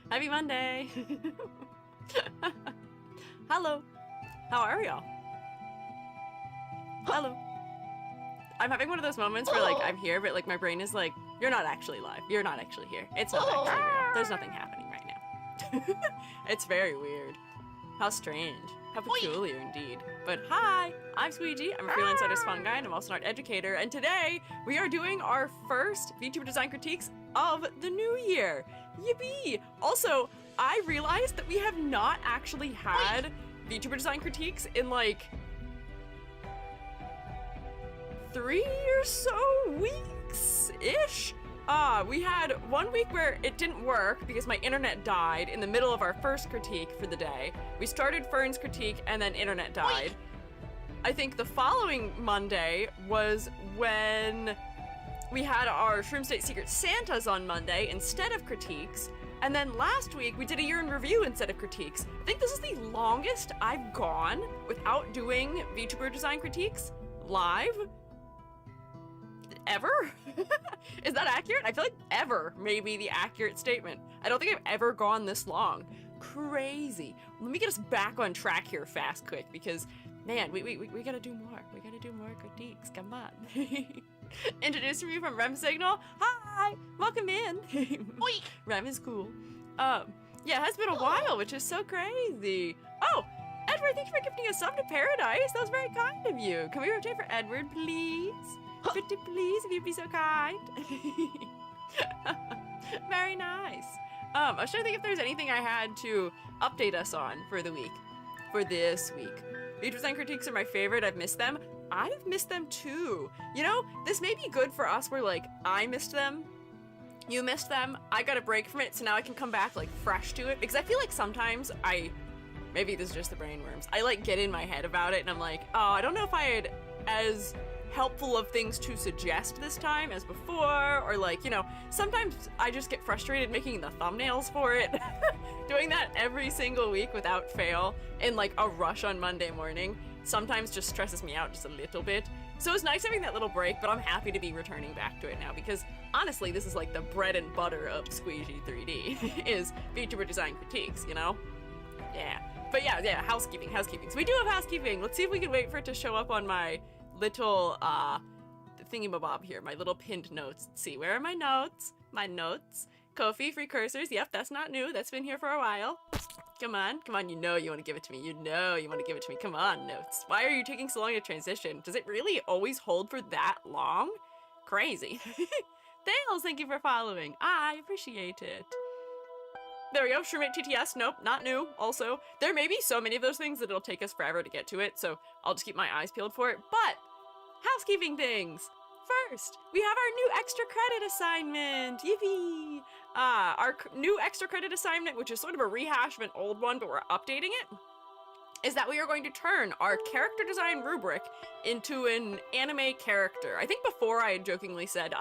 Happy Monday. Hello. How are y'all? Hello. I'm having one of those moments where, like, I'm here, but, like, my brain is like, you're not actually live. You're not actually here. It's not actually real. There's nothing happening right now. It's very weird. How strange. How peculiar indeed. But hi, I'm Squiiji. I'm a freelance artist Fungi, and I'm also an art educator. And today, we are doing our first VTuber design critiques of the new year. Yippee! Also, I realized that we have not actually had VTuber design critiques in, like, 3 or so weeks-ish. We had 1 week where it didn't work because my internet died in the middle of our first critique for the day. We started Fern's critique and then internet died. I think the following Monday was when we had our Shroom State Secret Santas on Monday instead of critiques. And then last week we did a year in review instead of critiques. I think this is the longest I've gone without doing VTuber design critiques live. Ever? Is that accurate? I feel like ever may be the accurate statement. I don't think I've ever gone this long. Crazy. Let me get us back on track here fast quick because, man, we gotta do more. We gotta do more critiques. Come on. Introducing you from Rem Signal. Hi! Welcome in. Rem is cool. Yeah, it has been a while, which is so crazy. Oh! Edward, thank you for gifting a sub to Paradise. That was very kind of you. Can we rotate for Edward, please? Pretty please, if you'd be so kind. Very nice. I was trying to think if there's anything I had to update us on for the week. For this week. VTuber design critiques are my favorite. I've missed them. I've missed them too. You know, this may be good for us where, like, I missed them, you missed them, I got a break from it, so now I can come back, like, fresh to it. Because I feel like sometimes maybe this is just the brainworms, I, like, get in my head about it and I'm like, oh, I don't know if I had as helpful of things to suggest this time as before, or, like, you know, sometimes I just get frustrated making the thumbnails for it. Doing that every single week without fail in, like, a rush on Monday morning sometimes just stresses me out just a little bit. So it's nice having that little break, but I'm happy to be returning back to it now because honestly, this is like the bread and butter of Squiiji 3D is VTuber design critiques, you know? Yeah. But yeah, housekeeping. So we do have housekeeping. Let's see if we can wait for it to show up on my little thingy-mabob here, my little pinned notes. Let's see, where are my notes? My notes. Ko-fi, free cursors. Yep, that's not new. That's been here for a while. Come on, you know you want to give it to me. You know you want to give it to me. Come on, notes. Why are you taking so long to transition? Does it really always hold for that long? Crazy. Thales, thank you for following. I appreciate it. There we go, Shroommate TTS. Nope, not new. Also, there may be so many of those things that it'll take us forever to get to it, so I'll just keep my eyes peeled for it. But, housekeeping things. First, we have our new extra credit assignment. Yippee! Our new extra credit assignment, which is sort of a rehash of an old one, but we're updating it, is that we are going to turn our character design rubric into an anime character. I think before I had jokingly said,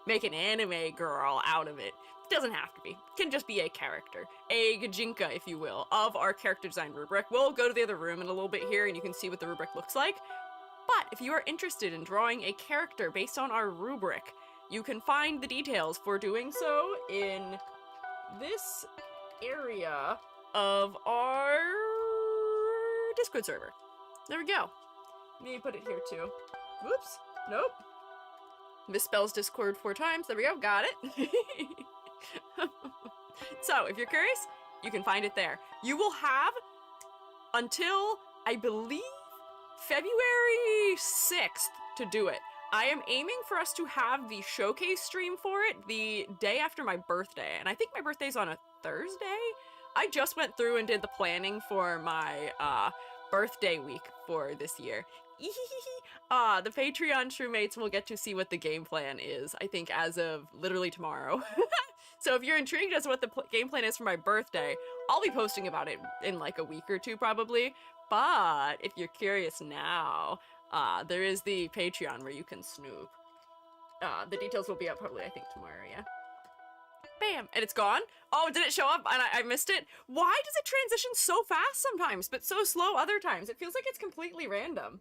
make an anime girl out of it. It doesn't have to be. It can just be a character. A gajinka, if you will, of our character design rubric. We'll go to the other room in a little bit here and you can see what the rubric looks like. But if you are interested in drawing a character based on our rubric, you can find the details for doing so in this area of our Discord server. There we go. Let me put it here too. Whoops. Nope. Misspells Discord 4 times. There we go. Got it. So, if you're curious, you can find it there. You will have until, I believe, February 6th to do it. I am aiming for us to have the showcase stream for it the day after my birthday, and I think my birthday's on a Thursday? I just went through and did the planning for my birthday week for this year. The Patreon Shroomates will get to see what the game plan is, I think, as of literally tomorrow. So if you're intrigued as to what the game plan is for my birthday, I'll be posting about it in like a week or two probably. But if you're curious now, there is the Patreon where you can snoop. The details will be up probably, I think, tomorrow, yeah. Bam! And it's gone? Oh, did it show up and I missed it? Why does it transition so fast sometimes, but so slow other times? It feels like it's completely random.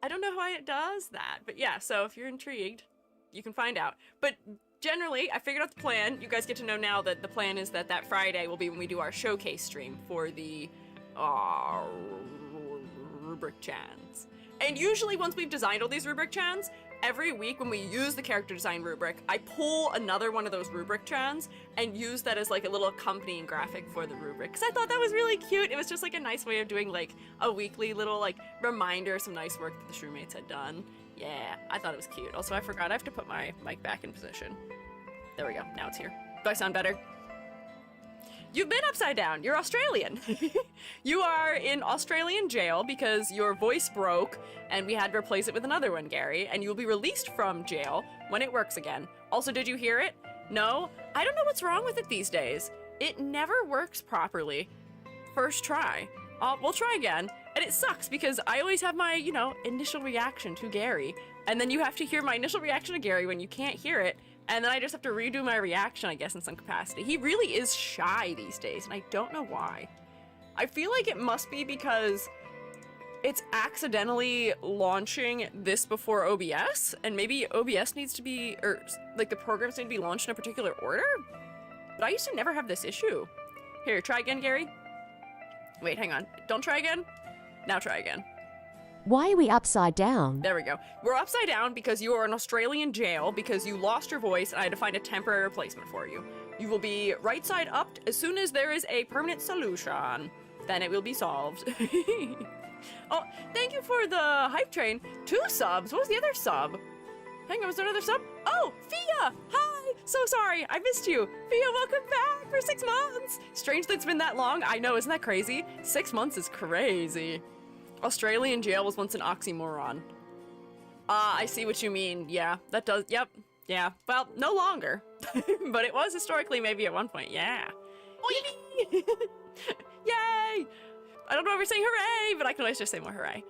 I don't know why it does that, but yeah, so if you're intrigued, you can find out. But generally, I figured out the plan. You guys get to know now that the plan is that Friday will be when we do our showcase stream for the rubric chans. And usually once we've designed all these rubric chans, every week when we use the character design rubric, I pull another one of those rubric chans and use that as like a little accompanying graphic for the rubric. Because I thought that was really cute. It was just like a nice way of doing like a weekly little like reminder of some nice work that the Shroommates had done. Yeah, I thought it was cute. Also, I forgot I have to put my mic back in position. There we go. Now it's here. Do I sound better? You've been upside down. You're Australian. You are in Australian jail because your voice broke and we had to replace it with another one, Gary, and you will be released from jail when it works again. Also, did you hear it? No? I don't know what's wrong with it these days. It never works properly. First try. We'll try again. And it sucks because I always have my, you know, initial reaction to Gary. And then you have to hear my initial reaction to Gary when you can't hear it. And then I just have to redo my reaction, I guess, in some capacity. He really is shy these days, and I don't know why. I feel like it must be because it's accidentally launching this before OBS, and maybe OBS needs to be, or like the programs need to be launched in a particular order? But I used to never have this issue. Here, try again, Gary. Wait, hang on. Don't try again. Now try again. Why are we upside down? There we go. We're upside down because you are in Australian jail because you lost your voice and I had to find a temporary replacement for you. You will be right side up as soon as there is a permanent solution. Then it will be solved. Oh, thank you for the hype train. 2 subs. What was the other sub? Hang on, was there another sub? Oh, Fia! Hi! So sorry, I missed you. Fia, welcome back for 6 months. Strange that it's been that long. I know, isn't that crazy? 6 months is crazy. Australian jail was once an oxymoron. I see what you mean. Yeah, that does. Yep. Yeah. Well, no longer. But it was historically maybe at one point. Yeah. Yay! I don't know if we're saying hooray, but I can always just say more hooray.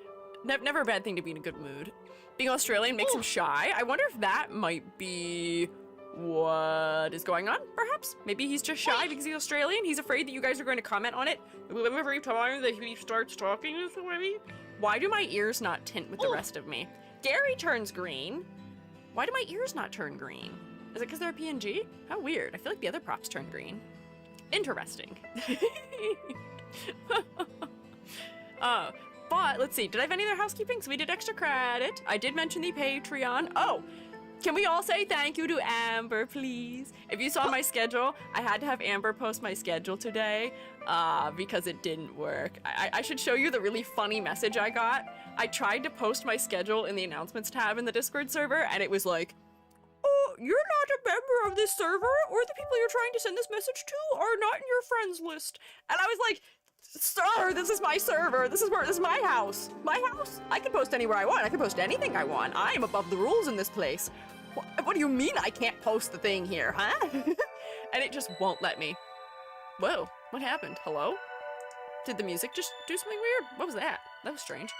Never a bad thing to be in a good mood. Being Australian makes him shy. I wonder if that might be what is going on, perhaps? Maybe he's just shy because he's Australian. He's afraid that you guys are going to comment on it every time that he starts talking to me. Why do my ears not tint with the rest of me? Gary turns green. Why do my ears not turn green? Is it because they're a PNG? How weird. I feel like the other props turn green. Interesting. But let's see. Did I have any other housekeeping? So we did extra credit. I did mention the Patreon. Oh! Can we all say thank you to Amber, please? If you saw my schedule, I had to have Amber post my schedule today because it didn't work. I should show you the really funny message I got. I tried to post my schedule in the announcements tab in the Discord server, and it was like, oh, you're not a member of this server, or the people you're trying to send this message to are not in your friends list. And I was like, sir, this is my server. This is my house. My house? I can post anywhere I want. I can post anything I want. I am above the rules in this place. What do you mean I can't post the thing here, huh? And it just won't let me. Whoa, what happened? Hello? Did the music just do something weird? What was that? That was strange.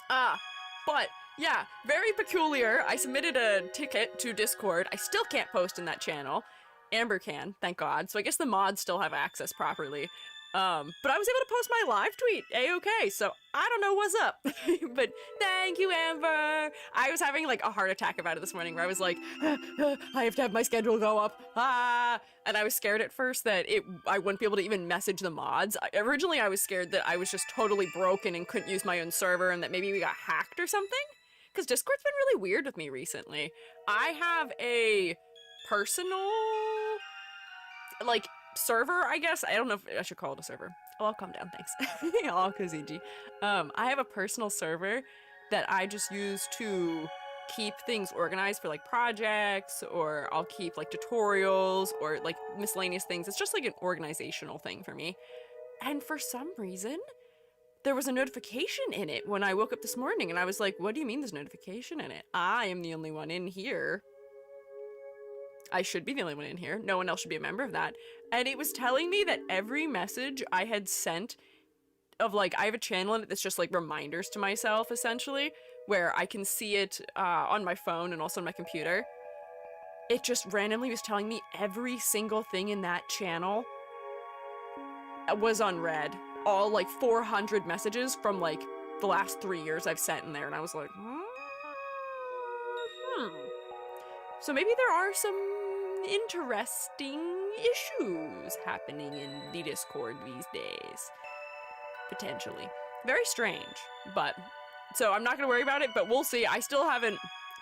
But yeah, very peculiar. I submitted a ticket to Discord. I still can't post in that channel. Amber can, thank God. So I guess the mods still have access properly. But I was able to post my live tweet A-okay, so I don't know what's up. But thank you, Amber. I was having like a heart attack about it this morning where I was like, I have to have my schedule go up. And I was scared at first that I wouldn't be able to even message the mods. Originally, I was scared that I was just totally broken and couldn't use my own server and that maybe we got hacked or something. Because Discord's been really weird with me recently. I have a personal, like, server, I guess. I don't know if I should call it a server. Oh, I'll calm down, thanks. Oh, Kaziji. I have a personal server that I just use to keep things organized for like projects, or I'll keep like tutorials or like miscellaneous things. It's just like an organizational thing for me. And for some reason, there was a notification in it when I woke up this morning, and I was like, what do you mean there's a notification in it? I am the only one in here. I should be the only one in here. No one else should be a member of that. And it was telling me that every message I had sent of like, I have a channel in it that's just like reminders to myself, essentially, where I can see it on my phone and also on my computer. It just randomly was telling me every single thing in that channel was unread. All like 400 messages from like the last 3 years I've sent in there. And I was like, So maybe there are some interesting issues happening in the Discord these days. Potentially. Very strange, but... So I'm not going to worry about it, but we'll see. I still haven't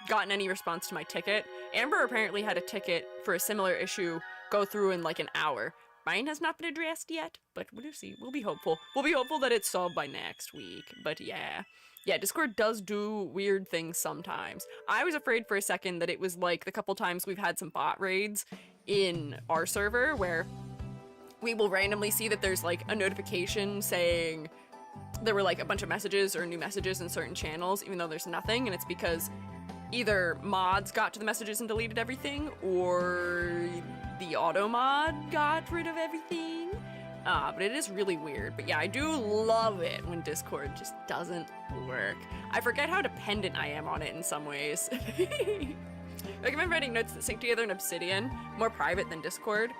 gotten any response to my ticket. Amber apparently had a ticket for a similar issue go through in like an hour. Mine has not been addressed yet, but we'll see. We'll be hopeful. We'll be hopeful that it's solved by next week, but yeah. Yeah, Discord does do weird things sometimes. I was afraid for a second that it was like the couple times we've had some bot raids in our server where we will randomly see that there's like a notification saying there were like a bunch of messages or new messages in certain channels, even though there's nothing, and it's because either mods got to the messages and deleted everything, or the auto mod got rid of everything. But it is really weird. But yeah, I do love it when Discord just doesn't work. I forget how dependent I am on it in some ways. I recommend writing notes that sync together in Obsidian, more private than Discord.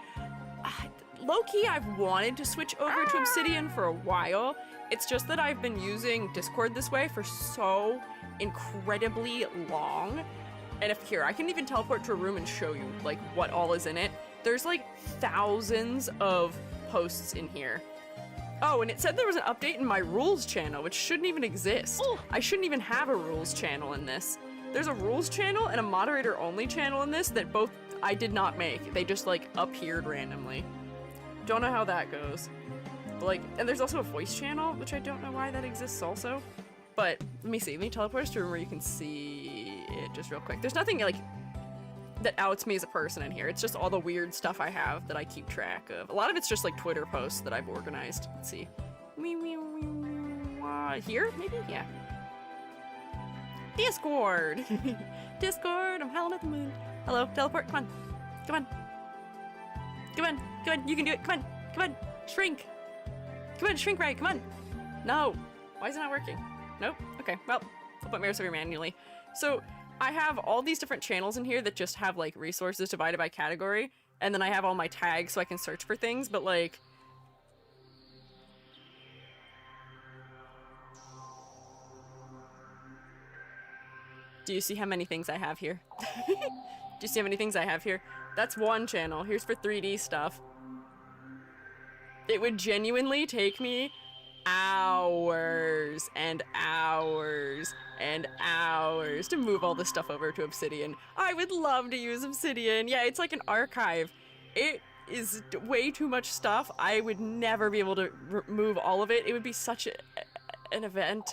Low-key, I've wanted to switch over to Obsidian for a while. It's just that I've been using Discord this way for so incredibly long. And if here, I can even teleport to a room and show you like what all is in it. There's like thousands of posts in here. Oh, and it said there was an update in my rules channel, which shouldn't even exist. I shouldn't even have a rules channel in this. There's a rules channel and a moderator only channel in this that both I did not make. They just like appeared randomly. Don't know how that goes. But, like, and there's also a voice channel, which I don't know why that exists also. But let me see. Let me teleport us to a room where you can see it just real quick. There's nothing like that outs me as a person in here. It's just all the weird stuff I have that I keep track of. A lot of it's just like Twitter posts that I've organized. Let's see. Here, maybe? Yeah. Discord! Discord, I'm howling at the moon. Hello, teleport, come on. Come on. Come on, come on, you can do it, come on, come on, shrink. Come on, shrink right, come on. No, why is it not working? Nope, okay, well, I'll put Mirror manually. So, I have all these different channels in here that just have like resources divided by category, and then I have all my tags so I can search for things, but like... Do you see how many things I have here? Do you see how many things I have here? That's one channel. Here's for 3D stuff. It would genuinely take me hours and hours and hours to move all this stuff over to Obsidian. I would love to use Obsidian. Yeah, it's like an archive. It is way too much stuff. I would never be able to remove all of it. It would be such an event.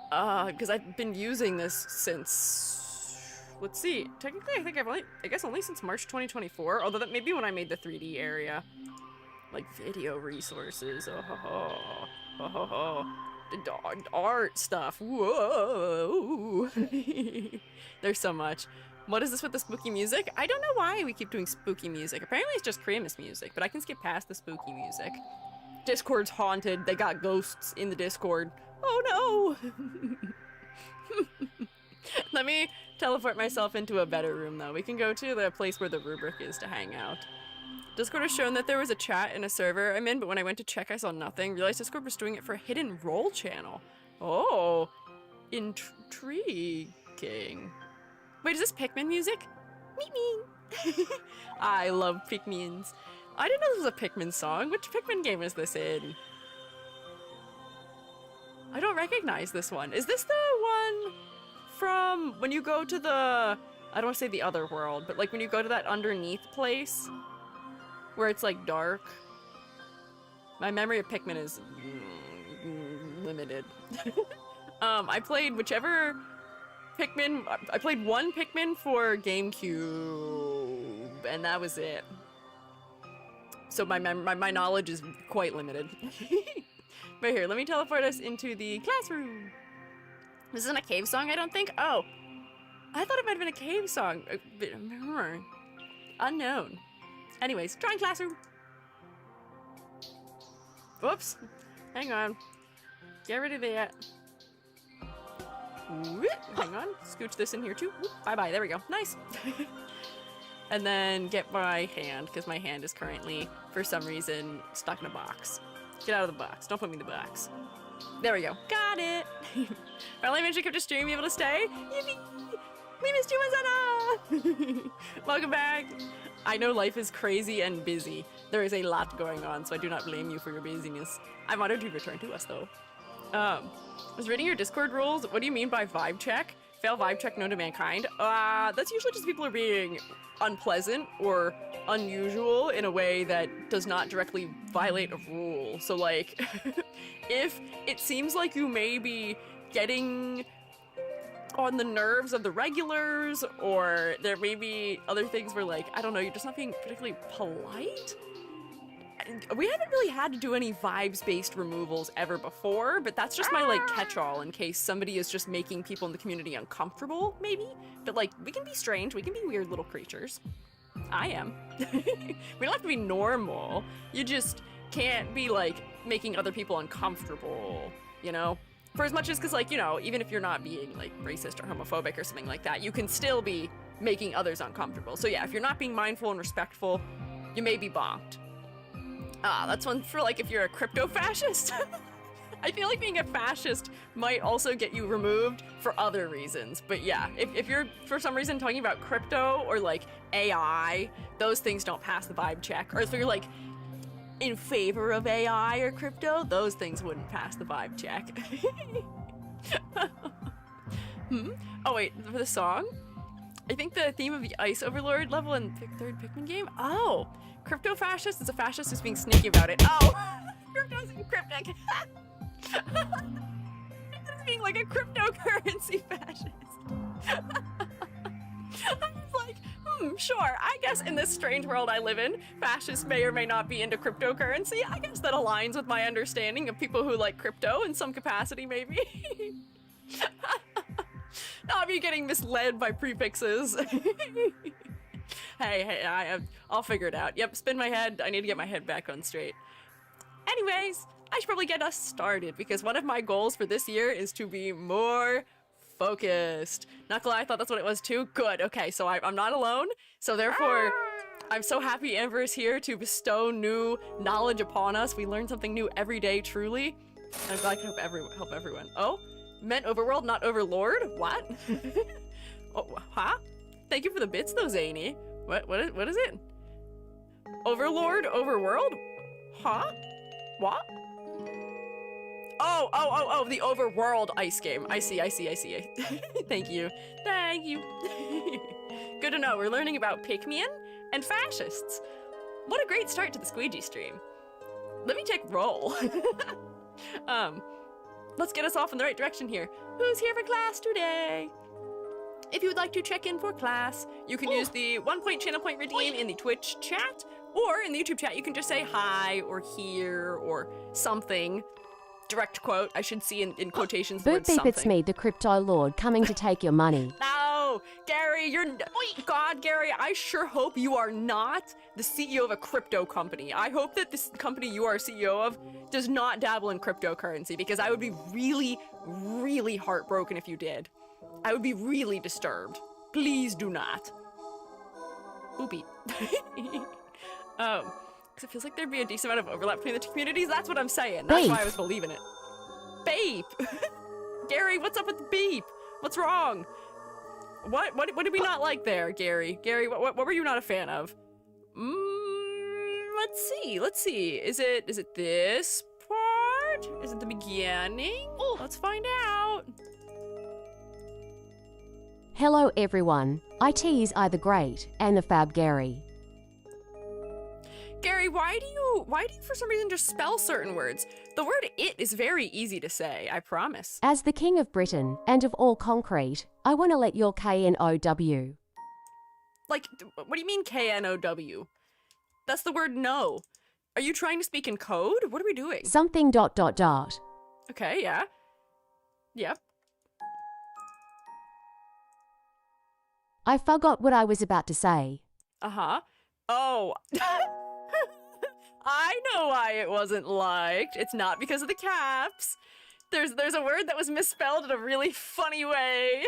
Because I've been using this since... Let's see. Technically, I think I guess only since March 2024. Although that may be when I made the 3D area. Like video resources. Oh ho ho. Oh ho ho. The art stuff. Whoa. There's so much. What is this with the spooky music? I don't know why we keep doing spooky music. Apparently it's just Christmas music, but I can skip past the spooky music. Discord's haunted. They got ghosts in the Discord. Oh no. Let me teleport myself into a better room, though. We can go to the place where the rubric is to hang out. Discord has shown that there was a chat in a server I'm in, but when I went to check, I saw nothing. Realized Discord was doing it for a hidden role channel. Oh, intriguing. Wait, is this Pikmin music? Meep. I love Pikmins. I didn't know this was a Pikmin song. Which Pikmin game is this in? I don't recognize this one. Is this the one from when you go to the, I don't want to say the other world, but like when you go to that underneath place where it's like dark? My memory of Pikmin is limited. I played whichever Pikmin, I played one Pikmin for GameCube, and that was it. So my knowledge is quite limited. But here, let me teleport us into the classroom. This isn't a cave song, I don't think? Oh, I thought it might have been a cave song. Unknown. Anyways, drawing classroom. Whoops. Hang on. Get rid of that. Hang on. Scooch this in here too. Bye-bye. There we go. Nice. And then get my hand, because my hand is currently, for some reason, stuck in a box. Get out of the box. Don't put me in the box. There we go. Got it. Finally managed to keep the stream, be able to stay. Yippee! We missed you, Mazetta! Welcome back. I know life is crazy and busy. There is a lot going on, so I do not blame you for your busyness. I'm honored you returned to us, though. I was reading your Discord rules. What do you mean by vibe check? Fail vibe check known to mankind? That's usually just people are being unpleasant or unusual in a way that does not directly violate a rule. So, like, if it seems like you may be getting on the nerves of the regulars, or there may be other things where, like, I don't know, you're just not being particularly polite? We haven't really had to do any vibes-based removals ever before, but that's just my, like, catch-all in case somebody is just making people in the community uncomfortable, maybe? But, like, we can be strange, we can be weird little creatures. I am. We don't have to be normal. You just can't be, like, making other people uncomfortable, you know? For as much as, because, like, you know, even if you're not being, like, racist or homophobic or something like that, you can still be making others uncomfortable. So yeah, if you're not being mindful and respectful, you may be bonked. That's one for, like, if you're a crypto-fascist. I feel like being a fascist might also get you removed for other reasons. But yeah, if you're, for some reason, talking about crypto or, like, AI, those things don't pass the vibe check. Or if you're, like, in favor of AI or crypto, those things wouldn't pass the vibe check. Oh, wait, for the song? I think the theme of the Ice Overlord level in the third Pikmin game? Oh! Crypto-fascist is a fascist who's being sneaky about it. Oh! Crypto's cryptic. It's being like a cryptocurrency fascist. I'm just like, sure, I guess in this strange world I live in, fascists may or may not be into cryptocurrency. I guess that aligns with my understanding of people who like crypto in some capacity, maybe. Not me getting misled by prefixes. Hey, I'll figure it out. Yep, spin my head. I need to get my head back on straight. Anyways, I should probably get us started because one of my goals for this year is to be more focused. Not gonna lie, I thought that's what it was too. Good, okay, so I'm not alone. So therefore, I'm so happy Amber is here to bestow new knowledge upon us. We learn something new every day, truly. I'm glad I can help everyone. Oh, meant overworld, not overlord? What? Oh, huh? Thank you for the bits though, Zany. What is it? Overlord, overworld? Huh? What? Oh, the overworld ice game. I see. Thank you. Good to know. We're learning about Pikmin and fascists. What a great start to the Squiiji stream. Let me take roll. Let's get us off in the right direction here. Who's here for class today? If you would like to check in for class, you can use the 1 point channel point redeem in the Twitch chat, or in the YouTube chat, you can just say hi, or here, or something. Direct quote, I should see in quotations the word Boop beep, something. it's me, the crypto lord, coming to take your money. No, Gary, God, Gary, I sure hope you are not the CEO of a crypto company. I hope that this company you are CEO of does not dabble in cryptocurrency, because I would be really, really heartbroken if you did. I would be really disturbed. Please do not. Boopy. Because it feels like there'd be a decent amount of overlap between the two communities. That's what I'm saying. That's why I was believing it. Beep. Gary, what's up with the beep? What's wrong? What did we not like there, Gary? Gary, what were you not a fan of? Let's see. Is it this part? Is it the beginning? Let's find out. Hello everyone, IT is either great and the Fab Gary. Gary, why do you for some reason just spell certain words? The word it is very easy to say, I promise. As the King of Britain and of all concrete, I want to let your KNOW. Like, what do you mean KNOW? That's the word no. Are you trying to speak in code? What are we doing? Something ... Okay, yeah. Yep. I forgot what I was about to say. Uh-huh. Oh. I know why it wasn't liked. It's not because of the caps. There's a word that was misspelled in a really funny way.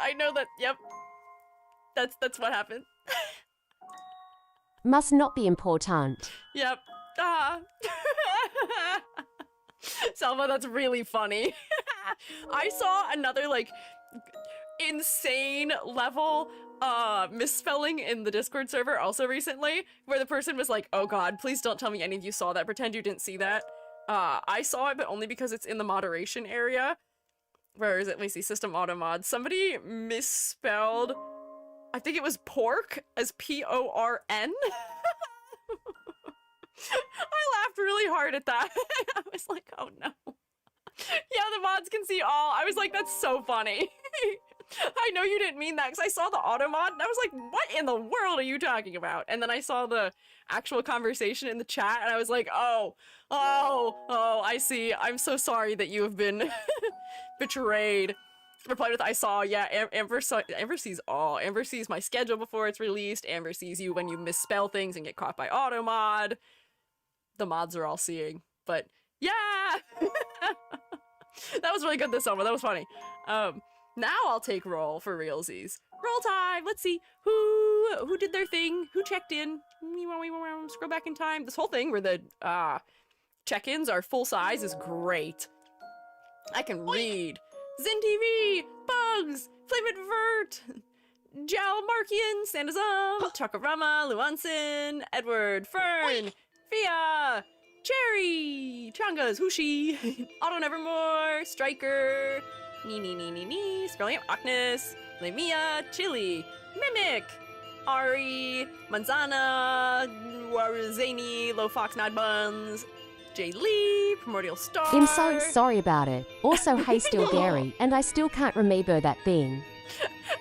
I know that, yep. That's what happened. Must not be important. Yep. Ah. Selma, that's really funny. I saw another, like, insane level misspelling in the Discord server also recently, where the person was like, oh god, please don't tell me any of you saw that. Pretend you didn't see that. I saw it, but only because it's in the moderation area. Where is it? Let me see. System auto mod. Somebody misspelled, I think it was pork as P-O-R-N. I laughed really hard at that. I was like, oh no. Yeah, the mods can see all. I was like, that's so funny. I know you didn't mean that, because I saw the auto mod and I was like, what in the world are you talking about? And then I saw the actual conversation in the chat and I was like, oh, I see. I'm so sorry that you have been betrayed. Replied with, I saw, yeah, Amber sees all. Amber sees my schedule before it's released. Amber sees you when you misspell things and get caught by auto mod. The mods are all seeing, but yeah. That was really good this summer. That was funny. Now I'll take roll for realsies. Roll time. Let's see who did their thing, who checked in. Scroll back in time. This whole thing where the check-ins are full size is great. I can read. Zen TV, Bugs, Flavit Vert, Jalmarkian, Sandazum, Chakarama, Luansin, Edward, Fern, Fia, Cherry, Changas, Hushi, Auto Nevermore, Striker, Nee, Scrolling up, Ocnus, Lemia, Chili, Mimic, Ari, Manzana, Warzani, Low Fox, Nod Buns, Jay Lee, Primordial Star. I'm so sorry about it. Also, hey, still Gary, and I still can't remember that thing.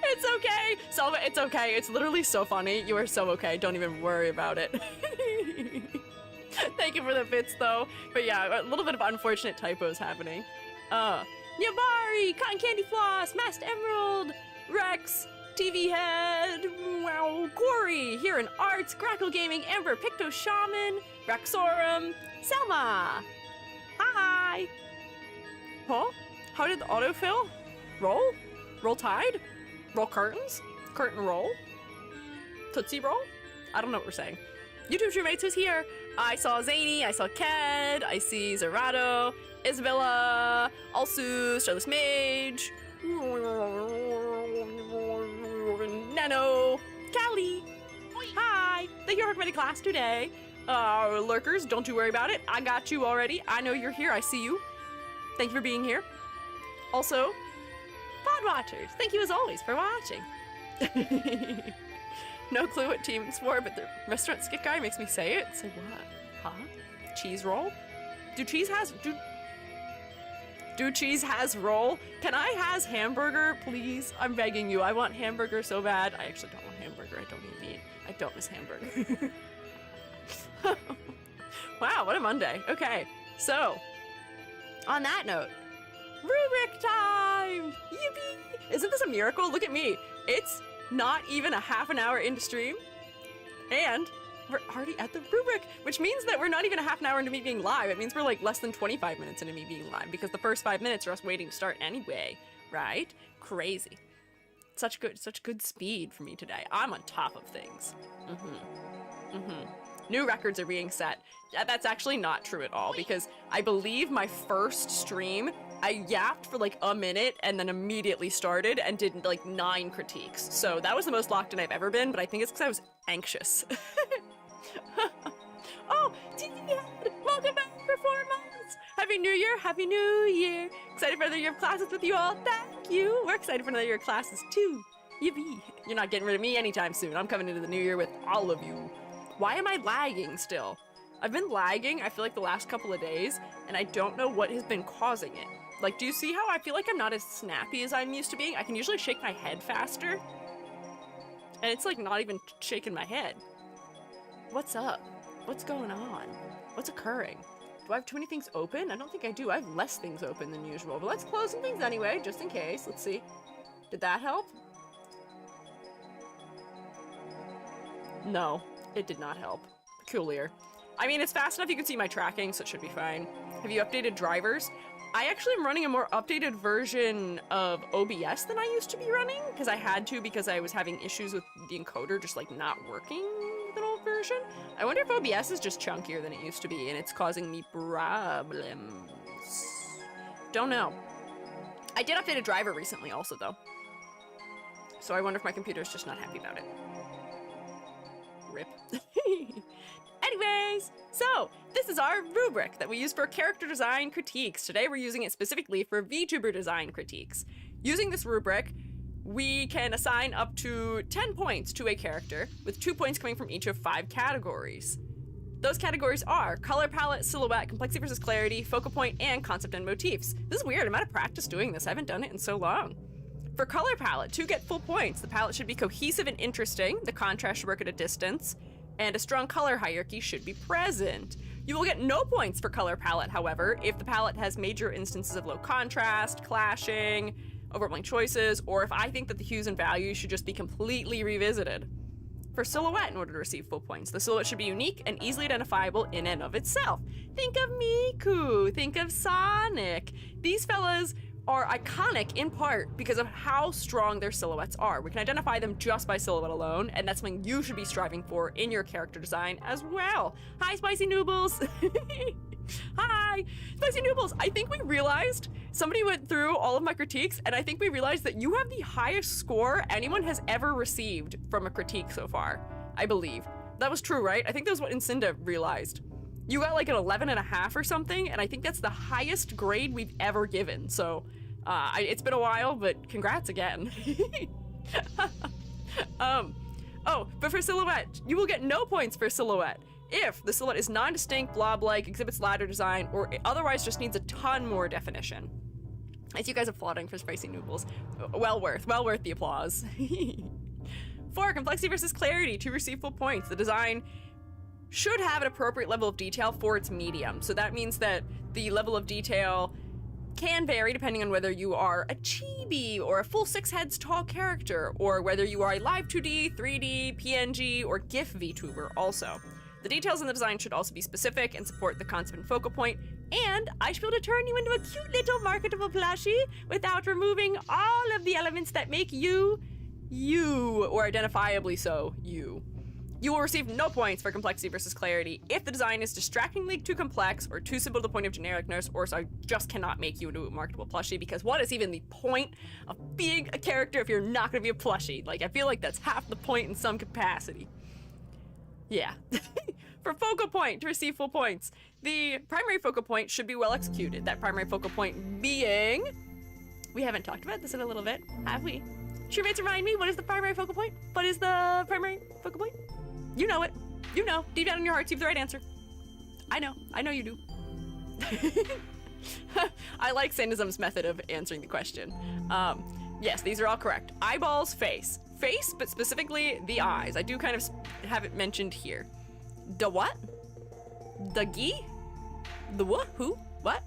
It's okay. Selma, it's okay. It's literally so funny. You are so okay. Don't even worry about it. Thank you for the bits, though. But yeah, a little bit of unfortunate typos happening. Nyabari, Cotton Candy Floss, Masked Emerald, Rex, TV Head, wow, Corey, here in Arts, Grackle Gaming, Amber, Picto Shaman, Raxorum, Selma. Hi. Huh? How did the autofill? Roll? Roll Tide? Roll curtains? Curtain roll? Tootsie roll? I don't know what we're saying. YouTube Roommates is here. I saw Zany, I saw Ked, I see Zerato, Isabella, Alsus, Charles Mage, Nano, Callie. Hi. Thank you for coming to class today. Lurkers, don't you worry about it. I got you already. I know you're here. I see you. Thank you for being here. Also, Pod Watchers, thank you as always for watching. No clue what team it's for, but the restaurant skit guy makes me say it. Say what? Huh? Cheese roll? Do cheese has roll? Can I has hamburger, please? I'm begging you. I want hamburger so bad. I actually don't want hamburger. I don't need meat. I don't miss hamburger. Wow, what a Monday. Okay, so on that note, rubric time! Yippee! Isn't this a miracle? Look at me. It's not even a half an hour into stream, and we're already at the rubric, which means that we're not even a half an hour into me being live. It means we're like less than 25 minutes into me being live, because the first 5 minutes are us waiting to start anyway, right? Crazy. Such good speed for me today. I'm on top of things. New records are being set. Yeah, that's actually not true at all, because I believe my first stream, I yapped for like a minute and then immediately started and did like 9 critiques. So that was the most locked in I've ever been, but I think it's because I was anxious. Oh, welcome back for 4 months. Happy New Year, Happy New Year. Excited for another year of classes with you all. Thank you. We're excited for another year of classes too. Yippee. You're not getting rid of me anytime soon. I'm coming into the new year with all of you. Why am I lagging still? I've been lagging, I feel like the last couple of days, and I don't know what has been causing it. Like, do you see how I feel like I'm not as snappy as I'm used to being? I can usually shake my head faster, and it's like not even shaking my head. What's up? What's going on? What's occurring? Do I have too many things open? I don't think I do. I have less things open than usual, but let's close some things anyway, just in case. Let's see. Did that help? No, it did not help. Peculiar. I mean, it's fast enough you can see my tracking, so it should be fine. Have you updated drivers? I actually am running a more updated version of OBS than I used to be running, because I had to, because I was having issues with the encoder just like not working with an old version. version. I wonder if OBS is just chunkier than it used to be and it's causing me problems. Don't know. I did update a driver recently also though. So I wonder if my computer's just not happy about it. Rip. Anyways, so this is our rubric that we use for character design critiques. Today we're using it specifically for VTuber design critiques. Using this rubric, we can assign up to 10 points to a character, with 2 points coming from each of 5 categories. Those categories are color palette, silhouette, complexity versus clarity, focal point, and concept and motifs. This is weird, I'm out of practice doing this. I haven't done it in so long. For color palette, to get full points, the palette should be cohesive and interesting, the contrast should work at a distance, and a strong color hierarchy should be present. You will get no points for color palette, however, if the palette has major instances of low contrast, clashing, overwhelming choices, or if I think that the hues and values should just be completely revisited. For silhouette, in order to receive full points, the silhouette should be unique and easily identifiable in and of itself. Think of Miku, think of Sonic. These fellas are iconic in part because of how strong their silhouettes are. We can identify them just by silhouette alone, and that's something you should be striving for in your character design as well. Hi, Spicy Noobles! Hi! Spicy Noobles, I think we realized, somebody went through all of my critiques, and I think we realized that you have the highest score anyone has ever received from a critique so far, I believe. That was true, right? I think that was what Incinda realized. You got like an 11.5 or something, and I think that's the highest grade we've ever given. So it's been a while, but congrats again. Oh, but for silhouette, you will get no points for silhouette if the silhouette is non-distinct, blob-like, exhibits ladder design, or otherwise just needs a ton more definition. As you guys are applauding for Spicy Noodles, well worth the applause. 4, complexity versus clarity. To receive full points, the design should have an appropriate level of detail for its medium. So that means that the level of detail can vary depending on whether you are a chibi or a full 6 heads tall character, or whether you are a live 2D, 3D, PNG, or GIF VTuber also. The details in the design should also be specific and support the concept and focal point, and I should be able to turn you into a cute little marketable plushie without removing all of the elements that make you, or identifiably so, you. You will receive no points for complexity versus clarity if the design is distractingly too complex or too simple to the point of genericness, or so I just cannot make you into a marketable plushie, because what is even the point of being a character if you're not going to be a plushie? Like, I feel like that's half the point in some capacity. Yeah. For focal point, to receive full points, the primary focal point should be well executed. That primary focal point being... We haven't talked about this in a little bit, have we? Showmates, remind me, what is the primary focal point? What is the primary focal point? You know it. You know. Deep down in your hearts, you have the right answer. I know. I know you do. I like Sanism's method of answering the question. Yes, these are all correct. Eyeballs, face. Face, but specifically the eyes. I do kind of have it mentioned here. The what? The gi? The what? Who? What?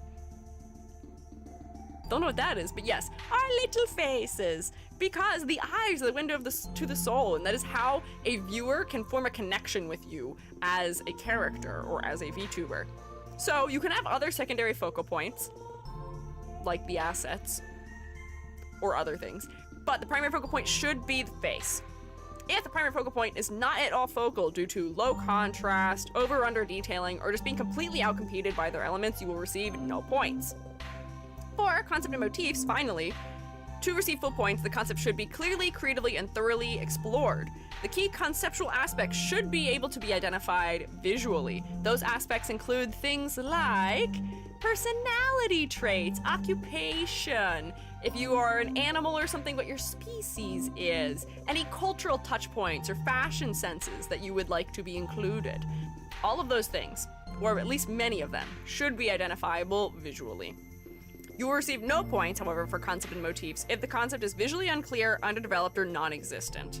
Don't know what that is, but yes, our little faces. Because the eyes are the window of to the soul, and that is how a viewer can form a connection with you as a character or as a VTuber. So you can have other secondary focal points, like the assets or other things, but the primary focal point should be the face. If the primary focal point is not at all focal due to low contrast, over or under detailing, or just being completely outcompeted by their elements, you will receive no points. For concept and motifs, finally, to receive full points, the concept should be clearly, creatively, and thoroughly explored. The key conceptual aspects should be able to be identified visually. Those aspects include things like personality traits, occupation, if you are an animal or something, what your species is, any cultural touch points or fashion senses that you would like to be included. All of those things, or at least many of them, should be identifiable visually. You will receive no points, however, for concept and motifs if the concept is visually unclear, underdeveloped, or non-existent.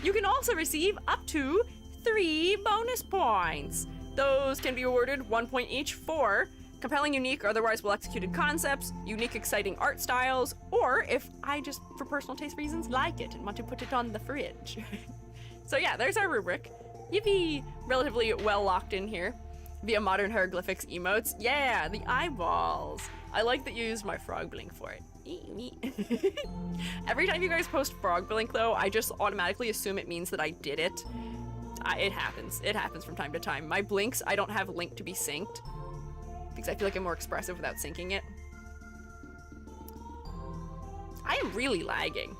You can also receive up to 3 bonus points. Those can be awarded 1 point each for compelling, unique, or otherwise well-executed concepts, unique, exciting art styles, or if I just, for personal taste reasons, like it and want to put it on the fridge. So yeah, there's our rubric. Yippee! Relatively well locked in here via modern hieroglyphics emotes. Yeah, the eyeballs. I like that you used my frog blink for it. Every time you guys post frog blink though, I just automatically assume it means that I did it. It happens. It happens from time to time. My blinks, I don't have link to be synced because I feel like I'm more expressive without syncing it. I am really lagging.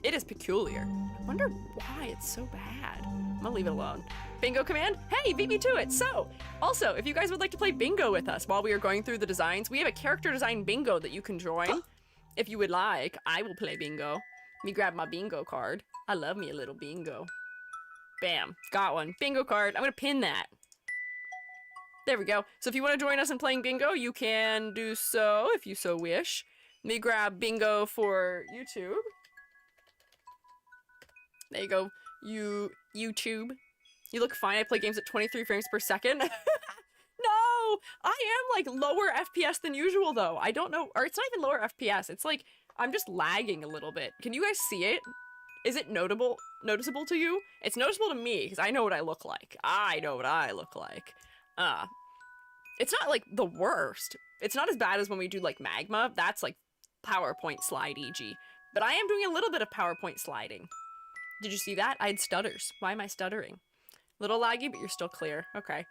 It is peculiar. I wonder why it's so bad. I'm gonna leave it alone. Bingo command? Hey, beat me to it. So, also, if you guys would like to play bingo with us while we are going through the designs, we have a character design bingo that you can join. If you would like, I will play bingo. Let me grab my bingo card. I love me a little bingo. Bam, got one. Bingo card. I'm gonna pin that. There we go. So if you want to join us in playing bingo, you can do so if you so wish. Let me grab bingo for YouTube. There you go. YouTube. You look fine. I play games at 23 frames per second. No! I am like lower FPS than usual though. I don't know, or it's not even lower FPS. It's like I'm just lagging a little bit. Can you guys see it? Is it noticeable to you? It's noticeable to me because I know what I look like. I know what I look like. It's not like the worst. It's not as bad as when we do like magma. That's like PowerPoint slide EG. But I am doing a little bit of PowerPoint sliding. Did you see that? I had stutters. Why am I stuttering? Little laggy, but you're still clear. Okay.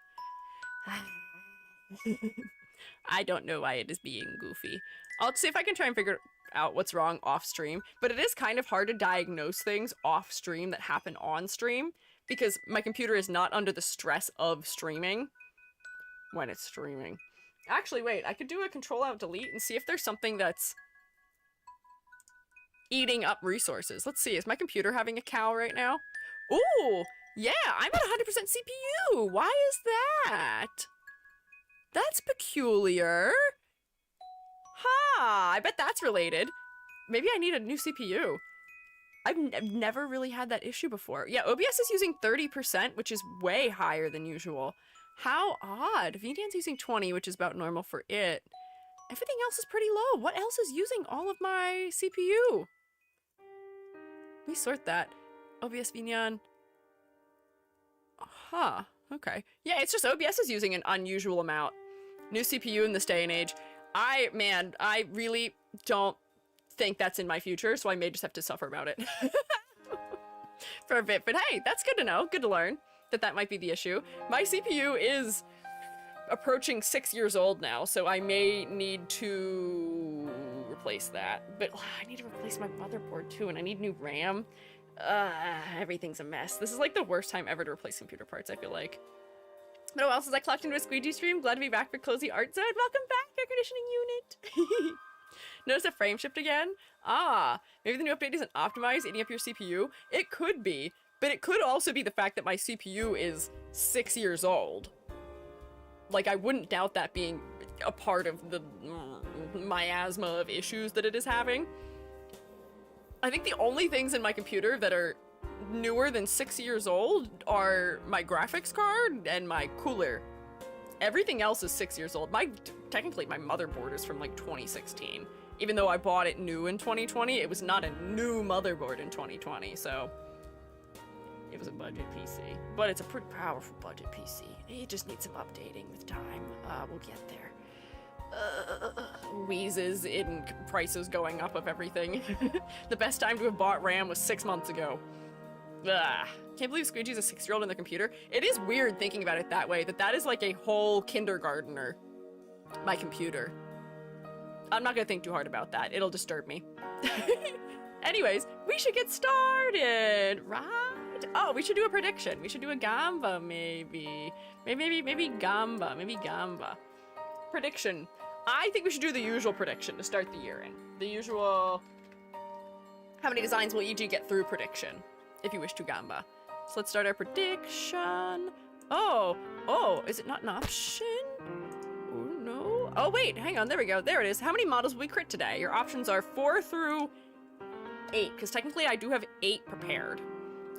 I don't know why it is being goofy. I'll see if I can try and figure out what's wrong off stream, but it is kind of hard to diagnose things off stream that happen on stream because my computer is not under the stress of streaming when it's streaming. Actually, wait, I could do a Control-Alt-Delete and see if there's something that's eating up resources. Let's see, is my computer having a cow right now? Ooh, yeah, I'm at 100% CPU. Why is that? That's peculiar. Ha, I bet that's related. Maybe I need a new CPU. I've never really had that issue before. Yeah, OBS is using 30%, which is way higher than usual. How odd. VDN's using 20, which is about normal for it. Everything else is pretty low. What else is using all of my CPU? Let me sort that. OBS VDN. Huh, okay. Yeah, it's just OBS is using an unusual amount. New CPU in this day and age. I really don't think that's in my future, so I may just have to suffer about it for a bit. But hey, that's good to know. Good to learn that that might be the issue. My CPU is approaching 6 years old now, so I may need to replace that. But I need to replace my motherboard too, and I need new RAM. Everything's a mess. This is like the worst time ever to replace computer parts, I feel like. But oh, else as I clocked into a Squiiji stream. Glad to be back for Cozy Art Zone. Welcome back, air conditioning unit. Notice a frame shift again? Ah, maybe the new update isn't optimized, eating up your CPU? It could be, but it could also be the fact that my CPU is 6 years old. Like, I wouldn't doubt that being a part of the miasma of issues that it is having. I think the only things in my computer that are newer than 6 years old are my graphics card and my cooler. Everything else is 6 years old. Technically, my motherboard is from like 2016. Even though I bought it new in 2020, it was not a new motherboard in 2020, so it was a budget PC. But it's a pretty powerful budget PC. It just needs some updating with time. We'll get there. Wheezes in prices going up of everything. The best time to have bought RAM was 6 months ago. Can't believe Squiiji's a 6-year-old in the computer. It is weird thinking about it that way, that is like a whole kindergartner. My computer. I'm not gonna think too hard about that. It'll disturb me. Anyways, we should get started, right? Oh, we should do a prediction. We should do a Gamba, maybe. Maybe Gamba. Prediction. I think we should do the usual prediction to start the year in. The usual, how many designs will EG get through prediction, if you wish to Gamba. So let's start our prediction. Oh, is it not an option? Oh no. Oh wait, hang on, there we go. There it is. How many models will we crit today? Your options are 4 through 8, because technically I do have 8 prepared.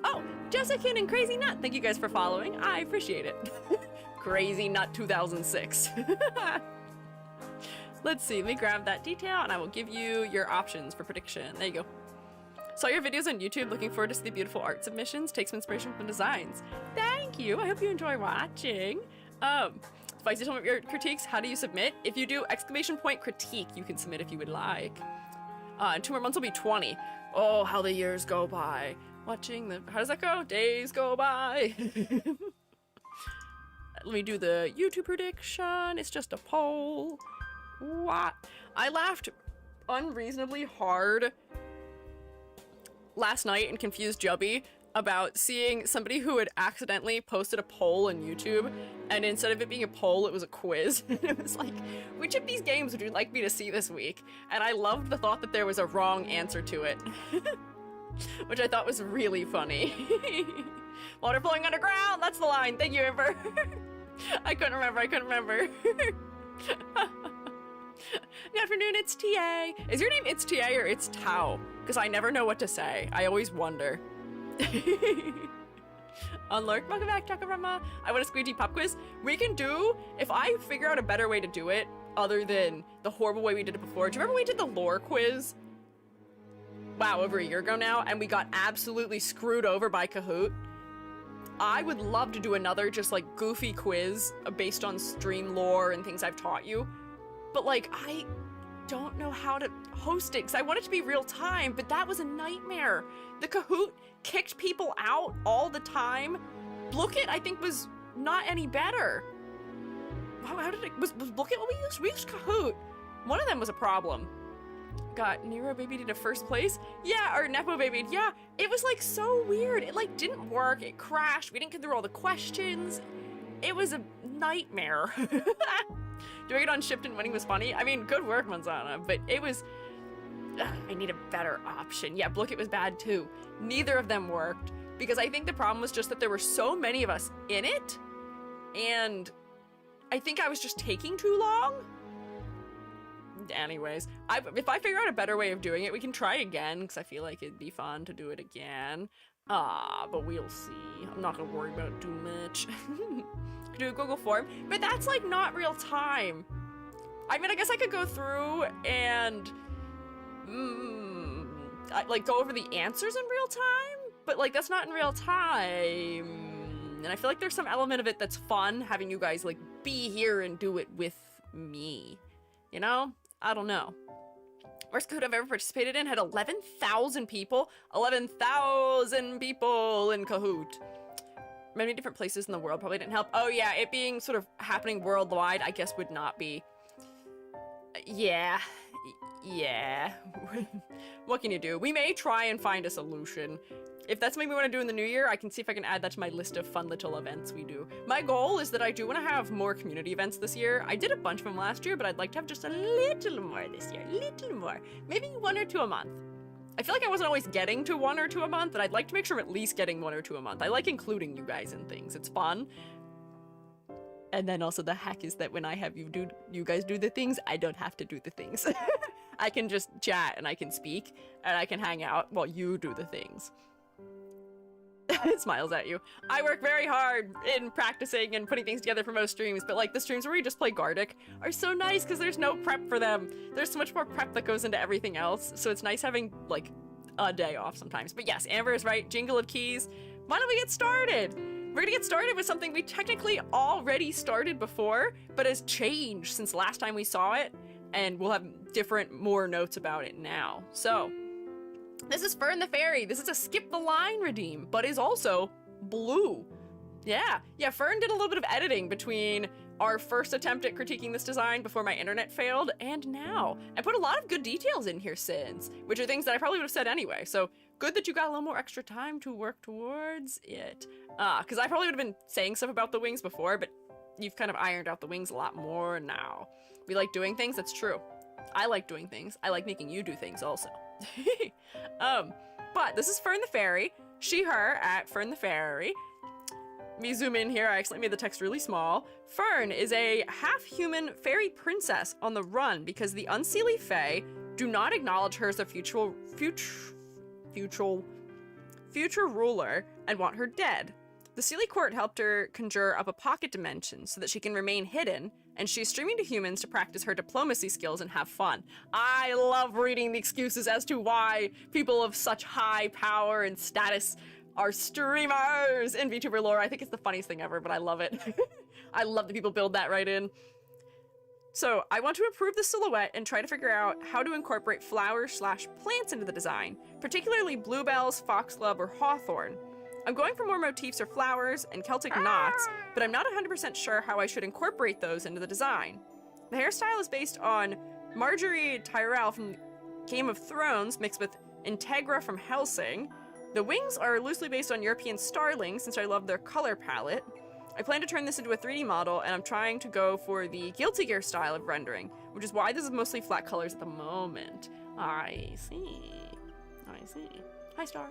Oh, Jessica and Crazy Nut, thank you guys for following. I appreciate it. Crazy Nut 2006. Let's see, let me grab that detail and I will give you your options for prediction. There you go. Saw your videos on YouTube, looking forward to see the beautiful art submissions. Take some inspiration from designs. Thank you, I hope you enjoy watching. Spicy, tell me your critiques. How do you submit? If you do ! critique, you can submit if you would like. In 2 more months will be 20. Oh, how the years go by. Watching the, how does that go? Days go by. Let me do the YouTube prediction. It's just a poll. What? I laughed unreasonably hard last night and confused Jubby about seeing somebody who had accidentally posted a poll on YouTube, and instead of it being a poll, it was a quiz. And it was like, which of these games would you like me to see this week? And I loved the thought that there was a wrong answer to it. Which I thought was really funny. Water flowing underground, that's the line. Thank you, Amber. I couldn't remember. Good afternoon, it's TA. Is your name It's TA or It's Tao? Because I never know what to say. I always wonder. Unlurk, welcome back, Chakarama. I want a Squiiji pop quiz. We can do, if I figure out a better way to do it, other than the horrible way we did it before. Do you remember we did the lore quiz? Wow, over a year ago now, and we got absolutely screwed over by Kahoot. I would love to do another just like goofy quiz based on stream lore and things I've taught you. But like, I don't know how to host it because I want it to be real time, but that was a nightmare. The Kahoot kicked people out all the time. Blookit, I think, was not any better. How did it, was Blookit what we used? We used Kahoot. One of them was a problem. Got Nero babied into first place? Yeah, or Nepo babied. Yeah, it was like so weird. It like didn't work. It crashed. We didn't get through all the questions. It was a nightmare. Doing it on shift and winning was funny. I mean, good work, Manzana, but it was... I need a better option. Yeah, Blookit was bad too. Neither of them worked because I think the problem was just that there were so many of us in it, and I think I was just taking too long. Anyways, if I figure out a better way of doing it, we can try again, because I feel like it'd be fun to do it again. But we'll see. I'm not gonna worry about it too much. Do a Google form, but that's like not real time. I mean, I guess I could go through and like go over the answers in real time, but like that's not in real time. And I feel like there's some element of it that's fun, having you guys like be here and do it with me, you know? I don't know. Worst Kahoot I've ever participated in had 11,000 people. 11,000 people in Kahoot. Many different places in the world probably didn't help. Oh yeah, it being sort of happening worldwide, I guess would not be. Yeah. What can you do? We may try and find a solution. If that's something we want to do in the new year, I can see if I can add that to my list of fun little events we do. My goal is that I do want to have more community events this year. I did a bunch of them last year, but I'd like to have just a little more this year. Little more. Maybe 1 or 2 a month. I feel like I wasn't always getting to 1 or 2 a month, and I'd like to make sure I'm at least getting 1 or 2 a month. I like including you guys in things. It's fun. And then also the hack is that when I have you guys do the things, I don't have to do the things. I can just chat and I can speak and I can hang out while you do the things. It smiles at you. I work very hard in practicing and putting things together for most streams, but like the streams where we just play Gardic are so nice because there's no prep for them. There's so much more prep that goes into everything else, so it's nice having like a day off sometimes. But yes, Amber is right. Jingle of keys. Why don't we get started? We're gonna get started with something we technically already started before, but has changed since last time we saw it, and we'll have more notes about it now. So, this is Fern the Fairy. This is a skip the line redeem, but is also blue. Yeah, Fern did a little bit of editing between our first attempt at critiquing this design before my internet failed and now. I put a lot of good details in here since, which are things that I probably would have said anyway, so good that you got a little more extra time to work towards it. Because I probably would have been saying stuff about the wings before, but you've kind of ironed out the wings a lot more now. We like doing things, that's true. I like doing things. I like making you do things also. But this is Fern the Fairy. She, her, at Fern the Fairy. Let me zoom in here. I accidentally made the text really small. Fern is a half-human fairy princess on the run because the unseelie fae do not acknowledge her as a future ruler and want her dead. The Seelie Court helped her conjure up a pocket dimension so that she can remain hidden, and she's streaming to humans to practice her diplomacy skills and have fun. I love reading the excuses as to why people of such high power and status are streamers in VTuber lore. I think it's the funniest thing ever, but I love it. I love that people build that right in. So I want to improve the silhouette and try to figure out how to incorporate flowers/plants into the design, particularly bluebells, foxglove, or hawthorn. I'm going for more motifs or flowers and Celtic knots, but I'm not 100% sure how I should incorporate those into the design. The hairstyle is based on Marjorie Tyrell from Game of Thrones mixed with Integra from Helsing. The wings are loosely based on European starlings since I love their color palette. I plan to turn this into a 3D model, and I'm trying to go for the Guilty Gear style of rendering, which is why this is mostly flat colors at the moment. I see. Hi, Star.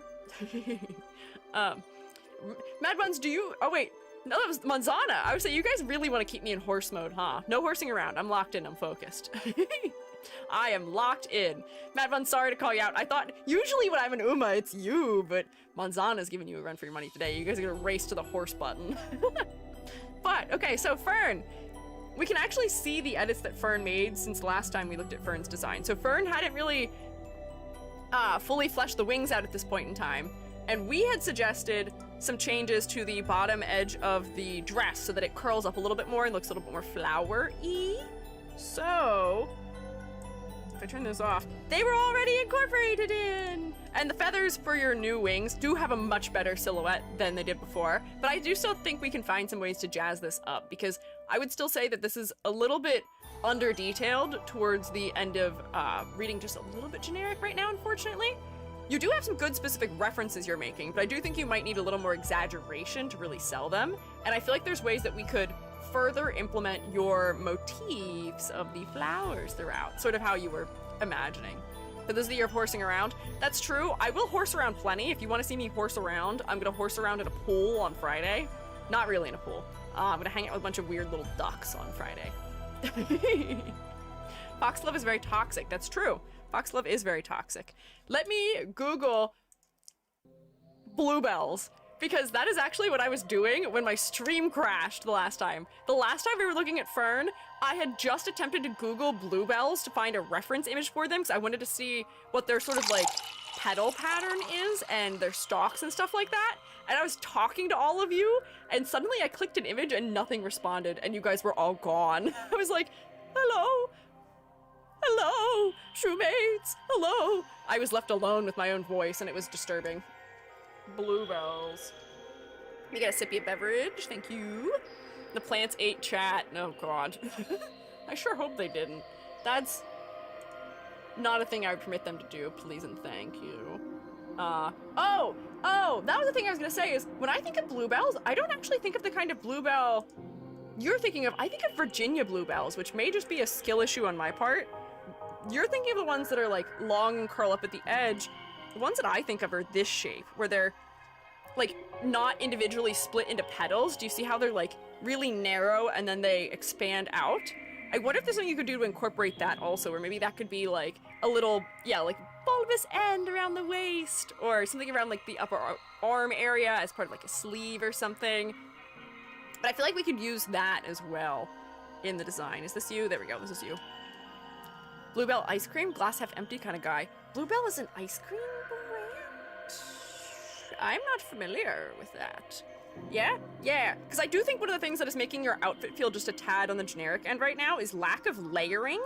Mad Buns, do you... Oh, wait. No, that was Manzana. I would say you guys really want to keep me in horse mode, huh? No horsing around. I'm locked in. I'm focused. I am locked in. Mad Bun, sorry to call you out. I thought usually when I'm an Uma, it's you, but Manzana's giving you a run for your money today. You guys are gonna race to the horse button. But, okay, so Fern. We can actually see the edits that Fern made since last time we looked at Fern's design. So Fern hadn't really fully fleshed the wings out at this point in time, and we had suggested some changes to the bottom edge of the dress so that it curls up a little bit more and looks a little bit more flower-y. So... if I turn this off, they were already incorporated in! And the feathers for your new wings do have a much better silhouette than they did before, but I do still think we can find some ways to jazz this up, because I would still say that this is a little bit under-detailed towards the end of reading just a little bit generic right now, unfortunately. You do have some good specific references you're making, but I do think you might need a little more exaggeration to really sell them, and I feel like there's ways that we could further implement your motifs of the flowers throughout, sort of how you were imagining. For those of you who are horsing around, that's true. I will horse around plenty. If you want to see me horse around, I'm gonna horse around at a pool on Friday. Not really in a pool. I'm gonna hang out with a bunch of weird little ducks on Friday. Foxglove is very toxic. That's true. Foxglove is very toxic. Let me Google bluebells, because that is actually what I was doing when my stream crashed the last time. The last time we were looking at Fern, I had just attempted to Google bluebells to find a reference image for them because I wanted to see what their sort of like petal pattern is and their stalks and stuff like that. And I was talking to all of you, and suddenly I clicked an image and nothing responded, and you guys were all gone. I was like, hello? Hello? Shoemates? Hello? I was left alone with my own voice, and it was disturbing. Bluebells. We got a sippy beverage, thank you. The plants ate chat. Oh god. I sure hope they didn't. That's not a thing I would permit them to do, please and thank you. Oh, that was the thing I was gonna say is, when I think of bluebells, I don't actually think of the kind of bluebell you're thinking of. I think of Virginia bluebells, which may just be a skill issue on my part. You're thinking of the ones that are like long and curl up at the edge. The ones that I think of are this shape, where they're like not individually split into petals. Do you see how they're like really narrow and then they expand out? I wonder if there's something you could do to incorporate that also, or maybe that could be like a little, yeah, like bulbous end around the waist, or something around like the upper arm area as part of like a sleeve or something. But I feel like we could use that as well in the design. Is this you? There we go, this is you. Bluebell ice cream, glass half empty kind of guy. Bluebell is an ice cream brand? I'm not familiar with that. Yeah, because I do think one of the things that is making your outfit feel just a tad on the generic end right now is lack of layering,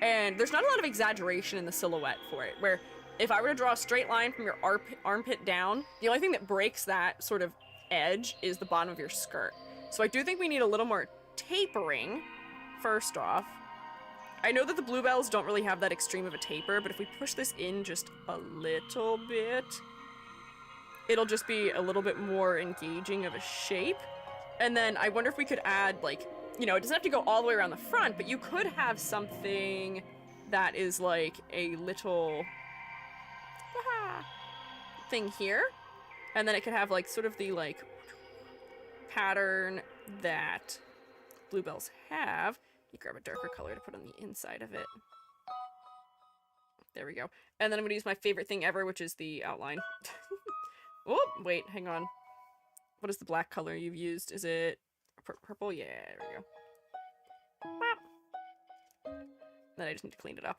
and there's not a lot of exaggeration in the silhouette for it, where if I were to draw a straight line from your armpit down, the only thing that breaks that sort of edge is the bottom of your skirt. So I do think we need a little more tapering, first off. I know that the bluebells don't really have that extreme of a taper, but if we push this in just a little bit, it'll just be a little bit more engaging of a shape. And then I wonder if we could add, like, you know, it doesn't have to go all the way around the front, but you could have something that is like a little thing here. And then it could have like sort of the like pattern that bluebells have. You grab a darker color to put on the inside of it. There we go. And then I'm going to use my favorite thing ever, which is the outline. Oh, wait, hang on. What is the black color you've used? Is it purple? Yeah, there we go. Then I just need to clean it up.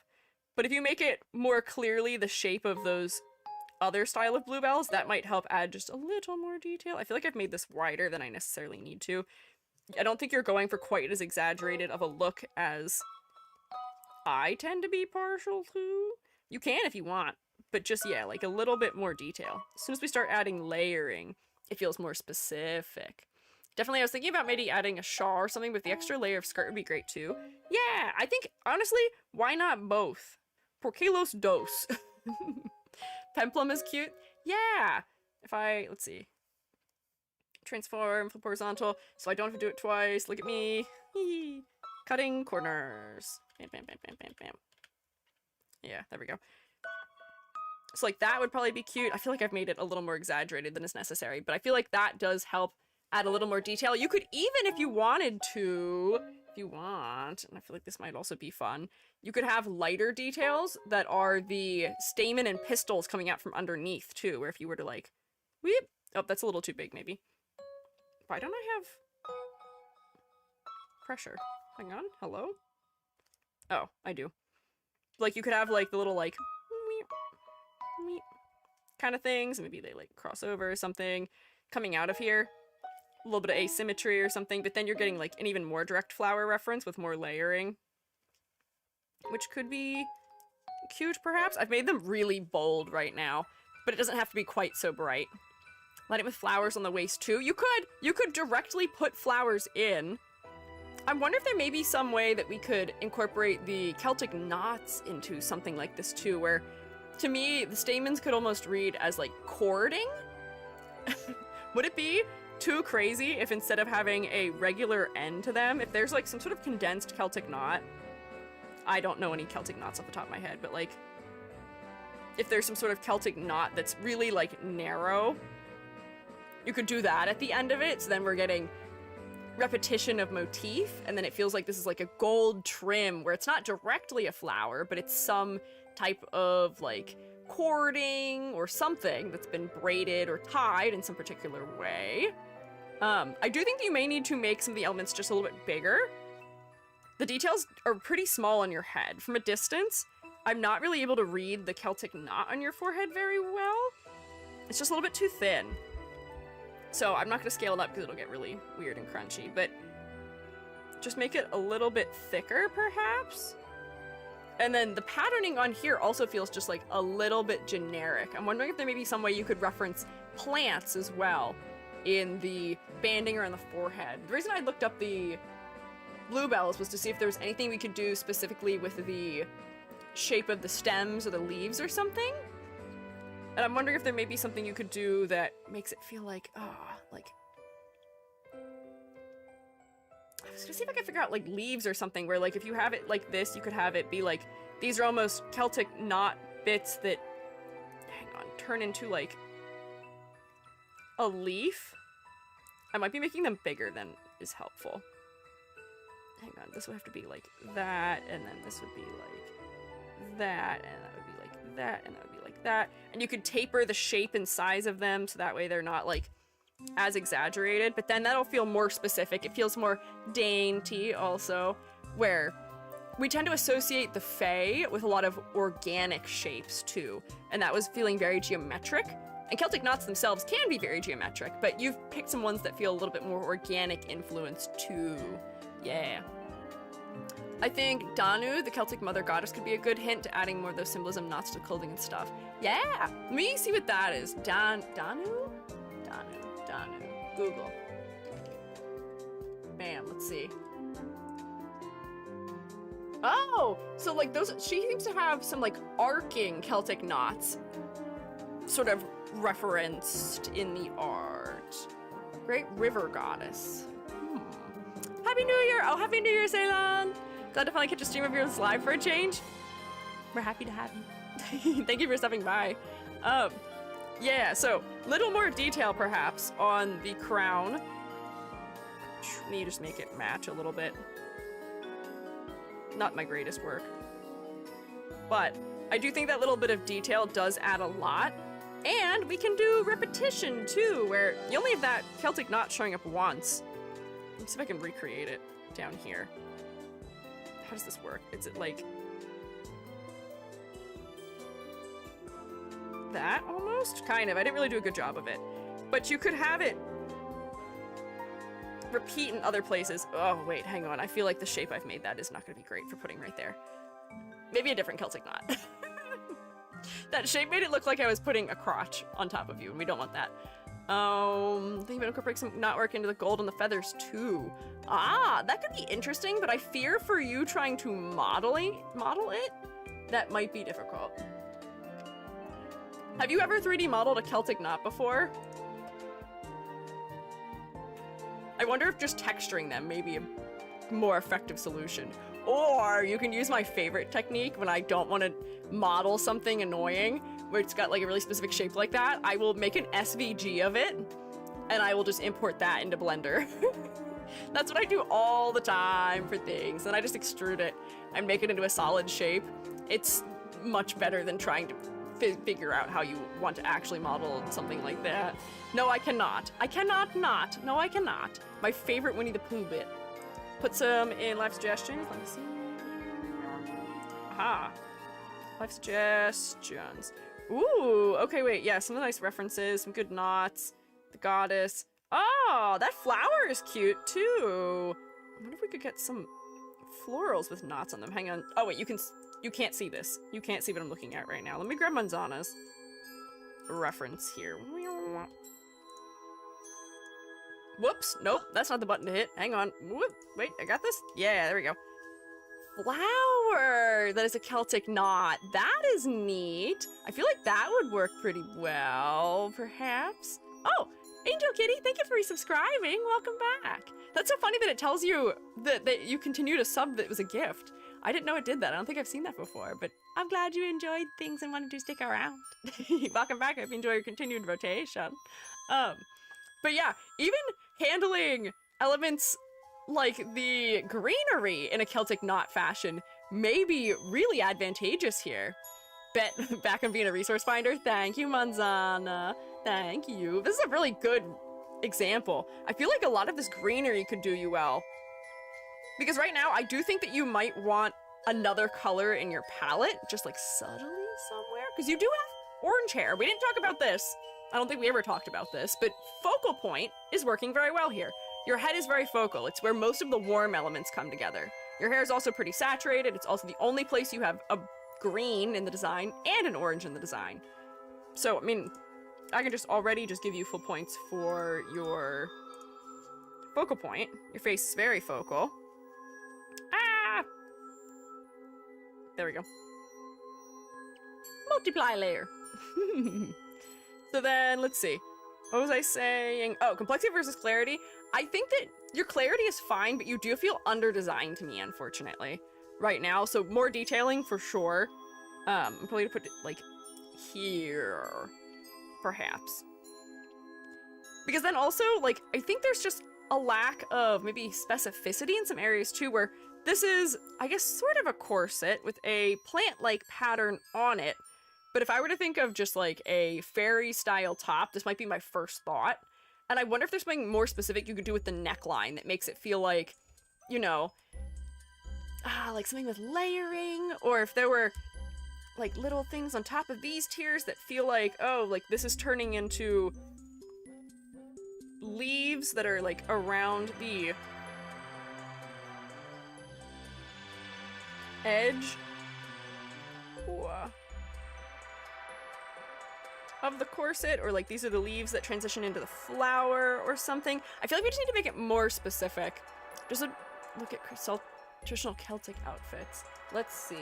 But if you make it more clearly the shape of those other style of bluebells, that might help add just a little more detail. I feel like I've made this wider than I necessarily need to. I don't think you're going for quite as exaggerated of a look as I tend to be partial to. You can if you want, but just, yeah, like a little bit more detail. As soon as we start adding layering, it feels more specific. Definitely, I was thinking about maybe adding a shawl or something, but the extra layer of skirt would be great too. Yeah, I think, honestly, why not both? Porque los dos. Peplum is cute. Yeah. If I, let's see. Transform, flip horizontal, so I don't have to do it twice. Look at me. Cutting corners. Bam, bam, bam, bam, bam, bam. Yeah, there we go. So like that would probably be cute. I feel like I've made it a little more exaggerated than is necessary, but I feel like that does help add a little more detail. You could even, if you wanted to, if you want, and I feel like this might also be fun, you could have lighter details that are the stamen and pistils coming out from underneath too, where if you were to like, weep, oh, that's a little too big maybe. Why don't I have pressure? Hang on, hello? Oh, I do. Like you could have like the little like kind of things, maybe they like cross over or something coming out of here. A little bit of asymmetry or something, but then you're getting like an even more direct flower reference with more layering, which could be cute perhaps. I've made them really bold right now, but it doesn't have to be quite so bright. Light it with flowers on the waist too. You could directly put flowers in. I wonder if there may be some way that we could incorporate the Celtic knots into something like this too, where to me the stamens could almost read as like cording. Would it be too crazy if instead of having a regular end to them, if there's like some sort of condensed Celtic knot? I don't know any Celtic knots off the top of my head, but like if there's some sort of Celtic knot that's really like narrow, you could do that at the end of it, so then we're getting repetition of motif, and then it feels like this is like a gold trim where it's not directly a flower, but it's some type of like cording or something that's been braided or tied in some particular way. I do think that you may need to make some of the elements just a little bit bigger. The details are pretty small on your head. From a distance, I'm not really able to read the Celtic knot on your forehead very well. It's just a little bit too thin. So I'm not going to scale it up because it'll get really weird and crunchy, but just make it a little bit thicker, perhaps? And then the patterning on here also feels just like a little bit generic. I'm wondering if there may be some way you could reference plants as well in the banding around the forehead. The reason I looked up the bluebells was to see if there was anything we could do specifically with the shape of the stems or the leaves or something. And I'm wondering if there may be something you could do that makes it feel like, like... I was gonna see if I could figure out, like, leaves or something where, like, if you have it like this, you could have it be, like, these are almost Celtic knot bits that, hang on, turn into, like, a leaf. I might be making them bigger than is helpful. Hang on, this would have to be like that, and then this would be like that, and that would be like that, and that would be like that. And you could taper the shape and size of them so that way they're not like as exaggerated, but then that'll feel more specific. It feels more dainty also, where we tend to associate the Fae with a lot of organic shapes too, and that was feeling very geometric. And Celtic knots themselves can be very geometric, but you've picked some ones that feel a little bit more organic influence too. Yeah. I think Danu, the Celtic mother goddess, could be a good hint to adding more of those symbolism knots to clothing and stuff. Yeah! Let me see what that is. Danu? Danu. Google. Bam, let's see. Oh! So like those, she seems to have some like arcing Celtic knots sort of referenced in the art. Great river goddess. Happy New Year! Oh, Happy New Year, Ceylon! Glad to finally catch a stream of yours live for a change. We're happy to have you. Thank you for stopping by. Yeah, so little more detail perhaps on the crown. Let me just make it match a little bit. Not my greatest work. But I do think that little bit of detail does add a lot. And we can do repetition too, where you only have that Celtic knot showing up once. Let's see if I can recreate it down here. How does this work? Is it like that almost? Kind of. I didn't really do a good job of it. But you could have it repeat in other places. Oh, wait, hang on. I feel like the shape I've made that is not going to be great for putting right there. Maybe a different Celtic knot. That shape made it look like I was putting a crotch on top of you, and we don't want that. Think about incorporating some knotwork into the gold and the feathers too. Ah, that could be interesting, but I fear for you trying to model it, that might be difficult. Have you ever 3D modeled a Celtic knot before? I wonder if just texturing them may be a more effective solution. Or you can use my favorite technique when I don't want to model something annoying, where it's got like a really specific shape like that. I will make an SVG of it, and I will just import that into Blender. That's what I do all the time for things. And I just extrude it and make it into a solid shape. It's much better than trying to figure out how you want to actually model something like that. No, I cannot. I cannot not. No, I cannot. My favorite Winnie the Pooh bit. Put some in live suggestions. Let me see. Aha. Live suggestions. Ooh, okay, wait. Yeah, some nice references, some good knots. The goddess. Oh, that flower is cute too. I wonder if we could get some florals with knots on them. Hang on. Oh, wait, you can't see this. You can't see what I'm looking at right now. Let me grab Manzana's reference here. Whoops. Nope, that's not the button to hit. Hang on. Whoop. Wait, I got this? Yeah, there we go. Flower! That is a Celtic knot. That is neat. I feel like that would work pretty well, perhaps. Oh, Angel Kitty, thank you for resubscribing. Welcome back. That's so funny that it tells you that you continue to sub that it was a gift. I didn't know it did that. I don't think I've seen that before, but I'm glad you enjoyed things and wanted to stick around. Welcome back. I hope you enjoy your continued rotation. But yeah, even handling elements like the greenery in a Celtic knot fashion may be really advantageous here. Bet back on being a resource finder. Thank you, Manzana. Thank you. This is a really good example. I feel like a lot of this greenery could do you well. Because right now, I do think that you might want another color in your palette, just like subtly somewhere. Because you do have orange hair. We didn't talk about this. I don't think we ever talked about this, but focal point is working very well here. Your head is very focal. It's where most of the warm elements come together. Your hair is also pretty saturated. It's also the only place you have a green in the design and an orange in the design. So, I mean, I can just already just give you full points for your focal point. Your face is very focal. Ah! There we go. Multiply layer. So then, let's see. What was I saying? Oh, complexity versus clarity. I think that your clarity is fine, but you do feel under-designed to me, unfortunately, right now. So more detailing for sure. I'm probably gonna put it, like, here, perhaps. Because then also, like, I think there's just a lack of maybe specificity in some areas, too, where this is, I guess, sort of a corset with a plant-like pattern on it. But if I were to think of just like a fairy-style top, this might be my first thought. And I wonder if there's something more specific you could do with the neckline that makes it feel like, you know, like something with layering, or if there were like little things on top of these tiers that feel like, oh, like this is turning into leaves that are like around the edge. Of the corset, or like these are the leaves that transition into the flower or something. I feel like we just need to make it more specific. Just look at traditional Celtic outfits. Let's see.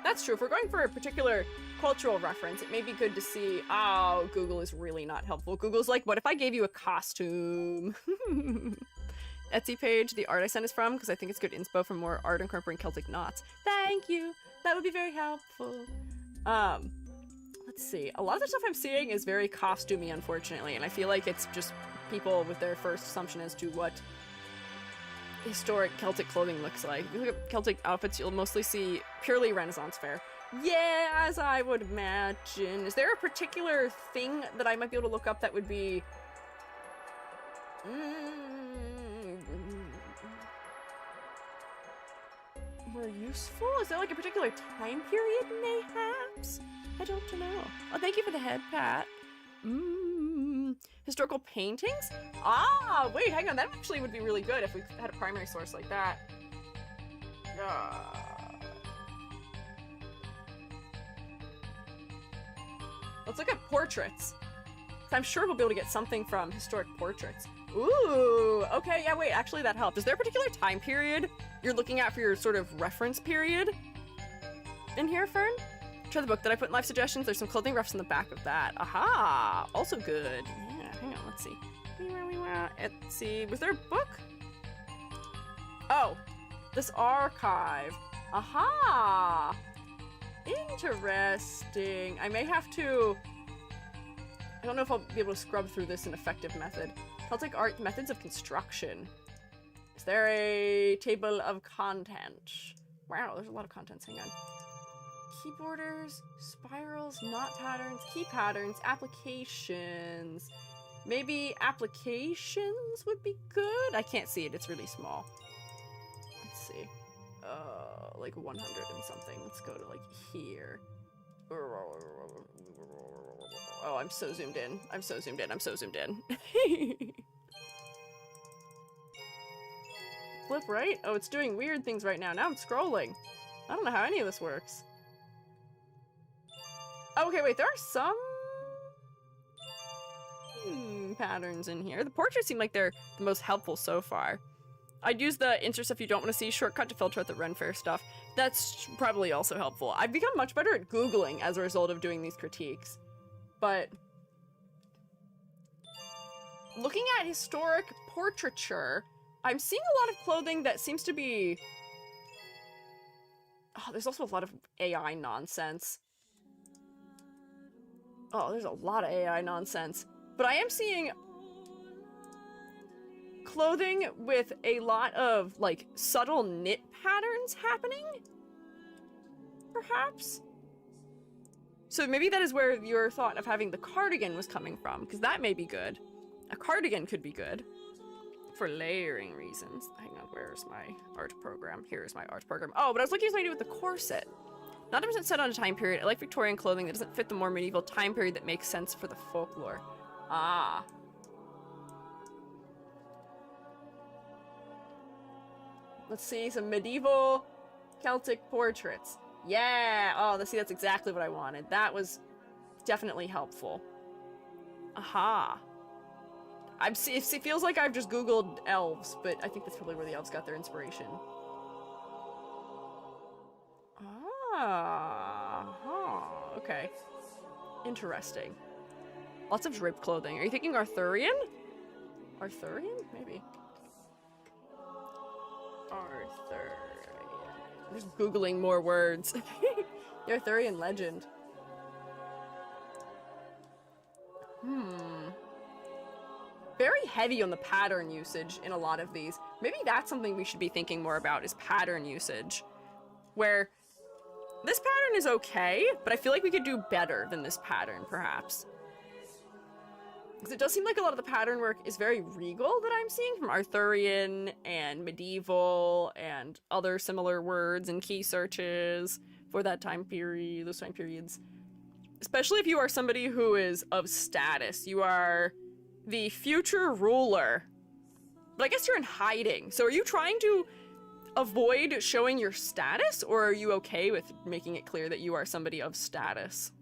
That's true. If we're going for a particular cultural reference, it may be good to see. Oh, Google is really not helpful. Google's like, what if I gave you a costume? Etsy page, the art I sent is from, because I think it's good inspo for more art incorporating Celtic knots. Thank you. That would be very helpful. Let's see. A lot of the stuff I'm seeing is very costumey, unfortunately, and I feel like it's just people with their first assumption as to what historic Celtic clothing looks like. If you look at Celtic outfits, you'll mostly see purely Renaissance fair. Yeah, as I would imagine. Is there a particular thing that I might be able to look up that would be... more useful? Is there like a particular time period, mayhaps? I don't know. Oh, thank you for the head pat. Historical paintings? Ah, wait, hang on. That actually would be really good if we had a primary source like that. Let's look at portraits. I'm sure we'll be able to get something from historic portraits. Ooh, okay, yeah, wait, actually that helped. Is there a particular time period you're looking at for your sort of reference period in here, Fern? Try the book that I put in live suggestions. There's some clothing refs in the back of that. Aha, also good. Yeah, hang on, let's see. Let's see, was there a book? Oh, this archive. Aha, interesting. I may have to, I don't know if I'll be able to scrub through this in effective method. Celtic art methods of construction. Is there a table of content? Wow, there's a lot of contents, hang on. Key borders, spirals, knot patterns, key patterns, applications. Maybe applications would be good? I can't see it, it's really small. Let's see. Like 100 and something. Let's go to like here. Oh, I'm so zoomed in. I'm so zoomed in. I'm so zoomed in. Flip right? Oh, it's doing weird things right now. Now I'm scrolling. I don't know how any of this works. Oh, okay, wait, there are some patterns in here. The portraits seem like they're the most helpful so far. I'd use the insert stuff you don't want to see shortcut to filter out the Ren Fair stuff. That's probably also helpful. I've become much better at Googling as a result of doing these critiques. But looking at historic portraiture, I'm seeing a lot of clothing that seems to be... Oh, there's also a lot of AI nonsense. Oh, there's a lot of AI nonsense. But I am seeing clothing with a lot of, like, subtle knit patterns happening? Perhaps? So maybe that is where your thought of having the cardigan was coming from, because that may be good. A cardigan could be good. For layering reasons. Hang on, where's my art program? Here's my art program. Oh, but I was looking at something to do with the corset. Not 100% set on a time period. I like Victorian clothing that doesn't fit the more medieval time period that makes sense for the folklore. Ah. Let's see, some medieval Celtic portraits. Yeah! Oh, see, that's exactly what I wanted. That was definitely helpful. Aha. It feels like I've just Googled elves, but I think that's probably where the elves got their inspiration. Ah, okay. Interesting. Lots of draped clothing. Are you thinking Arthurian? Arthurian? Maybe. Arthurian. I'm just Googling more words. The Arthurian legend. Very heavy on the pattern usage in a lot of these. Maybe that's something we should be thinking more about, is pattern usage. Where this pattern is okay, but I feel like we could do better than this pattern, perhaps. Because it does seem like a lot of the pattern work is very regal that I'm seeing from Arthurian and medieval and other similar words and key searches for that time period, those time periods. Especially if you are somebody who is of status. You are the future ruler. But I guess you're in hiding. So are you trying to avoid showing your status, or are you okay with making it clear that you are somebody of status?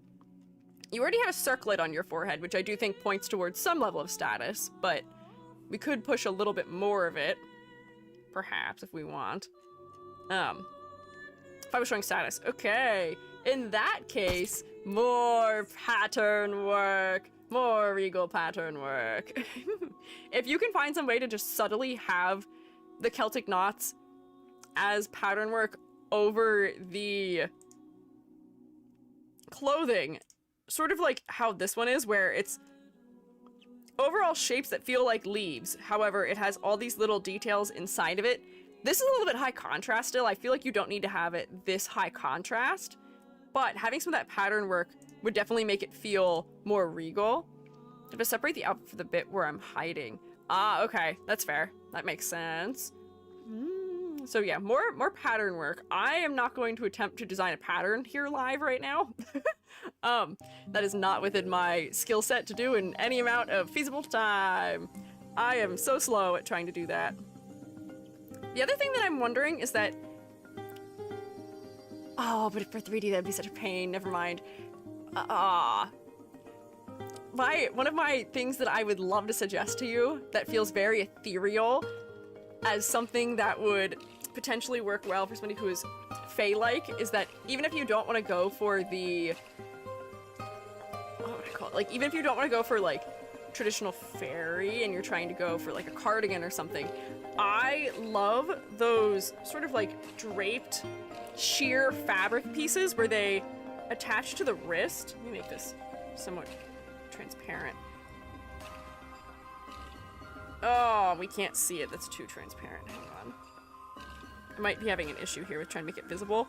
You already have a circlet on your forehead, which I do think points towards some level of status, but we could push a little bit more of it, perhaps, if we want. If I was showing status. Okay. In that case, more pattern work. More regal pattern work. If you can find some way to just subtly have the Celtic knots as pattern work over the clothing, sort of like how this one is, where it's overall shapes that feel like leaves. However, it has all these little details inside of it. This is a little bit high contrast still. I feel like you don't need to have it this high contrast, but having some of that pattern work would definitely make it feel more regal. I have to separate the outfit for the bit where I'm hiding. Ah, okay, that's fair. That makes sense. So yeah, more pattern work. I am not going to attempt to design a pattern here live right now. That is not within my skill set to do in any amount of feasible time. I am so slow at trying to do that. The other thing that I'm wondering is that... Oh, but for 3D that'd be such a pain. Never mind. One of my things that I would love to suggest to you that feels very ethereal as something that would potentially work well for somebody who is Fae-like is that even if you don't want to go for the... What would I call it? Like, even if you don't want to go for, like, traditional fairy and you're trying to go for, like, a cardigan or something, I love those sort of, like, draped sheer fabric pieces where they attach to the wrist. Let me make this somewhat transparent. Oh, we can't see it. That's too transparent. Hang on. I might be having an issue here with trying to make it visible.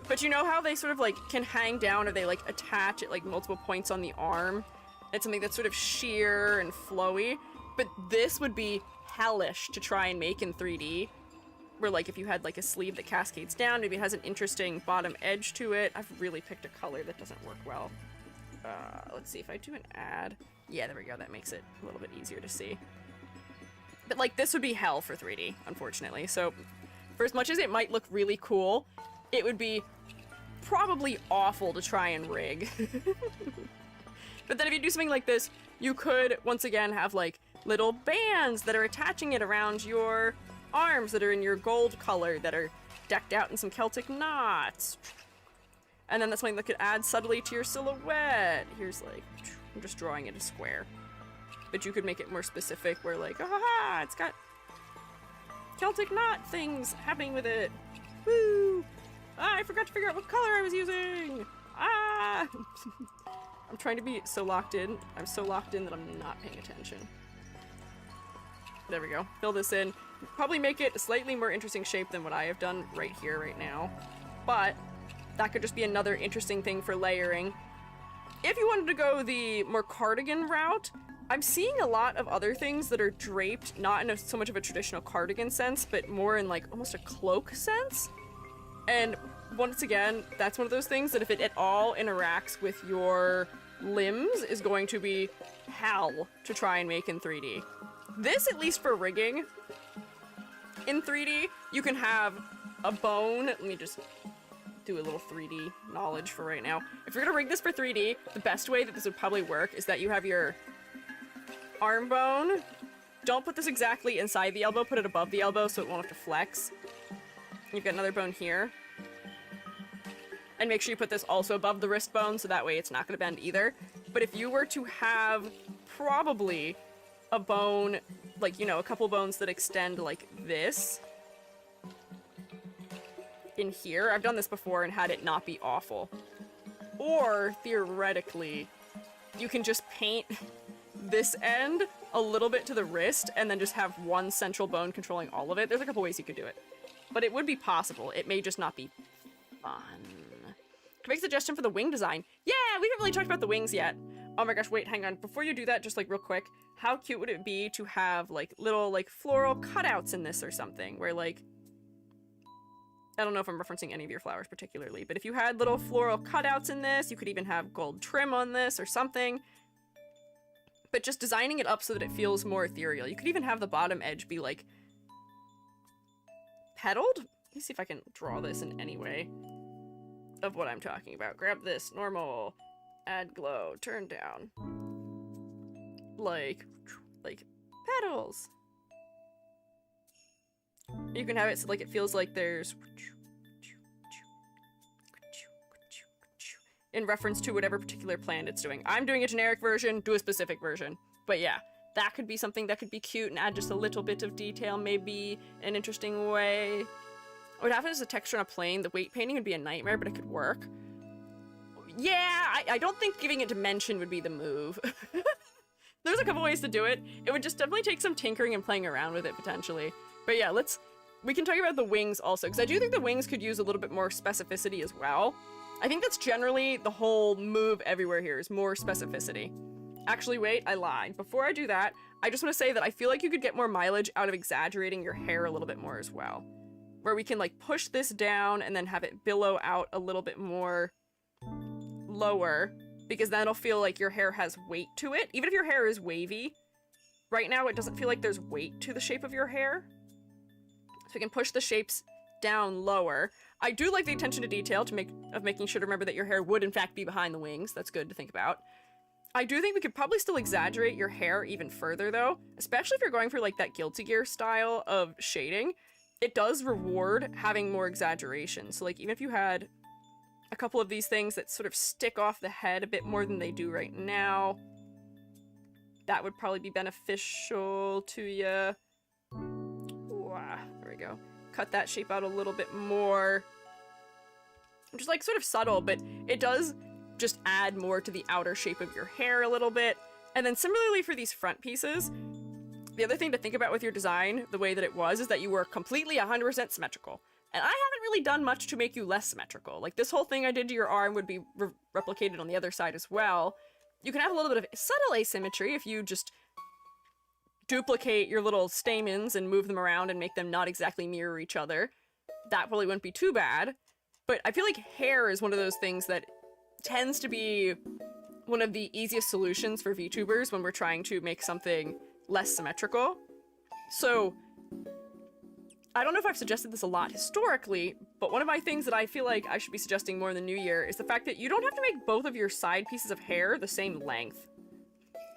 But you know how they sort of like can hang down or they like attach at like multiple points on the arm? It's something that's sort of sheer and flowy. But this would be hellish to try and make in 3D. Where like if you had like a sleeve that cascades down, maybe it has an interesting bottom edge to it. I've really picked a color that doesn't work well. Let's see if I do an ad. Yeah, there we go. That makes it a little bit easier to see. But like this would be hell for 3D, unfortunately. So for as much as it might look really cool, it would be probably awful to try and rig. But then if you do something like this, you could once again have like little bands that are attaching it around your arms that are in your gold color that are decked out in some Celtic knots. And then that's something that could add subtly to your silhouette. Here's like, I'm just drawing it a square. But you could make it more specific where like, ah, it's got Celtic knot things happening with it. Woo! Ah, I forgot to figure out what color I was using! Ah! I'm trying to be so locked in. I'm so locked in that I'm not paying attention. There we go. Fill this in. Probably make it a slightly more interesting shape than what I have done right here, right now. But that could just be another interesting thing for layering. If you wanted to go the more cardigan route, I'm seeing a lot of other things that are draped, not in so much of a traditional cardigan sense, but more in like almost a cloak sense. And once again, that's one of those things that if it at all interacts with your limbs is going to be hell to try and make in 3D. This, at least for rigging, in 3D, you can have a bone. Let me just do a little 3D knowledge for right now. If you're gonna rig this for 3D, the best way that this would probably work is that you have your arm bone. Don't put this exactly inside the elbow, put it above the elbow so it won't have to flex. You've got another bone here. And make sure you put this also above the wrist bone so that way it's not gonna bend either. But if you were to have probably a bone, like, you know, a couple bones that extend like this in here. I've done this before and had it not be awful. Or, theoretically, you can just paint this end a little bit to the wrist and then just have one central bone controlling all of it. There's a couple ways you could do it. But it would be possible. It may just not be fun. Can I make a suggestion for the wing design? Yeah, we haven't really talked about the wings yet. Oh my gosh, wait, hang on. Before you do that, just like real quick, how cute would it be to have like little like floral cutouts in this or something where like, I don't know if I'm referencing any of your flowers particularly, but if you had little floral cutouts in this, you could even have gold trim on this or something. But just designing it up so that it feels more ethereal. You could even have the bottom edge be like petaled. Let me see if I can draw this in any way of what I'm talking about. Grab this, normal, add glow, turn down. Like petals. You can have it so like it feels like there's in reference to whatever particular plant it's doing. I'm doing a generic version, do a specific version. But yeah, that could be something that could be cute and add just a little bit of detail, maybe in an interesting way. What would happen is a texture on a plane, the weight painting would be a nightmare, but it could work. Yeah, I don't think giving it dimension would be the move. There's a couple ways to do it. It would just definitely take some tinkering and playing around with it, potentially. But yeah, we can talk about the wings also, because I do think the wings could use a little bit more specificity as well. I think that's generally the whole move everywhere here, is more specificity. Actually, wait, I lied. Before I do that, I just want to say that I feel like you could get more mileage out of exaggerating your hair a little bit more as well. where we can like push this down and then have it billow out a little bit more lower, because then it'll feel like your hair has weight to it. Even if your hair is wavy, right now it doesn't feel like there's weight to the shape of your hair. So we can push the shapes down lower. I do like the attention to detail of making sure to remember that your hair would in fact be behind the wings. That's good to think about. I do think we could probably still exaggerate your hair even further though, especially if you're going for like that Guilty Gear style of shading. It does reward having more exaggeration. So like even if you had a couple of these things that sort of stick off the head a bit more than they do right now, that would probably be beneficial to you. There we go. Cut that shape out a little bit more. Just like sort of subtle, but it does just add more to the outer shape of your hair a little bit. And then similarly for these front pieces, the other thing to think about with your design, the way that it was, is that you were completely 100% symmetrical. And I haven't really done much to make you less symmetrical. Like this whole thing I did to your arm would be replicated on the other side as well. You can have a little bit of subtle asymmetry if you just duplicate your little stamens and move them around and make them not exactly mirror each other. That probably wouldn't be too bad. But I feel like hair is one of those things that tends to be one of the easiest solutions for VTubers when we're trying to make something less symmetrical. So I don't know if I've suggested this a lot historically, but one of my things that I feel like I should be suggesting more in the new year is the fact that you don't have to make both of your side pieces of hair the same length.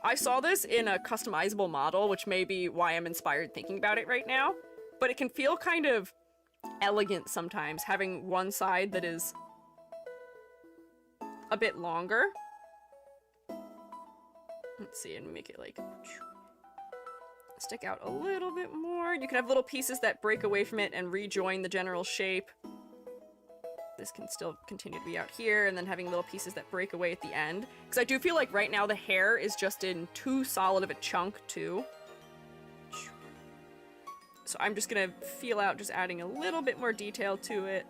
I saw this in a customizable model, which may be why I'm inspired thinking about it right now, but it can feel kind of elegant sometimes having one side that is a bit longer. Let's see, and make it like stick out a little bit more. You can have little pieces that break away from it and rejoin the general shape. This can still continue to be out here, and then having little pieces that break away at the end. Because I do feel like right now the hair is just in too solid of a chunk too. So I'm just gonna feel out just adding a little bit more detail to it.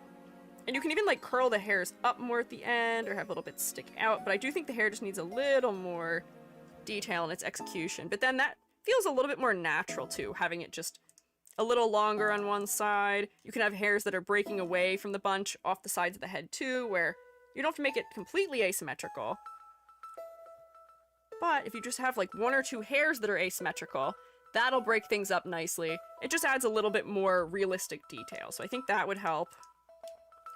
And you can even like curl the hairs up more at the end or have little bits stick out, but I do think the hair just needs a little more detail in its execution. But then that feels a little bit more natural too, having it just a little longer on one side. You can have hairs that are breaking away from the bunch off the sides of the head too, where you don't have to make it completely asymmetrical. But if you just have like one or two hairs that are asymmetrical, that'll break things up nicely. It just adds a little bit more realistic detail. So I think that would help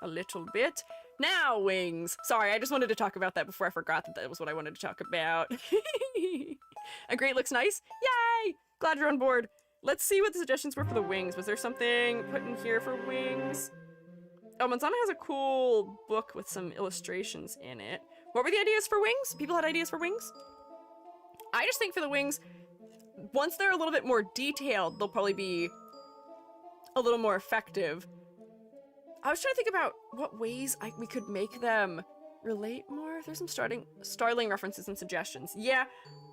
a little bit. Now, wings. Sorry, I just wanted to talk about that before I forgot that that was what I wanted to talk about. Agree, it looks nice. Yay! Glad you're on board. Let's see what the suggestions were for the wings. Was there something put in here for wings? Oh, Manzana has a cool book with some illustrations in it. What were the ideas for wings? People had ideas for wings? I just think for the wings, once they're a little bit more detailed, they'll probably be a little more effective. I was trying to think about what ways we could make them relate more. There's some starling references and suggestions. Yeah,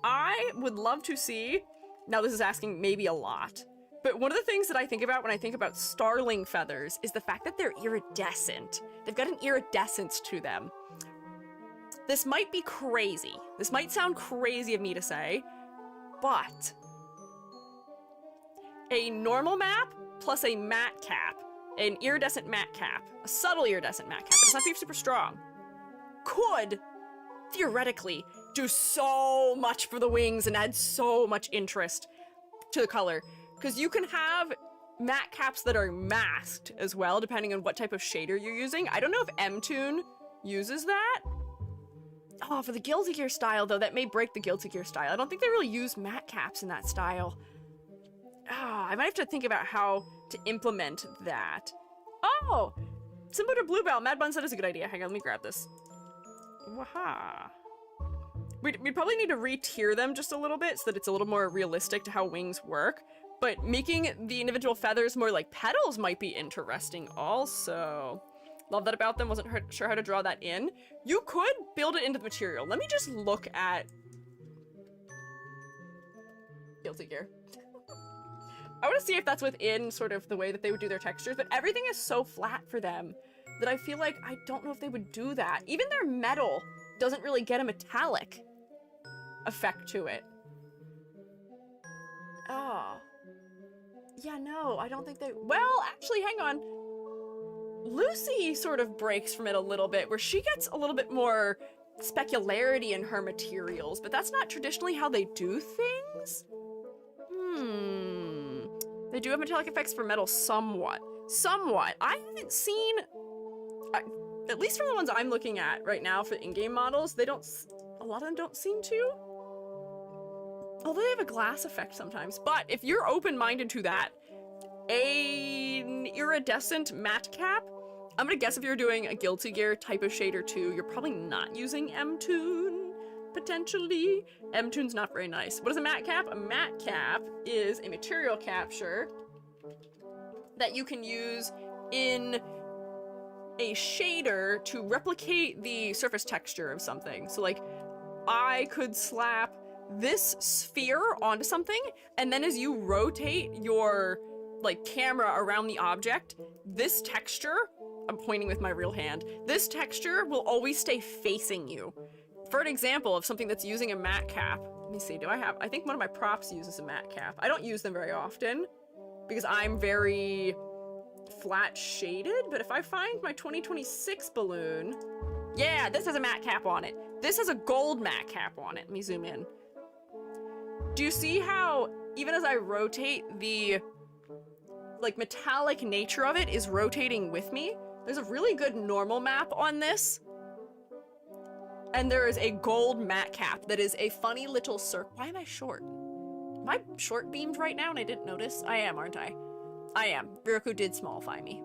I would love to see, now this is asking maybe a lot, but one of the things that I think about when I think about starling feathers is the fact that they're iridescent. They've got an iridescence to them. This might be crazy. This might sound crazy of me to say, but a normal map plus a matte cap, an iridescent matte cap, a subtle iridescent matte cap, it doesn't have to be super strong, could theoretically do so much for the wings and add so much interest to the color. Because you can have matte caps that are masked as well, depending on what type of shader you're using. I don't know if Mtoon uses that. Oh, for the Guilty Gear style, though, that may break the Guilty Gear style. I don't think they really use matte caps in that style. Ah, I might have to think about how to implement that. Oh! Simple to Bluebell. Mad Bun said it's a good idea. Hang on, let me grab this. Waha. We'd probably need to re-tier them just a little bit so that it's a little more realistic to how wings work. But making the individual feathers more like petals might be interesting also. Love that about them. Wasn't sure how to draw that in. You could build it into the material. Let me just look at Guilty Gear. I want to see if that's within sort of the way that they would do their textures, but everything is so flat for them that I feel like I don't know if they would do that. Even their metal doesn't really get a metallic effect to it. Oh. Yeah, no, I don't think they... Well, actually, hang on. Lucy sort of breaks from it a little bit, where she gets a little bit more specularity in her materials, but that's not traditionally how they do things. They do have metallic effects for metal somewhat. Somewhat. I haven't seen, at least from the ones I'm looking at right now for in-game models, they don't, a lot of them don't seem to. Although they have a glass effect sometimes. But if you're open-minded to that, an iridescent matte cap, I'm gonna guess if you're doing a Guilty Gear type of shader too, you're probably not using Mtoon, potentially. Mtoon's not very nice. What is a matte cap? A matte cap is a material capture that you can use in a shader to replicate the surface texture of something. So like, I could slap this sphere onto something, and then as you rotate your like camera around the object, this texture, I'm pointing with my real hand, this texture will always stay facing you. For an example of something that's using a matte cap, let me see, I think one of my props uses a matte cap. I don't use them very often because I'm very flat shaded, but if I find my 2026 balloon, yeah, this has a matte cap on it. This has a gold matte cap on it. Let me zoom in. Do you see how even as I rotate, the like metallic nature of it is rotating with me? There's a really good normal map on this. And there is a gold matte cap that is a funny little circle. Why am I short? Am I short beamed right now and I didn't notice? I am, aren't I? I am. Riroku did smallify me.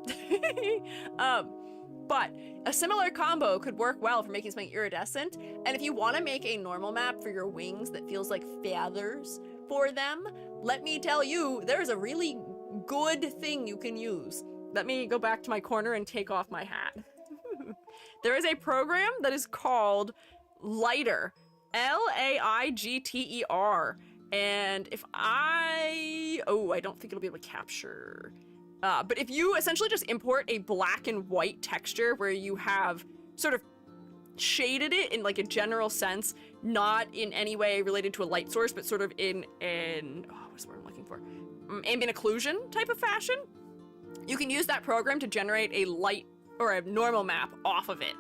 But a similar combo could work well for making something iridescent. And if you want to make a normal map for your wings that feels like feathers for them, let me tell you, there's a really good thing you can use. Let me go back to my corner and take off my hat. There is a program that is called Lighter, Laigter. And if I don't think it'll be able to capture. But if you essentially just import a black and white texture where you have sort of shaded it in like a general sense, not in any way related to a light source, but sort of in an, what's the word I'm looking for? Ambient occlusion type of fashion, you can use that program to generate a light or a normal map off of it.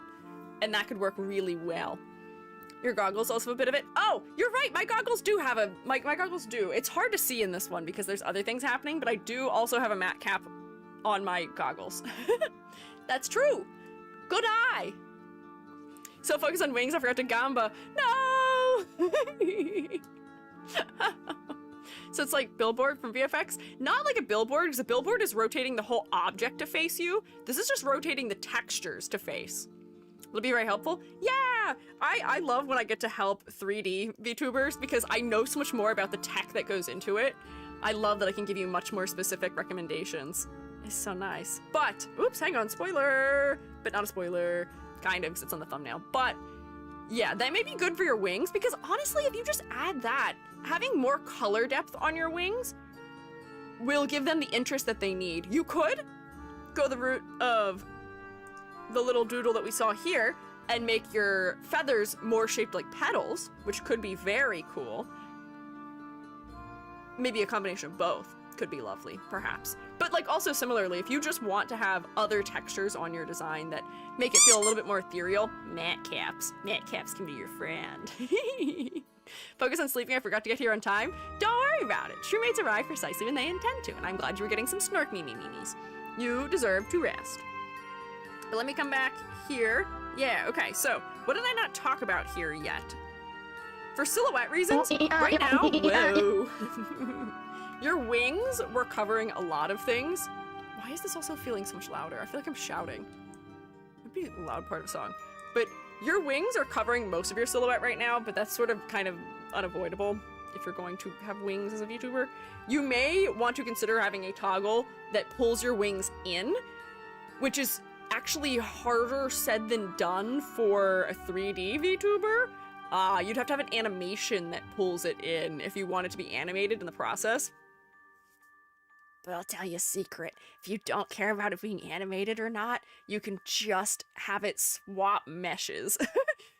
And that could work really well. Your goggles also have a bit of it. Oh, you're right. My goggles do have my goggles do. It's hard to see in this one because there's other things happening, but I do also have a matte cap on my goggles. That's true. Good eye. So focus on wings, I forgot to gamba. No! So it's like billboard from VFX. Not like a billboard, because a billboard is rotating the whole object to face you. This is just rotating the textures to face. It'll be very helpful. Yeah! I love when I get to help 3D VTubers because I know so much more about the tech that goes into it. I love that I can give you much more specific recommendations. It's so nice. But, oops, hang on, spoiler! But not a spoiler. Kind of, because it's on the thumbnail. But, yeah, that may be good for your wings because honestly, if you just add that, having more color depth on your wings will give them the interest that they need. You could go the route of the little doodle that we saw here and make your feathers more shaped like petals, which could be very cool. Maybe a combination of both could be lovely, perhaps. But like also similarly, if you just want to have other textures on your design that make it feel a little bit more ethereal, matte caps. Matte caps can be your friend. Focus on sleeping, I forgot to get here on time. Don't worry about it. True mates arrive precisely when they intend to, and I'm glad you were getting some snork me-me-me-me's. You deserve to rest. But let me come back here. Yeah, okay, so what did I not talk about here yet? For silhouette reasons, right now, whoa. Your wings were covering a lot of things. Why is this also feeling so much louder? I feel like I'm shouting. It'd be a loud part of the song. But your wings are covering most of your silhouette right now, but that's sort of kind of unavoidable if you're going to have wings as a VTuber. You may want to consider having a toggle that pulls your wings in, which is actually harder said than done for a 3D VTuber. You'd have to have an animation that pulls it in if you want it to be animated in the process. But I'll tell you a secret. If you don't care about it being animated or not, you can just have it swap meshes.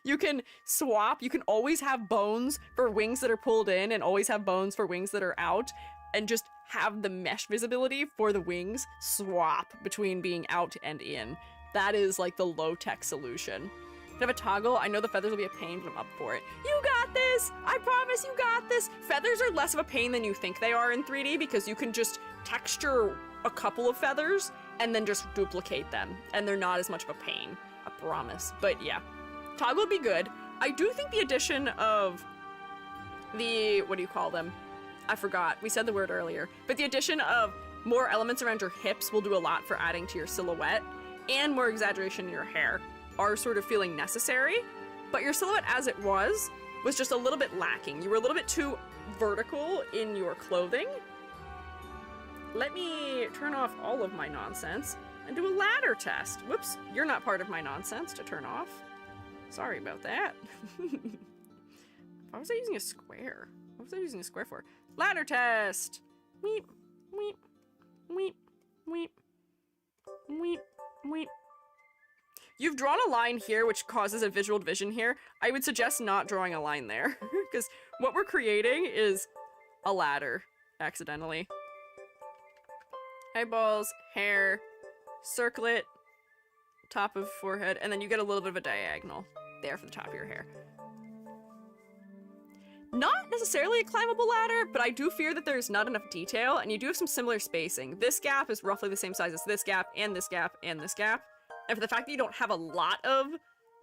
You can swap, you can always have bones for wings that are pulled in and always have bones for wings that are out. and just have the mesh visibility for the wings swap between being out and in. That is like the low-tech solution. If I have a toggle, I know the feathers will be a pain, but I'm up for it. You got this! I promise you got this! Feathers are less of a pain than you think they are in 3D because you can just texture a couple of feathers and then just duplicate them, and they're not as much of a pain. I promise. But yeah, toggle would be good. I do think the addition of the, what do you call them? I forgot. We said the word earlier. But the addition of more elements around your hips will do a lot for adding to your silhouette, and more exaggeration in your hair are sort of feeling necessary. But your silhouette as it was just a little bit lacking. You were a little bit too vertical in your clothing. Let me turn off all of my nonsense and do a ladder test. Whoops, you're not part of my nonsense to turn off. Sorry about that. Why was I using a square? What was I using a square for? Ladder test! Weep, weep, weep, weep, weep, weep. You've drawn a line here, which causes a visual division here. I would suggest not drawing a line there, because what we're creating is a ladder, accidentally. Eyeballs, hair, circlet, top of forehead, and then you get a little bit of a diagonal there for the top of your hair. Not necessarily a climbable ladder, but I do fear that there's not enough detail, and you do have some similar spacing. This gap is roughly the same size as this gap, and this gap, and this gap. And for the fact that you don't have a lot of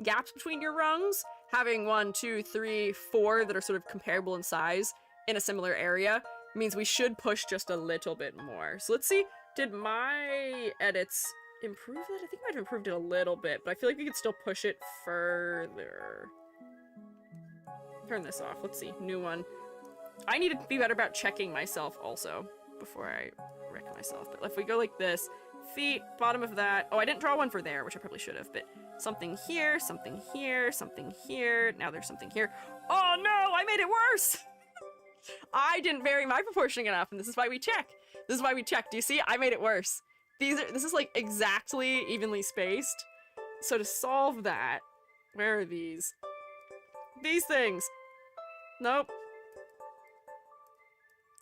gaps between your rungs, having 1, 2, 3, 4 that are sort of comparable in size in a similar area means we should push just a little bit more. So let's see, did my edits improve that? I think I might have improved it a little bit, but I feel like we could still push it further. Turn this off. Let's see. New one. I need to be better about checking myself also before I wreck myself. But if we go like this, feet, bottom of that. Oh, I didn't draw one for there, which I probably should have, but something here, something here, something here. Now there's something here. Oh no, I made it worse! I didn't vary my proportioning enough, and this is why we check. This is why we check. Do you see? I made it worse. This is like exactly evenly spaced. So to solve that, where are these? These things. Nope.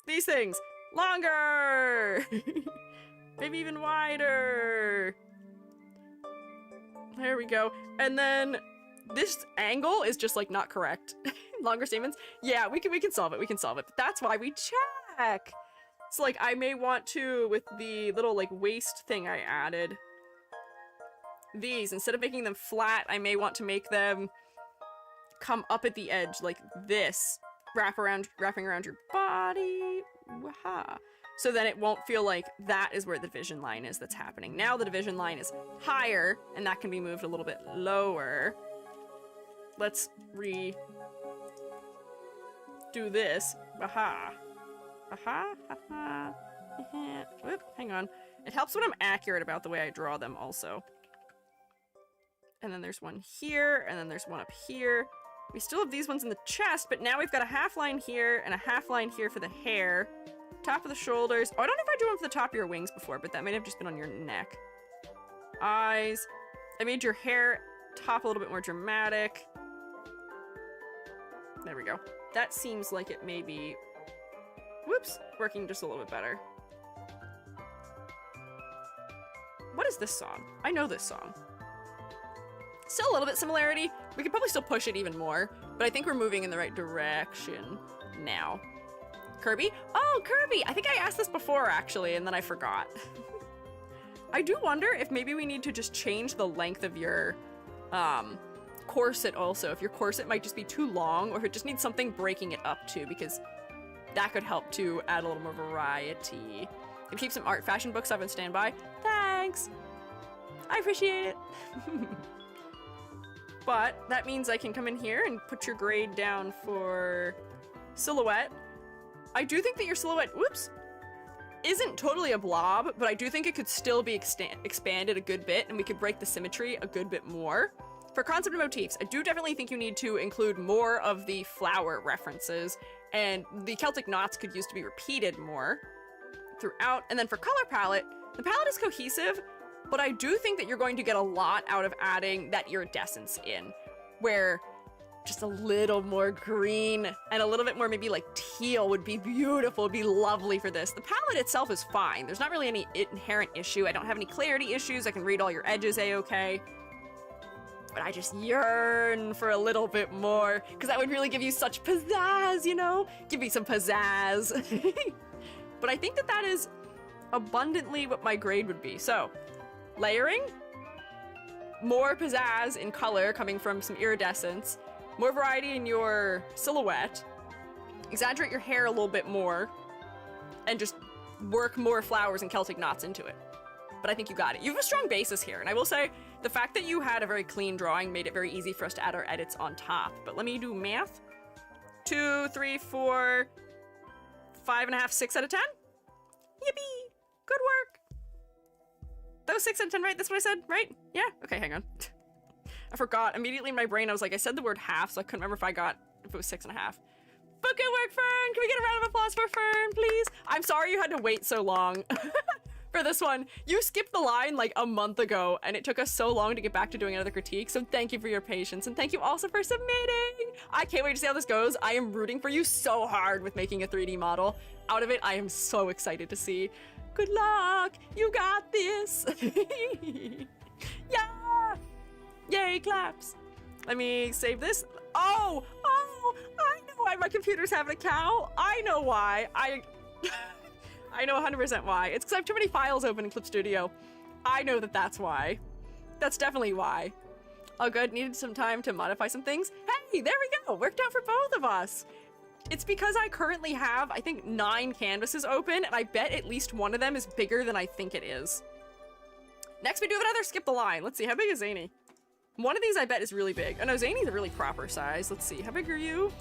These things. Longer! Maybe even wider. There we go. And then this angle is just like not correct. Longer statements. Yeah, we can solve it. We can solve it. But that's why we check. So like I may want to, with the little like waist thing I added, these, instead of making them flat, I may want to make them come up at the edge like this, wrapping around your body. Waha. So then it won't feel like that is where the division line is that's happening. Now the division line is higher, and that can be moved a little bit lower. Let's do this. Aha. Aha. Aha. Whoop, hang on. It helps when I'm accurate about the way I draw them also. And then there's one here, and then there's one up here. We still have these ones in the chest, but now we've got a half line here and a half line here for the hair. Top of the shoulders. Oh, I don't know if I drew one for the top of your wings before, but that might have just been on your neck. Eyes. I made your hair top a little bit more dramatic. There we go. That seems like it may be, whoops, working just a little bit better. What is this song? I know this song. Still a little bit similarity. We could probably still push it even more, but I think we're moving in the right direction now. Kirby? Oh, Kirby! I think I asked this before, actually, and then I forgot. I do wonder if maybe we need to just change the length of your corset also. If your corset might just be too long, or if it just needs something breaking it up too, because that could help to add a little more variety. And keep some art fashion books up on standby. Thanks! I appreciate it! But that means I can come in here and put your grade down for silhouette. I do think that your silhouette, whoops, isn't totally a blob, but I do think it could still be expanded a good bit, and we could break the symmetry a good bit more. For concept and motifs, I do definitely think you need to include more of the flower references, and the Celtic knots could use to be repeated more throughout. And then for color palette, the palette is cohesive, but I do think that you're going to get a lot out of adding that iridescence in, where just a little more green and a little bit more maybe like teal would be beautiful, would be lovely for this. The palette itself is fine. There's not really any inherent issue. I don't have any clarity issues. I can read all your edges a-okay. But I just yearn for a little bit more because that would really give you such pizzazz, you know? Give me some pizzazz. But I think that that is abundantly what my grade would be. So, layering, more pizzazz in color coming from some iridescence, more variety in your silhouette, exaggerate your hair a little bit more, and just work more flowers and Celtic knots into it. But I think you got it. You have a strong basis here, and I will say, the fact that you had a very clean drawing made it very easy for us to add our edits on top. But let me do math. 2, 3, 4, 5.5, 6 out of 10? Yippee! Good work! That was 6 out of 10, right? That's what I said, right? Yeah? Okay, hang on. I forgot. Immediately in my brain, I was like, I said the word half, so I couldn't remember if it was 6.5. But good work, Fern! Can we get a round of applause for Fern, please? I'm sorry you had to wait so long for this one. You skipped the line like a month ago, and it took us so long to get back to doing another critique, so thank you for your patience, and thank you also for submitting! I can't wait to see how this goes. I am rooting for you so hard with making a 3D model. Out of it, I am so excited to see. Good luck! You got this! Yeah! Yay, claps! Let me save this. Oh! I know why my computer's having a cow. I know why. I know 100% why. It's because I have too many files open in Clip Studio. I know that that's why. That's definitely why. Oh good, needed some time to modify some things. Hey, there we go! Worked out for both of us! It's because I currently have, I think, 9 canvases open, and I bet at least one of them is bigger than I think it is. Next we do another skip the line. Let's see, how big is Zany? One of these I bet is really big. Oh no, Zany's a really proper size. Let's see, how big are you?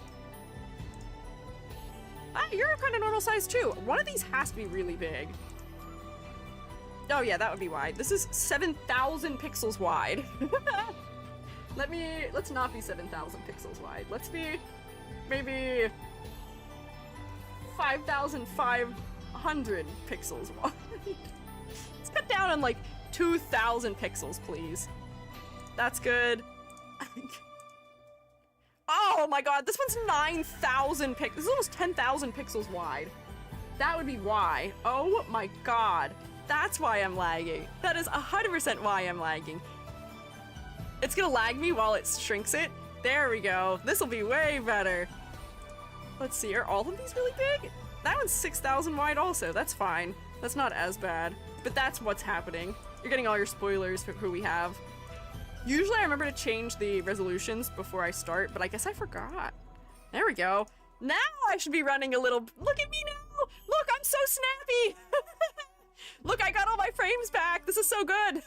Ah, you're kind of normal size too. One of these has to be really big. Oh yeah, that would be wide. This is 7,000 pixels wide. Let's not be 7,000 pixels wide. Let's be maybe 5,500 pixels wide. Let's cut down on like 2,000 pixels, please. That's good. Oh my god, this one's 9,000 pixels. This is almost 10,000 pixels wide. That would be why. Oh my god. That's why I'm lagging. That is 100% why I'm lagging. It's gonna lag me while it shrinks it. There we go. This'll be way better. Let's see, are all of these really big? That one's 6,000 wide also. That's fine. That's not as bad. But that's what's happening. You're getting all your spoilers for who we have. Usually I remember to change the resolutions before I start, but I guess I forgot. There we go. Now I should be running a little... Look at me now! Look, I'm so snappy! Look, I got all my frames back! This is so good!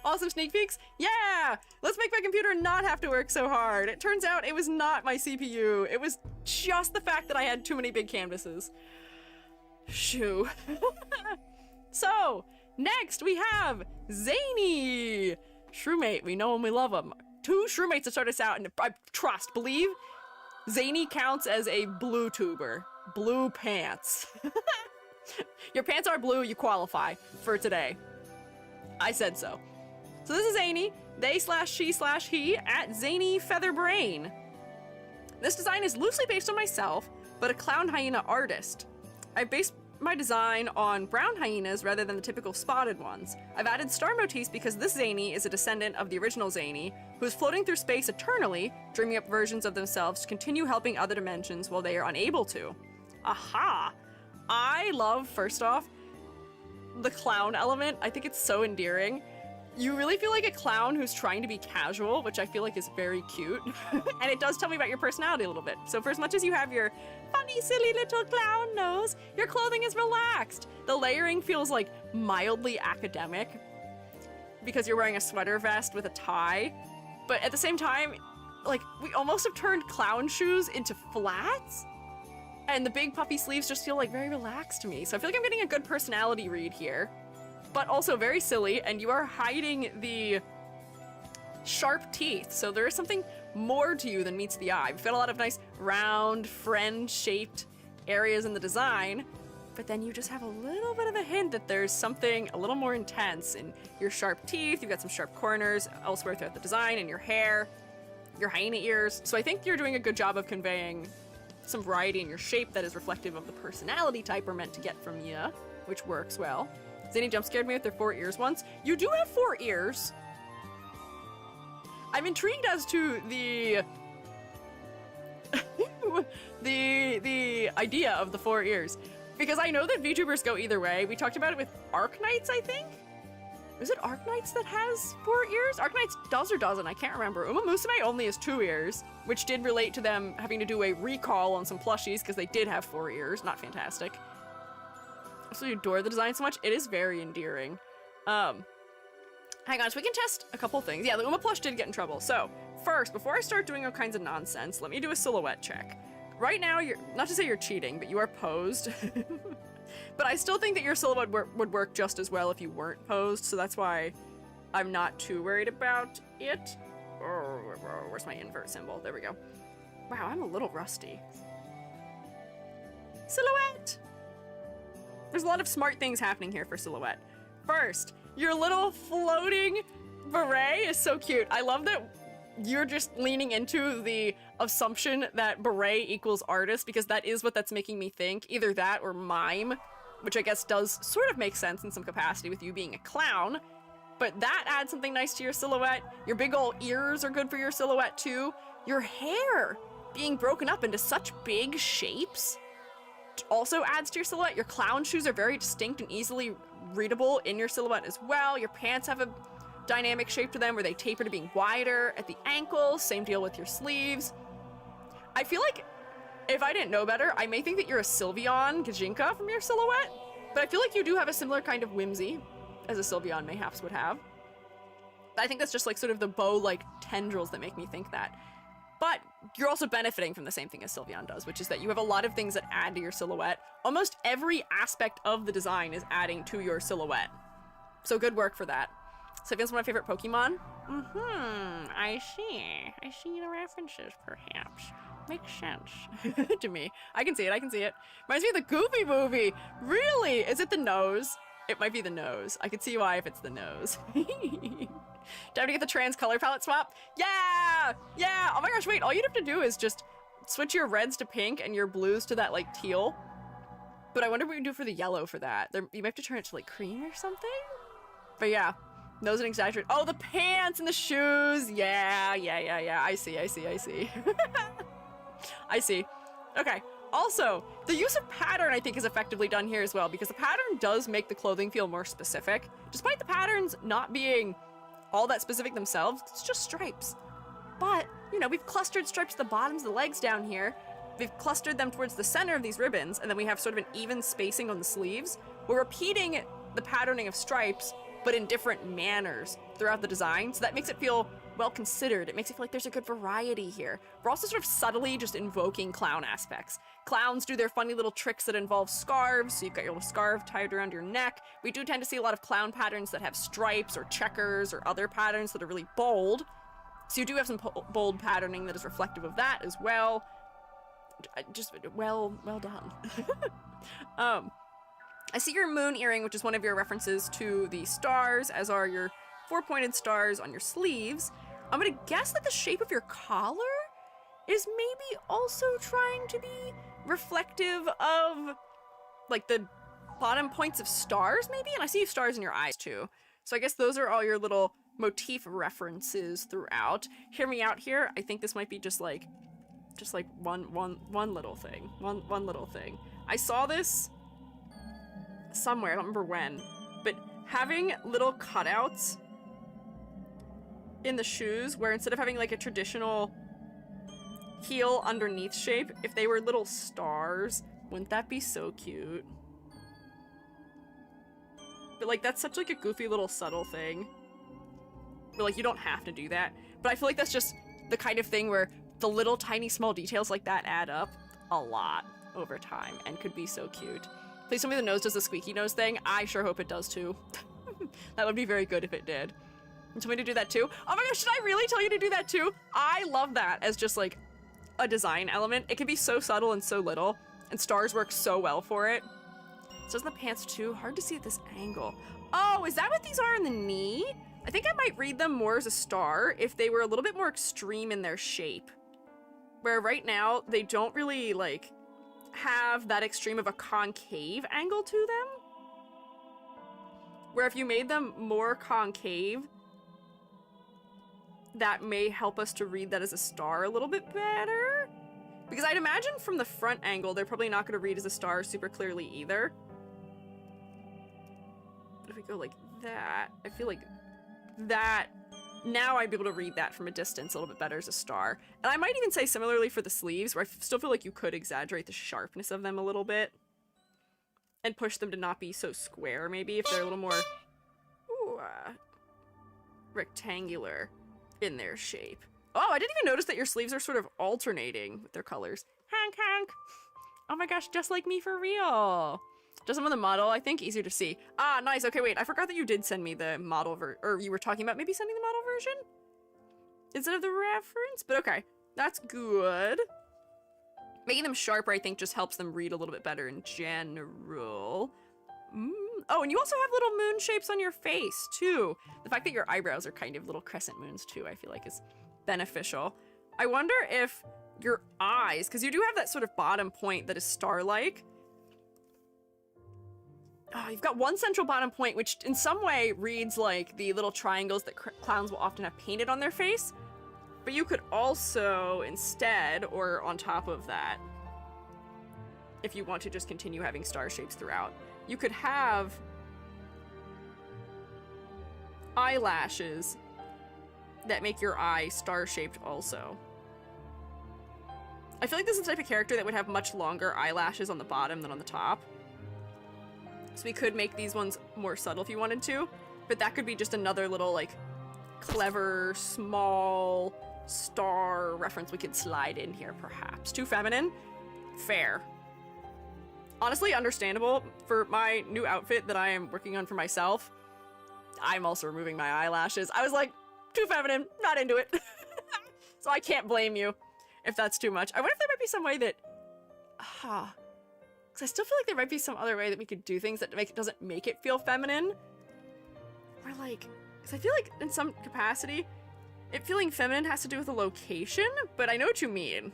Awesome sneak peeks? Yeah! Let's make my computer not have to work so hard. It turns out it was not my CPU. It was just the fact that I had too many big canvases. Shoo. So, next we have Zany! Shroomate, we know and we love him. 2 Shroomates to start us out, and I believe, Zany counts as a blue tuber. Blue pants. Your pants are blue, you qualify for today. I said so. So this is Zany, they/she/he at Zany Featherbrain. This design is loosely based on myself, but a clown hyena artist. I based my design on brown hyenas rather than the typical spotted ones. I've added star motifs because this Zany is a descendant of the original Zany, who is floating through space eternally, dreaming up versions of themselves to continue helping other dimensions while they are unable to. Aha! I love, first off, the clown element. I think it's so endearing. You really feel like a clown who's trying to be casual, which I feel like is very cute. And it does tell me about your personality a little bit. So for as much as you have your funny, silly little clown nose, your clothing is relaxed. The layering feels like mildly academic because you're wearing a sweater vest with a tie. But at the same time, like, we almost have turned clown shoes into flats. And the big puffy sleeves just feel like very relaxed to me. So I feel like I'm getting a good personality read here. But also very silly, and you are hiding the sharp teeth, so there is something more to you than meets the eye. We've got a lot of nice round, friend-shaped areas in the design, but then you just have a little bit of a hint that there's something a little more intense in your sharp teeth. You've got some sharp corners elsewhere throughout the design, in your hair, your hyena ears. So I think you're doing a good job of conveying some variety in your shape that is reflective of the personality type we're meant to get from you, which works well. Zany jump scared me with their 4 ears once. You do have 4 ears. I'm intrigued as to the the idea of the 4 ears, because I know that VTubers go either way. We talked about it with Arknights, I think. Is it Arknights that has 4 ears? Arknights does or doesn't, I can't remember. Uma Musume only has 2 ears, which did relate to them having to do a recall on some plushies because they did have 4 ears. Not fantastic. I absolutely adore the design so much. It is very endearing. Hang on, so we can test a couple things. Yeah, the Uma plush did get in trouble. So, first, before I start doing all kinds of nonsense, let me do a silhouette check. Right now, you're, not to say you're cheating, but you are posed. But I still think that your silhouette would work just as well if you weren't posed, so that's why I'm not too worried about it. Oh, where's my invert symbol? There we go. Wow, I'm a little rusty. Silhouette! There's a lot of smart things happening here for silhouette. First, your little floating beret is so cute. I love that you're just leaning into the assumption that beret equals artist, because that is what that's making me think. Either that or mime, which I guess does sort of make sense in some capacity with you being a clown. But that adds something nice to your silhouette. Your big ol' ears are good for your silhouette too. Your hair being broken up into such big shapes also adds to your silhouette. Your clown shoes are very distinct and easily readable in your silhouette as well. Your pants have a dynamic shape to them where they taper to being wider at the ankles. Same deal with your sleeves. I feel like if I didn't know better, I may think that you're a Sylveon Gajinka from your silhouette, but I feel like you do have a similar kind of whimsy as a Sylveon mayhaps would have. I think that's just like sort of the bow-like tendrils that make me think that. But you're also benefiting from the same thing as Sylveon does, which is that you have a lot of things that add to your silhouette. Almost every aspect of the design is adding to your silhouette. So good work for that. Sylveon's one of my favorite Pokemon. I see the references, perhaps. Makes sense to me. I can see it. Reminds me of the Goofy movie. Really? Is it the nose? It might be the nose. I can see why if it's the nose. Time to get the trans color palette swap? Yeah! Yeah! Oh my gosh, wait, all you'd have to do is just switch your reds to pink and your blues to that, like, teal. But I wonder what we can do for the yellow for that. You might have to turn it to, like, cream or something? But yeah, nose and exaggerate. Oh, the pants and the shoes! Yeah. I see. I see. Okay. Also, the use of pattern I think is effectively done here as well, because the pattern does make the clothing feel more specific. Despite the patterns not being all that specific themselves, it's just stripes. But, you know, we've clustered stripes at the bottoms of the legs down here. We've clustered them towards the center of these ribbons, and then we have sort of an even spacing on the sleeves. We're repeating the patterning of stripes, but in different manners throughout the design, so that makes it feel well considered. It makes it feel like there's a good variety here. We're also sort of subtly just invoking clown aspects. Clowns do their funny little tricks that involve scarves, so you've got your little scarf tied around your neck. We do tend to see a lot of clown patterns that have stripes or checkers or other patterns that are really bold. So you do have some bold patterning that is reflective of that as well. Just well done. I see your moon earring, which is one of your references to the stars, as are your 4-pointed stars on your sleeves. I'm gonna guess that the shape of your collar is maybe also trying to be reflective of, like, the bottom points of stars, maybe? And I see stars in your eyes, too. So I guess those are all your little motif references throughout. Hear me out here. I think this might be just like one little thing. One little thing. I saw this somewhere, I don't remember when, but having little cutouts in the shoes where instead of having like a traditional heel underneath shape, if they were little stars, wouldn't that be so cute? But like that's such like a goofy little subtle thing. But like you don't have to do that. But I feel like that's just the kind of thing where the little tiny small details like that add up a lot over time and could be so cute. Please tell me the nose does the squeaky nose thing. I sure hope it does too. That would be very good if it did. You tell me to do that too? Oh my gosh, should I really tell you to do that too? I love that as just like a design element. It can be so subtle and so little, and stars work so well for it. It says in the pants too. Hard to see at this angle. Oh, is that what these are in the knee? I think I might read them more as a star if they were a little bit more extreme in their shape. Where right now, they don't really, like, have that extreme of a concave angle to them. Where if you made them more concave, that may help us to read that as a star a little bit better. Because I'd imagine from the front angle, they're probably not going to read as a star super clearly either. But if we go like that, I feel like that, now I'd be able to read that from a distance a little bit better as a star. And I might even say similarly for the sleeves, where I still feel like you could exaggerate the sharpness of them a little bit. And push them to not be so square, maybe, if they're a little more rectangular in their shape. Oh, I didn't even notice that your sleeves are sort of alternating with their colors. Honk, honk. Oh my gosh, just like me for real. Just some of the model, I think, easier to see. Ah, nice. Okay, wait, I forgot that you did send me the model or you were talking about maybe sending the model version instead of the reference, but okay, that's good. Making them sharper, I think, just helps them read a little bit better in general. Oh, and you also have little moon shapes on your face, too. The fact that your eyebrows are kind of little crescent moons, too, I feel like is beneficial. I wonder if your eyes, because you do have that sort of bottom point that is star-like. Oh, you've got one central bottom point, which in some way reads like the little triangles that clowns will often have painted on their face. But you could also, instead, or on top of that, if you want to just continue having star shapes throughout, you could have eyelashes that make your eye star-shaped also. I feel like this is the type of character that would have much longer eyelashes on the bottom than on the top. So we could make these ones more subtle if you wanted to, but that could be just another little, like, clever, small star reference we could slide in here, perhaps. Too feminine? Fair. Honestly, understandable. For my new outfit that I am working on for myself, I'm also removing my eyelashes. I was like, too feminine, not into it. So I can't blame you if that's too much. I wonder if there might be some way that... because I still feel like there might be some other way that we could do things that doesn't make it feel feminine. Or like... because I feel like in some capacity, it feeling feminine has to do with the location, but I know what you mean.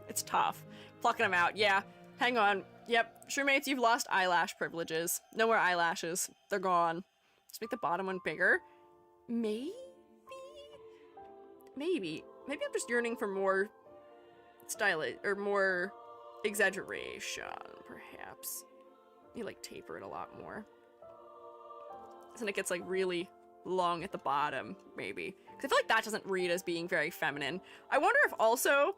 It's tough. Plucking them out. Yeah, hang on. Yep, sure mates, you've lost eyelash privileges. No more eyelashes. They're gone. Let's make the bottom one bigger. Maybe I'm just yearning for more style or more exaggeration, perhaps. You like taper it a lot more. So it gets like really long at the bottom, maybe. Because I feel like that doesn't read as being very feminine. I wonder if also,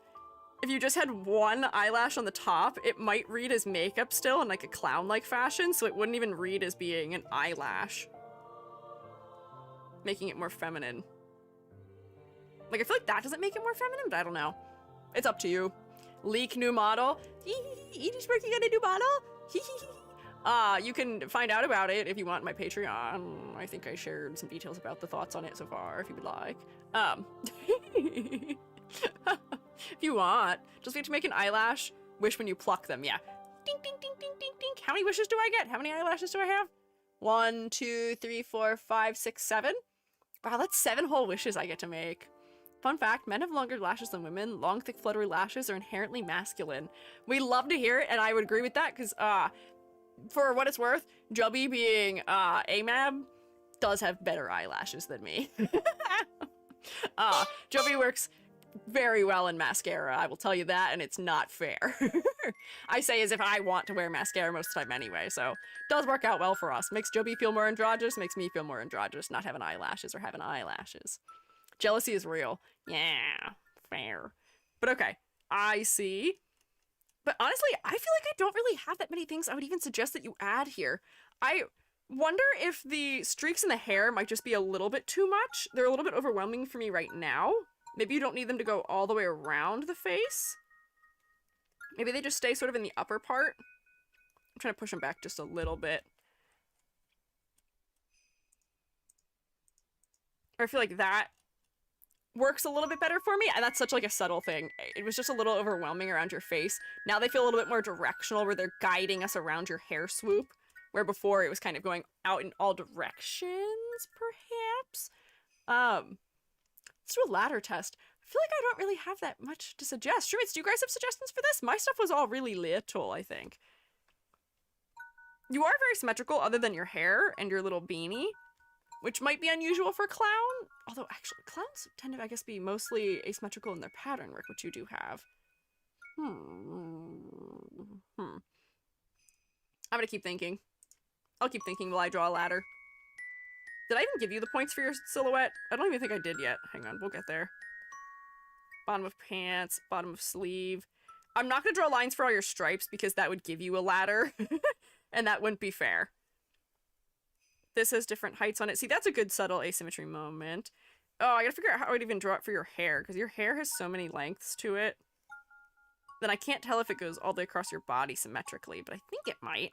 if you just had one eyelash on the top, it might read as makeup still in like a clown-like fashion, so it wouldn't even read as being an eyelash. Making it more feminine. Like, I feel like that doesn't make it more feminine, but I don't know. It's up to you. Leak new model. Edie's working on a new model. You can find out about it if you want my Patreon. I think I shared some details about the thoughts on it so far, if you would like. If you want. Just get to make an eyelash wish when you pluck them, yeah. Ding, ding, ding, ding, ding, ding. How many wishes do I get? How many eyelashes do I have? 1, 2, 3, 4, 5, 6, 7. Wow, that's 7 whole wishes I get to make. Fun fact, men have longer lashes than women. Long, thick, fluttery lashes are inherently masculine. We love to hear it, and I would agree with that, because, for what it's worth, Jubby being, AMAB does have better eyelashes than me. Jubby works very well in mascara, I will tell you that, and it's not fair. I say as if I want to wear mascara most of the time anyway, so it does work out well for us. Makes Joby feel more androgynous, makes me feel more androgynous, not having eyelashes or having eyelashes. Jealousy is real. Yeah, fair. But okay, I see. But honestly, I feel like I don't really have that many things I would even suggest that you add here. I wonder if the streaks in the hair might just be a little bit too much. They're a little bit overwhelming for me right now. Maybe you don't need them to go all the way around the face. Maybe they just stay sort of in the upper part. I'm trying to push them back just a little bit. Or I feel like that works a little bit better for me. And that's such like a subtle thing. It was just a little overwhelming around your face. Now they feel a little bit more directional where they're guiding us around your hair swoop. where before it was kind of going out in all directions, perhaps. Let's do a ladder test. I feel like I don't really have that much to suggest. Roommates, do you guys have suggestions for this? My stuff was all really little, I think. You are very symmetrical other than your hair and your little beanie, which might be unusual for clown. Although, actually, clowns tend to, I guess, be mostly asymmetrical in their pattern work, which you do have. I'm gonna keep thinking. I'll keep thinking while I draw a ladder. Did I even give you the points for your silhouette? I don't even think I did yet. Hang on, we'll get there. Bottom of pants, bottom of sleeve. I'm not gonna draw lines for all your stripes because that would give you a ladder. And that wouldn't be fair. This has different heights on it. See, that's a good subtle asymmetry moment. Oh, I gotta figure out how I'd even draw it for your hair, because your hair has so many lengths to it. Then I can't tell if it goes all the way across your body symmetrically, but I think it might.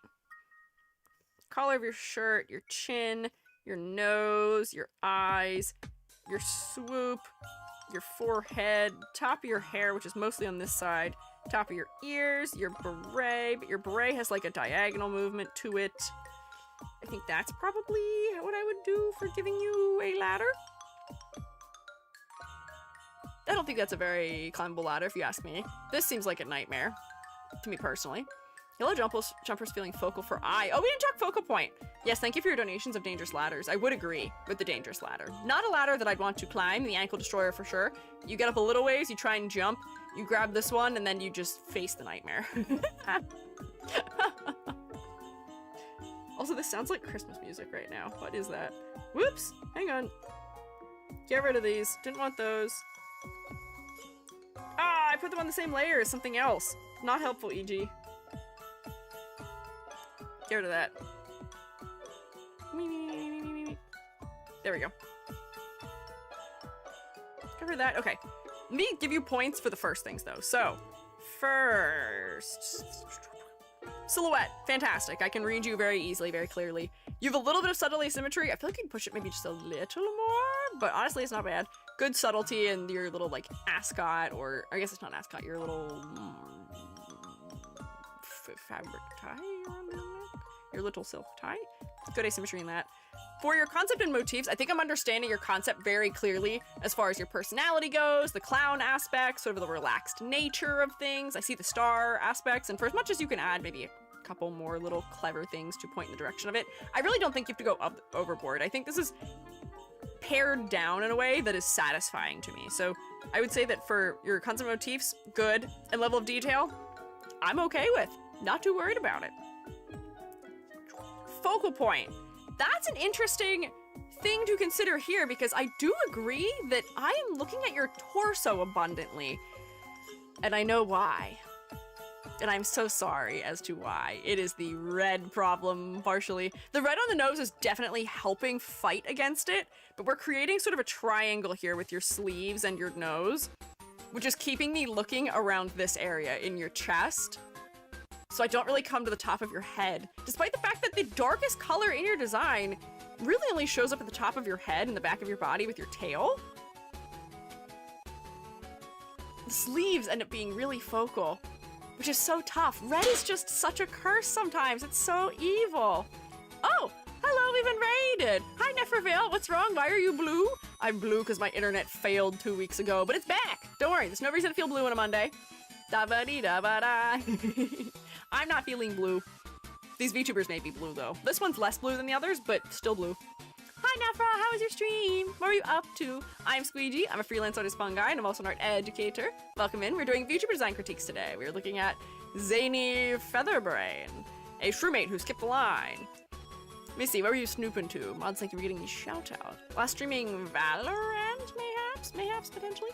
Collar of your shirt, your chin, your nose, your eyes, your swoop, your forehead, top of your hair, which is mostly on this side, top of your ears, your beret, but your beret has like a diagonal movement to it. I think that's probably what I would do for giving you a ladder. I don't think that's a very climbable ladder if you ask me. This seems like a nightmare to me personally. Yellow Jumper's feeling focal for eye. Oh, we didn't talk focal point. Yes, thank you for your donations of dangerous ladders. I would agree with the dangerous ladder. Not a ladder that I'd want to climb, the ankle destroyer for sure. You get up a little ways, you try and jump, you grab this one, and then you just face the nightmare. Also, this sounds like Christmas music right now. What is that? Whoops! Hang on. Get rid of these. Didn't want those. Ah, I put them on the same layer as something else. Not helpful, EG. Get rid of that. There we go. Get rid of that. Okay. Let me give you points for the first things, though. So, first... silhouette. Fantastic. I can read you very easily, very clearly. You have a little bit of subtle asymmetry. I feel like you can push it maybe just a little more, but honestly, it's not bad. Good subtlety in your little, like, ascot, or I guess it's not an ascot, your little fabric tie around your neck? Your little silk tie? Good asymmetry in that. For your concept and motifs, I think I'm understanding your concept very clearly as far as your personality goes, the clown aspect, sort of the relaxed nature of things. I see the star aspects, and for as much as you can add maybe a couple more little clever things to point in the direction of it, I really don't think you have to go overboard. I think this is pared down in a way that is satisfying to me. So I would say that for your concept motifs, good, and level of detail, I'm okay with. Not too worried about it. Focal point. That's an interesting thing to consider here, because I do agree that I am looking at your torso abundantly, and I know why. And I'm so sorry as to why. It is the red problem, partially. The red on the nose is definitely helping fight against it, but we're creating sort of a triangle here with your sleeves and your nose, which is keeping me looking around this area in your chest. So I don't really come to the top of your head, despite the fact that the darkest color in your design really only shows up at the top of your head and the back of your body with your tail. The sleeves end up being really focal, which is so tough. Red is just such a curse sometimes. It's so evil. Oh, hello, we've been raided. Hi, Nefervale. What's wrong? Why are you blue? I'm blue because my internet failed 2 weeks ago, but it's back. Don't worry, there's no reason to feel blue on a Monday. Da-ba-dee-da-ba-da. I'm not feeling blue. These VTubers may be blue, though. This one's less blue than the others, but still blue. Hi, Nafra. How was your stream? What were you up to? I'm Squiiji. I'm a freelance artist Fungi, and I'm also an art educator. Welcome in. We're doing VTuber design critiques today. We're looking at Zany Featherbrain, a shroomate who skipped the line. Let me see. What were you snooping to? Mods, thank you for getting me shout out. Last streaming Valorant, mayhaps, potentially.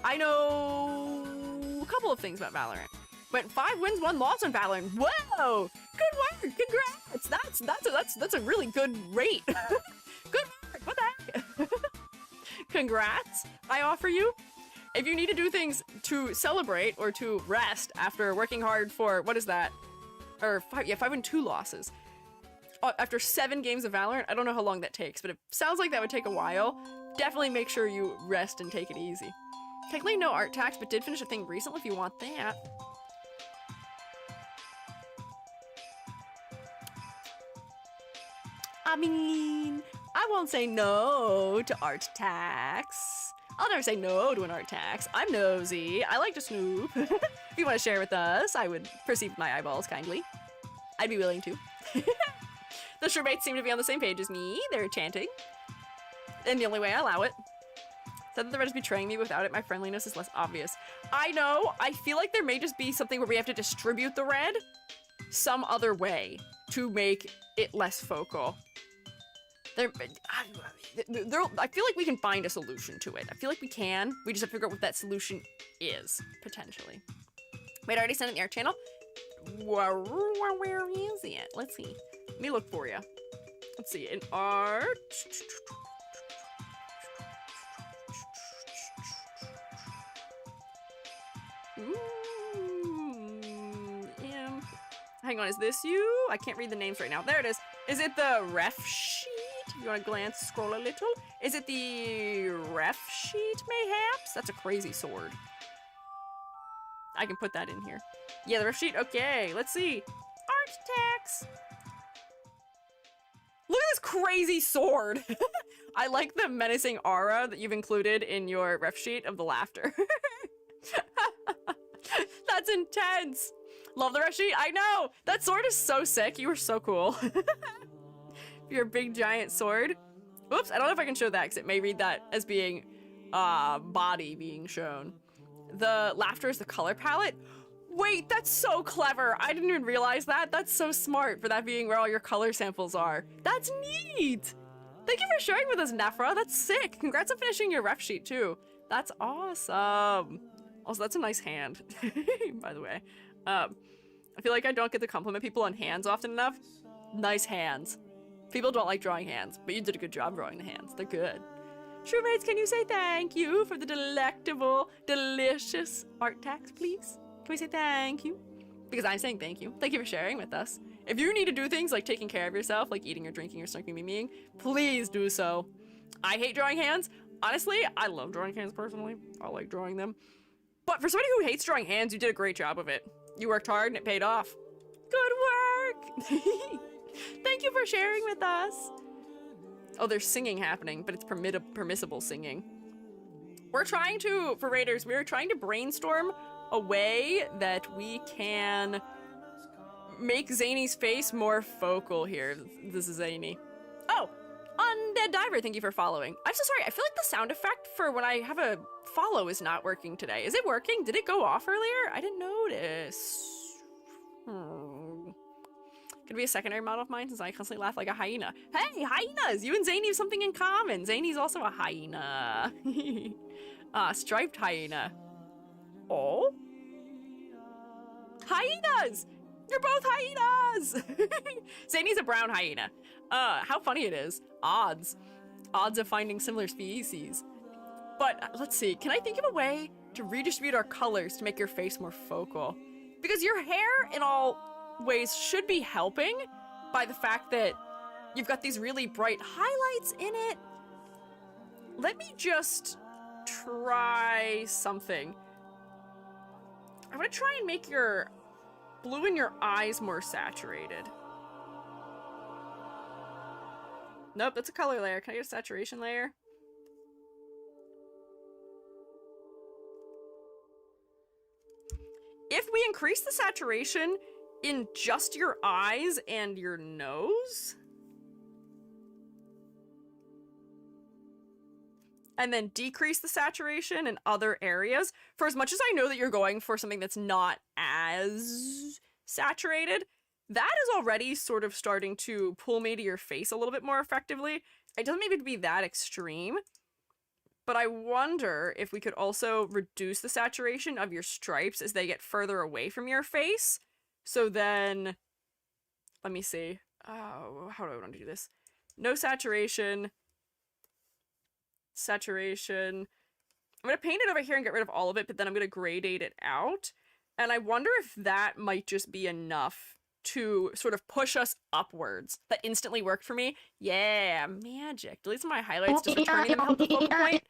I know a couple of things about Valorant. Went 5 wins, 1 loss on Valorant. Whoa! Good work! Congrats! That's a really good rate. Good work! What the heck? Congrats, I offer you. If you need to do things to celebrate or to rest after working hard for, what is that? Or 5 and 2 losses. After 7 games of Valorant, I don't know how long that takes, but it sounds like that would take a while. Definitely make sure you rest and take it easy. Technically no art tax, but did finish a thing recently if you want that. I mean, I won't say no to art tax. I'll never say no to an art tax. I'm nosy. I like to snoop. If you want to share with us, I would perceive my eyeballs kindly. I'd be willing to. The showmates seem to be on the same page as me. They're chanting. And the only way I allow it. Said that the red is betraying me. Without it, my friendliness is less obvious. I know. I feel like there may just be something where we have to distribute the red some other way to make it less focal. I feel like we can find a solution to it. I feel like we can. We just have to figure out what that solution is, potentially. Wait, I already sent it in the art channel? Where is it? Let's see. Let me look for you. Let's see. In art... Hang on, is this you? I can't read the names right now. There it is. Is it the ref sheet? If you want to glance, scroll a little. Is it the ref sheet, mayhaps? That's a crazy sword. I can put that in here. Yeah, the ref sheet. Okay, let's see. Art tax. Look at this crazy sword. I like the menacing aura that you've included in your ref sheet of the laughter. That's intense. Love the ref sheet. I know. That sword is so sick. You were so cool. Your big giant sword. Oops, I don't know if I can show that because it may read that as being body being shown. The laughter is the color palette. Wait, that's so clever. I didn't even realize that. That's so smart for that being where all your color samples are. That's neat. Thank you for sharing with us, Nephra. That's sick. Congrats on finishing your ref sheet too. That's awesome. Also, that's a nice hand, by the way. I feel like I don't get to compliment people on hands often enough. Nice hands. People don't like drawing hands, but you did a good job drawing the hands. They're good. Shroommates, can you say thank you for the delectable, delicious art tax, please? Can we say thank you? Because I'm saying thank you. Thank you for sharing with us. If you need to do things like taking care of yourself, like eating or drinking or smoking or memeing, please do so. I hate drawing hands. Honestly, I love drawing hands personally. I like drawing them. But for somebody who hates drawing hands, you did a great job of it. You worked hard and it paid off. Good work! Thank you for sharing with us. Oh, there's singing happening, but it's permissible singing. We're trying to, for Raiders, we're trying to brainstorm a way that we can make Zany's face more focal here. This is Zany. Oh, Undead Diver, thank you for following. I'm so sorry, I feel like the sound effect for when I have a follow is not working today. Is it working? Did it go off earlier? I didn't notice. Could be a secondary model of mine since I constantly laugh like a hyena. Hey, hyenas! You and Zany have something in common. Zany's also a hyena. Striped hyena. Oh? Hyenas! You're both hyenas! Zany's a brown hyena. How funny it is. Odds. Odds of finding similar species. But let's see, can I think of a way to redistribute our colors to make your face more focal? Because your hair, in all ways, should be helping by the fact that you've got these really bright highlights in it. Let me just try something. I'm gonna try and make your blue in your eyes more saturated. Nope, that's a color layer. Can I get a saturation layer? If we increase the saturation in just your eyes and your nose, and then decrease the saturation in other areas, for as much as I know that you're going for something that's not as saturated, that is already sort of starting to pull me to your face a little bit more effectively. It doesn't need to be that extreme, but I wonder if we could also reduce the saturation of your stripes as they get further away from your face. So then, let me see. Oh, how do I want to do this? No saturation. Saturation. I'm going to paint it over here and get rid of all of it, but then I'm going to gradate it out. And I wonder if that might just be enough to sort of push us upwards. That instantly worked for me. Yeah, magic. Delete some of my highlights, just returning them to help the focal point.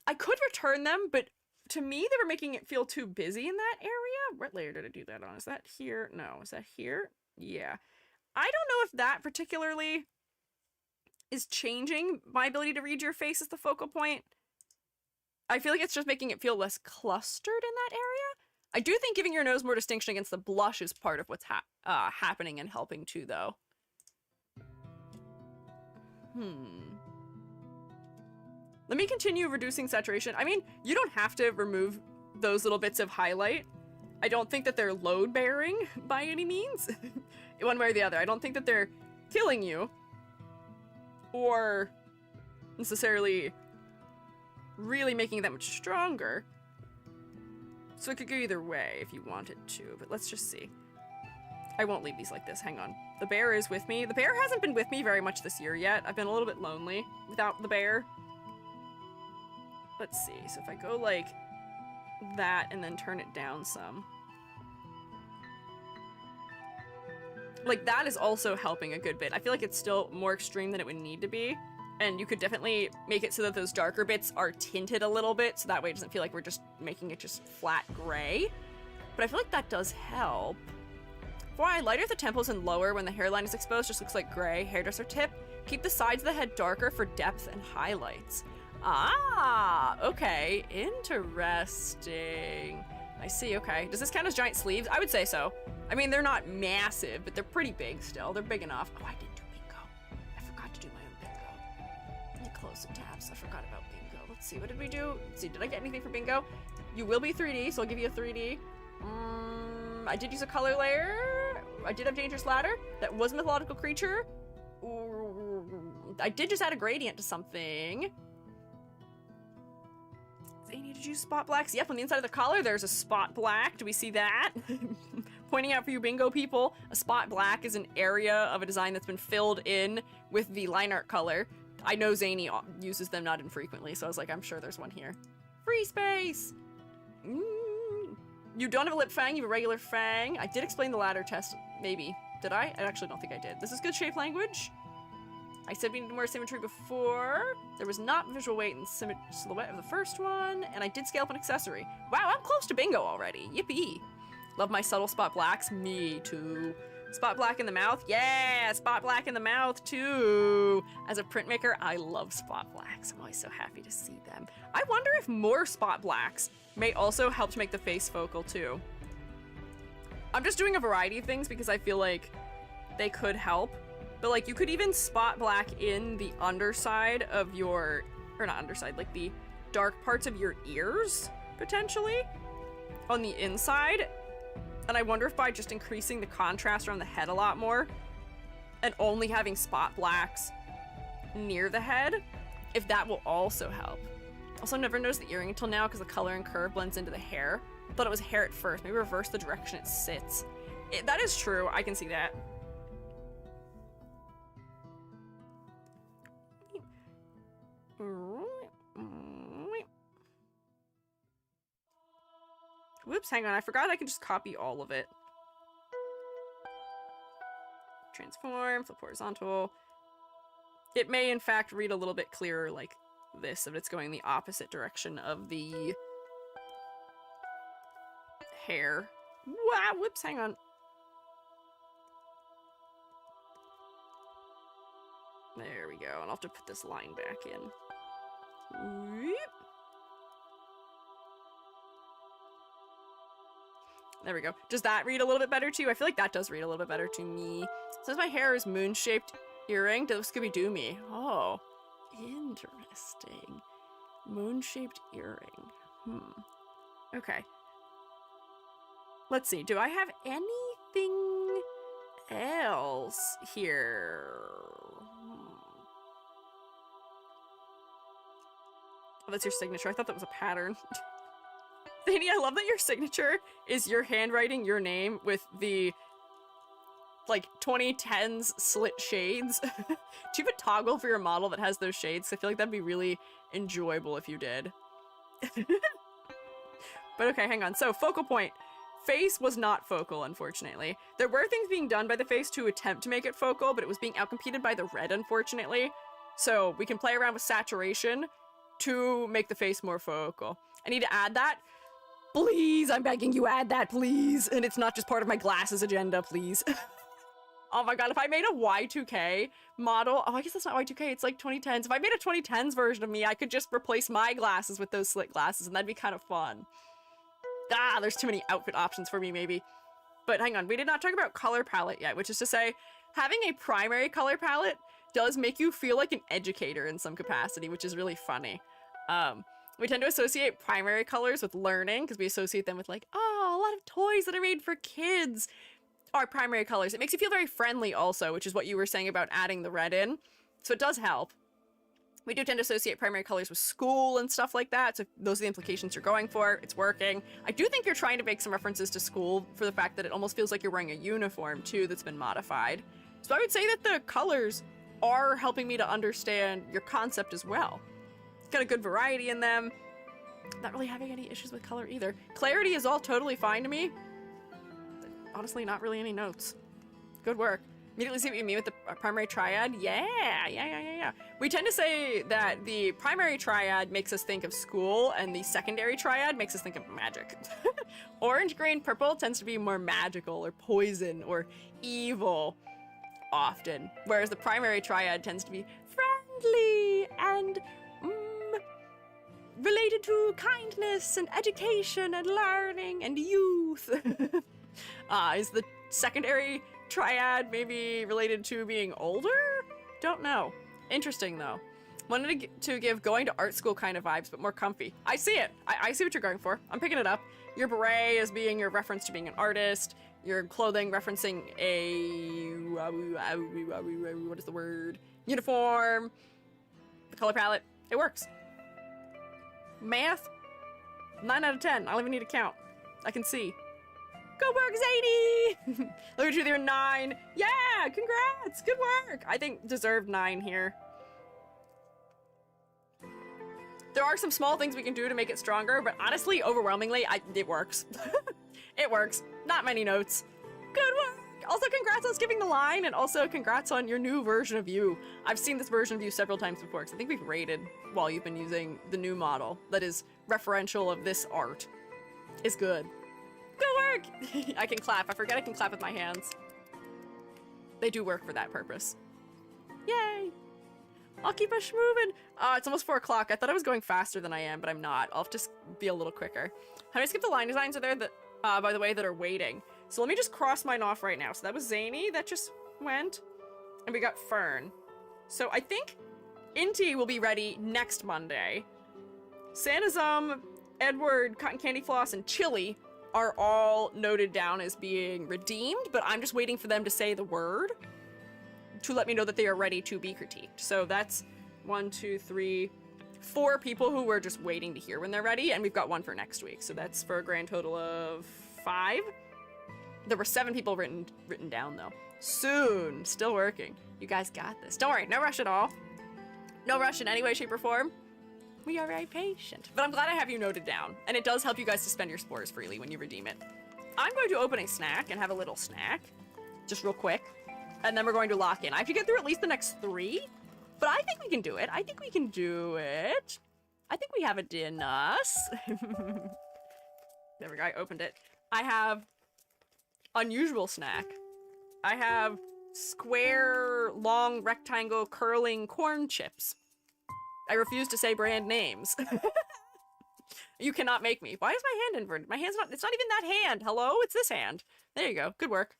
I could return them, but to me, they were making it feel too busy in that area. What layer did I do that on? Is that here? No. Is that here? Yeah. I don't know if that particularly is changing my ability to read your face as the focal point. I feel like it's just making it feel less clustered in that area. I do think giving your nose more distinction against the blush is part of what's happening and helping too, though. Let me continue reducing saturation. I mean, you don't have to remove those little bits of highlight. I don't think that they're load-bearing by any means. One way or the other. I don't think that they're killing you. Or necessarily really making it that much stronger. So it could go either way if you wanted to, but let's just see. I won't leave these like this, hang on. The bear is with me. The bear hasn't been with me very much this year yet. I've been a little bit lonely without the bear. Let's see, so if I go like that and then turn it down some. Like that is also helping a good bit. I feel like it's still more extreme than it would need to be. And you could definitely make it so that those darker bits are tinted a little bit, so that way it doesn't feel like we're just making it just flat gray. But I feel like that does help. Why? Lighter at the temples and lower when the hairline is exposed just looks like gray. Hairdresser tip. Keep the sides of the head darker for depth and highlights. Ah, okay. Interesting. I see, okay. Does this count as giant sleeves? I would say so. I mean, they're not massive, but they're pretty big still. They're big enough. Oh, I did do bingo. I forgot to do my own bingo. Let me close the tabs. I forgot about bingo. Let's see, what did we do? Let's see, did I get anything for bingo? You will be 3D, so I'll give you a 3D. I did use a color layer. I did have Dangerous Ladder. That was a mythological creature. I did just add a gradient to something. They need to use spot blacks. Yep, on the inside of the collar, there's a spot black. Do we see that? Pointing out for you bingo people, a spot black is an area of a design that's been filled in with the line art color. I know Zany uses them not infrequently, so I was like, I'm sure there's one here. Free space! You don't have a lip fang, you have a regular fang. I did explain the ladder test, maybe. Did I? I actually don't think I did. This is good shape language. I said we needed more symmetry before. There was not visual weight and silhouette of the first one, and I did scale up an accessory. Wow, I'm close to bingo already. Yippee. Love my subtle spot blacks. Me too. Spot black in the mouth. Yeah, spot black in the mouth too. As a printmaker, I love spot blacks. I'm always so happy to see them. I wonder if more spot blacks may also help to make the face focal too. I'm just doing a variety of things because I feel like they could help. But like you could even spot black in the underside of your, or not underside, like the dark parts of your ears, potentially, on the inside. And I wonder if by just increasing the contrast around the head a lot more, and only having spot blacks near the head, if that will also help. Also, never noticed the earring until now because the color and curve blends into the hair. Thought it was hair at first. Maybe reverse the direction it sits. That is true. I can see that. Whoops, hang on. I forgot I can just copy all of it. Transform, flip horizontal. It may, in fact, read a little bit clearer like this, if it's going the opposite direction of the hair. Wow, whoops, hang on. There we go, and I'll have to put this line back in. Whoop. There we go. Does that read a little bit better to you? I feel like that does read a little bit better to me. Since my hair is moon-shaped earring, does Scooby-Doo me? Oh, interesting. Moon-shaped earring. Okay. Let's see. Do I have anything else here? Oh, that's your signature. I thought that was a pattern. Thany, I love that your signature is your handwriting, your name, with the, like, 2010s slit shades. Do you have a toggle for your model that has those shades? I feel like that'd be really enjoyable if you did. But okay, hang on. So, focal point. Face was not focal, unfortunately. There were things being done by the face to attempt to make it focal, but it was being outcompeted by the red, unfortunately. So, we can play around with saturation to make the face more focal. I need to add that. Please, I'm begging you, add that, please. And it's not just part of my glasses agenda, please. Oh my god, if I made a Y2K model, oh, I guess that's not Y2K, it's like 2010s. If I made a 2010s version of me, I could just replace my glasses with those slit glasses, and that'd be kind of fun. Ah, there's too many outfit options for me, maybe. But hang on, we did not talk about color palette yet, which is to say, having a primary color palette does make you feel like an educator in some capacity, which is really funny. We tend to associate primary colors with learning, because we associate them with like, oh, a lot of toys that are made for kids are primary colors. It makes you feel very friendly also, which is what you were saying about adding the red in. So it does help. We do tend to associate primary colors with school and stuff like that, so those are the implications you're going for. It's working. I do think you're trying to make some references to school for the fact that it almost feels like you're wearing a uniform too that's been modified. So I would say that the colors are helping me to understand your concept as well. It's got a good variety in them. Not really having any issues with color either. Clarity is all totally fine to me. Honestly, not really any notes. Good work. Immediately see what you mean with the primary triad. Yeah. We tend to say that the primary triad makes us think of school, and the secondary triad makes us think of magic. Orange, green, purple tends to be more magical or poison or evil often, whereas the primary triad tends to be friendly and related to kindness and education and learning and youth. Is the secondary triad maybe related to being older? Don't know. Interesting though. Wanted to give going to art school kind of vibes, but more comfy. I see it. I see what you're going for. I'm picking it up. Your beret as being your reference to being an artist. Your clothing referencing a... what is the word? Uniform. The color palette. It works. Math? 9 out of 10. I don't even need to count. I can see. Go work, Zadie! Look at you, you're 9. Yeah, congrats! Good work! I think deserved 9 here. There are some small things we can do to make it stronger, but honestly, overwhelmingly, it works. It works. Not many notes. Good work! Also, congrats on skipping the line, and also congrats on your new version of you. I've seen this version of you several times before, because I think we've rated while you've been using the new model that is referential of this art. It's good. Good work! I can clap. I forget I can clap with my hands. They do work for that purpose. Yay! I'll keep us moving. It's almost 4 o'clock. I thought I was going faster than I am, but I'm not. I'll just be a little quicker. How many skip the line designs are there that, by the way, that are waiting? So let me just cross mine off right now. So that was Zany. That just went. And we got Fern. So I think Inti will be ready next Monday. Sanazum, Edward, Cotton Candy Floss, and Chili are all noted down as being redeemed, but I'm just waiting for them to say the word to let me know that they are ready to be critiqued. So that's 1, 2, 3, 4 people who we're just waiting to hear when they're ready, and we've got 1 for next week. So that's for a grand total of 5. There were 7 people written down though. Soon, still working. You guys got this. Don't worry, no rush at all. No rush in any way, shape, or form. We are very patient. But I'm glad I have you noted down, and it does help you guys to spend your spores freely when you redeem it. I'm going to open a snack and have a little snack, just real quick, and then we're going to lock in. I have to get through at least the next 3, but I think we can do it. I think we can do it. I think we have it in us. There we go, I opened it. I have unusual snack. I have square, long, rectangle, curling corn chips. I refuse to say brand names. You cannot make me. Why is my hand inverted? My hand's not, it's not even that hand. Hello? It's this hand. There you go. Good work.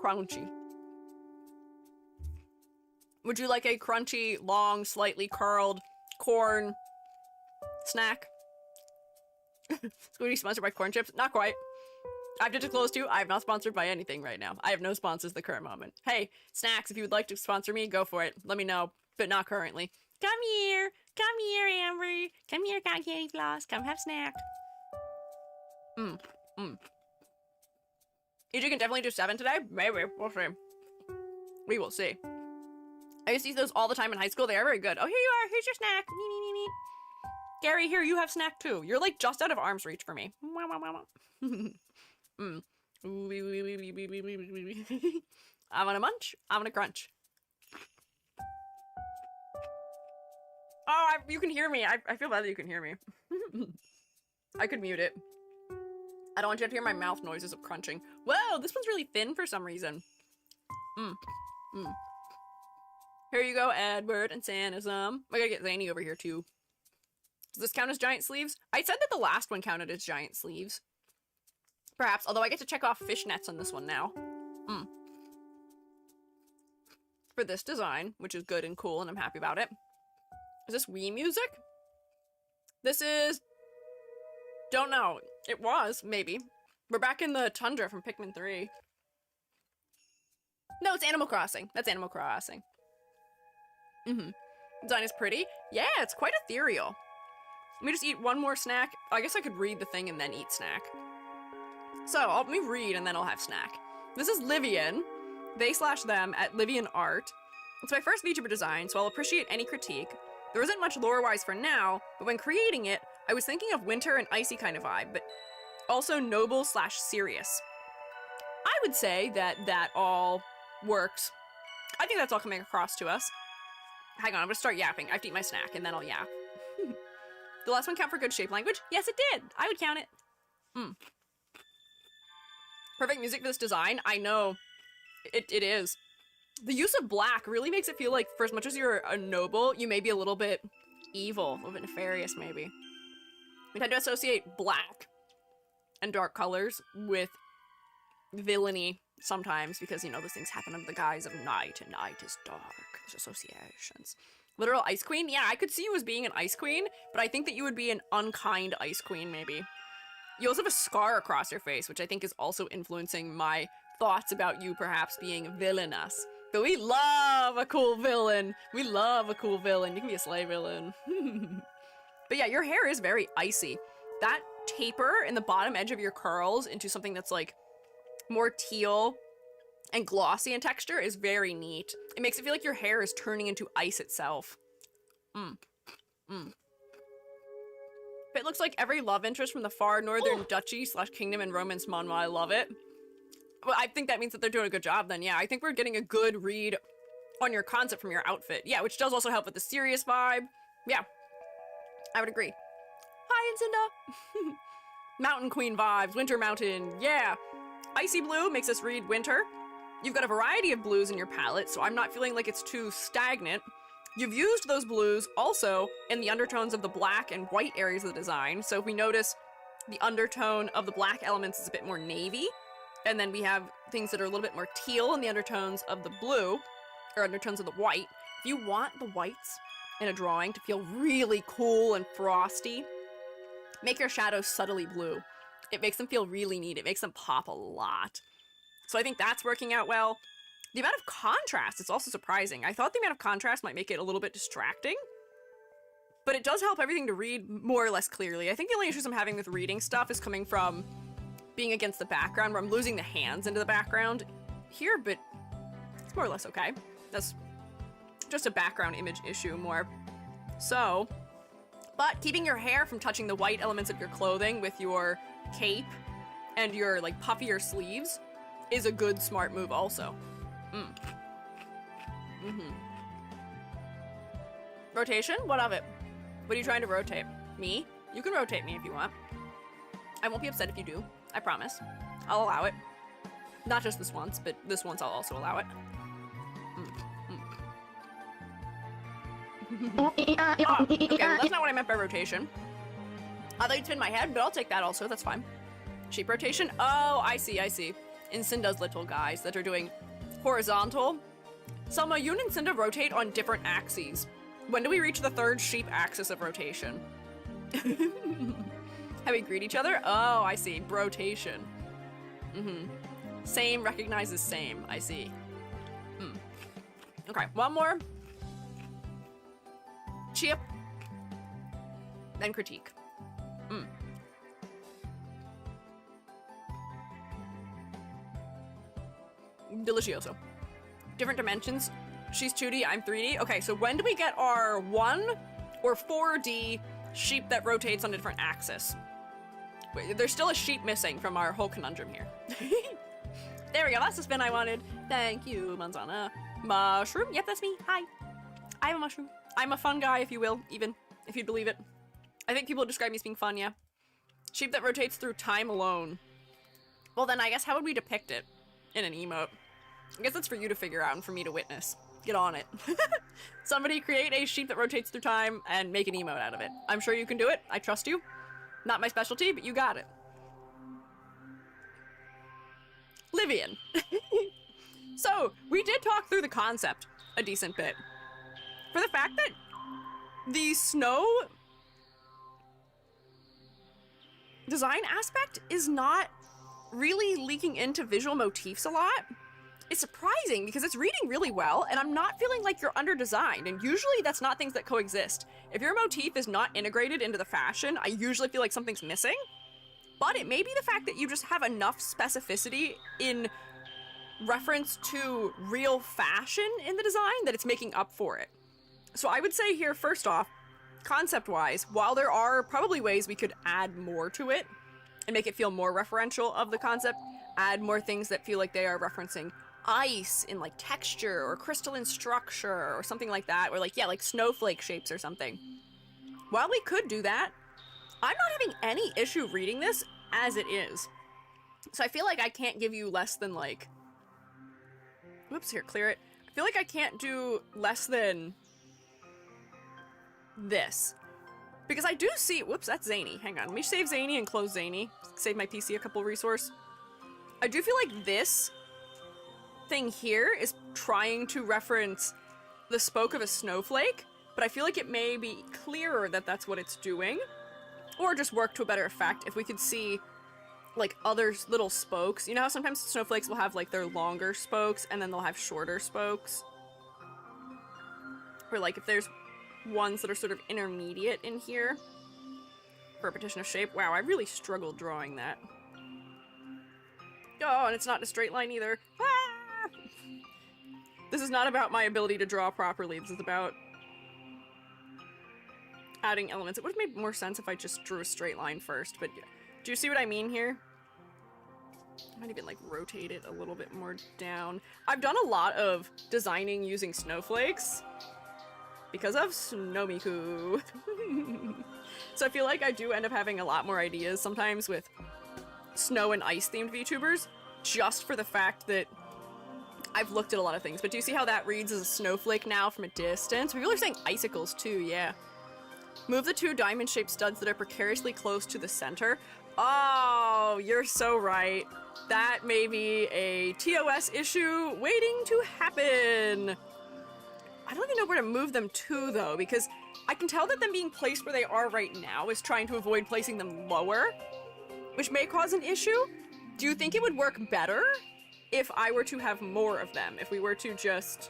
Crunchy. Would you like a crunchy, long, slightly curled corn snack? Squiiji sponsored by corn chips? Not quite. I have to disclose to you, I am not sponsored by anything right now. I have no sponsors at the current moment. Hey, snacks, if you would like to sponsor me, go for it. Let me know, but not currently. Come here, Amber. Come here, Cotton Candy Floss. Come have snack. You can definitely do 7 today? Maybe, we'll see. We will see. I used to eat those all the time in high school. They are very good. Oh, here you are. Here's your snack. Me. Gary, here, you have snack too. You're like just out of arm's reach for me. I'm gonna munch. I'm gonna crunch. Oh, you can hear me. I feel bad that you can hear me. I could mute it. I don't want you to hear my mouth noises of crunching. Whoa, this one's really thin for some reason. Here you go, Edward and Sanism. I gotta get Zany over here too. Does this count as giant sleeves? I said that the last one counted as giant sleeves. Perhaps, although I get to check off fishnets on this one now. For this design, which is good and cool and I'm happy about it. Is this Wii music? This is... Don't know. It was, maybe. We're back in the tundra from Pikmin 3. No, it's Animal Crossing. That's Animal Crossing. Design is pretty. Yeah, it's quite ethereal. Let me just eat one more snack. I guess I could read the thing and then eat snack. So, let me read and then I'll have snack. This is Livian. They/them at Livian Art. It's my first VTuber design, so I'll appreciate any critique. There isn't much lore-wise for now, but when creating it, I was thinking of winter and icy kind of vibe, but also noble/serious. I would say that that all works. I think that's all coming across to us. Hang on, I'm gonna start yapping. I have to eat my snack, and then I'll yap. The last one count for good shape language? Yes, it did! I would count it. Perfect music for this design? I know. It is. The use of black really makes it feel like, for as much as you're a noble, you may be a little bit evil, a little bit nefarious, maybe. We tend to associate black and dark colors with villainy sometimes because, you know, those things happen under the guise of night, and night is dark. There's associations. Literal Ice Queen? Yeah, I could see you as being an Ice Queen, but I think that you would be an unkind Ice Queen, maybe. You also have a scar across your face, which I think is also influencing my thoughts about you perhaps being villainous. But we love a cool villain. We love a cool villain. You can be a sleigh villain. But yeah, your hair is very icy. That taper in the bottom edge of your curls into something that's like more teal and glossy in texture is very neat. It makes it feel like your hair is turning into ice itself. It looks like every love interest from the far northern duchy/kingdom in Romance Manhwa. I love it. Well, I think that means that they're doing a good job then. Yeah, I think we're getting a good read on your concept from your outfit. Yeah, which does also help with the serious vibe. Yeah, I would agree. Hi, Incinda. Mountain Queen vibes, Winter Mountain, yeah. Icy blue makes us read winter. You've got a variety of blues in your palette, so I'm not feeling like it's too stagnant. You've used those blues also in the undertones of the black and white areas of the design. So if we notice, the undertone of the black elements is a bit more navy, and then we have things that are a little bit more teal in the undertones of the blue, or undertones of the white. If you want the whites in a drawing to feel really cool and frosty, make your shadows subtly blue. It makes them feel really neat. It makes them pop a lot. So I think that's working out well. The amount of contrast is also surprising. I thought the amount of contrast might make it a little bit distracting, but it does help everything to read more or less clearly. I think the only issues I'm having with reading stuff is coming from being against the background, where I'm losing the hands into the background here, but it's more or less okay. That's just a background image issue more. So, but keeping your hair from touching the white elements of your clothing with your cape and your like puffier sleeves is a good smart move also. Rotation? What of it? What are you trying to rotate? Me? You can rotate me if you want. I won't be upset if you do. I promise. I'll allow it. Not just this once, but this once I'll also allow it. Okay, well, that's not what I meant by rotation. I thought you'd spin my head, but I'll take that also. That's fine. Sheep rotation? Oh, I see, I see. In Cinda's little guys that are doing horizontal. Selma, you and Cinda rotate on different axes. When do we reach the third sheep axis of rotation? Have we greet each other? Oh, I see. Brotation. Same recognizes same. I see. Okay, one more. Chip. Then critique. Delicioso. Different dimensions. She's 2D, I'm 3D. Okay, so when do we get our 1 or 4D sheep that rotates on a different axis? Wait, there's still a sheep missing from our whole conundrum here. There we go, that's the spin I wanted. Thank you, Manzana. Mushroom, yep, that's me. Hi. I'm a mushroom. I'm a fun guy, if you will, even, if you'd believe it. I think people describe me as being fun, yeah. Sheep that rotates through time alone. Well then I guess how would we depict it in an emote? I guess that's for you to figure out and for me to witness. Get on it. Somebody create a sheep that rotates through time and make an emote out of it. I'm sure you can do it. I trust you. Not my specialty, but you got it. Livian. So, we did talk through the concept a decent bit. For the fact that the snow design aspect is not really leaking into visual motifs a lot, it's surprising because it's reading really well and I'm not feeling like you're under-designed, and usually that's not things that coexist. If your motif is not integrated into the fashion, I usually feel like something's missing, but it may be the fact that you just have enough specificity in reference to real fashion in the design that it's making up for it. So I would say here, first off, concept-wise, while there are probably ways we could add more to it and make it feel more referential of the concept, add more things that feel like they are referencing ice in like texture or crystalline structure or something like that, or like, yeah, like snowflake shapes or something. While we could do that, I'm not having any issue reading this as it is. So I feel like I can't give you less than like, whoops, here, clear it. I feel like I can't do less than this. Because I do see, whoops, that's zany. Hang on, let me save zany and close zany. Save my PC a couple resource. I do feel like this thing here is trying to reference the spoke of a snowflake, but I feel like it may be clearer that that's what it's doing, or just work to a better effect if we could see like other little spokes. You know how sometimes snowflakes will have like their longer spokes and then they'll have shorter spokes? Or like if there's ones that are sort of intermediate in here. Repetition of shape. Wow, I really struggled drawing that. Oh, and it's not in a straight line either. Ah! This is not about my ability to draw properly. This is about adding elements. It would have made more sense if I just drew a straight line first, but do you see what I mean here? I might even like rotate it a little bit more down. I've done a lot of designing using snowflakes because of Snowmiku. So I feel like I do end up having a lot more ideas sometimes with snow and ice themed VTubers, just for the fact that I've looked at a lot of things. But do you see how that reads as a snowflake now from a distance? People are saying icicles too, yeah. Move the two diamond-shaped studs that are precariously close to the center. Oh, you're so right. That may be a TOS issue waiting to happen. I don't even know where to move them to, though, because I can tell that them being placed where they are right now is trying to avoid placing them lower, which may cause an issue. Do you think it would work better if I were to have more of them? If we were to just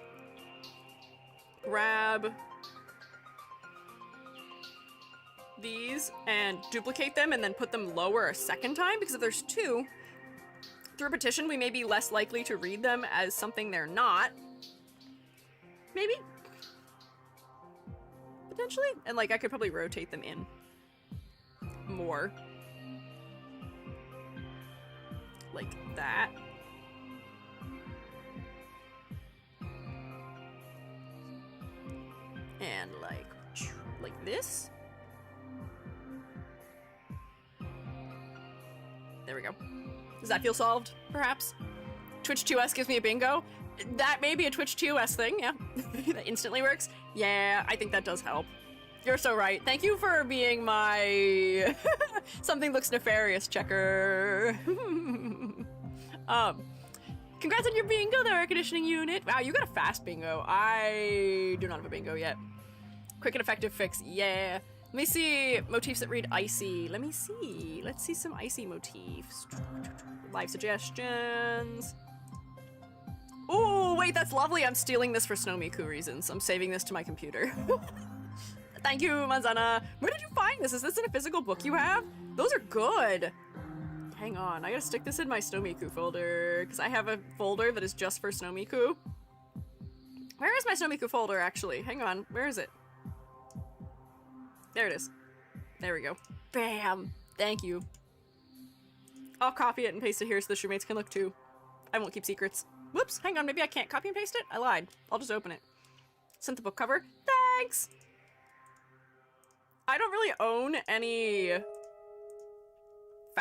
grab these and duplicate them and then put them lower a second time? Because if there's two, through repetition, we may be less likely to read them as something they're not. Maybe? Potentially? And like, I could probably rotate them in more. Like that. And like this. There we go. Does that feel solved, perhaps? Twitch 2S gives me a bingo. That may be a Twitch 2S thing, yeah. That instantly works. Yeah, I think that does help. You're so right. Thank you for being my something looks nefarious checker. Congrats on your bingo, the air conditioning unit. Wow, you got a fast bingo. I do not have a bingo yet. Quick and effective fix, yeah. Let me see motifs that read icy. Let me see. Let's see some icy motifs. Live suggestions. Oh, wait, that's lovely. I'm stealing this for Snowmiku reasons. I'm saving this to my computer. Thank you, Manzana. Where did you find this? Is this in a physical book you have? Those are good. Hang on, I gotta stick this in my Snowmiku folder, because I have a folder that is just for Snowmiku. Where is my Snowmiku folder, actually? Hang on, where is it? There it is. There we go. Bam! Thank you. I'll copy it and paste it here so the shoemates can look too. I won't keep secrets. Whoops, hang on, maybe I can't copy and paste it? I lied. I'll just open it. Sent the book cover. Thanks! I don't really own any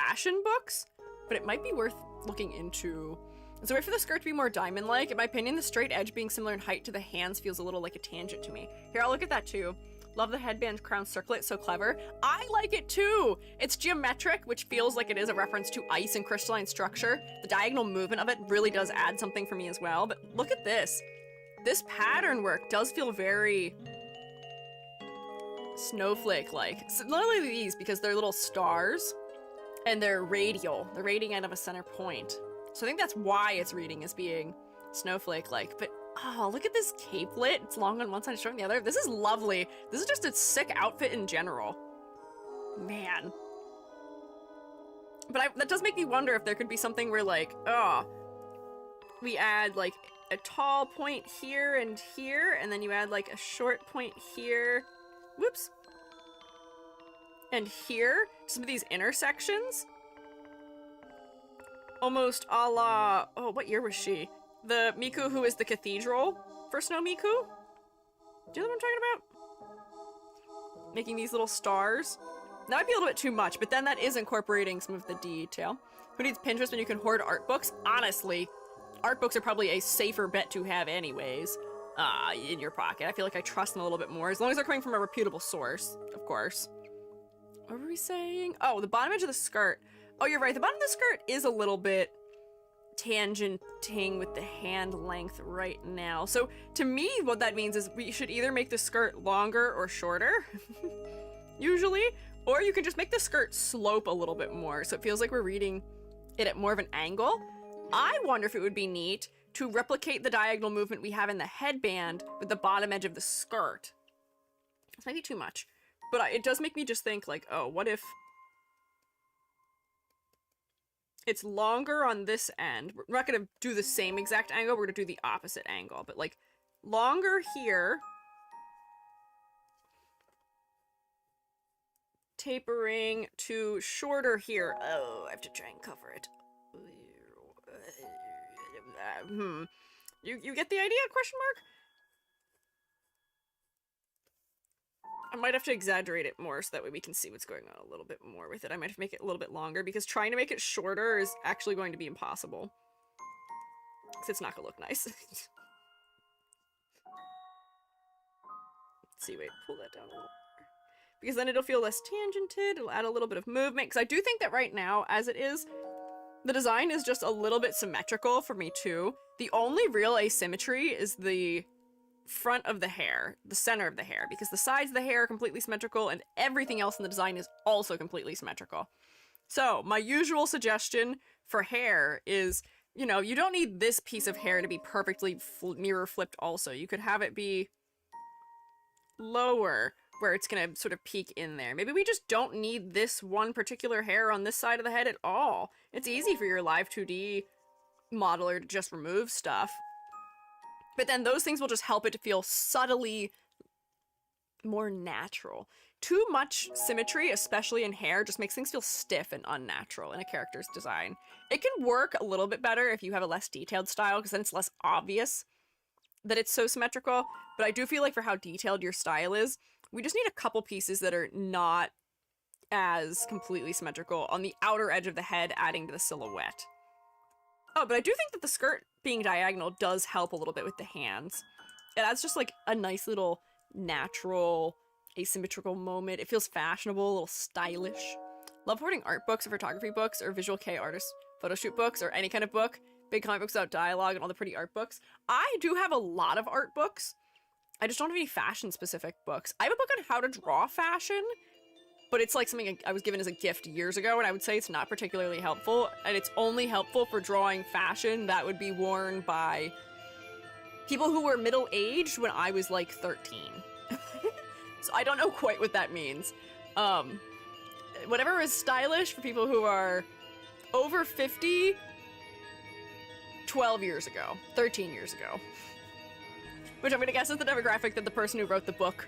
fashion books, but it might be worth looking into. So wait for the skirt to be more diamond-like. In my opinion, the straight edge being similar in height to the hands feels a little like a tangent to me. Here, I'll look at that too. Love the headband crown circlet, so clever. I like it too! It's geometric, which feels like it is a reference to ice and crystalline structure. The diagonal movement of it really does add something for me as well, but look at this. This pattern work does feel very snowflake-like. Similarly these, because they're little stars, and they're radial. They're radiating out of a center point. So I think that's why it's reading as being snowflake-like, but oh, look at this capelet. It's long on one side and short on the other. This is lovely. This is just a sick outfit in general. Man. But that does make me wonder if there could be something where, like, we add, like, a tall point here, and then you add, like, a short point here. Whoops. And here. Some of these intersections. Almost a la... Oh, what year was she? The Miku who is the cathedral for Snow Miku? Do you know what I'm talking about? Making these little stars. That might be a little bit too much, but then that is incorporating some of the detail. Who needs Pinterest when you can hoard art books? Honestly, art books are probably a safer bet to have anyways, in your pocket. I feel like I trust them a little bit more, as long as they're coming from a reputable source, of course. What were we saying? Oh, the bottom edge of the skirt. Oh, you're right. The bottom of the skirt is a little bit tangenting with the hand length right now. So to me, what that means is we should either make the skirt longer or shorter, usually, or you can just make the skirt slope a little bit more so it feels like we're reading it at more of an angle. I wonder if it would be neat to replicate the diagonal movement we have in the headband with the bottom edge of the skirt. This might be too much, but it does make me just think, like, oh, what if it's longer on this end? We're not going to do the same exact angle, we're going to do the opposite angle, but like longer here, tapering to shorter here. Oh, I have to try and cover it. You get the idea? Question mark? I might have to exaggerate it more so that way we can see what's going on a little bit more with it. I might have to make it a little bit longer because trying to make it shorter is actually going to be impossible. Because it's not going to look nice. Let's see, wait, pull that down a little more. Because then it'll feel less tangented, it'll add a little bit of movement. Because I do think that right now, as it is, the design is just a little bit symmetrical for me too. The only real asymmetry is the front of the hair, the center of the hair, because the sides of the hair are completely symmetrical and everything else in the design is also completely symmetrical. So my usual suggestion for hair is, you know, you don't need this piece of hair to be perfectly mirror flipped also. You could have it be lower where it's gonna sort of peek in there. Maybe we just don't need this one particular hair on this side of the head at all. It's easy for your live 2D modeler to just remove stuff. But then those things will just help it to feel subtly more natural. Too much symmetry, especially in hair, just makes things feel stiff and unnatural in a character's design. It can work a little bit better if you have a less detailed style, because then it's less obvious that it's so symmetrical. But I do feel like for how detailed your style is, we just need a couple pieces that are not as completely symmetrical on the outer edge of the head, adding to the silhouette. Oh, but I do think that the skirt being diagonal does help a little bit with the hands. It adds just like a nice little natural asymmetrical moment. It feels fashionable, a little stylish. Love hoarding art books or photography books or visual K artist photo shoot books or any kind of book. Big comic books without dialogue and all the pretty art books. I do have a lot of art books. I just don't have any fashion specific books. I have a book on how to draw fashion, but it's like something I was given as a gift years ago, and I would say it's not particularly helpful, and it's only helpful for drawing fashion that would be worn by people who were middle-aged when I was like 13. So I don't know quite what that means. Whatever is stylish for people who are over 50, 12 years ago, 13 years ago. Which I'm gonna guess is the demographic that the person who wrote the book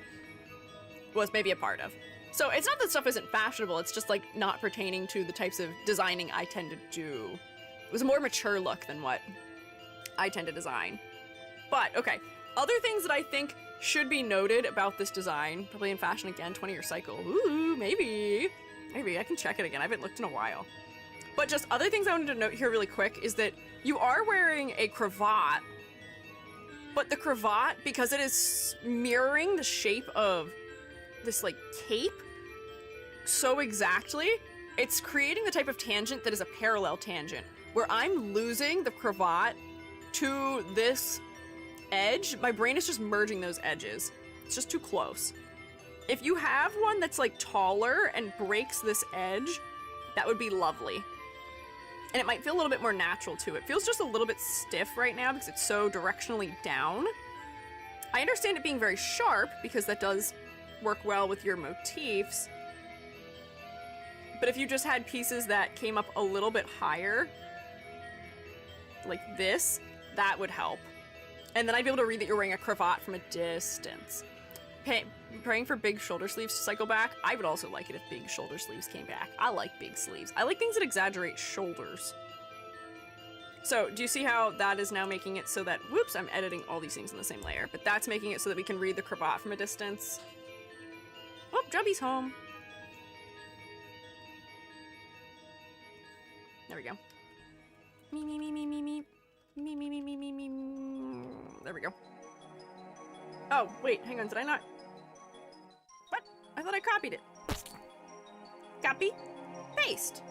was maybe a part of. So it's not that stuff isn't fashionable, it's just like not pertaining to the types of designing I tend to do. It was a more mature look than what I tend to design. But, okay, other things that I think should be noted about this design, probably in fashion again, 20-year cycle. Ooh, maybe. Maybe, I can check it again, I haven't looked in a while. But just other things I wanted to note here really quick is that you are wearing a cravat, but the cravat, because it is mirroring the shape of this like cape so exactly, it's creating the type of tangent that is a parallel tangent, where I'm losing the cravat to this edge. My brain is just merging those edges. It's just too close. If you have one that's like taller and breaks this edge, that would be lovely. And it might feel a little bit more natural too. It feels just a little bit stiff right now because it's so directionally down. I understand it being very sharp because that does work well with your motifs. But if you just had pieces that came up a little bit higher, like this, that would help. And then I'd be able to read that you're wearing a cravat from a distance. Praying for big shoulder sleeves to cycle back. I would also like it if big shoulder sleeves came back. I like big sleeves. I like things that exaggerate shoulders. So, do you see how that is now making it so that, whoops, I'm editing all these things in the same layer, but that's making it so that we can read the cravat from a distance. Oh, Jubby's home. There we go. Me, me, me, me, me, me. Me, me, me, me, me, me, me. There we go. Oh, wait, hang on, did I not? What? I thought I copied it. Copy, paste.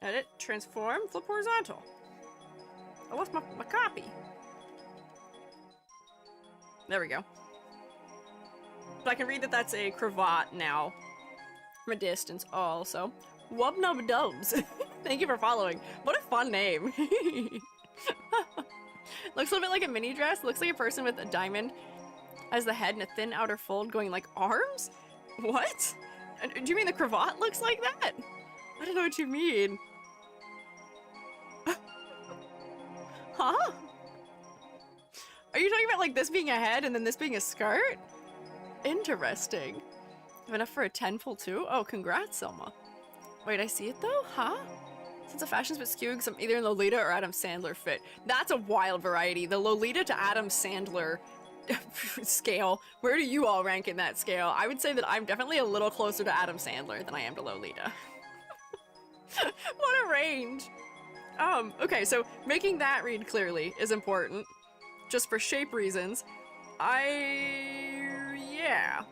Edit, transform, flip horizontal. I lost my copy. There we go. But I can read that that's a cravat now from a distance also. Wubnubdubs. Thank you for following. What a fun name. Looks a little bit like a mini dress. Looks like a person with a diamond as the head and a thin outer fold going like arms? What? Do you mean the cravat looks like that? I don't know what you mean. Huh? Are you talking about like this being a head and then this being a skirt? Interesting. Have enough for a 10 full too? Oh, congrats, Selma. Wait, I see it though? Huh? Since the fashion's been skewing some either in Lolita or Adam Sandler fit. That's a wild variety. The Lolita to Adam Sandler scale. Where do you all rank in that scale? I would say that I'm definitely a little closer to Adam Sandler than I am to Lolita. What a range. Okay, so making that read clearly is important. Just for shape reasons. Yeah.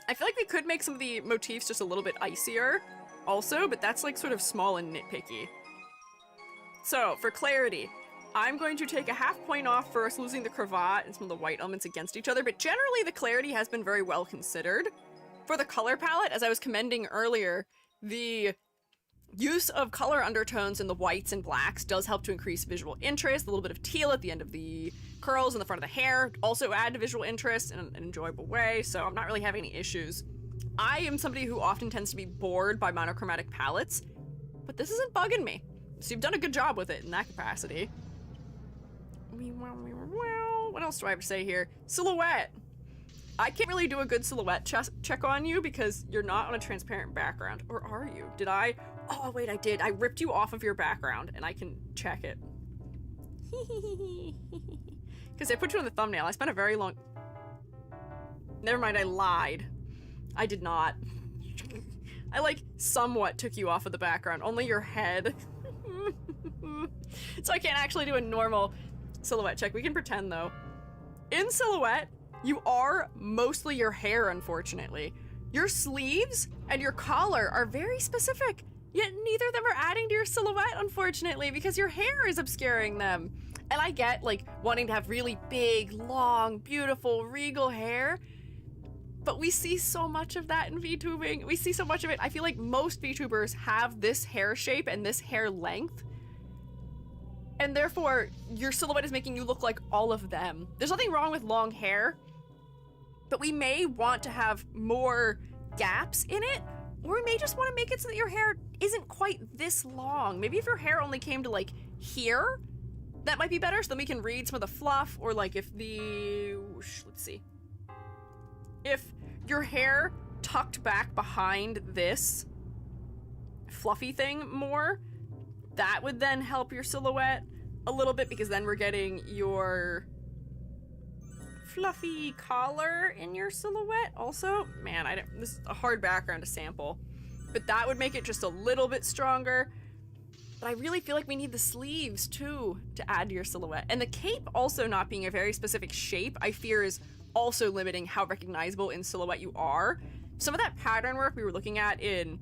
I feel like we could make some of the motifs just a little bit icier also, but that's like sort of small and nitpicky. So, for clarity, I'm going to take a half point off for us losing the cravat and some of the white elements against each other, but generally the clarity has been very well considered. For the color palette, as I was commending earlier, the use of color undertones in the whites and blacks does help to increase visual interest. A little bit of teal at the end of the curls and the front of the hair also add to visual interest in an enjoyable way, so I'm not really having any issues. I am somebody who often tends to be bored by monochromatic palettes, but this isn't bugging me. So you've done a good job with it in that capacity. What else do I have to say here? Silhouette. I can't really do a good silhouette check on you because you're not on a transparent background. Or are you? Did I? Oh, wait, I did. I ripped you off of your background and I can check it. Because I put you on the thumbnail. I spent a very long... Never mind, I lied. I did not. I, like, somewhat took you off of the background. Only your head. So I can't actually do a normal silhouette check. We can pretend, though. In silhouette, you are mostly your hair, unfortunately. Your sleeves and your collar are very specific, yet neither of them are adding to your silhouette, unfortunately, because your hair is obscuring them. And I get, like, wanting to have really big, long, beautiful, regal hair, but we see so much of that in VTubing. We see so much of it. I feel like most VTubers have this hair shape and this hair length, and therefore, your silhouette is making you look like all of them. There's nothing wrong with long hair, but we may want to have more gaps in it, or we may just want to make it so that your hair isn't quite this long. Maybe if your hair only came to, like, here, that might be better, so then we can read some of the fluff, or, like, if the... let's see. If your hair tucked back behind this fluffy thing more, that would then help your silhouette a little bit, because then we're getting your fluffy collar in your silhouette also. Man, this is a hard background to sample. but that would make it just a little bit stronger. But I really feel like we need the sleeves too to add to your silhouette. And the cape also not being a very specific shape, I fear is also limiting how recognizable in silhouette you are. Some of that pattern work we were looking at in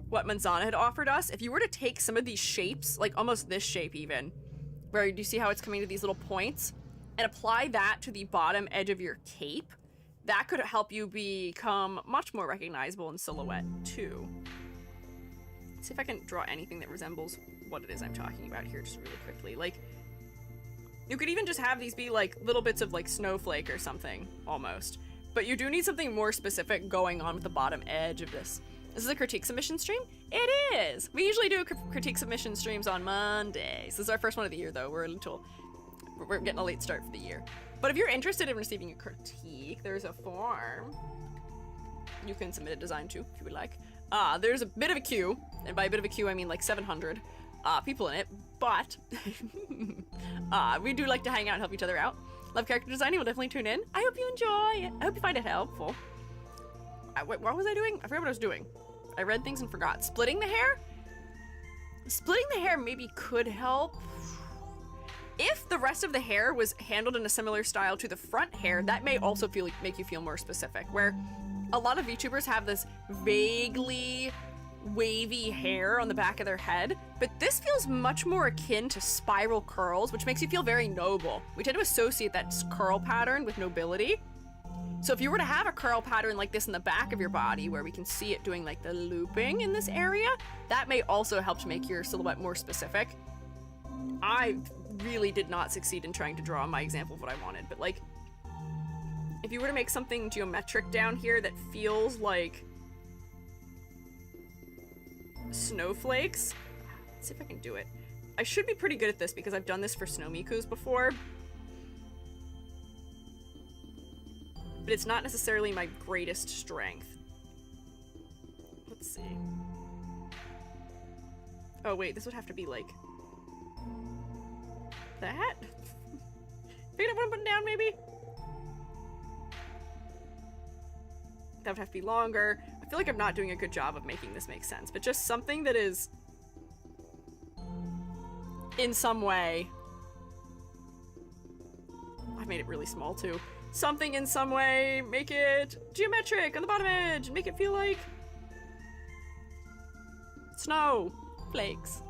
what Manzana had offered us, if you were to take some of these shapes, like almost this shape even, where you see how it's coming to these little points, and apply that to the bottom edge of your cape, that could help you become much more recognizable in silhouette too. Let's see if I can draw anything that resembles what it is I'm talking about here just really quickly. Like, you could even just have these be like little bits of like snowflake or something, almost. But you do need something more specific going on with the bottom edge of this. This is a critique submission stream? It is! We usually do critique submission streams on Mondays. This is our first one of the year though. We're getting a late start for the year. But if you're interested in receiving a critique, there's a form. You can submit a design too, if you would like. There's a bit of a queue, and by a bit of a queue I mean like 700 people in it, but we do like to hang out and help each other out. Love character designing, we'll definitely tune in. I hope you enjoy it. I hope you find it helpful. What was I doing? I forgot what I was doing. I read things and forgot. Splitting the hair? Splitting the hair maybe could help. If the rest of the hair was handled in a similar style to the front hair, that may also make you feel more specific, where a lot of VTubers have this vaguely wavy hair on the back of their head, but this feels much more akin to spiral curls, which makes you feel very noble. We tend to associate that curl pattern with nobility. So if you were to have a curl pattern like this in the back of your body, where we can see it doing like the looping in this area, that may also help to make your silhouette more specific. I really did not succeed in trying to draw my example of what I wanted, but like, if you were to make something geometric down here that feels like snowflakes, let's see if I can do it. I should be pretty good at this because I've done this for snow mikus before, but it's not necessarily my greatest strength. Let's see. Oh wait, this would have to be like that? Pick it up what I'm putting down, maybe? That would have to be longer. I feel like I'm not doing a good job of making this make sense, but just something that is in some way. I made it really small too. Something in some way, make it geometric on the bottom edge, and make it feel like snow flakes.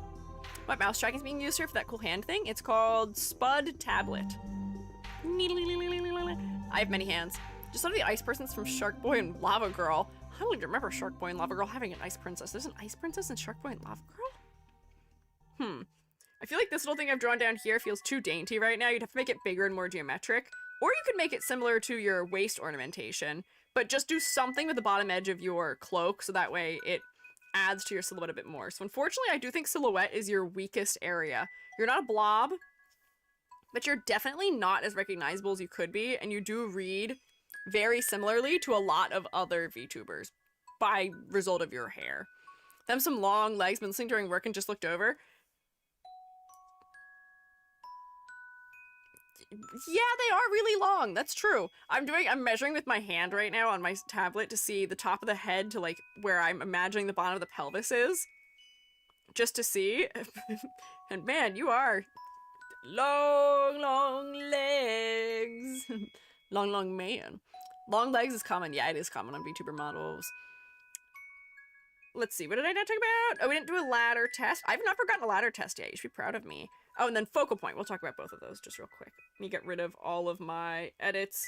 What mouse tracking is being used here for that cool hand thing? It's called Spud Tablet. I have many hands. Just thought of the ice persons from Shark Boy and Lava Girl. I don't even remember Shark Boy and Lava Girl having an ice princess. There's an ice princess in Shark Boy and Lava Girl? I feel like this little thing I've drawn down here feels too dainty right now. You'd have to make it bigger and more geometric. Or you could make it similar to your waist ornamentation, but just do something with the bottom edge of your cloak so that way it adds to your silhouette a bit more. So unfortunately, I do think silhouette is your weakest area. You're not a blob, but you're definitely not as recognizable as you could be, and you do read very similarly to a lot of other VTubers by result of your hair. Them some long legs, been listening during work and just looked over. Yeah, they are really long. That's true. I'm measuring with my hand right now on my tablet to see the top of the head to like where I'm imagining the bottom of the pelvis is. Just to see. And man, you are long, long legs. Long, long man. Long legs is common. Yeah, it is common on VTuber models. Let's see, what did I not talk about? Oh, we didn't do a ladder test. I've not forgotten a ladder test yet. You should be proud of me. Oh, and then focal point. We'll talk about both of those just real quick. Let me get rid of all of my edits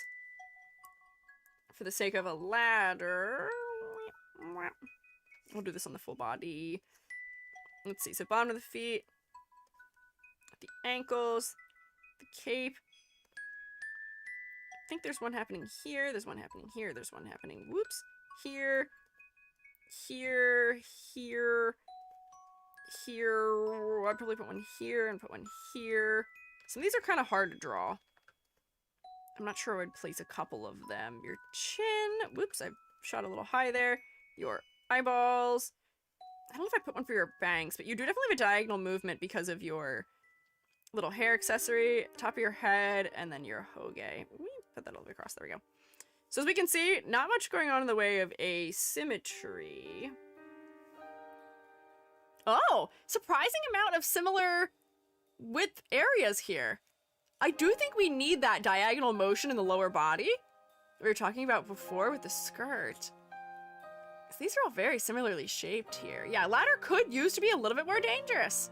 for the sake of a ladder. We'll do this on the full body. Let's see, so bottom of the feet, the ankles, the cape. I think there's one happening here, there's one happening here, there's one happening, whoops, here, here, here, here. I'd probably put one here and put one here. Some of these are kind of hard to draw. I'm not sure I would place a couple of them. Your chin. Whoops, I shot a little high there. Your eyeballs. I don't know if I put one for your bangs, but you do definitely have a diagonal movement because of your little hair accessory, top of your head, and then your hoge. Put that all the way across. There we go. So as we can see, not much going on in the way of asymmetry. Oh, surprising amount of similar width areas here. I do think we need that diagonal motion in the lower body we were talking about before with the skirt. These are all very similarly shaped here. Yeah, ladder could use to be a little bit more dangerous.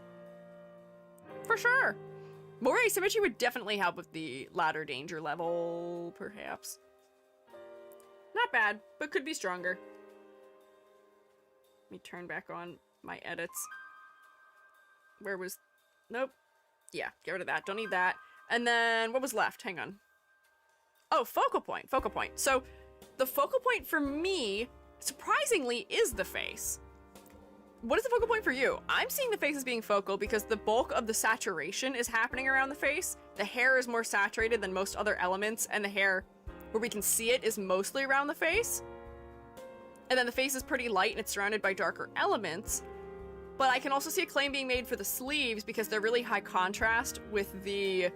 For sure. More asymmetry would definitely help with the ladder danger level, perhaps. Not bad, but could be stronger. Let me turn back on my edits. Where was... Nope. Yeah, get rid of that. Don't need that. And then, what was left? Hang on. Oh, focal point. Focal point. So, the focal point for me, surprisingly, is the face. What is the focal point for you? I'm seeing the face as being focal because the bulk of the saturation is happening around the face. The hair is more saturated than most other elements, and the hair, where we can see it, is mostly around the face. And then the face is pretty light and it's surrounded by darker elements. But I can also see a claim being made for the sleeves because they're really high contrast with the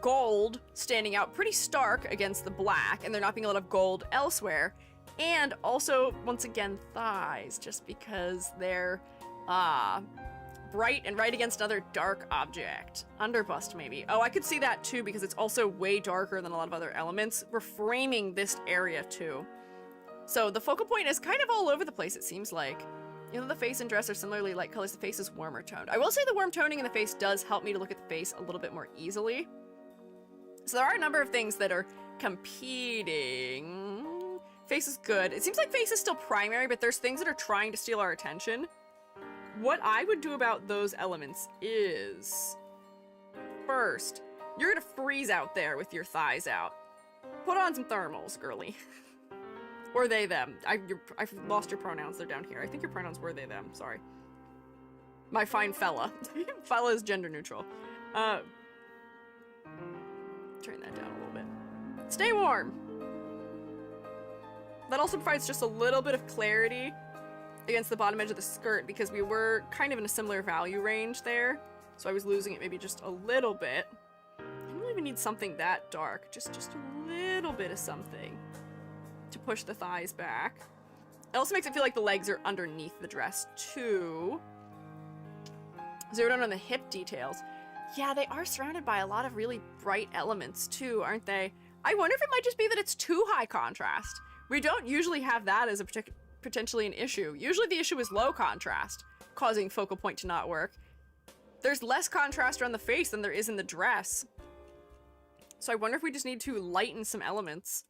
gold standing out pretty stark against the black, and there not being a lot of gold elsewhere. And also, once again, thighs, just because they're bright and right against another dark object. Underbust, maybe. Oh, I could see that too because it's also way darker than a lot of other elements. We're framing this area too. So the focal point is kind of all over the place, it seems like. You know, the face and dress are similarly light colors. The face is warmer toned. I will say the warm toning in the face does help me to look at the face a little bit more easily. So there are a number of things that are competing. Face is good. It seems like face is still primary, but there's things that are trying to steal our attention. What I would do about those elements is... First, you're gonna freeze out there with your thighs out. Put on some thermals, girly. Or they, them. I've lost your pronouns. They're down here. I think your pronouns were they, them. Sorry. My fine fella. Fella is gender neutral. Turn that down a little bit. Stay warm. That also provides just a little bit of clarity against the bottom edge of the skirt because we were kind of in a similar value range there. So I was losing it maybe just a little bit. I don't even need something that dark. Just a little bit of something to push the thighs back. It also makes it feel like the legs are underneath the dress too. Zeroed in on the hip details. Yeah, they are surrounded by a lot of really bright elements too, aren't they? I wonder if it might just be that it's too high contrast. We don't usually have that as a potentially an issue. Usually the issue is low contrast, causing focal point to not work. There's less contrast around the face than there is in the dress. So I wonder if we just need to lighten some elements.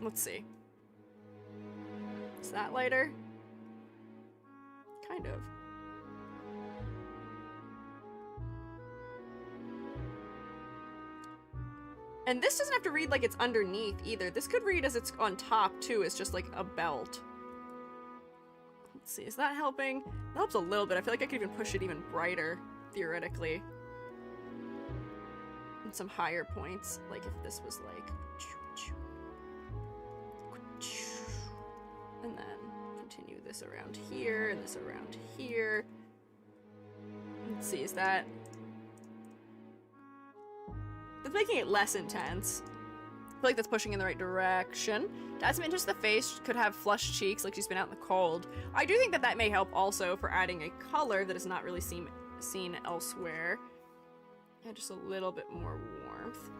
Let's see. Is that lighter? Kind of. And this doesn't have to read like it's underneath either. This could read as it's on top too. It's just like a belt. Let's see, is that helping? That helps a little bit. I feel like I could even push it even brighter, theoretically. And some higher points. Like if this was like... And then continue this around here, and this around here. Let's see, is that... That's making it less intense. I feel like that's pushing in the right direction. To add some interest to the face, could have flushed cheeks like she's been out in the cold. I do think that that may help also for adding a color that is not really seen elsewhere. Yeah, just a little bit more warmth.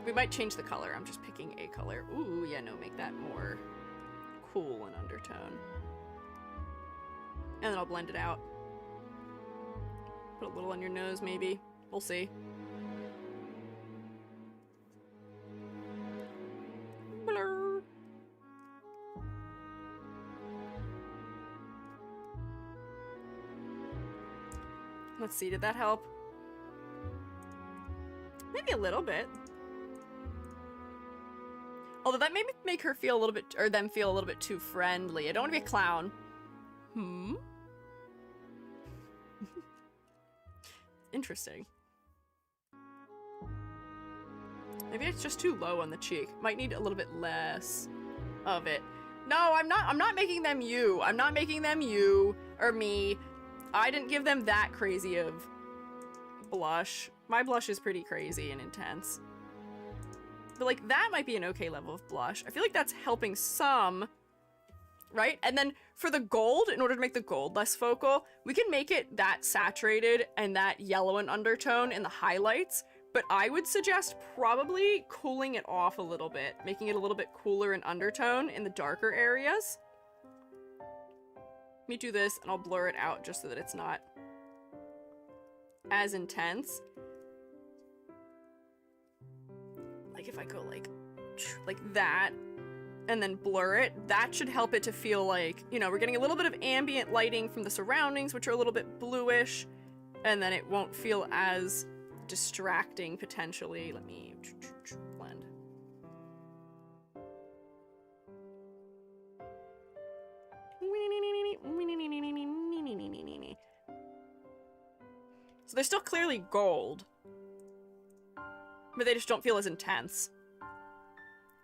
We might change the color. I'm just picking a color. Ooh, yeah, no, make that more cool and undertone. And then I'll blend it out. Put a little on your nose, maybe. We'll see. Blur. Let's see, did that help? Maybe a little bit. Although that may make her feel a little bit, or them feel a little bit too friendly. I don't want to be a clown. Interesting. Maybe it's just too low on the cheek. Might need a little bit less of it. No, I'm not making them you. I'm not making them you or me. I didn't give them that crazy of blush. My blush is pretty crazy and intense. But like that might be an okay level of blush. I feel like that's helping some right? And then for the gold, in order to make the gold less focal, we can make it that saturated and that yellow in undertone in the highlights, but I would suggest probably cooling it off a little bit, making it a little bit cooler in undertone in the darker areas. Let me do this and I'll blur it out just so that it's not as intense. Like if I go like that and then blur it, that should help it to feel like, you know, we're getting a little bit of ambient lighting from the surroundings, which are a little bit bluish, and then it won't feel as distracting potentially. Let me blend. So they're still clearly gold, but they just don't feel as intense.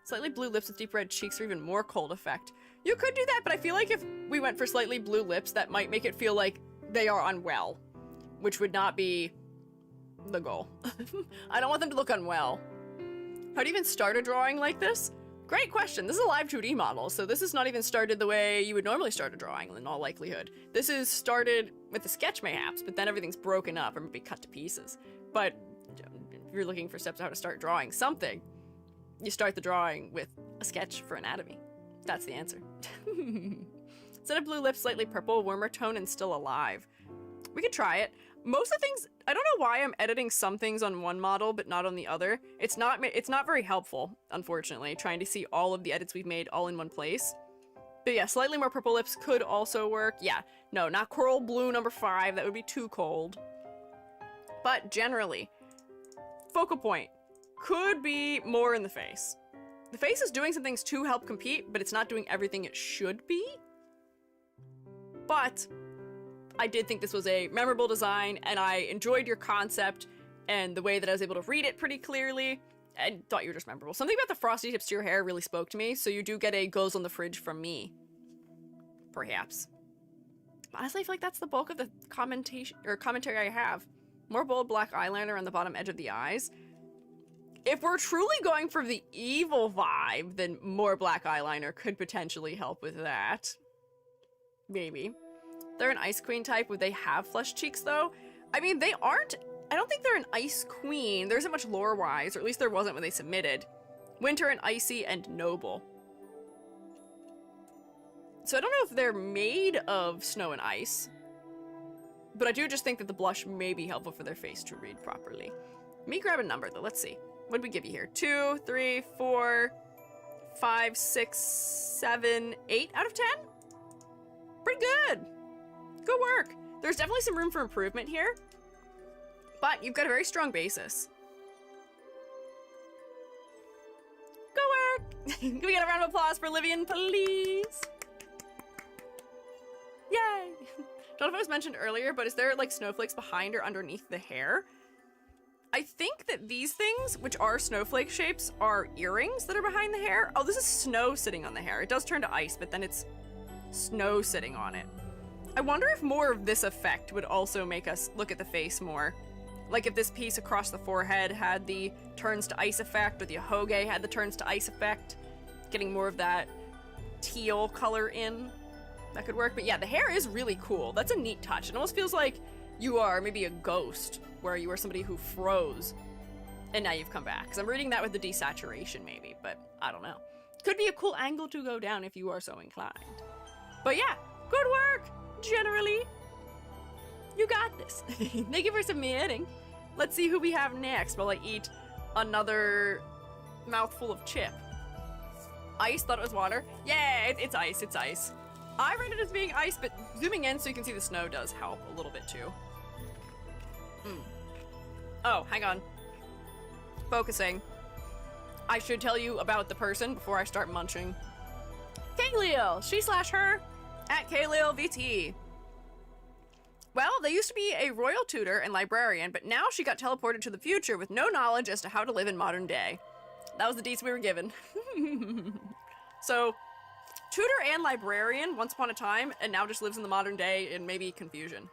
Slightly blue lips with deep red cheeks for even more cold effect. You could do that, but I feel like if we went for slightly blue lips, that might make it feel like they are unwell, which would not be the goal. I don't want them to look unwell. How do you even start a drawing like this? Great question. This is a live 2D model, so this is not even started the way you would normally start a drawing in all likelihood. This is started with a sketch mayhaps, but then everything's broken up or maybe cut to pieces. But if you're looking for steps on how to start drawing something, you start the drawing with a sketch for anatomy. That's the answer. Instead of blue lips, slightly purple, warmer tone, and still alive. We could try it. Most of the things, I don't know why I'm editing some things on one model but not on the other. It's not very helpful, unfortunately, trying to see all of the edits we've made all in one place. But yeah, slightly more purple lips could also work. Yeah, no, not coral blue number 5. That would be too cold. But generally, focal point could be more in the face. The face is doing some things to help compete, but it's not doing everything it should be. But I did think this was a memorable design, and I enjoyed your concept and the way that I was able to read it pretty clearly, and thought you were just memorable. Something about the frosty tips to your hair really spoke to me, so you do get a goes on the fridge from me. Perhaps. Honestly, I feel like that's the bulk of the commentary I have. More bold black eyeliner on the bottom edge of the eyes. If we're truly going for the evil vibe, then more black eyeliner could potentially help with that. Maybe. They're an ice queen type. Would they have flushed cheeks, though? I mean, they aren't. I don't think they're an ice queen. There isn't much lore-wise, or at least there wasn't when they submitted. Winter and icy and noble. So I don't know if they're made of snow and ice, but I do just think that the blush may be helpful for their face to read properly. Let me grab a number, though. Let's see. What did we give you here? 2, 3, 4, 5, 6, 7, 8 out of 10? Pretty good. Good work. There's definitely some room for improvement here, but you've got a very strong basis. Good work. Can we get a round of applause for Livian, please? Yay. Don't know if it was mentioned earlier, but is there like snowflakes behind or underneath the hair? I think that these things, which are snowflake shapes, are earrings that are behind the hair. Oh, this is snow sitting on the hair. It does turn to ice, but then it's snow sitting on it. I wonder if more of this effect would also make us look at the face more. Like if this piece across the forehead had the turns to ice effect, or the ahoge had the turns to ice effect, getting more of that teal color in. That could work. But yeah, the hair is really cool. That's a neat touch. It almost feels like you are maybe a ghost, where you were somebody who froze and now you've come back. Because I'm reading that with the desaturation maybe, but I don't know. Could be a cool angle to go down if you are so inclined. But yeah, good work, generally. You got this. Thank you for submitting. Let's see who we have next while I eat another mouthful of chip. Ice, thought it was water. Yeah, it's ice, it's ice. I read it as being ice, but zooming in so you can see the snow does help a little bit too. Oh, hang on. Focusing. I should tell you about the person before I start munching. Kaleel, she/her, at KaleelVT. Well, they used to be a royal tutor and librarian, but now she got teleported to the future with no knowledge as to how to live in modern day. That was the deets we were given. So, tutor and librarian once upon a time, and now just lives in the modern day in maybe confusion.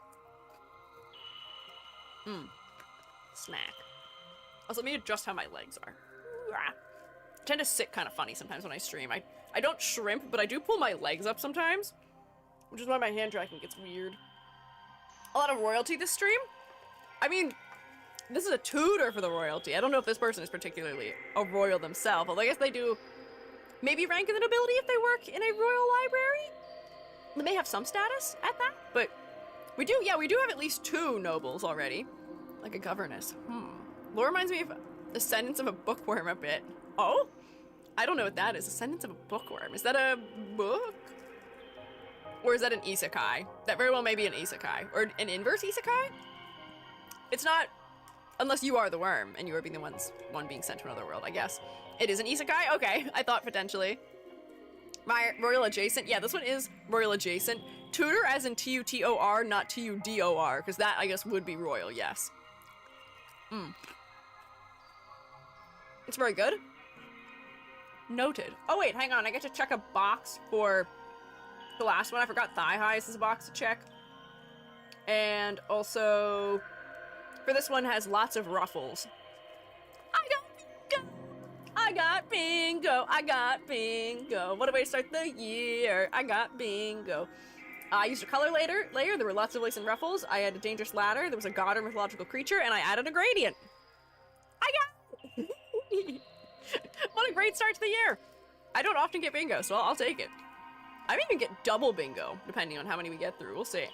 Snack. Also, let me adjust how my legs are. I tend to sit kind of funny sometimes when I stream. I I don't shrimp, but I do pull my legs up sometimes, which is why my hand tracking gets weird. A lot of royalty this stream. I mean, this is a tutor for the royalty. I don't know if this person is particularly a royal themselves, although I guess they do maybe rank in the nobility if they work in a royal library. They may have some status at that, but we do have at least 2 nobles already. Like a governess. Lore reminds me of Ascendance of a Bookworm a bit. Oh? I don't know what that is. Ascendance of a Bookworm. Is that a book? Or is that an isekai? That very well may be an isekai. Or an inverse isekai? It's not, unless you are the worm and you are being the one being sent to another world, I guess. It is an isekai? Okay, I thought potentially. My royal adjacent? Yeah, this one is royal adjacent. Tutor as in T-U-T-O-R, not T-U-D-O-R, because that, I guess, would be royal, yes. It's very good. Noted. Oh wait, hang on, I get to check a box for the last one. I forgot thigh highs is a box to check. And also, for this one has lots of ruffles. I got bingo, I got bingo. What a way to start the year. I got bingo. I used a color layer, there were lots of lace and ruffles. I had a dangerous ladder, there was a god or mythological creature, and I added a gradient. I got What a great start to the year. I don't often get bingo, so I'll take it. I may even get double bingo, depending on how many we get through. We'll see.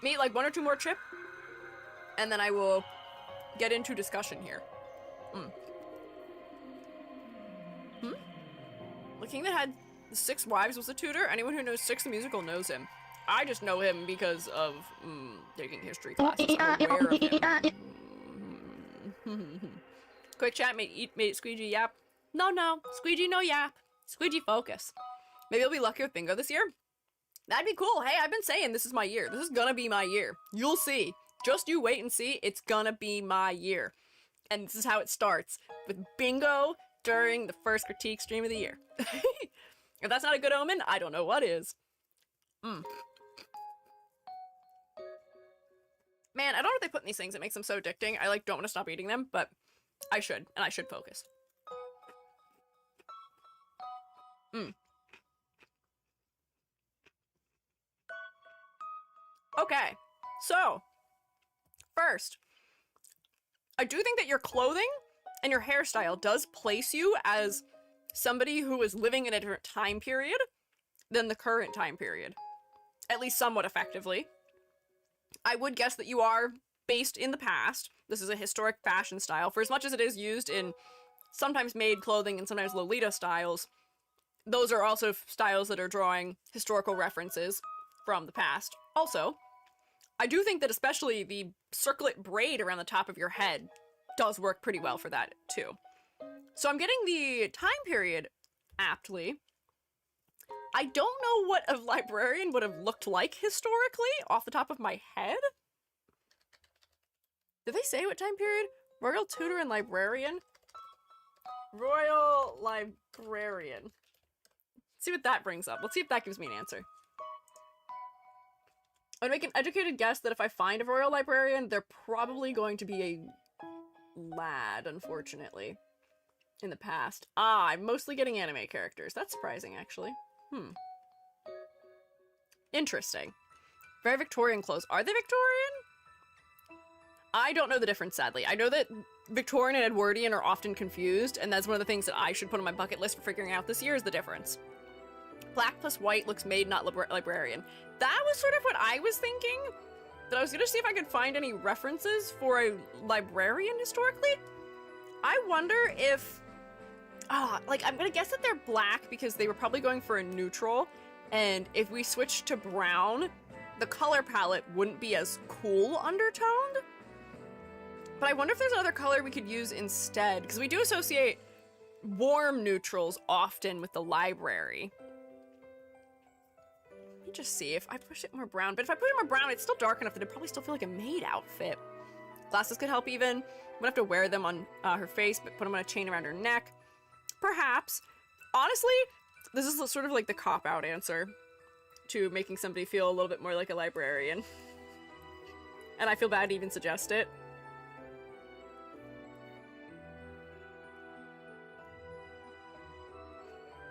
Me eat like 1 or 2 more chip, and then I will get into discussion here. The king that had 6 wives was a tutor. Anyone who knows Six the Musical knows him. I just know him because of taking history classes. I'm aware of him. Quick chat, mate Squiiji yap. No, Squiiji no yap. Squiiji focus. Maybe I'll be lucky with bingo this year. That'd be cool. Hey, I've been saying this is my year. This is gonna be my year. You'll see. Just you wait and see. It's gonna be my year. And this is how it starts. With bingo during the first critique stream of the year. If that's not a good omen, I don't know what is. Man, I don't know what they put in these things. It makes them so addicting. I don't want to stop eating them, but I should. And I should focus. Okay, so first, I do think that your clothing and your hairstyle does place you as somebody who is living in a different time period than the current time period, at least somewhat effectively. I would guess that you are based in the past. This is a historic fashion style. For as much as it is used in sometimes made clothing and sometimes Lolita styles, those are also styles that are drawing historical references from the past. Also, I do think that especially the circlet braid around the top of your head does work pretty well for that too. So I'm getting the time period aptly. I don't know what a librarian would have looked like historically off the top of my head. Did they say what time period? Royal tutor and librarian? Royal librarian. Let's see what that brings up. Let's see if that gives me an answer. I would make an educated guess that if I find a royal librarian, they're probably going to be a lad, unfortunately, in the past. I'm mostly getting anime characters. That's surprising, actually. Interesting. Very Victorian clothes. Are they Victorian? I don't know the difference, sadly. I know that Victorian and Edwardian are often confused, and that's one of the things that I should put on my bucket list for figuring out this year is the difference. Black plus white looks maid, not librarian. That was sort of what I was thinking. That I was gonna see if I could find any references for a librarian historically. I wonder if... I'm gonna guess that they're black because they were probably going for a neutral, and if we switched to brown, the color palette wouldn't be as cool undertoned. But I wonder if there's another color we could use instead, because we do associate warm neutrals often with the library. Let me just see if I push it more brown, but if I put it more brown, it's still dark enough that it'd probably still feel like a maid outfit. Glasses could help even. I'm gonna have to wear them on her face, but put them on a chain around her neck. Perhaps. Honestly, this is sort of like the cop-out answer to making somebody feel a little bit more like a librarian. And I feel bad to even suggest it.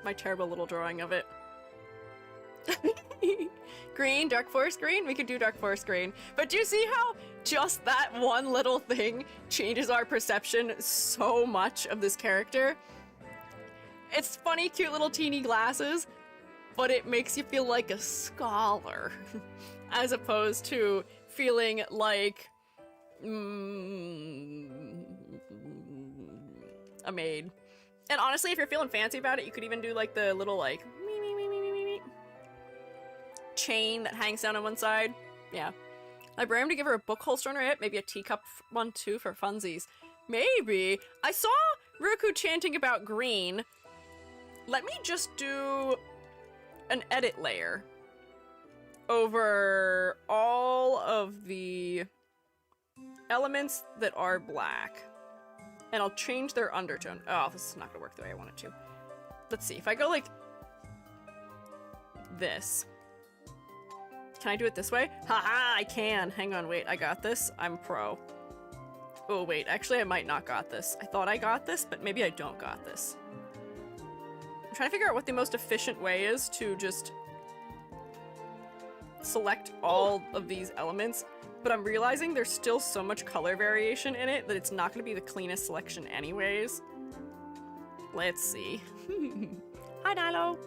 my terrible little drawing of it. Green, dark forest green? We could do dark forest green. But do you see how just that one little thing changes our perception so much of this character? It's funny, cute little teeny glasses, but it makes you feel like a scholar as opposed to feeling like a maid. And honestly, if you're feeling fancy about it, you could even do like the little like chain that hangs down on one side. Yeah. Librarian to give her a book holster on her hip, maybe a teacup one too for funsies. Maybe. I saw Ruku chanting about green. Let me just do an edit layer over all of the elements that are black. And I'll change their undertone. Oh, this is not gonna work the way I want it to. Let's see, if I go like this. Can I do it this way? Haha, I can. Hang on, wait, I got this. I'm pro. Oh, wait, actually I might not got this. I thought I got this, but maybe I don't got this. I'm trying to figure out what the most efficient way is to just select all of these elements, but I'm realizing there's still so much color variation in it that it's not going to be the cleanest selection anyways. Let's see. Hi, Nilo.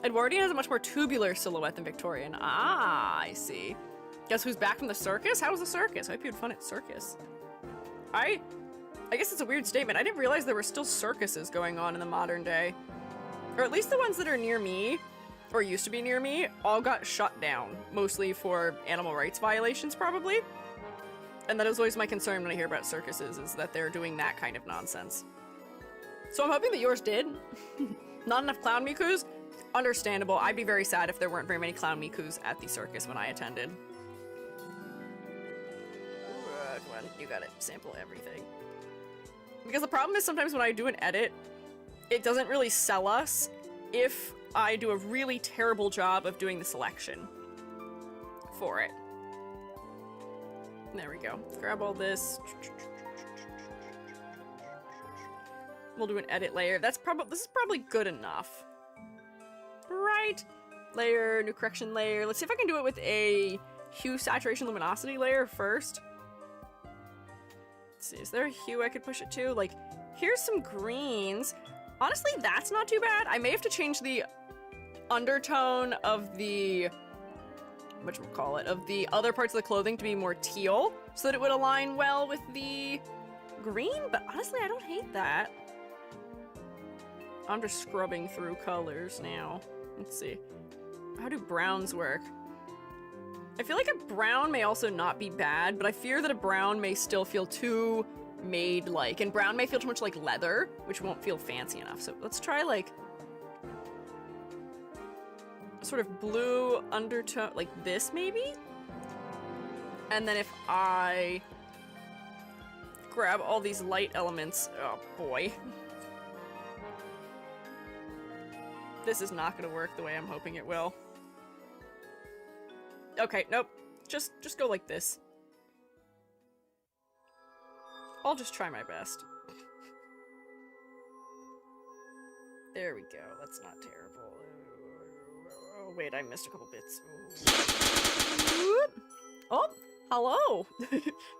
Edwardian has a much more tubular silhouette than Victorian. Ah, I see. Guess who's back from the circus? How was the circus? I hope you had fun at circus. I guess it's a weird statement. I didn't realize there were still circuses going on in the modern day. Or at least the ones that are near me, or used to be near me, all got shut down. Mostly for animal rights violations, probably. And that is always my concern when I hear about circuses, is that they're doing that kind of nonsense. So I'm hoping that yours did. Not enough clown mikus? Understandable. I'd be very sad if there weren't very many clown mikus at the circus when I attended. Come on, you gotta sample everything. Because the problem is sometimes when I do an edit, it doesn't really sell us if I do a really terrible job of doing the selection for it. There we go. Grab all this. We'll do an edit layer. This is probably good enough. Right. Layer, new correction layer. Let's see if I can do it with a hue, saturation, luminosity layer first. Let's see, is there a hue I could push it to? Like, here's some greens. Honestly, that's not too bad. I may have to change the undertone of the, whatchamacallit, of the other parts of the clothing to be more teal so that it would align well with the green, but honestly, I don't hate that. I'm just scrubbing through colors now. Let's see. How do browns work? I feel like a brown may also not be bad, but I fear that a brown may still feel too maid-like, and brown may feel too much like leather, which won't feel fancy enough. So let's try like sort of blue undertone, like this maybe? And then if I grab all these light elements, oh boy. This is not gonna work the way I'm hoping it will. Okay, nope. Just go like this. I'll just try my best. There we go. That's not terrible. Oh, wait, I missed a couple bits. Oh, hello!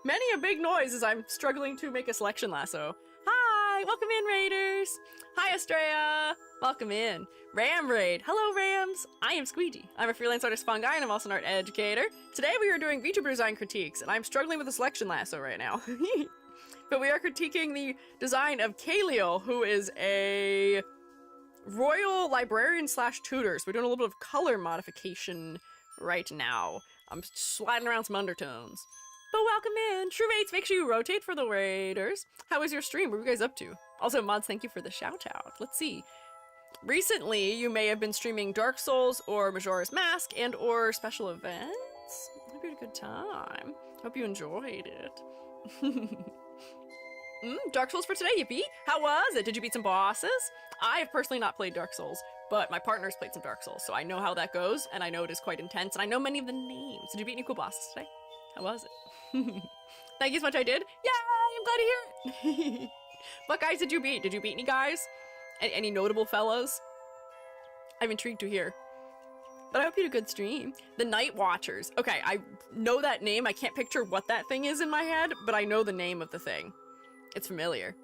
Many a big noise as I'm struggling to make a selection lasso. Hi! Welcome in, Raiders! Hi, Estrella! Welcome in. Ram Raid. Hello, Rams! I am Squiiji. I'm a freelance artist Fungi, and I'm also an art educator. Today we are doing Vtuber design critiques, and I'm struggling with a selection lasso right now. But we are critiquing the design of Kaleo, who is a royal librarian slash tutors. We're doing a little bit of color modification right now. I'm sliding around some undertones. But welcome in! True mates, make sure you rotate for the raiders. How was your stream? What were you guys up to? Also, mods, thank you for the shout out. Let's see. Recently, you may have been streaming Dark Souls or Majora's Mask and or special events. Hope you had a good time. Hope you enjoyed it. Dark Souls for today, yippee! How was it? Did you beat some bosses? I have personally not played Dark Souls, but my partner's played some Dark Souls, so I know how that goes, and I know it is quite intense, and I know many of the names. Did you beat any cool bosses today? How was it? Thank you so much, I did. Yay! I'm glad to hear it! What guys did you beat? Did you beat any guys? Any notable fellas? I'm intrigued to hear. But I hope you had a good stream. The Night Watchers. Okay, I know that name. I can't picture what that thing is in my head, but I know the name of the thing. It's familiar.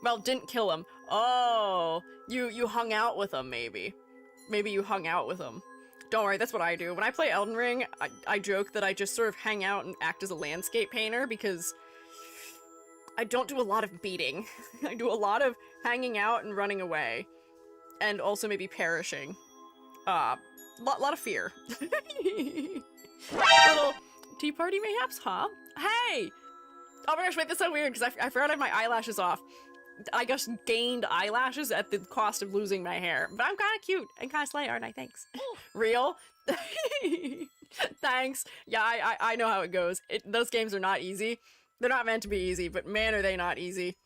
Well, didn't kill him. Oh, you hung out with him, maybe. Maybe you hung out with him. Don't worry, that's what I do. When I play Elden Ring, I joke that I just sort of hang out and act as a landscape painter because I don't do a lot of beating. I do a lot of hanging out and running away. And also maybe perishing. Lot of fear. Little tea party mayhaps, huh? Hey! Oh my gosh, wait, that's so weird because I forgot I have my eyelashes off. I just gained eyelashes at the cost of losing my hair. But I'm kind of cute and kind of slay, aren't I? Thanks. Real? Thanks. Yeah, I know how it goes. Those games are not easy. They're not meant to be easy, but man, are they not easy.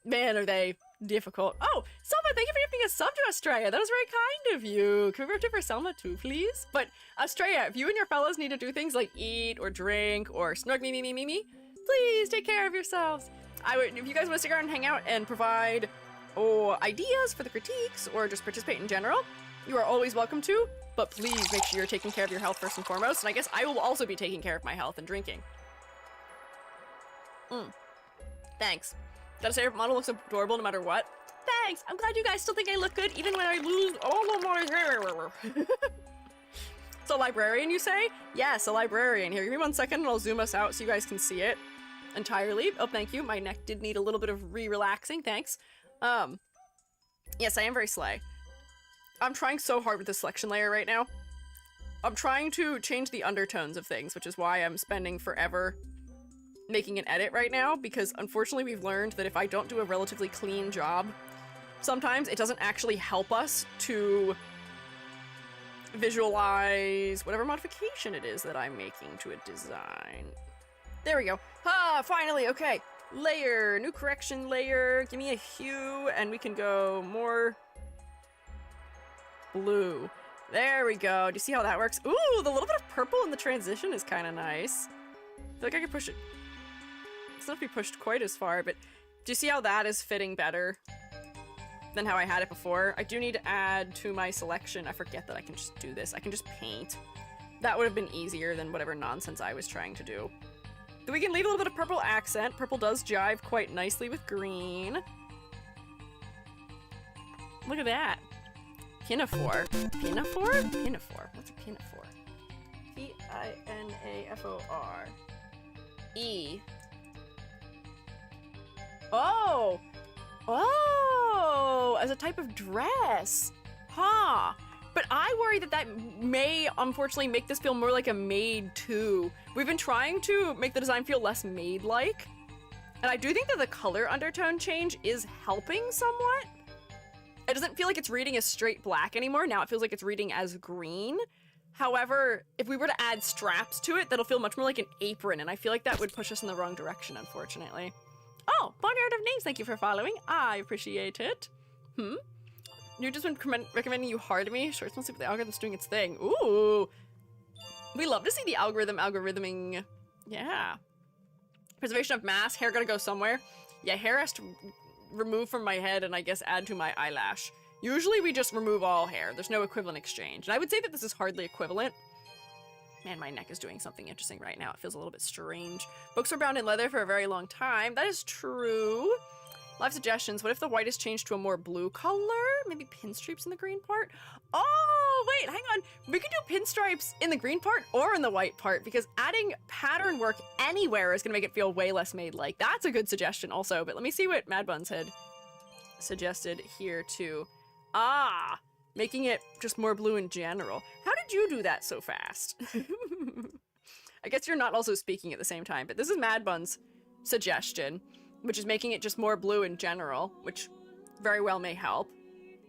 Man, are they difficult. Oh, Selma, thank you for giving a sub to Australia. That was very kind of you. Can we vote for Selma too, please? But Australia, if you and your fellows need to do things like eat or drink or snug me, please take care of yourselves. If you guys want to stick around and hang out and provide ideas for the critiques or just participate in general, you are always welcome to, but please make sure you're taking care of your health first and foremost, and I guess I will also be taking care of my health and drinking. Thanks. Gotta say, your model looks adorable no matter what. Thanks! I'm glad you guys still think I look good even when I lose all of my hair. So, librarian, you say? Yes, a librarian. Here, give me 1 second and I'll zoom us out so you guys can see it entirely. Oh, thank you. My neck did need a little bit of relaxing. Thanks. Yes, I am very slay. I'm trying so hard with the selection layer right now. I'm trying to change the undertones of things, which is why I'm spending forever making an edit right now, because unfortunately we've learned that if I don't do a relatively clean job, sometimes it doesn't actually help us to visualize whatever modification it is that I'm making to a design. There we go. Ah, finally, okay. Layer, new correction layer, give me a hue, and we can go more blue. There we go. Do you see how that works? Ooh, the little bit of purple in the transition is kind of nice. I feel like I could push it. It's not to be pushed quite as far, but do you see how that is fitting better than how I had it before? I do need to add to my selection. I forget that I can just do this. I can just paint. That would have been easier than whatever nonsense I was trying to do. But we can leave a little bit of purple accent. Purple does jive quite nicely with green. Look at that. Pinafore. Pinafore? Pinafore. What's a pinafore? P-I-N-A-F-O-R. E. Oh! Oh! As a type of dress. Huh. But I worry that that may, unfortunately, make this feel more like a maid, too. We've been trying to make the design feel less maid-like. And I do think that the color undertone change is helping somewhat. It doesn't feel like it's reading as straight black anymore. Now it feels like it's reading as green. However, if we were to add straps to it, that'll feel much more like an apron, and I feel like that would push us in the wrong direction, unfortunately. Oh, Barnyard of Names, thank you for following. I appreciate it. You've just been recommending you hard to me? Sure, it's mostly the algorithm's doing its thing. Ooh. We love to see the algorithming. Yeah. Preservation of mass. Hair gotta go somewhere. Yeah, hair has to remove from my head and I guess add to my eyelash. Usually we just remove all hair. There's no equivalent exchange. And I would say that this is hardly equivalent. Man, my neck is doing something interesting right now. It feels a little bit strange. Books were bound in leather for a very long time. That is true. Live suggestions. What if the white is changed to a more blue color? Maybe pinstripes in the green part? Oh, wait, hang on. We could do pinstripes in the green part or in the white part, because adding pattern work anywhere is going to make it feel way less maid-like. That's a good suggestion also, but let me see what Mad Buns had suggested here too. Ah, making it just more blue in general. How did you do that so fast? I guess you're not also speaking at the same time, but this is Mad Buns' suggestion, which is making it just more blue in general, which very well may help.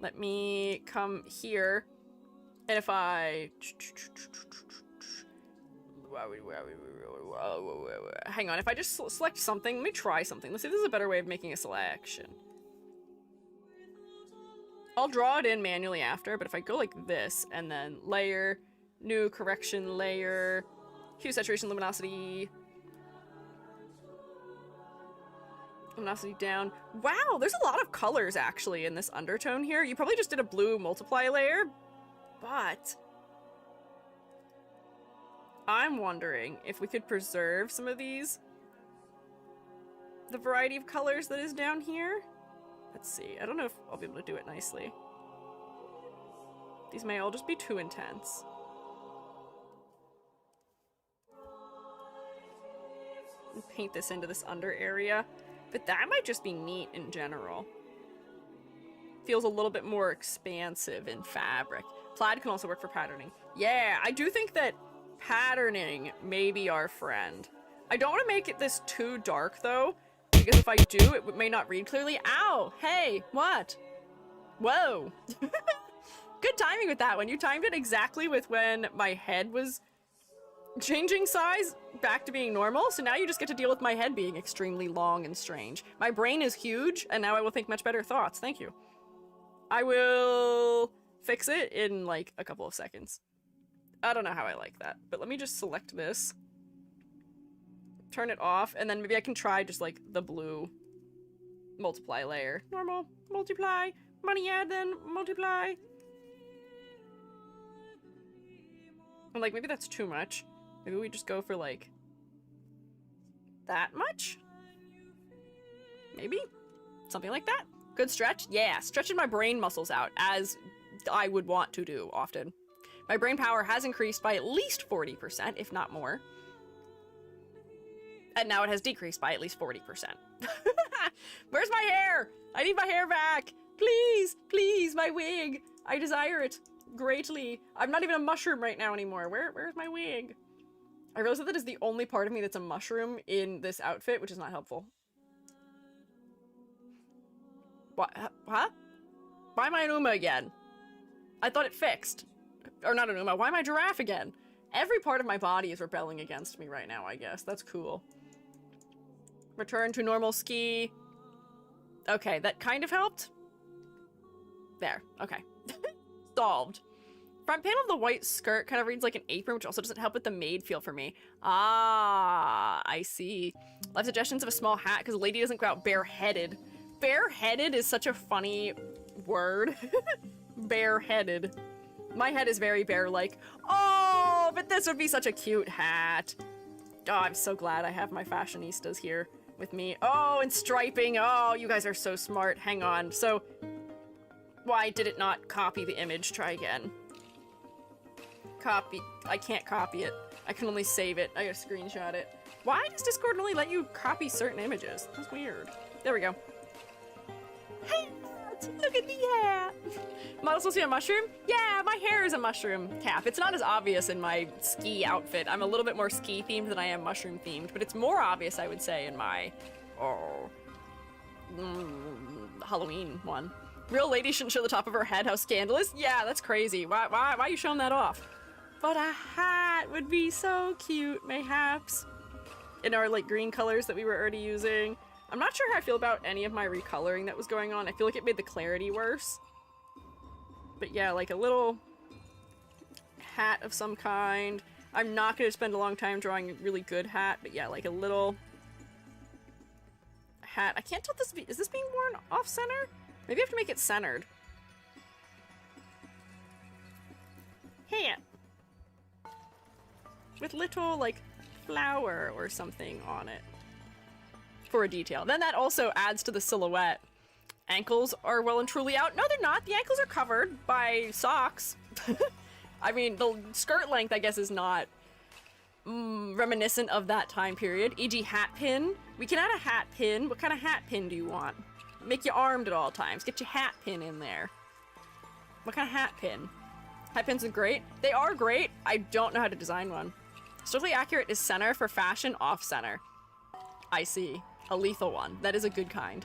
Let me come here, and if I... Hang on, if I just select something, let me try something. Let's see if this is a better way of making a selection. I'll draw it in manually after, but if I go like this, and then layer, new correction layer, hue, saturation, luminosity... Luminosity down. Wow, there's a lot of colors actually in this undertone here. You probably just did a blue multiply layer, but I'm wondering if we could preserve some of these, the variety of colors that is down here. Let's see. I don't know if I'll be able to do it nicely. These may all just be too intense. And paint this into this under area, but that might just be neat in general. Feels a little bit more expansive in fabric. Plaid can also work for patterning. Yeah, I do think that patterning may be our friend. I don't want to make it this too dark though, because if I do, it may not read clearly. Ow! Hey, what? Whoa! Good timing with that one. You timed it exactly with when my head was changing size back to being normal, so now you just get to deal with my head being extremely long and strange. My brain is huge, and now I will think much better thoughts. Thank you. I will fix it in like a couple of seconds. I don't know how I like that, but let me just select this, turn it off, and then maybe I can try just like the blue multiply layer. Normal, multiply, money add, then multiply. And like maybe that's too much. Maybe we just go for like that much? Maybe? Something like that? Good stretch? Yeah, stretching my brain muscles out, as I would want to do often. My brain power has increased by at least 40%, if not more. And now it has decreased by at least 40%. Where's my hair? I need my hair back! Please, please, my wig! I desire it greatly. I'm not even a mushroom right now anymore. Where's my wig? I realize that is the only part of me that's a mushroom in this outfit, which is not helpful. What? Huh? Why am I an Uma again? I thought it fixed. Or not an Uma. Why am I a giraffe again? Every part of my body is rebelling against me right now, I guess. That's cool. Return to normal ski. Okay, that kind of helped. There. Okay. Solved. Front panel of the white skirt kind of reads like an apron, which also doesn't help with the maid feel for me. Ah, I see. I have suggestions of a small hat because a lady doesn't go out bareheaded. Bareheaded is such a funny word. Bareheaded. My head is very bear-like. Oh, but this would be such a cute hat. Oh, I'm so glad I have my fashionistas here with me. Oh, and striping. Oh, you guys are so smart. Hang on. So, why did it not copy the image? Try again. Copy. I can't copy it. I can only save it. I gotta screenshot it. Why does Discord only let you copy certain images? That's weird. There we go. Hey, look at the hat. Model supposed to be a mushroom? Yeah, my hair is a mushroom cap. It's not as obvious in my ski outfit. I'm a little bit more ski themed than I am mushroom themed, but it's more obvious, I would say, in my Halloween one. Real lady shouldn't show the top of her head. How scandalous. Yeah, that's crazy. Why are you showing that off? But a hat would be so cute, mayhaps. In our like green colors that we were already using. I'm not sure how I feel about any of my recoloring that was going on. I feel like it made the clarity worse. But yeah, like a little hat of some kind. I'm not going to spend a long time drawing a really good hat, but yeah, like a little hat. I can't tell if this is this being worn off center? Maybe I have to make it centered. Hat. With little, like, flower or something on it. For a detail. Then that also adds to the silhouette. Ankles are well and truly out. No, they're not. The ankles are covered by socks. I mean, the skirt length, I guess, is not reminiscent of that time period. E.g. hat pin. We can add a hat pin. What kind of hat pin do you want? Make you armed at all times. Get your hat pin in there. What kind of hat pin? Hat pins are great. They are great. I don't know how to design one. Strictly accurate is center for fashion, off center. I see. A lethal one. That is a good kind.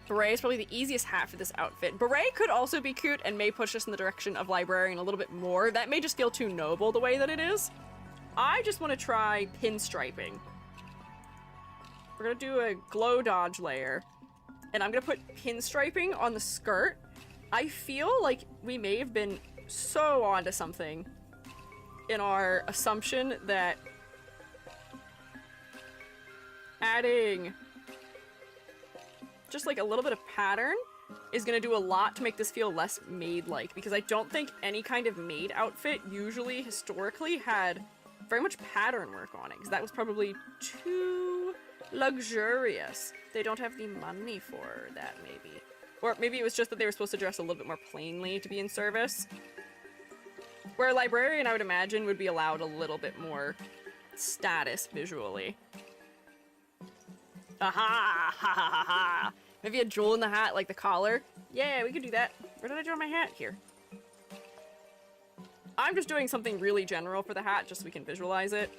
Beret is probably the easiest hat for this outfit. Beret could also be cute and may push us in the direction of librarian a little bit more. That may just feel too noble the way that it is. I just want to try pinstriping. We're going to do a glow dodge layer. And I'm going to put pinstriping on the skirt. I feel like we may have been so onto something in our assumption that adding just like a little bit of pattern is going to do a lot to make this feel less maid-like, because I don't think any kind of maid outfit usually, historically, had very much pattern work on it, because that was probably too luxurious. They don't have the money for that, maybe. Or maybe it was just that they were supposed to dress a little bit more plainly to be in service. Where a librarian, I would imagine, would be allowed a little bit more status visually. Aha! Ha ha ha ha! Maybe a jewel in the hat, like the collar. Yeah, we could do that. Where did I draw my hat? Here. I'm just doing something really general for the hat, just so we can visualize it.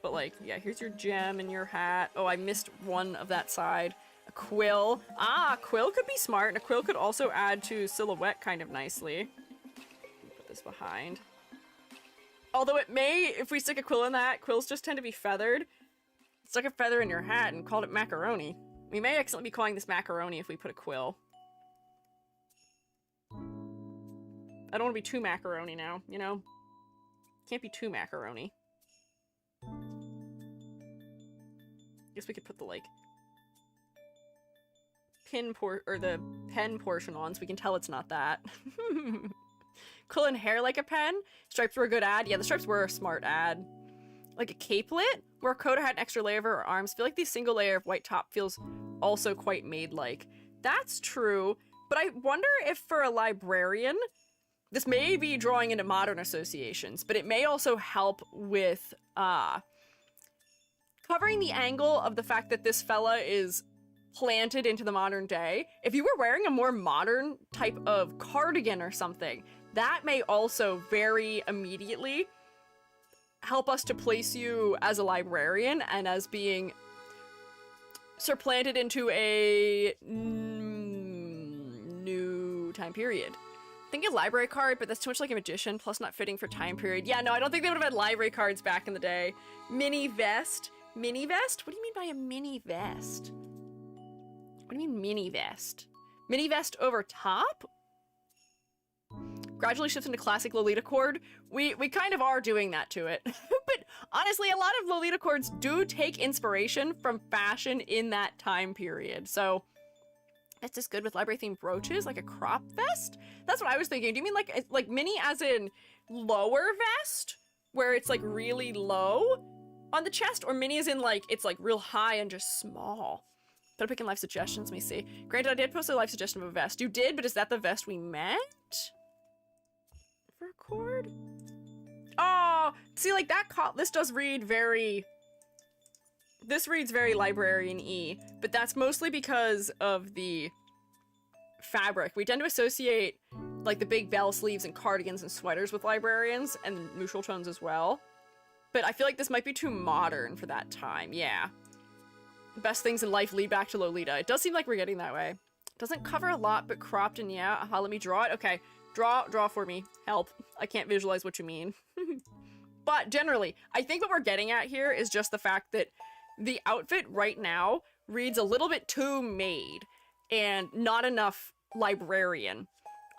But like, yeah, here's your gem and your hat. Oh, I missed one of that side. A quill. Ah, a quill could be smart, and a quill could also add to silhouette kind of nicely. Put this behind. Although it may, if we stick a quill in the hat, quills just tend to be feathered. Stuck a feather in your hat and called it macaroni. We may accidentally be calling this macaroni if we put a quill. I don't want to be too macaroni now, you know? Can't be too macaroni. Guess we could put the, like, the pen portion on so we can tell it's not that. Quill and hair like a pen? Stripes were a good ad. Yeah, the stripes were a smart ad. Like a capelet? Where a coat had an extra layer over her arms. I feel like the single layer of white top feels also quite maid-like. That's true, but I wonder if for a librarian, this may be drawing into modern associations, but it may also help with covering the angle of the fact that this fella is planted into the modern day. If you were wearing a more modern type of cardigan or something, that may also very immediately help us to place you as a librarian and as being supplanted into a new time period. Think a library card, but that's too much like a magician, plus not fitting for time period. Yeah, no, I don't think they would have had library cards back in the day. Mini vest? Mini vest? What do you mean by a mini vest? What do you mean mini vest? Mini vest over top? Gradually shifts into classic Lolita cord. We kind of are doing that to it. But honestly, a lot of Lolita cords do take inspiration from fashion in that time period. So that's just good with library themed brooches, like a crop vest? That's what I was thinking. Do you mean like mini as in lower vest? Where it's like really low on the chest? Or mini as in like it's like real high and just small? Better picking life suggestions, let me see. Granted, I did post a life suggestion of a vest. You did, but is that the vest we meant? For a cord? Oh, see, like that this does read very... This reads very librarian-y, but that's mostly because of the fabric. We tend to associate like the big bell sleeves and cardigans and sweaters with librarians, and neutral tones as well. But I feel like this might be too modern for that time, yeah. Best things in life lead back to Lolita. It does seem like we're getting that way. Doesn't cover a lot, but cropped and yeah. Aha, let me draw it. Okay, draw for me. Help. I can't visualize what you mean. But generally, I think what we're getting at here is just the fact that the outfit right now reads a little bit too maid and not enough librarian.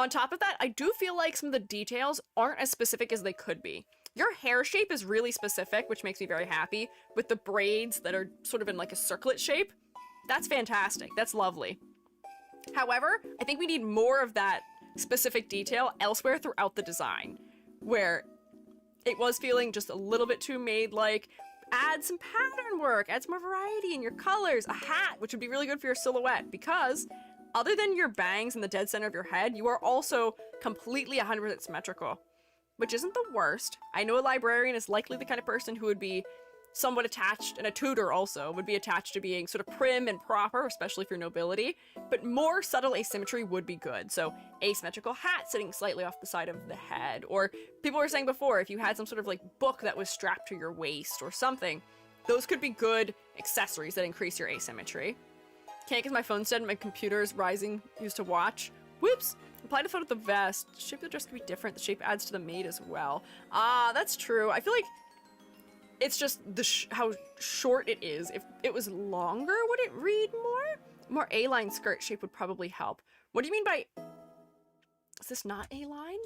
On top of that, I do feel like some of the details aren't as specific as they could be. Your hair shape is really specific, which makes me very happy, with the braids that are sort of in like a circlet shape. That's fantastic. That's lovely. However, I think we need more of that specific detail elsewhere throughout the design, where it was feeling just a little bit too maid-like. Add some pattern work, add some more variety in your colors, a hat, which would be really good for your silhouette, because other than your bangs in the dead center of your head, you are also completely 100% symmetrical, which isn't the worst. I know a librarian is likely the kind of person who would be somewhat attached, and a tutor also would be attached to being sort of prim and proper, especially for nobility, but more subtle asymmetry would be good. So asymmetrical hat sitting slightly off the side of the head, or people were saying before, if you had some sort of like book that was strapped to your waist or something, those could be good accessories that increase your asymmetry. Can't because my phone's dead and my computer's rising, used to watch. Whoops! Apply the photo of the vest. The shape of the dress could be different. The shape adds to the maid as well. Ah, that's true. I feel like it's just how short it is. If it was longer, would it read more? More A-line skirt shape would probably help. What do you mean by... Is this not A-line?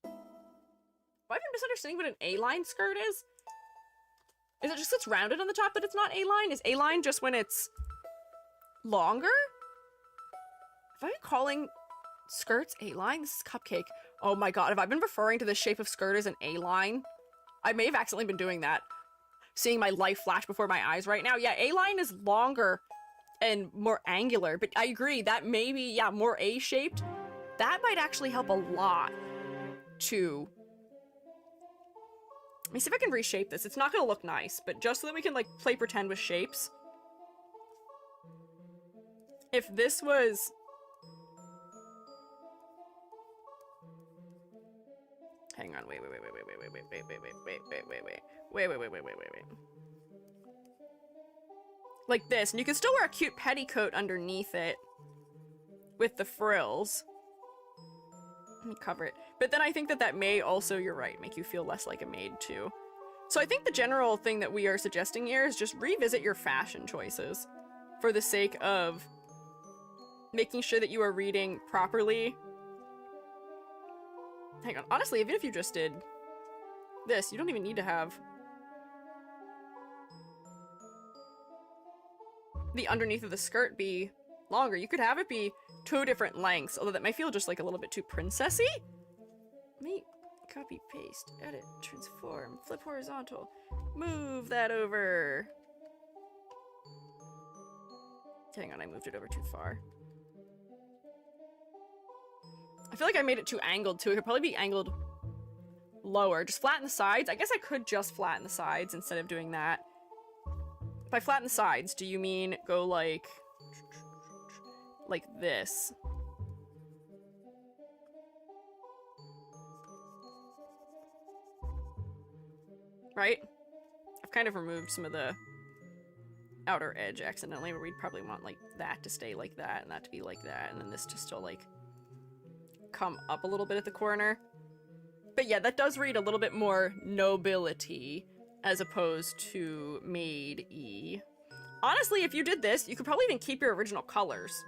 Why am I misunderstanding what an A-line skirt is? Is it just it's rounded on the top but it's not A-line? Is A-line just when it's longer? Have I been calling skirts A-line? This is Cupcake. Oh my god, have I been referring to the shape of skirt as an A-line? I may have accidentally been doing that. Seeing my life flash before my eyes right now. Yeah, A-line is longer and more angular, but I agree, that may be, yeah, more A-shaped. That might actually help a lot to... Let me see if I can reshape this. It's not gonna look nice, but just so that we can, like, play pretend with shapes. If this was... Hang on, wait. Like this, and you can still wear a cute petticoat underneath it with the frills. Let me cover it. But then I think that may also, you're right, make you feel less like a maid too. So I think the general thing that we are suggesting here is just revisit your fashion choices for the sake of making sure that you are reading properly. Hang on, honestly, even if you just did this, you don't even need to have the underneath of the skirt be longer. You could have it be 2 different lengths, although that may feel just like a little bit too princessy. Let me copy, paste, edit, transform, flip horizontal, move that over. Hang on, I moved it over too far. I feel like I made it too angled too. It could probably be angled lower. Just flatten the sides. I guess I could just flatten the sides instead of doing that. By flatten the sides, do you mean go like this? Right? I've kind of removed some of the outer edge accidentally, where we'd probably want like that to stay like that and that to be like that, and then this to still like come up a little bit at the corner. But yeah, that does read a little bit more nobility as opposed to maid-y. Honestly, if you did this, you could probably even keep your original colors.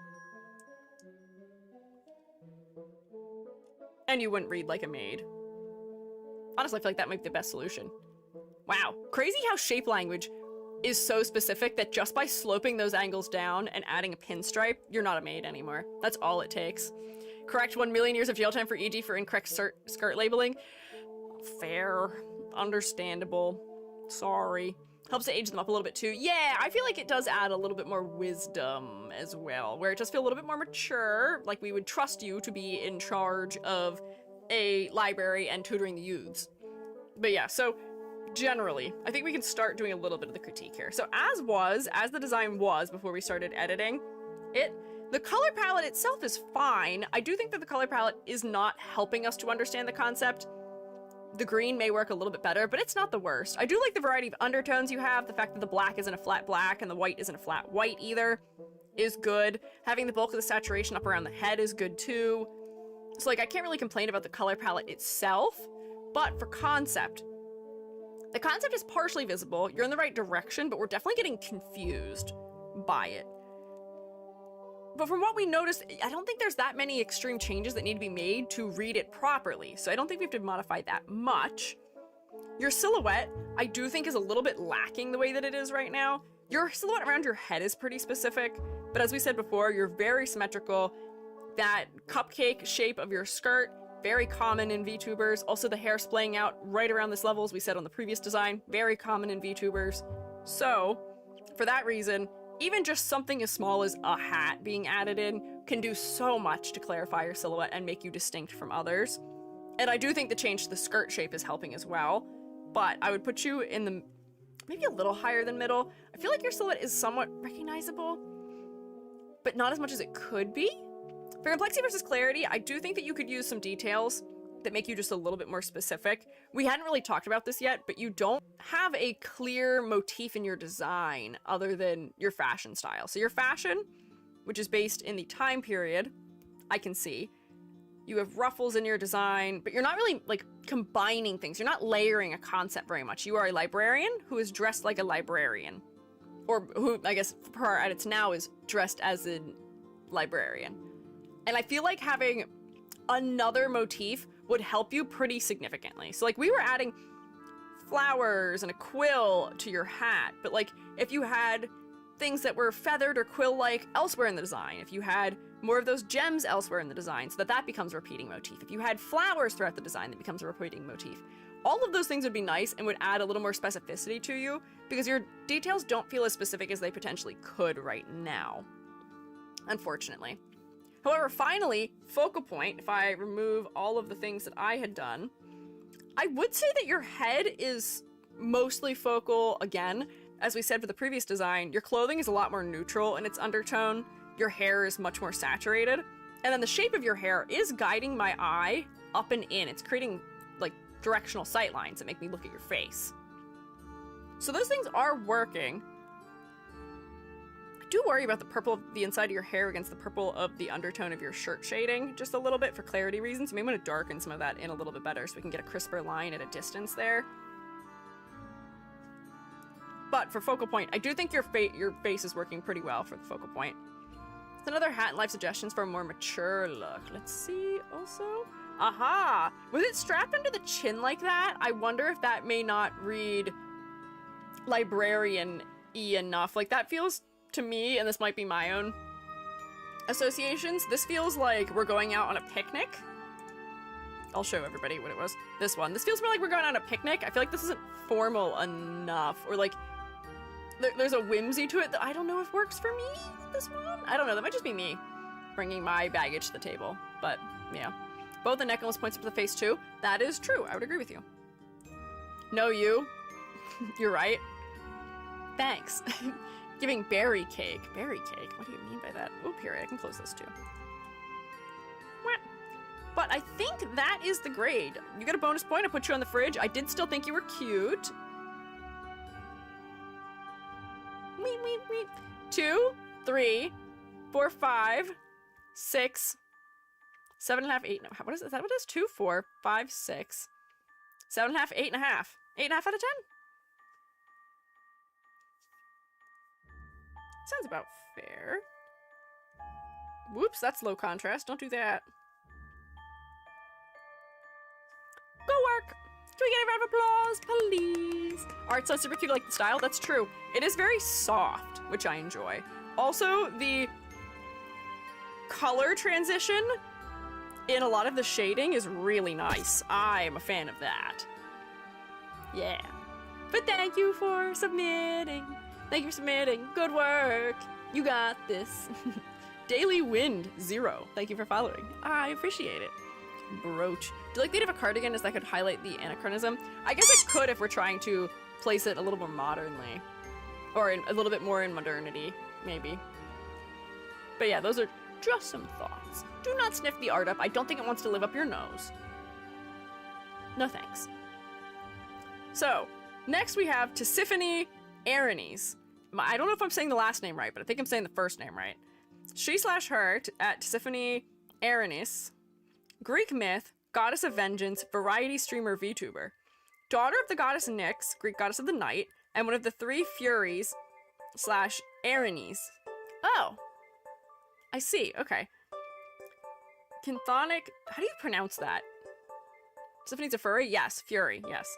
And you wouldn't read like a maid. Honestly, I feel like that might be the best solution. Wow, crazy how shape language is so specific that just by sloping those angles down and adding a pinstripe, you're not a maid anymore. That's all it takes. Correct 1 million years of jail time for EG for incorrect skirt labeling. Fair. Understandable. Sorry. Helps to age them up a little bit too. Yeah, I feel like it does add a little bit more wisdom as well, where it does feel a little bit more mature, like we would trust you to be in charge of a library and tutoring the youths. But yeah, so generally, I think we can start doing a little bit of the critique here. So as the design was before we started editing, the color palette itself is fine. I do think that the color palette is not helping us to understand the concept. The green may work a little bit better, but it's not the worst. I do like the variety of undertones you have. The fact that the black isn't a flat black and the white isn't a flat white either is good. Having the bulk of the saturation up around the head is good too. So like, I can't really complain about the color palette itself, but for concept, the concept is partially visible. You're in the right direction, but we're definitely getting confused by it. But from what we noticed, I don't think there's that many extreme changes that need to be made to read it properly, so I don't think we have to modify that much. Your silhouette, I do think, is a little bit lacking the way that it is right now. Your silhouette around your head is pretty specific, but as we said before, you're very symmetrical. That cupcake shape of your skirt, very common in Vtubers. Also the hair splaying out right around this level, as we said on the previous design, very common in Vtubers. So, for that reason, even just something as small as a hat being added in can do so much to clarify your silhouette and make you distinct from others. And I do think the change to the skirt shape is helping as well, but I would put you in the maybe a little higher than middle. I feel like your silhouette is somewhat recognizable, but not as much as it could be. For complexity versus clarity, I do think that you could use some details that make you just a little bit more specific. We hadn't really talked about this yet, but you don't have a clear motif in your design other than your fashion style. So your fashion, which is based in the time period, I can see. You have ruffles in your design, but you're not really like combining things. You're not layering a concept very much. You are a librarian who is dressed like a librarian, or who I guess for our edits now is dressed as a librarian. And I feel like having another motif would help you pretty significantly. So like we were adding flowers and a quill to your hat, but like if you had things that were feathered or quill-like elsewhere in the design, if you had more of those gems elsewhere in the design so that that becomes a repeating motif, if you had flowers throughout the design that becomes a repeating motif, all of those things would be nice and would add a little more specificity to you because your details don't feel as specific as they potentially could right now, unfortunately. However, finally, focal point, if I remove all of the things that I had done, I would say that your head is mostly focal again. As we said for the previous design, your clothing is a lot more neutral in its undertone, your hair is much more saturated, and then the shape of your hair is guiding my eye up and in. It's creating, like, directional sight lines that make me look at your face. So those things are working. I do worry about the purple of the inside of your hair against the purple of the undertone of your shirt shading just a little bit for clarity reasons. You may want to darken some of that in a little bit better so we can get a crisper line at a distance there. But for focal point, I do think your face is working pretty well for the focal point. It's another hat and life suggestions for a more mature look. Let's see also. Aha! With it strapped under the chin like that, I wonder if that may not read librarian-y enough. Like, that feels to me, and this might be my own associations, this feels like we're going out on a picnic. I'll show everybody what it was. This one. This feels more like we're going on a picnic. I feel like this isn't formal enough, or like there's a whimsy to it that I don't know if works for me with this one. I don't know, that might just be me bringing my baggage to the table, but yeah. Both the neck almost points up to the face too. That is true, I would agree with you. No, you. You're right. Thanks. Giving berry cake. Berry cake? What do you mean by that? Oh, period, I can close this too. But I think that is the grade. You get a bonus point, I put you on the fridge. I did still think you were cute. 2, 3, 4, 5, 6, 7.5, 8. No, what is it? Is that what it is? 2, 4, 5, 6, 7.5, 8.5. 8.5 out of 10? Sounds about fair. Whoops, that's low contrast. Don't do that. Go work! Can we get a round of applause, please? Art so super cute, like the style. That's true. It is very soft, which I enjoy. Also, the color transition in a lot of the shading is really nice. I am a fan of that. Yeah. But thank you for submitting. Thank you for submitting. Good work. You got this. Daily Wind 0. Thank you for following. I appreciate it. Brooch. Do you like the idea of a cardigan as that could highlight the anachronism? I guess it could if we're trying to place it a little more modernly. Or a little bit more in modernity, maybe. But yeah, those are just some thoughts. Do not sniff the art up. I don't think it wants to live up your nose. No thanks. So, next we have Tisiphone Aranes. I don't know if I'm saying the last name right, but I think I'm saying the first name right. She/her at Tisiphone Aranes. Greek myth, goddess of vengeance, variety streamer VTuber. Daughter of the goddess Nyx, Greek goddess of the night, and one of the three furies / Aranes. Oh. I see, okay. Chthonic, how do you pronounce that? Tisiphone's a furry? Yes, fury, yes.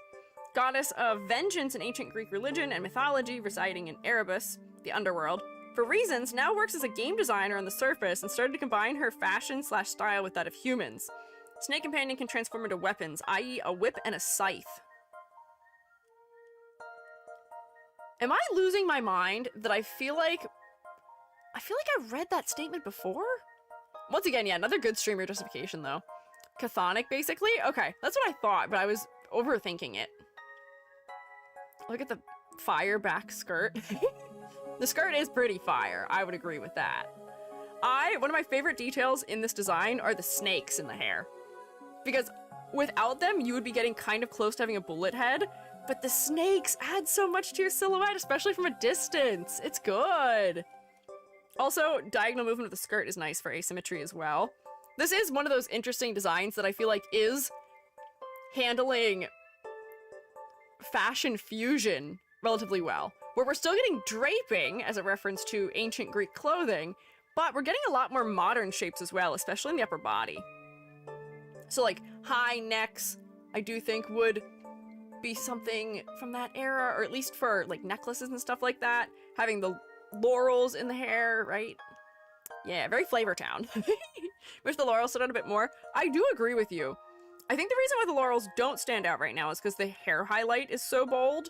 Goddess of vengeance in ancient Greek religion and mythology, residing in Erebus, the underworld. For reasons, now works as a game designer on the surface and started to combine her fashion / style with that of humans. Snake Companion can transform into weapons, i.e. a whip and a scythe. Am I losing my mind that I feel like I've read that statement before? Once again, yeah, another good streamer justification though. Chthonic, basically? Okay, that's what I thought, but I was overthinking it. Look at the fire back skirt. The skirt is pretty fire. I would agree with that. One of my favorite details in this design are the snakes in the hair. Because without them, you would be getting kind of close to having a bullet head, but the snakes add so much to your silhouette, especially from a distance. It's good. Also, diagonal movement of the skirt is nice for asymmetry as well. This is one of those interesting designs that I feel like is handling fashion fusion relatively well, where we're still getting draping as a reference to ancient Greek clothing, but we're getting a lot more modern shapes as well, especially in the upper body. So like high necks, I do think would be something from that era, or at least for like necklaces and stuff like that, having the laurels in the hair, right? Yeah, very Flavor Town. Wish the laurels stood out a bit more. I do agree with you. I think the reason why the laurels don't stand out right now is because the hair highlight is so bold.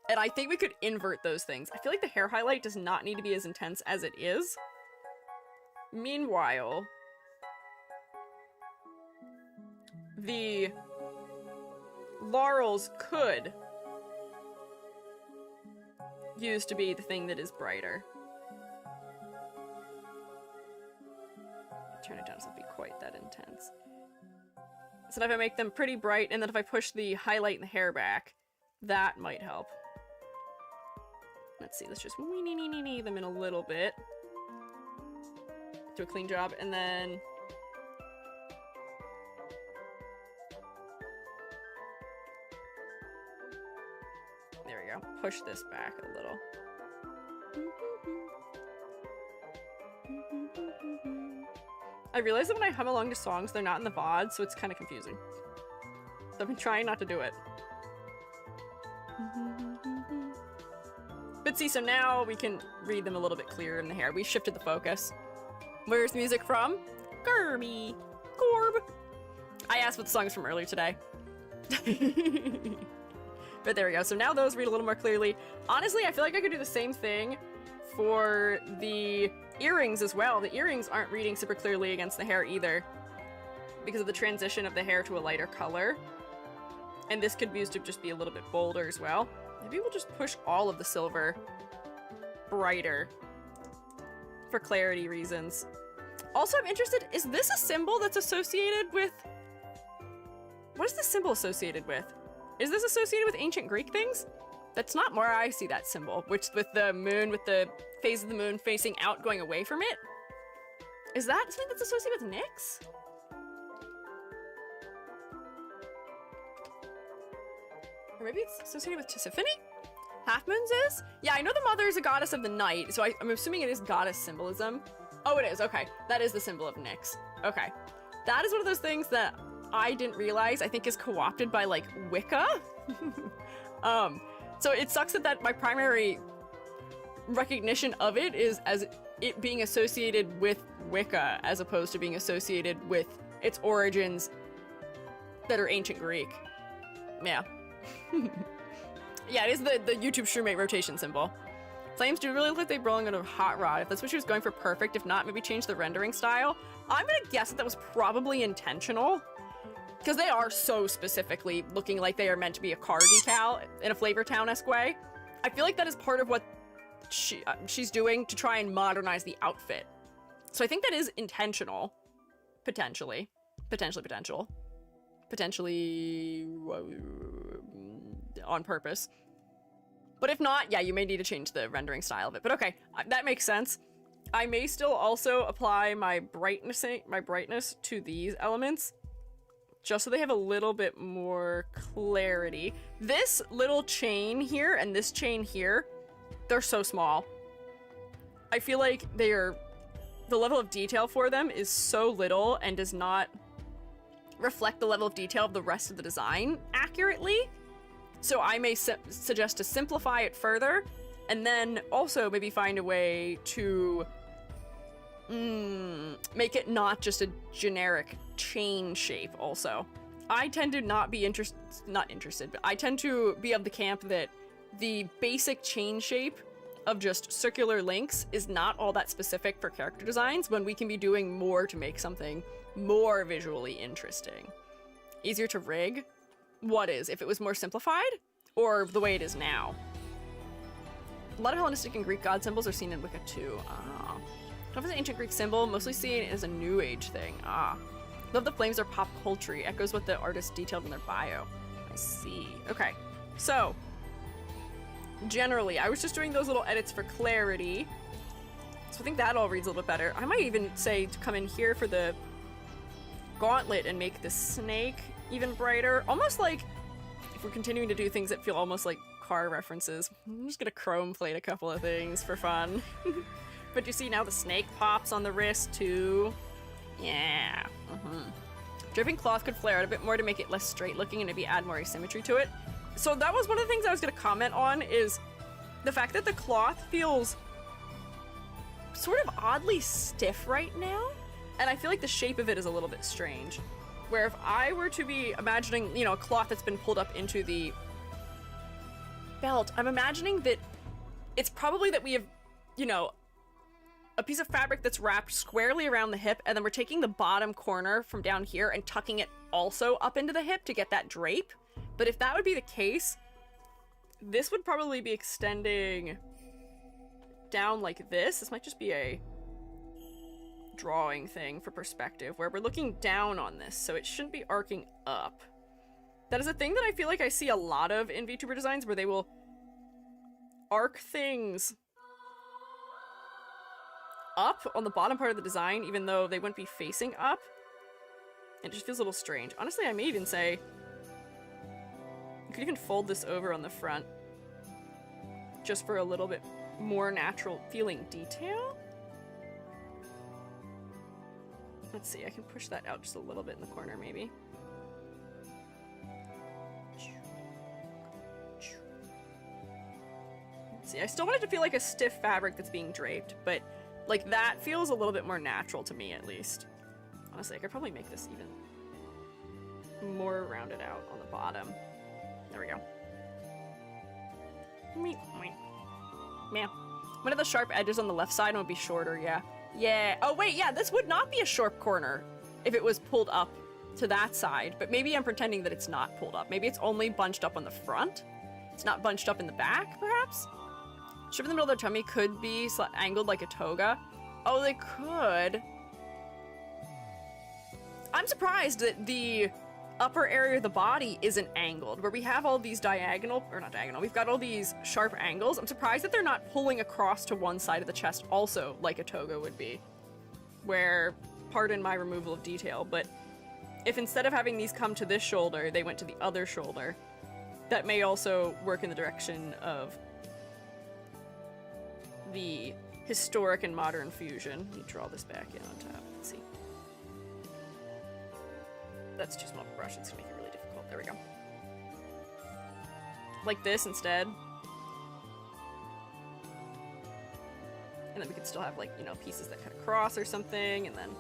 And I think we could invert those things. I feel like the hair highlight does not need to be as intense as it is. Meanwhile, the laurels could use to be the thing that is brighter. Turn it down so it'll be quite that intense. So if I make them pretty bright, and then if I push the highlight in the hair back, that might help. Let's see, let's just weenie them in a little bit. Do a clean job, and then... There we go. Push this back a little. I realize that when I hum along to songs, they're not in the VOD, so it's kind of confusing. So I've been trying not to do it. But see, so now we can read them a little bit clearer in the hair. We shifted the focus. Where's the music from? Gorb. I asked what the song is from earlier today. But there we go. So now those read a little more clearly. Honestly, I feel like I could do the same thing for the earrings as well. The earrings aren't reading super clearly against the hair either because of the transition of the hair to a lighter color. And this could be used to just be a little bit bolder as well. Maybe we'll just push all of the silver brighter for clarity reasons. Also, I'm interested, is this a symbol that's associated with... What is this symbol associated with? Is this associated with ancient Greek things? That's not where I see that symbol, which with the moon, with the phase of the moon facing out, going away from it. Is that something that's associated with Nyx? Or maybe it's associated with Tisiphone? Half moons is? Yeah, I know the mother is a goddess of the night, so I'm assuming it is goddess symbolism. Oh, it is, okay. That is the symbol of Nyx. Okay. That is one of those things that I didn't realize, I think is co-opted by, like, Wicca. So it sucks that my primary recognition of it is as it being associated with Wicca, as opposed to being associated with its origins that are ancient Greek. Yeah. Yeah, it is the YouTube shroomate rotation symbol. Flames do really look like they're rolling out of hot rod. If that's what she was going for, perfect. If not, maybe change the rendering style. I'm gonna guess that was probably intentional, because they are so specifically looking like they are meant to be a car decal in a Flavor Town-esque way. I feel like that is part of what she's doing to try and modernize the outfit. So I think that is intentional. Potentially. Potentially on purpose. But if not, yeah, you may need to change the rendering style of it. But okay, that makes sense. I may still also apply my brightness to these elements, just so they have a little bit more clarity. This little chain here and this chain here, they're so small. I feel like the level of detail for them is so little and does not reflect the level of detail of the rest of the design accurately. So I may suggest to simplify it further, and then also maybe find a way to make it not just a generic chain shape also. I tend to not interested, but I tend to be of the camp that the basic chain shape of just circular links is not all that specific for character designs, when we can be doing more to make something more visually interesting. Easier to rig? What is? If it was more simplified? Or the way it is now? A lot of Hellenistic and Greek god symbols are seen in Wicca too. Ah. Love is an ancient Greek symbol, mostly seen as a new age thing. Ah. Love the flames are pop culture. Echoes what the artist detailed in their bio. I see. Okay. So, generally, I was just doing those little edits for clarity. So I think that all reads a little bit better. I might even say to come in here for the gauntlet and make the snake even brighter. Almost like if we're continuing to do things that feel almost like car references. I'm just gonna chrome plate a couple of things for fun. But you see now the snake pops on the wrist too. Yeah. Dripping cloth could flare out a bit more to make it less straight looking and maybe add more asymmetry to it. So that was one of the things I was gonna comment on, is the fact that the cloth feels sort of oddly stiff right now, and I feel like the shape of it is a little bit strange. Where if I were to be imagining, you know, a cloth that's been pulled up into the belt, I'm imagining that it's probably that we have, you know, a piece of fabric that's wrapped squarely around the hip, and then we're taking the bottom corner from down here and tucking it also up into the hip to get that drape. But if that would be the case, this would probably be extending down like this. This might just be a drawing thing for perspective, where we're looking down on this, so it shouldn't be arcing up. That is a thing that I feel like I see a lot of in VTuber designs, where they will arc things up on the bottom part of the design, even though they wouldn't be facing up. It just feels a little strange. Honestly, I may even say you could even fold this over on the front just for a little bit more natural feeling detail. Let's see, I can push that out just a little bit in the corner, maybe. Let's see, I still want it to feel like a stiff fabric that's being draped, but like that feels a little bit more natural to me, at least. Honestly, I could probably make this even more rounded out on the bottom. There we go. Man. One of the sharp edges on the left side would be shorter, yeah. Yeah. Oh, wait, yeah, this would not be a sharp corner if it was pulled up to that side, but maybe I'm pretending that it's not pulled up. Maybe it's only bunched up on the front. It's not bunched up in the back, perhaps? Strip in the middle of the tummy could be angled like a toga. Oh, they could. I'm surprised that the upper area of the body isn't angled, where we have all these diagonal, or not diagonal, we've got all these sharp angles. I'm surprised that they're not pulling across to one side of the chest also, like a toga would be. Where, pardon my removal of detail, but if instead of having these come to this shoulder, they went to the other shoulder, that may also work in the direction of the historic and modern fusion. Let me draw this back in on top. Let's see. That's too small of a brush, it's gonna make it really difficult. There we go. Like this instead. And then we could still have, like, you know, pieces that cut across or something, and then...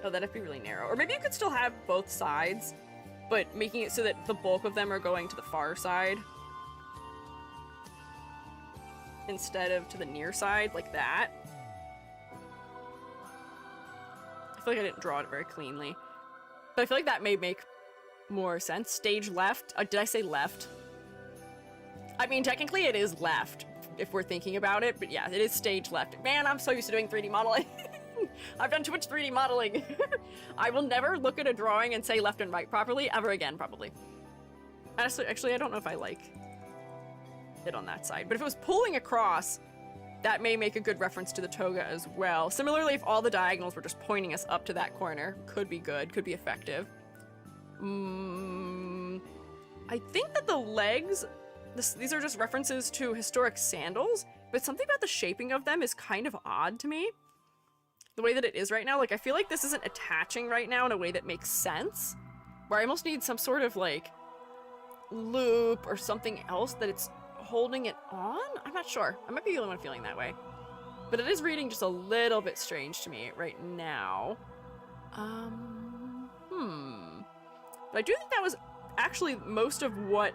Oh, that'd be really narrow. Or maybe you could still have both sides, but making it so that the bulk of them are going to the far side instead of to the near side, like that. I feel like I didn't draw it very cleanly. But I feel like that may make more sense. Stage left. Did I say left? I mean, technically it is left, if we're thinking about it. But yeah, it is stage left. Man, I'm so used to doing 3D modeling. I've done too much 3D modeling. I will never look at a drawing and say left and right properly, ever again, probably. Actually, I don't know if I like it on that side. But if it was pulling across, that may make a good reference to the toga as well. Similarly, if all the diagonals were just pointing us up to that corner, could be good, could be effective. I think that the legs, these are just references to historic sandals, but something about the shaping of them is kind of odd to me. The way that it is right now, like, I feel like this isn't attaching right now in a way that makes sense, where I almost need some sort of, like, loop or something else that it's holding it on? I'm not sure. I might be the only one feeling that way. But it is reading just a little bit strange to me right now. But I do think that was actually most of what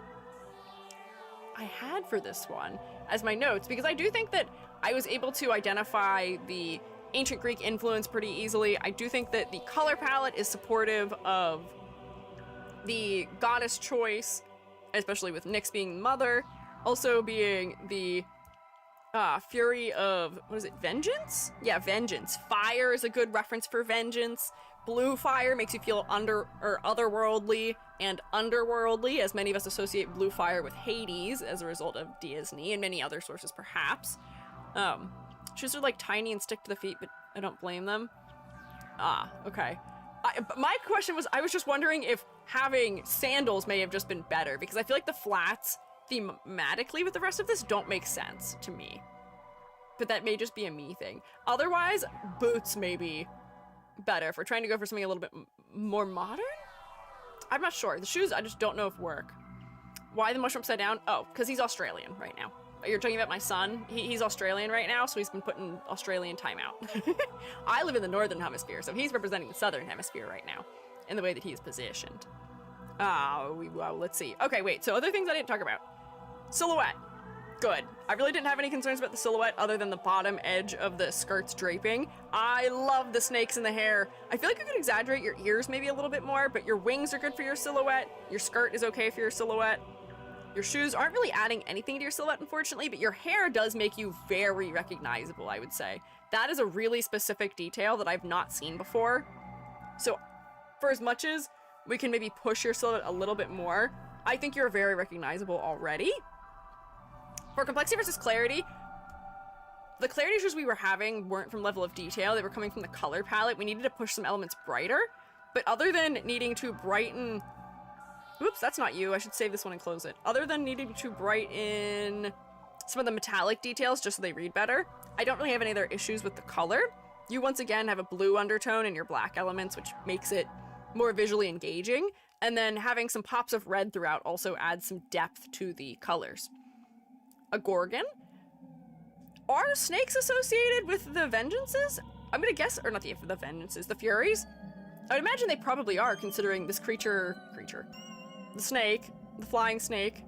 I had for this one as my notes, because I do think that I was able to identify the ancient Greek influence pretty easily. I do think that the color palette is supportive of the goddess choice, especially with Nyx being mother. Also being the fury of, what is it, vengeance? Yeah, vengeance. Fire is a good reference for vengeance. Blue fire makes you feel otherworldly and underworldly, as many of us associate blue fire with Hades as a result of Disney and many other sources, perhaps. Shoes are like tiny and stick to the feet, but I don't blame them. Okay. My question was, I was just wondering if having sandals may have just been better, because I feel like the flats thematically with the rest of this don't make sense to me. But that may just be a me thing. Otherwise, boots may be better if we're trying to go for something a little bit more modern? I'm not sure. The shoes, I just don't know if work. Why the mushroom upside down? Oh, because he's Australian right now. You're talking about my son? He's Australian right now, so he's been put in Australian timeout. I live in the northern hemisphere, so he's representing the southern hemisphere right now in the way that he's positioned. Well, let's see. Okay, wait, so other things I didn't talk about. Silhouette. Good. I really didn't have any concerns about the silhouette other than the bottom edge of the skirt's draping. I love the snakes in the hair. I feel like you could exaggerate your ears maybe a little bit more, but your wings are good for your silhouette. Your skirt is okay for your silhouette. Your shoes aren't really adding anything to your silhouette, unfortunately, but your hair does make you very recognizable, I would say. That is a really specific detail that I've not seen before. So for as much as we can maybe push your silhouette a little bit more, I think you're very recognizable already. For complexity versus clarity, the clarity issues we were having weren't from level of detail, they were coming from the color palette. We needed to push some elements brighter, but other than needing to brighten... Oops, that's not you. I should save this one and close it. Other than needing to brighten some of the metallic details just so they read better, I don't really have any other issues with the color. You once again have a blue undertone in your black elements, which makes it more visually engaging, and then having some pops of red throughout also adds some depth to the colors. A Gorgon? Are snakes associated with the Vengeances? I'm gonna guess, or not the Vengeances, the Furies? I would imagine they probably are, considering this creature, the snake, the flying snake,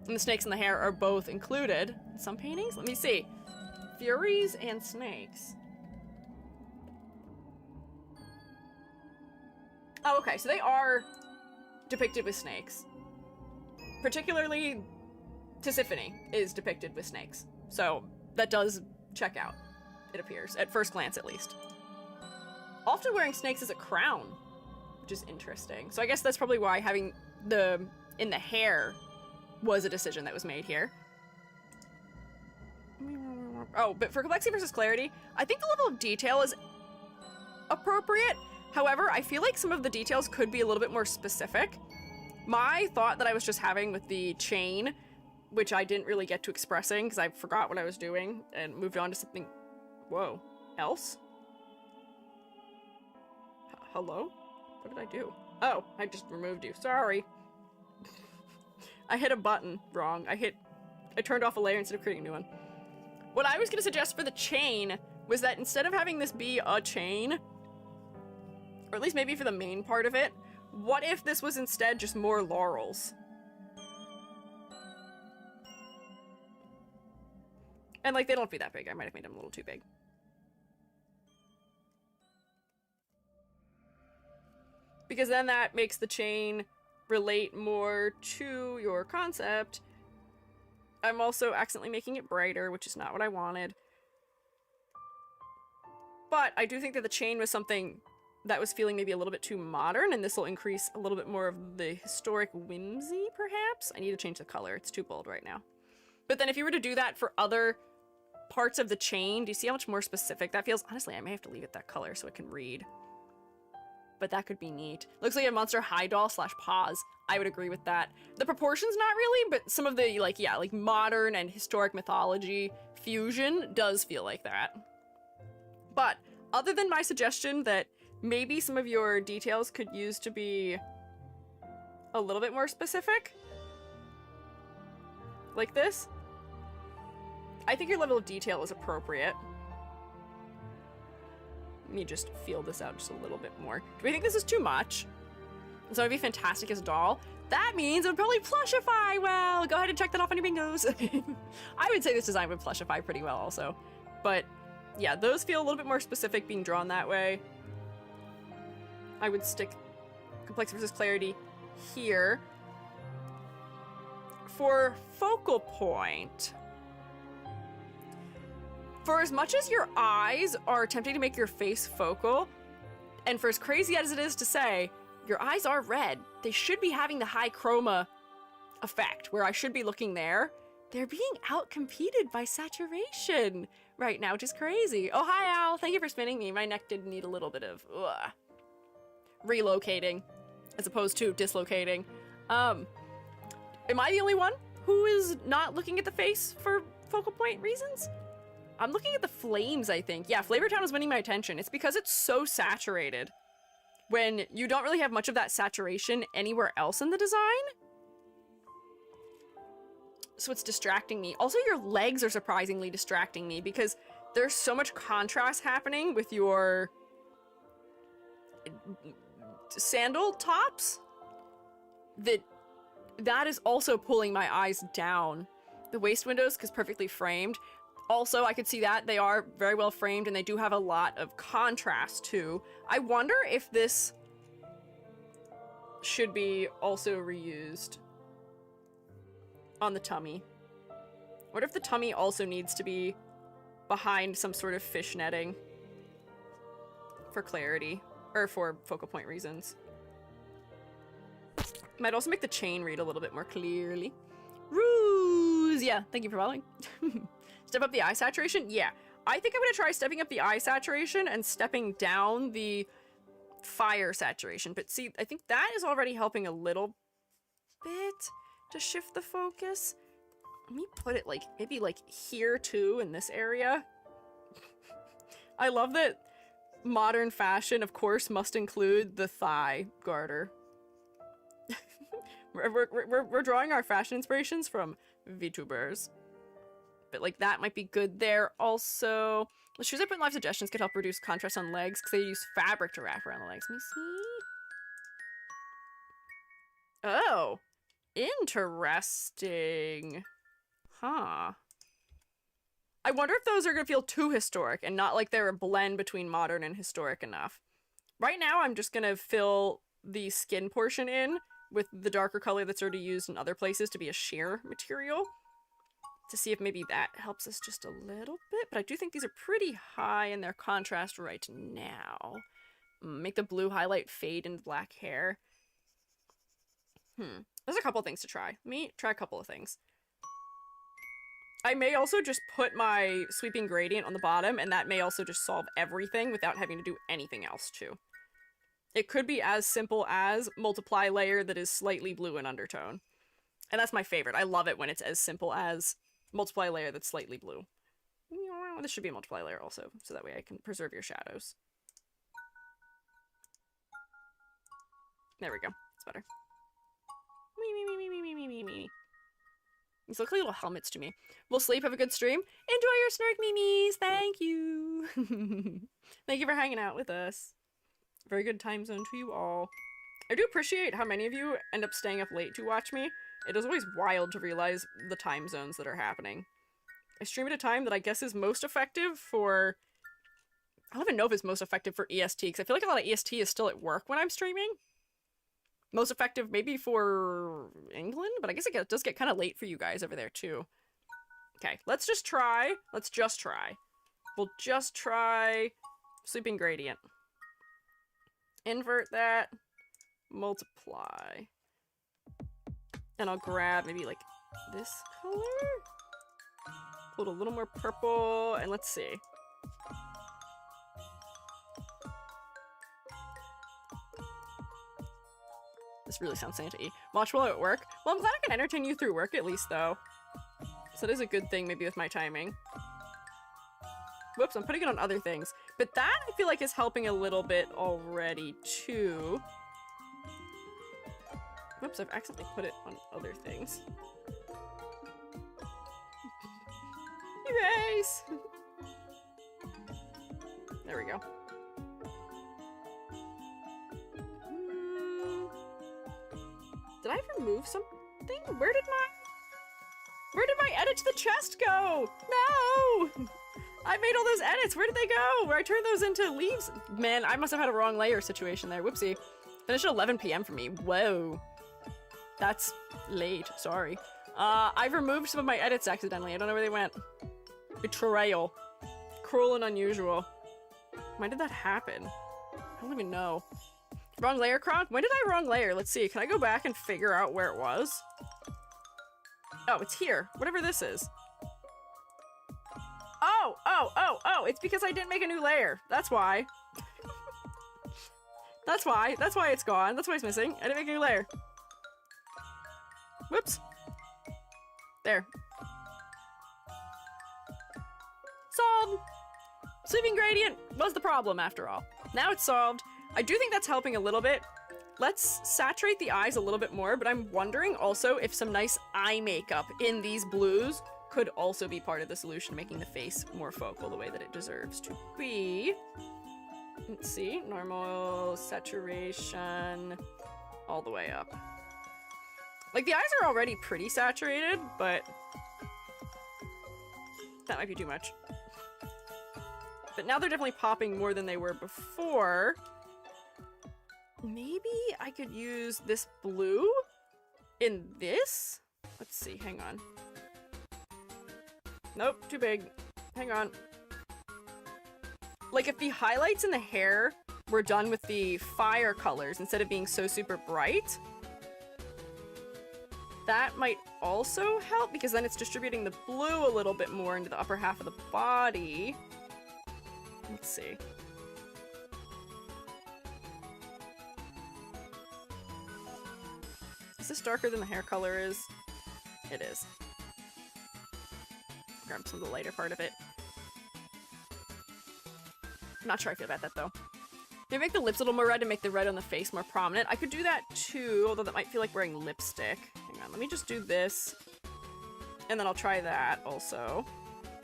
and the snakes in the hair are both included in some paintings. Let me see. Furies and snakes. Oh, okay, so they are depicted with snakes. Particularly, Tisiphone is depicted with snakes. So that does check out, it appears, at first glance at least. Often wearing snakes as a crown, which is interesting. So I guess that's probably why having the in the hair was a decision that was made here. Oh, but for complexity versus clarity, I think the level of detail is appropriate. However, I feel like some of the details could be a little bit more specific. My thought that I was just having with the chain, which I didn't really get to expressing because I forgot what I was doing and moved on to something, whoa, else? Hello? What did I do? Oh, I just removed you. Sorry. I hit a button wrong. I turned off a layer instead of creating a new one. What I was going to suggest for the chain was that instead of having this be a chain, or at least maybe for the main part of it, what if this was instead just more laurels? And like, they don't have to be that big. I might have made them a little too big. Because then that makes the chain relate more to your concept. I'm also accidentally making it brighter, which is not what I wanted. But I do think that the chain was something that was feeling maybe a little bit too modern, and this will increase a little bit more of the historic whimsy, perhaps? I need to change the color. It's too bold right now. But then if you were to do that for other parts of the chain, do you see how much more specific that feels? Honestly, I may have to leave it that color so it can read. But that could be neat. Looks like a monster high doll / paws. I would agree with that. The proportions, not really, but some of the, like, yeah, like modern and historic mythology fusion does feel like that. But other than my suggestion that maybe some of your details could use to be a little bit more specific, like this, I think your level of detail is appropriate. Let me just feel this out just a little bit more. Do we think this is too much? So it'd be fantastic as a doll. That means it would probably plushify well. Go ahead and check that off on your bingos. I would say this design would plushify pretty well also. But yeah, those feel a little bit more specific being drawn that way. I would stick complexity versus clarity here. For focal point, for as much as your eyes are attempting to make your face focal, and for as crazy as it is to say, your eyes are red, they should be having the high chroma effect, where I should be looking there. They're being outcompeted by saturation right now, which is crazy. Oh, hi, Al. Thank you for spinning me. My neck did need a little bit of relocating, as opposed to dislocating. Am I the only one who is not looking at the face for focal point reasons? I'm looking at the flames, I think. Yeah, Flavortown is winning my attention. It's because it's so saturated when you don't really have much of that saturation anywhere else in the design. so it's distracting me. Also, your legs are surprisingly distracting me because there's so much contrast happening with your sandal tops that is also pulling my eyes down. The waist windows, because perfectly framed. Also, I could see that they are very well framed and they do have a lot of contrast too. I wonder if this should be also reused on the tummy. What if the tummy also needs to be behind some sort of fish netting for clarity, or for focal point reasons? Might also make the chain read a little bit more clearly. Ruse! Yeah, thank you for following. Step up the eye saturation? Yeah. I think I'm gonna try stepping up the eye saturation and stepping down the fire saturation. But see, I think that is already helping a little bit to shift the focus. Let me put it like, maybe like here too, in this area. I love that modern fashion, of course, must include the thigh garter. We're drawing our fashion inspirations from Vtubers. But like that might be good there. Also, the shoes I put in live suggestions could help reduce contrast on legs because they use fabric to wrap around the legs. Let me see. Oh, interesting. Huh. I wonder if those are gonna feel too historic and not like they're a blend between modern and historic enough. Right now, I'm just gonna fill the skin portion in with the darker color that's already used in other places to be a sheer material, to see if maybe that helps us just a little bit. But I do think these are pretty high in their contrast right now. Make the blue highlight fade into black hair. There's a couple things to try. Let me try a couple of things. I may also just put my sweeping gradient on the bottom, and that may also just solve everything without having to do anything else too. It could be as simple as multiply layer that is slightly blue in undertone. And that's my favorite. I love it when it's as simple as multiply layer that's slightly blue. This should be a multiply layer also, so that way I can preserve your shadows. There we go. It's better. These look like little helmets to me. We'll sleep, have a good stream. Enjoy your snark memes! Thank you! Thank you for hanging out with us. Very good time zone to you all. I do appreciate how many of you end up staying up late to watch me. It is always wild to realize the time zones that are happening. I stream at a time that I guess is most effective for... I don't even know if it's most effective for EST, because I feel like a lot of EST is still at work when I'm streaming. Most effective maybe for England, but I guess it does get kind of late for you guys over there too. Okay, let's just try. Let's just try. We'll just try sweeping gradient. Invert that. Multiply. And I'll grab maybe like this color. Put a little more purple, and let's see. This really sounds Santa-y. Watch while at work. Well, I'm glad I can entertain you through work at least, though. So that is a good thing, maybe, with my timing. Whoops, I'm putting it on other things. But that, I feel like, is helping a little bit already, too. Whoops, I've accidentally put it on other things. Erase! There we go. Did I remove something? Where did my edit to the chest go? No! I made all those edits. Where did they go? Where I turned those into leaves? Man, I must have had a wrong layer situation there. Whoopsie. Finished at 11 p.m. for me. Whoa. That's late. Sorry. I've removed some of my edits accidentally. I don't know where they went. Betrayal. Cruel and unusual. When did that happen? I don't even know. Wrong layer, Kronk? When did I wrong layer? Let's see. Can I go back and figure out where it was? Oh, it's here. Whatever this is. Oh, it's because I didn't make a new layer. That's why. That's why it's gone. That's why it's missing. I didn't make a new layer. Whoops. There. Solved! Sweeping gradient was the problem after all. Now it's solved. I do think that's helping a little bit. let's saturate the eyes a little bit more, but I'm wondering also if some nice eye makeup in these blues could also be part of the solution, making the face more focal the way that it deserves to be. Let's see, normal, saturation, all the way up. Like, the eyes are already pretty saturated, but that might be too much. But now they're definitely popping more than they were before. Maybe I could use this blue in this? Let's see, hang on. Nope, too big. Hang on. Like, if the highlights in the hair were done with the fire colors instead of being so super bright, that might also help, because then it's distributing the blue a little bit more into the upper half of the body. Let's see. Is this darker than the hair color is? It is. Grab some of the lighter part of it. I'm not sure I feel about that though. Maybe make the lips a little more red and make the red on the face more prominent. I could do that too, although that might feel like wearing lipstick. Hang on, let me just do this. And then I'll try that also.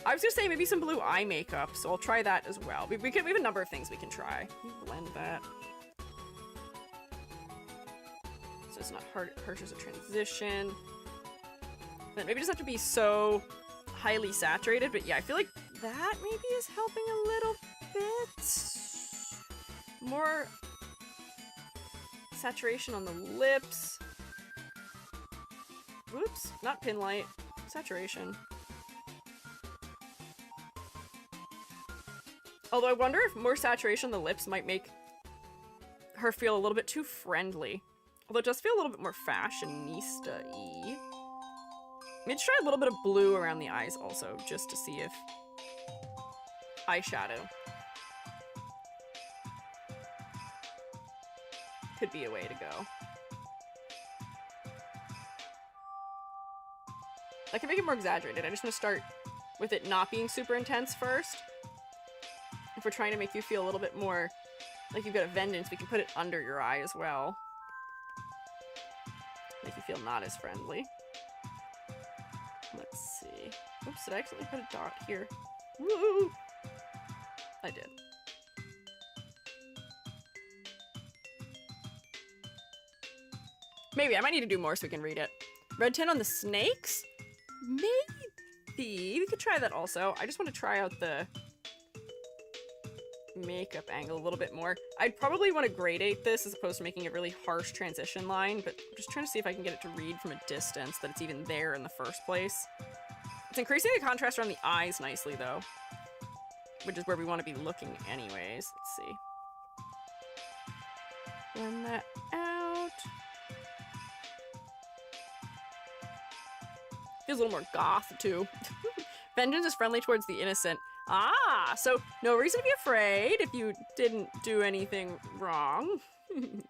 I was gonna say maybe some blue eye makeup, so I'll try that as well. We have a number of things we can try. Blend that. So it's not harsh as a transition. Then maybe it doesn't have to be so highly saturated, but yeah, I feel like that maybe is helping a little bit. More saturation on the lips. Whoops, not pin light, saturation. Although I wonder if more saturation on the lips might make her feel a little bit too friendly. Although it does feel a little bit more fashionista-y. Maybe try a little bit of blue around the eyes also, just to see if eyeshadow could be a way to go. I can make it more exaggerated. I just want to start with it not being super intense first. If we're trying to make you feel a little bit more like you've got a vengeance, we can put it under your eye as well. Make you feel not as friendly. Let's see. Oops, did I accidentally put a dot here? Woo! I did. Maybe. I might need to do more so we can read it. Red tint on the snakes? Maybe. We could try that also. I just want to try out the makeup angle a little bit more. I'd probably want to gradate this as opposed to making a really harsh transition line, but I'm just trying to see if I can get it to read from a distance that it's even there in the first place. It's increasing the contrast around the eyes nicely though, which is where we want to be looking anyways. Let's see. Blend that out. Feels a little more goth too. Vengeance is friendly towards the innocent. Ah, so no reason to be afraid if you didn't do anything wrong. Let's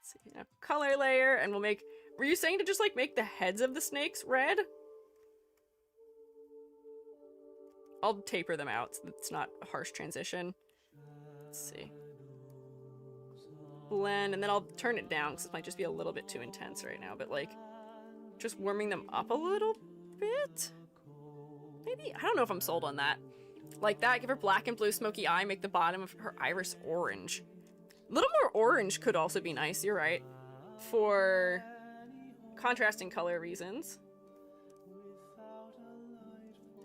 see, now color layer, and we'll make, were you saying to just like make the heads of the snakes red? I'll taper them out so it's not a harsh transition. Let's see. Blend, and then I'll turn it down because it might just be a little bit too intense right now, but like just warming them up a little bit. Maybe, I don't know if I'm sold on that. Like that, give her black and blue smoky eye, make the bottom of her iris orange. A little more orange could also be nice, you're right. For contrasting color reasons.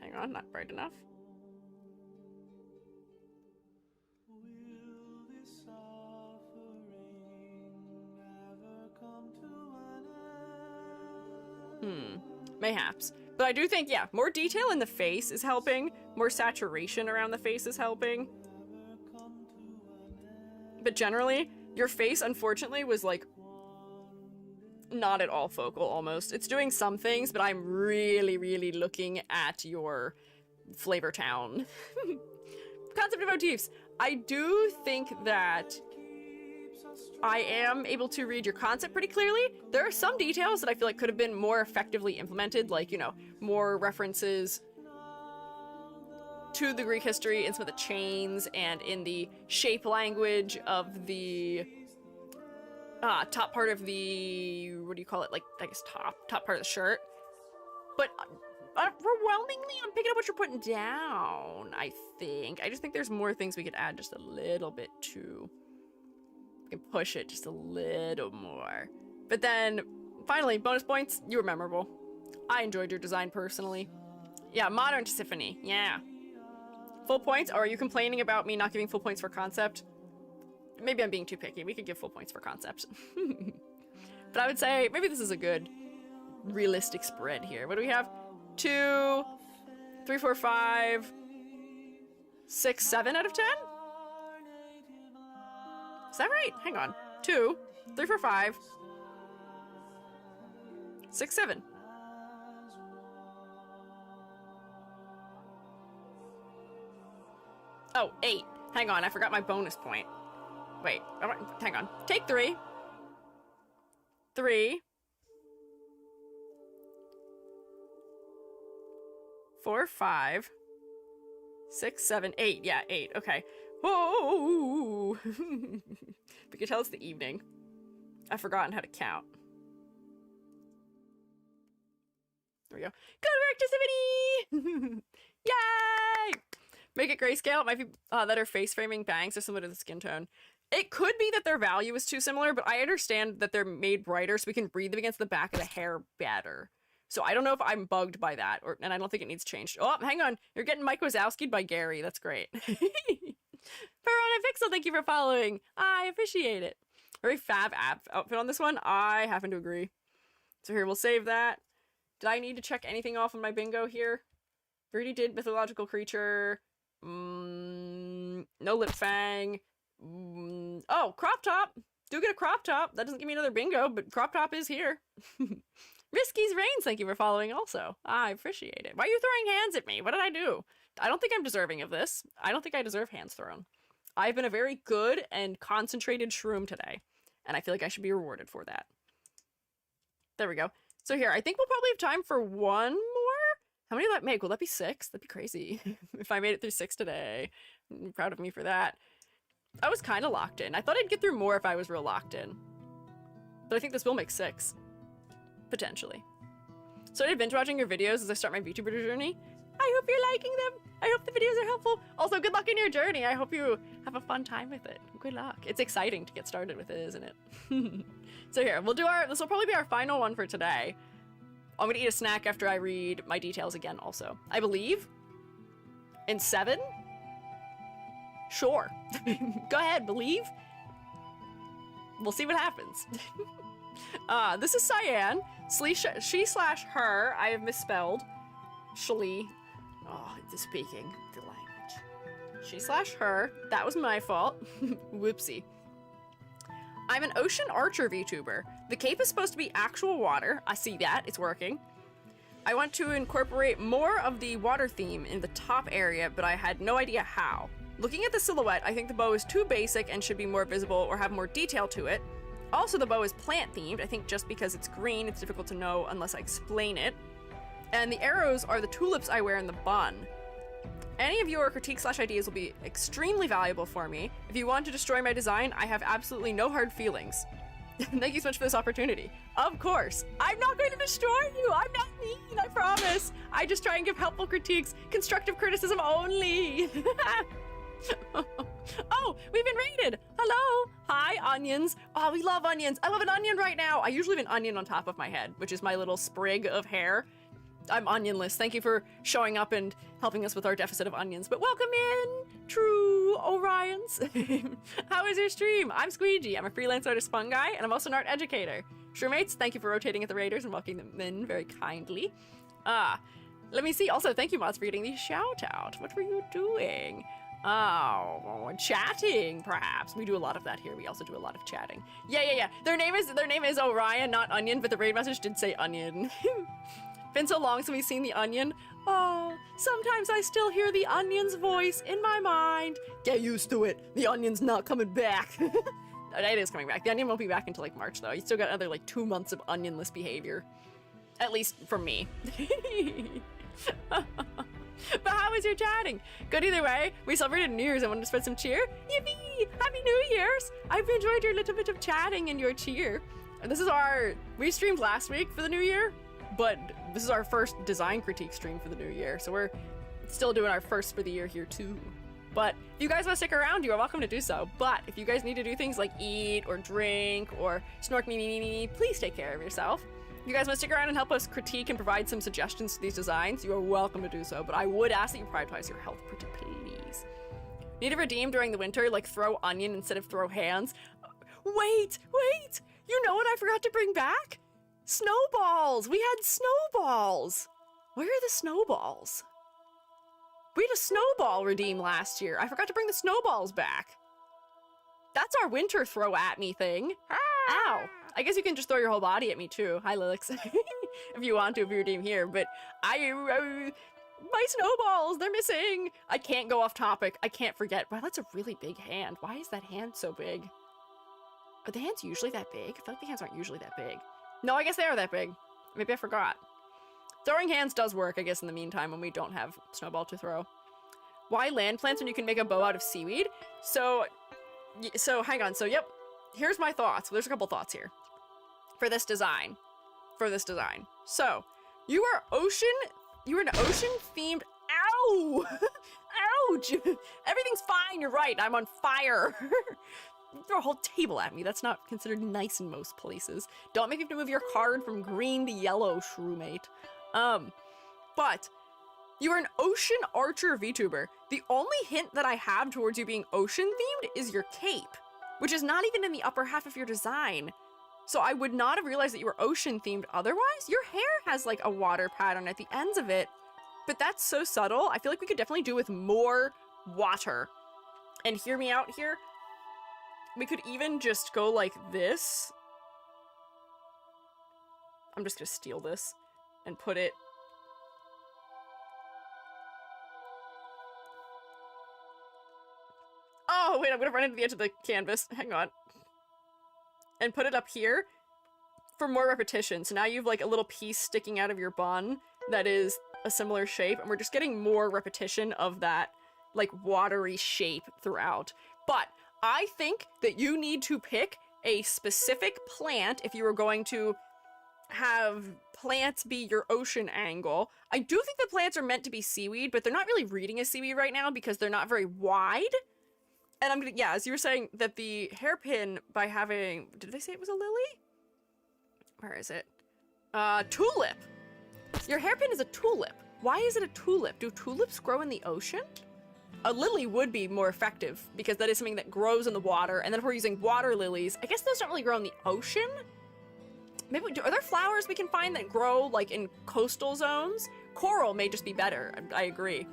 Hang on, not bright enough. Mayhaps. But I do think, yeah, more detail in the face is helping. More saturation around the face is helping. But generally, your face, unfortunately, was like not at all focal almost. It's doing some things, but I'm really, really looking at your Flavor Town. Concept of motifs. I do think that I am able to read your concept pretty clearly. There are some details that I feel like could have been more effectively implemented, like, you know, more references to the Greek history in some of the chains and in the shape language of the top part of the, what do you call it? Like, I guess top part of the shirt. But overwhelmingly, I'm picking up what you're putting down, I think. I just think there's more things we could add just a little bit to. We can push it just a little more. But then, finally, bonus points. You were memorable. I enjoyed your design personally. Yeah, modern Tiffany. Yeah. Full points? Or are you complaining about me not giving full points for concept? Maybe I'm being too picky. We could give full points for concept. But I would say maybe this is a good realistic spread here. What do we have? 2, 3, 4, 5, 6, 7 out of 10? Is that right? Hang on. 2, 3, 4, 5, 6, 7. Oh, 8. Hang on, I forgot my bonus point. Wait, hang on. Take 3. 3. 4, 5, 6, 7, 8. Yeah, 8. Okay. Whoa! We can tell it's the evening. I've forgotten how to count. There we go. Good work, Tiffany! Yay! Make it grayscale. It might be that her face framing bangs are similar to the skin tone. It could be that their value is too similar, but I understand that they're made brighter so we can read them against the back of the hair better. So I don't know if I'm bugged by that, and I don't think it needs changed. Oh, hang on. You're getting Mike Wazowski'd by Gary. That's great. Perona Pixel, thank you for following. I appreciate it. Very fab outfit on this one. I happen to agree. So here, we'll save that. Did I need to check anything off on my bingo here? We already did mythological creature. No lip fang. Oh, crop top. Do get a crop top. That doesn't give me another bingo, but crop top is here. Risky's Reigns, thank you for following also. I appreciate it. Why are you throwing hands at me? What did I do? I don't think I'm deserving of this. I don't think I deserve hands thrown. I've been a very good and concentrated shroom today, and I feel like I should be rewarded for that. There we go. So here, I think we'll probably have time for one more. How many will that make? Will that be 6? That'd be crazy. If I made it through 6 today. I'm proud of me for that. I was kind of locked in. I thought I'd get through more if I was real locked in. But I think this will make 6. Potentially. So I did binge watching your videos as I start my VTuber journey. I hope you're liking them. I hope the videos are helpful. Also, good luck in your journey. I hope you have a fun time with it. Good luck. It's exciting to get started with it, isn't it? So here, we'll do this will probably be our final one for today. I'm gonna eat a snack after I read my details again also. I believe in 7? Sure. Go ahead, believe. We'll see what happens. This is Cyan. She/her. I have misspelled. Shlee. Oh, it's speaking the language. She/her. That was my fault. Whoopsie. I'm an ocean archer VTuber. The cape is supposed to be actual water. I see that. It's working. I want to incorporate more of the water theme in the top area, but I had no idea how. Looking at the silhouette, I think the bow is too basic and should be more visible or have more detail to it. Also, the bow is plant-themed. I think just because it's green, it's difficult to know unless I explain it. And the arrows are the tulips I wear in the bun. Any of your critiques/ideas will be extremely valuable for me. If you want to destroy my design, I have absolutely no hard feelings. Thank you so much for this opportunity. Of course. I'm not going to destroy you. I'm not mean, I promise. I just try and give helpful critiques. Constructive criticism only. Oh, we've been raided. Hello. Hi, onions. Oh, we love onions. I love an onion right now. I usually have an onion on top of my head, which is my little sprig of hair. I'm onionless. Thank you for showing up and helping us with our deficit of onions. But welcome in, true Orions. How is your stream? I'm Squiiji. I'm a freelance artist Fungi, and I'm also an art educator. Shroommates, thank you for rotating at the raiders and welcoming them in very kindly. Let me see. Also, thank you, mods, for getting the shout out. What were you doing? Oh, chatting, perhaps. We do a lot of that here. We also do a lot of chatting. Yeah. Their name is Orion, not Onion, but the raid message did say Onion. Been so long since we've seen the Onion. Oh, sometimes I still hear the Onion's voice in my mind. Get used to it. The Onion's not coming back. It is coming back. The Onion won't be back until like March, though. You still got another like 2 months of Onionless behavior. At least from me. But how was your chatting? Good either way. We celebrated New Year's. I wanted to spread some cheer. Yippee! Happy New Year's! I've enjoyed your little bit of chatting and your cheer. This is we streamed last week for the new year, but this is our first design critique stream for the new year. So we're still doing our first for the year here too. But if you guys want to stick around, you are welcome to do so. But if you guys need to do things like eat or drink or snork me, please take care of yourself. If you guys want to stick around and help us critique and provide some suggestions to these designs, you are welcome to do so. But I would ask that you prioritize your health, pretty please. Need to redeem during the winter, like throw onion instead of throw hands. Wait! You know what I forgot to bring back? Snowballs! We had snowballs! Where are the snowballs? We had a snowball redeem last year. I forgot to bring the snowballs back. That's our winter throw at me thing. Ow! I guess you can just throw your whole body at me too. Hi, Lilix. If you want to, if you redeem here. But my snowballs, they're missing. I can't go off topic. I can't forget. Wow, that's a really big hand. Why is that hand so big? Are the hands usually that big? I feel like the hands aren't usually that big. No, I guess they are that big. Maybe I forgot. Throwing hands does work, I guess, in the meantime when we don't have snowball to throw. Why land plants when you can make a bow out of seaweed? So hang on. So, yep. Here's my thoughts. There's a couple thoughts here. For this design. So, you are an ocean-themed... Ow! Ouch! Everything's fine, you're right. I'm on fire. Throw a whole table at me. That's not considered nice in most places. Don't make me have to move your card from green to yellow, shroomate. But you are an ocean archer VTuber. The only hint that I have towards you being ocean-themed is your cape, which is not even in the upper half of your design. So I would not have realized that you were ocean-themed otherwise. Your hair has like a water pattern at the ends of it, but that's so subtle. I feel like we could definitely do with more water. And hear me out here. We could even just go like this. I'm just gonna steal this and put it. Oh, wait, I'm gonna run into the edge of the canvas. Hang on. And put it up here for more repetition. So now you have like a little piece sticking out of your bun that is a similar shape, and we're just getting more repetition of that like watery shape throughout. But I think that you need to pick a specific plant if you were going to have plants be your ocean angle. I do think the plants are meant to be seaweed, but they're not really reading as seaweed right now because they're not very wide. And I'm gonna, yeah, as you were saying, that the hairpin by having, did they say it was a lily? Where is it? Tulip. Your hairpin is a tulip. Why is it a tulip? Do tulips grow in the ocean? A lily would be more effective because that is something that grows in the water. And then if we're using water lilies, I guess those don't really grow in the ocean. Maybe are there flowers we can find that grow like in coastal zones? Coral may just be better. I agree.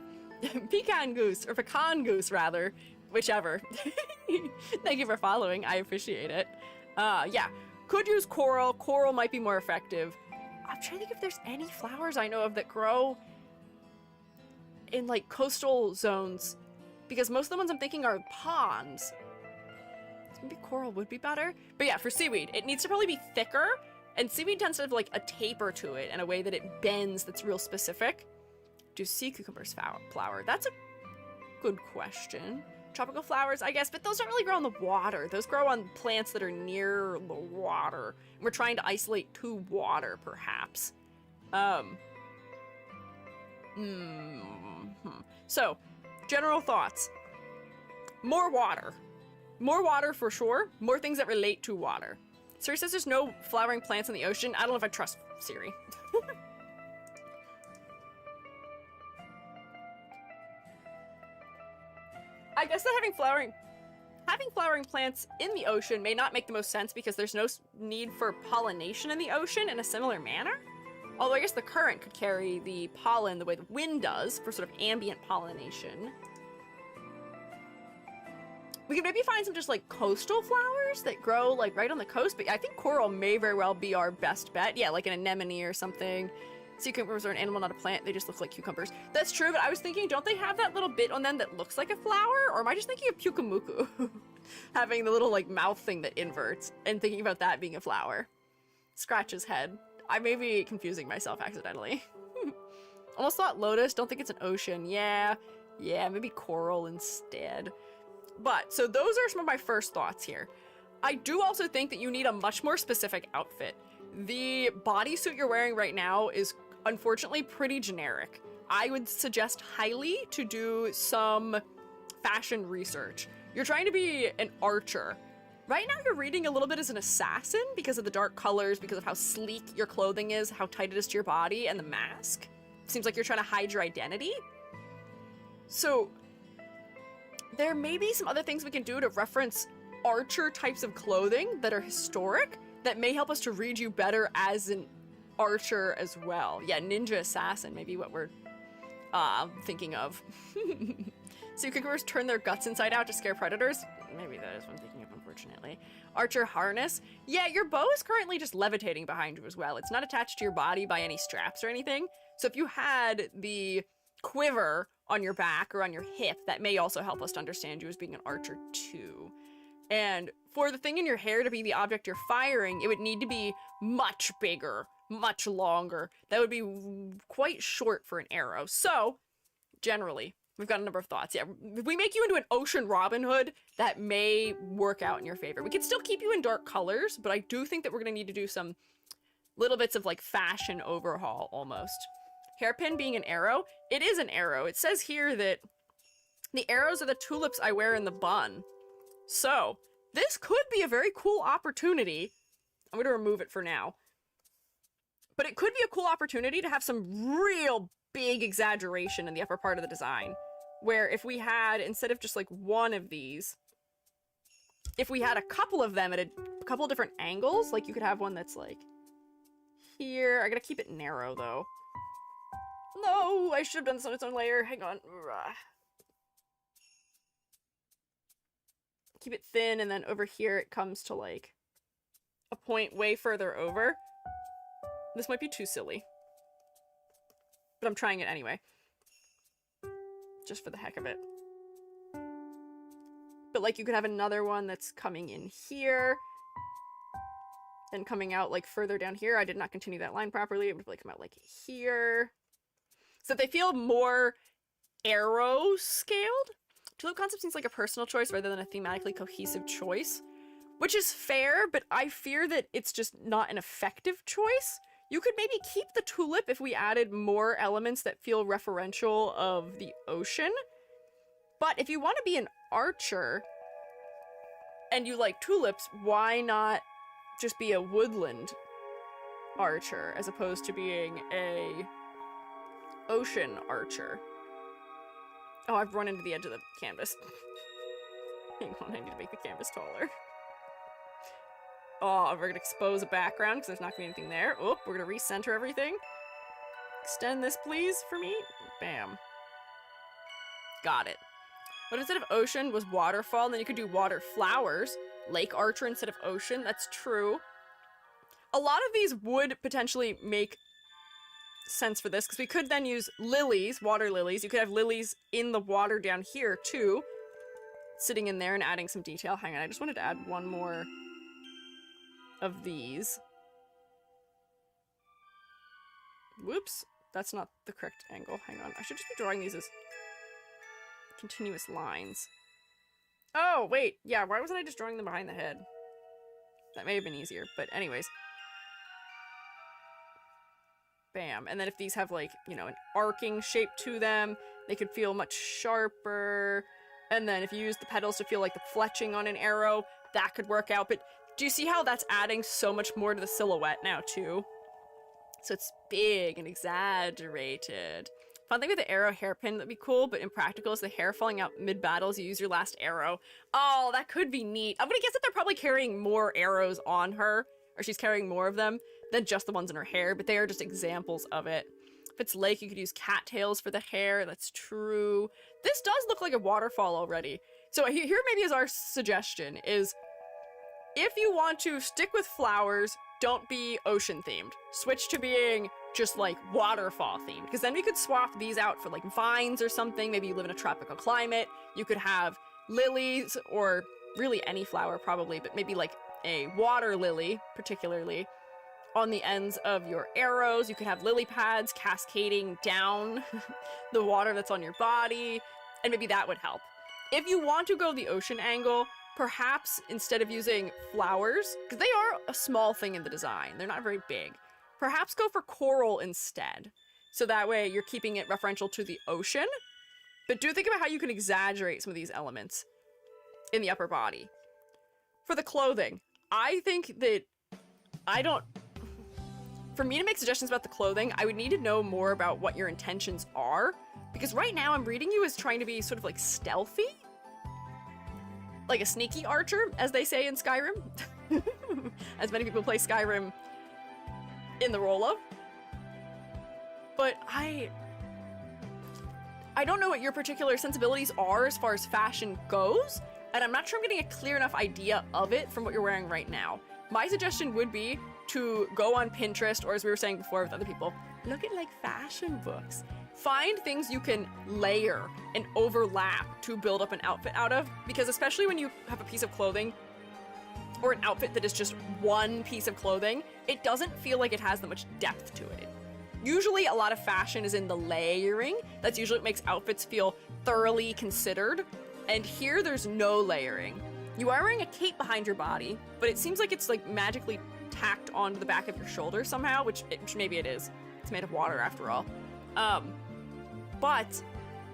Pecan goose, or pecan goose rather, whichever. Thank you for following. I appreciate it. Yeah, could use coral. Coral might be more effective. I'm trying to think if there's any flowers I know of that grow in like coastal zones, because most of the ones I'm thinking are ponds. So maybe coral would be better. But yeah, for seaweed, it needs to probably be thicker, and seaweed tends to have like a taper to it in a way that it bends that's real specific. Do sea cucumbers flower? That's a good question. Tropical flowers, I guess, but those don't really grow in the water. Those grow on plants that are near the water. We're trying to isolate to water, perhaps. So, general thoughts. More water. More water for sure. More things that relate to water. Siri says there's no flowering plants in the ocean. I don't know if I trust Siri. I guess that having flowering plants in the ocean may not make the most sense because there's no need for pollination in the ocean in a similar manner. Although I guess the current could carry the pollen the way the wind does for sort of ambient pollination. We could maybe find some just like coastal flowers that grow like right on the coast, but I think coral may very well be our best bet. Yeah, like an anemone or something. Sea cucumbers are an animal, not a plant. They just look like cucumbers. That's true, but I was thinking, don't they have that little bit on them that looks like a flower? Or am I just thinking of Pukamuku? Having the little like mouth thing that inverts and thinking about that being a flower. Scratch his head. I may be confusing myself accidentally. Almost thought lotus. Don't think it's an ocean. Yeah, maybe coral instead. But, so those are some of my first thoughts here. I do also think that you need a much more specific outfit. The bodysuit you're wearing right now is unfortunately pretty generic. I would suggest highly to do some fashion research. You're trying to be an archer. Right now you're reading a little bit as an assassin because of the dark colors, because of how sleek your clothing is, how tight it is to your body, and the mask. Seems like you're trying to hide your identity. So there may be some other things we can do to reference archer types of clothing that are historic that may help us to read you better as an archer as well. Yeah, ninja assassin, maybe what we're thinking of. So cucumbers turn their guts inside out to scare predators. Maybe that is what I'm thinking of, unfortunately. Archer harness. Yeah, your bow is currently just levitating behind you as well. It's not attached to your body by any straps or anything. So if you had the quiver on your back or on your hip, that may also help us to understand you as being an archer too. And for the thing in your hair to be the object you're firing, it would need to be much bigger, much longer. That would be quite short for an arrow. So, generally, we've got a number of thoughts. Yeah, if we make you into an ocean Robin Hood, that may work out in your favor. We could still keep you in dark colors, but I do think that we're going to need to do some little bits of like fashion overhaul almost. Hairpin being an arrow, it is an arrow. It says here that the arrows are the tulips I wear in the bun. So, this could be a very cool opportunity. I'm going to remove it for now. But it could be a cool opportunity to have some real big exaggeration in the upper part of the design. Where if we had, instead of just like one of these, if we had a couple of them at a couple different angles, like you could have one that's like here. I gotta keep it narrow though. No, I should have done this on its own layer. Hang on. Keep it thin, and then over here it comes to like a point way further over. This might be too silly, but I'm trying it anyway, just for the heck of it. But like you could have another one that's coming in here, then coming out like further down here. I did not continue that line properly. It would like come out like here, so that they feel more arrow scaled. Tulip concept seems like a personal choice rather than a thematically cohesive choice, which is fair, but I fear that it's just not an effective choice. You could maybe keep the tulip if we added more elements that feel referential of the ocean. But if you want to be an archer and you like tulips, why not just be a woodland archer as opposed to being a ocean archer? Oh, I've run into the edge of the canvas. Hang on, I need to make the canvas taller. Oh, we're gonna expose a background because there's not gonna be anything there. Oh, we're gonna recenter everything. Extend this, please, for me. Bam. Got it. What if instead of ocean was waterfall? Then you could do water flowers. Lake archer instead of ocean. That's true. A lot of these would potentially make sense for this because we could then use lilies, water lilies. You could have lilies in the water down here too, sitting in there and adding some detail. Hang on, I just wanted to add one more of these. Whoops, that's not the correct angle. Hang on, I should just be drawing these as continuous lines. Oh, wait, yeah, why wasn't I just drawing them behind the head? That may have been easier, but anyways. Bam. And then if these have like, you know, an arcing shape to them, they could feel much sharper. And then if you use the petals to feel like the fletching on an arrow, that could work out. But do you see how that's adding so much more to the silhouette now too? So it's big and exaggerated. Fun thing with the arrow hairpin that'd be cool, but impractical is the hair falling out mid-battle as you use your last arrow. Oh, that could be neat. I'm gonna guess that they're probably carrying more arrows on her, or she's carrying more of them than just the ones in her hair, but they are just examples of it. If it's lake, you could use cattails for the hair. That's true. This does look like a waterfall already. So here maybe is our suggestion is, if you want to stick with flowers, don't be ocean themed. Switch to being just like waterfall themed, because then we could swap these out for like vines or something. Maybe you live in a tropical climate. You could have lilies, or really any flower probably, but maybe like a water lily particularly on the ends of your arrows. You could have lily pads cascading down the water that's on your body, and maybe that would help. If you want to go the ocean angle, perhaps instead of using flowers, because they are a small thing in the design, they're not very big, perhaps go for coral instead. So that way you're keeping it referential to the ocean. But do think about how you can exaggerate some of these elements in the upper body. For the clothing, I think that for me to make suggestions about the clothing, I would need to know more about what your intentions are. Because right now I'm reading you as trying to be sort of like stealthy. Like a sneaky archer, as they say in Skyrim. As many people play Skyrim in the role of. But I don't know what your particular sensibilities are as far as fashion goes, and I'm not sure I'm getting a clear enough idea of it from what you're wearing right now. My suggestion would be to go on Pinterest, or as we were saying before with other people, look at like fashion books. Find things you can layer and overlap to build up an outfit out of, because especially when you have a piece of clothing or an outfit that is just one piece of clothing, it doesn't feel like it has that much depth to it. Usually a lot of fashion is in the layering. That's usually what makes outfits feel thoroughly considered. And here there's no layering. You are wearing a cape behind your body, but it seems like it's like magically tacked onto the back of your shoulder somehow, which maybe it is. It's made of water after all. But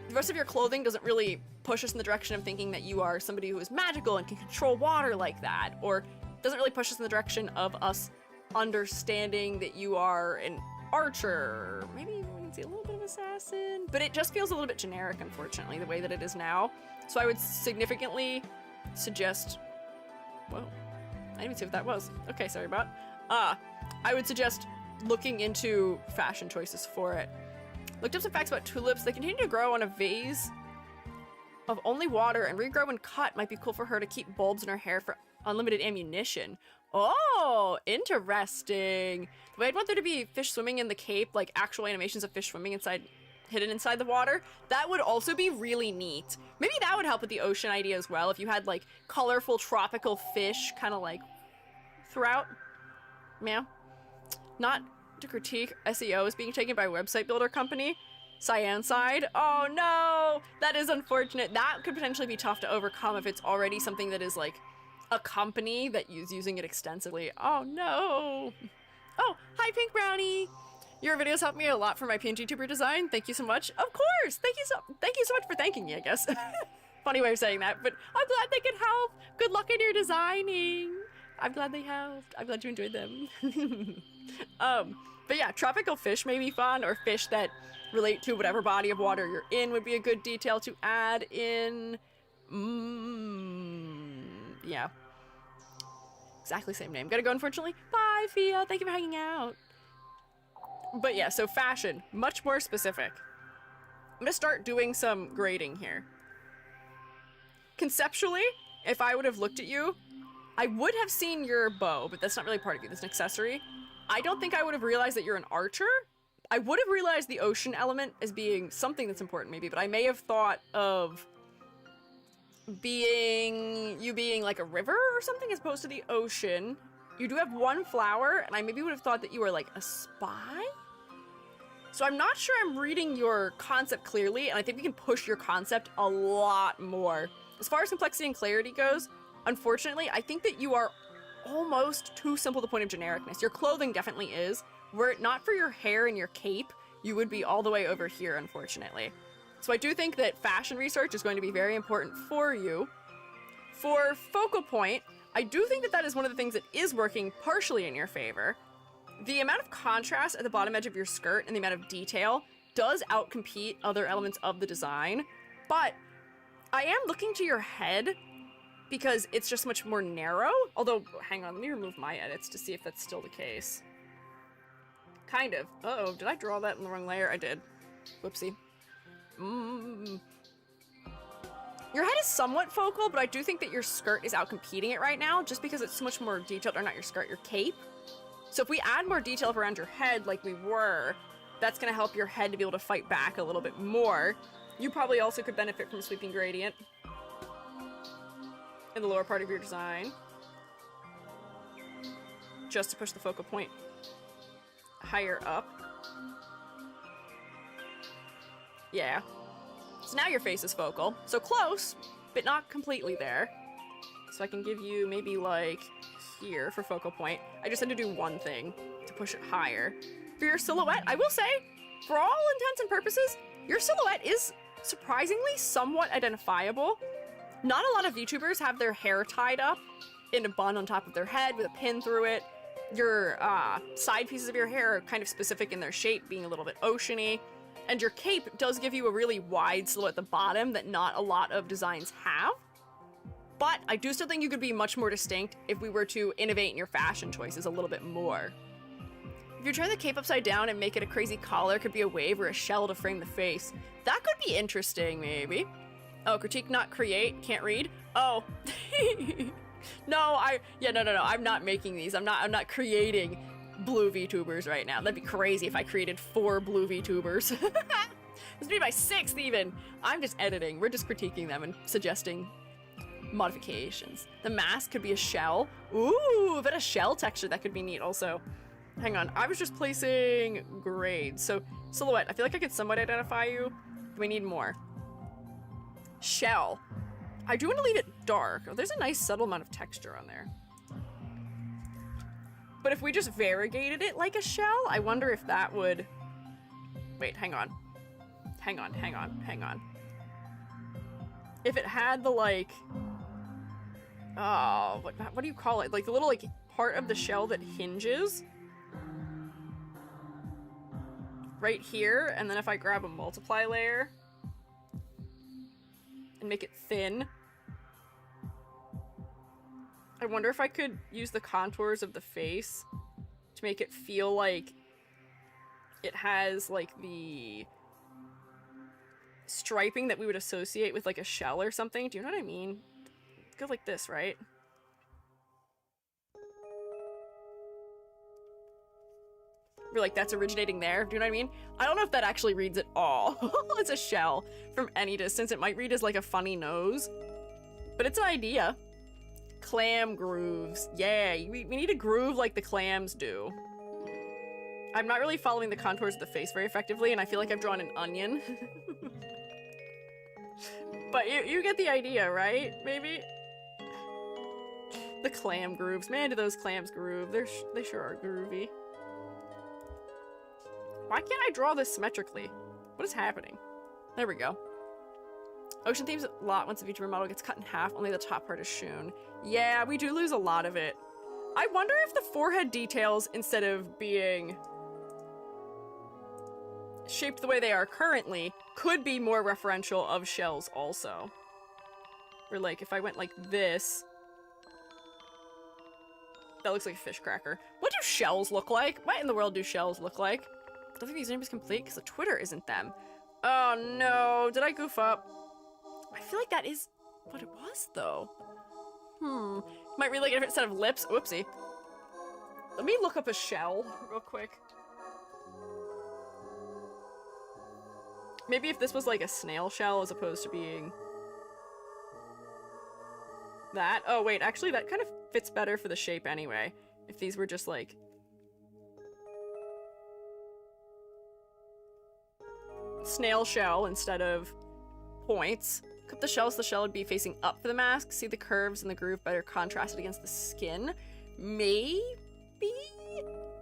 the rest of your clothing doesn't really push us in the direction of thinking that you are somebody who is magical and can control water like that, or doesn't really push us in the direction of us understanding that you are an archer, maybe we can see a little bit of assassin, but it just feels a little bit generic, unfortunately, the way that it is now. So I would significantly suggest, whoa, I didn't even see what that was. Okay, sorry about. I would suggest looking into fashion choices for it. Looked up some facts about tulips. They continue to grow on a vase of only water, and regrow when cut. Might be cool for her to keep bulbs in her hair for unlimited ammunition. Oh, interesting. The way I'd want there to be fish swimming in the cape, like actual animations of fish swimming hidden inside the water, that would also be really neat. Maybe that would help with the ocean idea as well, if you had like colorful tropical fish kind of like throughout. Meow. Not to critique SEO is being taken by a website builder company. Cyan side. Oh no, that is unfortunate. That could potentially be tough to overcome if it's already something that is like a company that is using it extensively. Oh no. Oh, hi Pink Brownie. Your videos help me a lot for my PNG tuber design. Thank you so much. Of course. Thank you so much for thanking me, I guess. Funny way of saying that, but I'm glad they could help. Good luck in your designing. I'm glad they helped. I'm glad you enjoyed them. But yeah, tropical fish may be fun, or fish that relate to whatever body of water you're in would be a good detail to add in. Yeah. Exactly same name. Gotta go, unfortunately. Bye, Fia. Thank you for hanging out. But yeah, so fashion. Much more specific. I'm gonna start doing some grading here. Conceptually, if I would have looked at you, I would have seen your bow, but that's not really part of you. That's an accessory. I don't think I would have realized that you're an archer. I would have realized the ocean element as being something that's important maybe, but I may have thought of you being like a river or something as opposed to the ocean. You do have one flower, and I maybe would have thought that you were like a spy? So I'm not sure I'm reading your concept clearly, and I think we can push your concept a lot more. As far as complexity and clarity goes, unfortunately, I think that you are almost too simple to the point of genericness. Your clothing definitely is. Were it not for your hair and your cape, you would be all the way over here, unfortunately. So I do think that fashion research is going to be very important for you. For focal point, I do think that that is one of the things that is working partially in your favor. The amount of contrast at the bottom edge of your skirt and the amount of detail does outcompete other elements of the design, but I am looking to your head because it's just much more narrow. Although, hang on, let me remove my edits to see if that's still the case. Kind of. Uh-oh, did I draw that in the wrong layer? I did. Whoopsie. Your head is somewhat focal, but I do think that your skirt is outcompeting it right now just because it's so much more detailed, or not your skirt, your cape. So if we add more detail around your head like we were, that's gonna help your head to be able to fight back a little bit more. You probably also could benefit from a sweeping gradient in the lower part of your design. just to push the focal point higher up. Yeah. So now your face is focal. So close, but not completely there. So I can give you maybe like here for focal point. I just had to do one thing to push it higher. For your silhouette, I will say, for all intents and purposes, your silhouette is surprisingly somewhat identifiable. Not a lot of VTubers have their hair tied up in a bun on top of their head with a pin through it. Your side pieces of your hair are kind of specific in their shape, being a little bit oceany. And your cape does give you a really wide silhouette at the bottom that not a lot of designs have. But I do still think you could be much more distinct if we were to innovate in your fashion choices a little bit more. If you turn the cape upside down and make it a crazy collar, it could be a wave or a shell to frame the face. That could be interesting, maybe. Oh, critique not create, can't read. Oh. No, I'm not making these. I'm not creating blue VTubers right now. That'd be crazy if I created 4 blue VTubers. This would be my 6th even. I'm just editing. We're just critiquing them and suggesting modifications. The mask could be a shell. Ooh, but a shell texture, that could be neat also. Hang on, I was just placing grades. So silhouette, I feel like I could somewhat identify you. Do we need more? Shell. I do want to leave it dark. Oh, there's a nice subtle amount of texture on there. But if we just variegated it like a shell, I wonder if that would... Wait, hang on. Hang on. If it had the, like... Oh, what do you call it? Like, the little, like, part of the shell that hinges. Right here, and then if I grab a multiply layer and make it thin, I wonder if I could use the contours of the face to make it feel like it has, like, the striping that we would associate with, like, a shell or something. Do you know what I mean? Go like this, right? We're like, that's originating there. Do you know what I mean? I don't know if that actually reads at all. It's a shell. From any distance, it might read as like a funny nose. But it's an idea. Clam grooves. Yeah, we need a groove like the clams do. I'm not really following the contours of the face very effectively, and I feel like I've drawn an onion. But you get the idea, right? Maybe? The clam grooves. Man, do those clams groove. They sure are groovy. Why can't I draw this symmetrically? What is happening? There we go. Ocean themes a lot once the VTuber model gets cut in half, only the top part is shown. Yeah, we do lose a lot of it. I wonder if the forehead details, instead of being shaped the way they are currently, could be more referential of shells also. Or like, if I went like this, that looks like a fish cracker. What do shells look like? What in the world do shells look like? I don't think the username is complete because the Twitter isn't them. Oh no, did I goof up? I feel like that is what it was though. Might read like a different set of lips. Whoopsie. Let me look up a shell real quick. Maybe if this was like a snail shell as opposed to being that. Oh wait, actually that kind of fits better for the shape anyway. If these were just like snail shell instead of points. Clip the shell so the shell would be facing up for the mask. See the curves and the groove better contrasted against the skin. Maybe?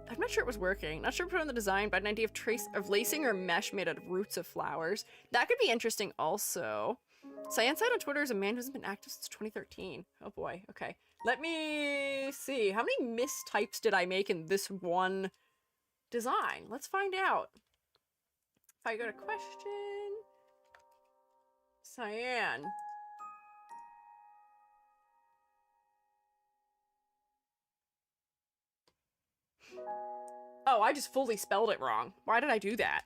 I'm not sure it was working. Not sure what to put on the design, but an idea of lacing or mesh made out of roots of flowers. That could be interesting also. Cyan Side on Twitter is a man who's been active since 2013. Oh boy, okay. Let me see. How many mistypes did I make in this one design? Let's find out. If I go to question, Cyan. Oh, I just fully spelled it wrong. Why did I do that?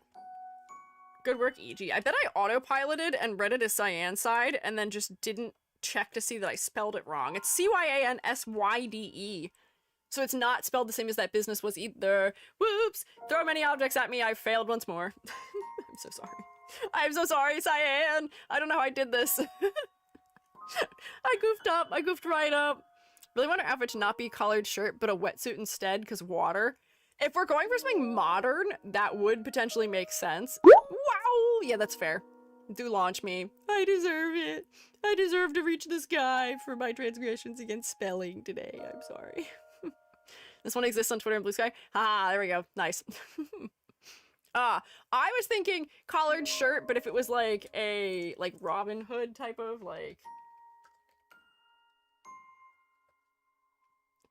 Good work, EG. I bet I autopiloted and read it as Cyan Side and then just didn't check to see that I spelled it wrong. It's CYANSYDE. So it's not spelled the same as that business was either. Whoops! Throw many objects at me, I failed once more. I'm so sorry. I'm so sorry, Cyan! I don't know how I did this. I goofed up. I goofed right up. Really want our outfit to not be collared shirt, but a wetsuit instead, because water. If we're going for something modern, that would potentially make sense. Wow! Yeah, that's fair. Do launch me. I deserve it. I deserve to reach the sky for my transgressions against spelling today. I'm sorry. This one exists on Twitter and Blue Sky. Ah, there we go. Nice. I was thinking collared shirt, but if it was like a Robin Hood type of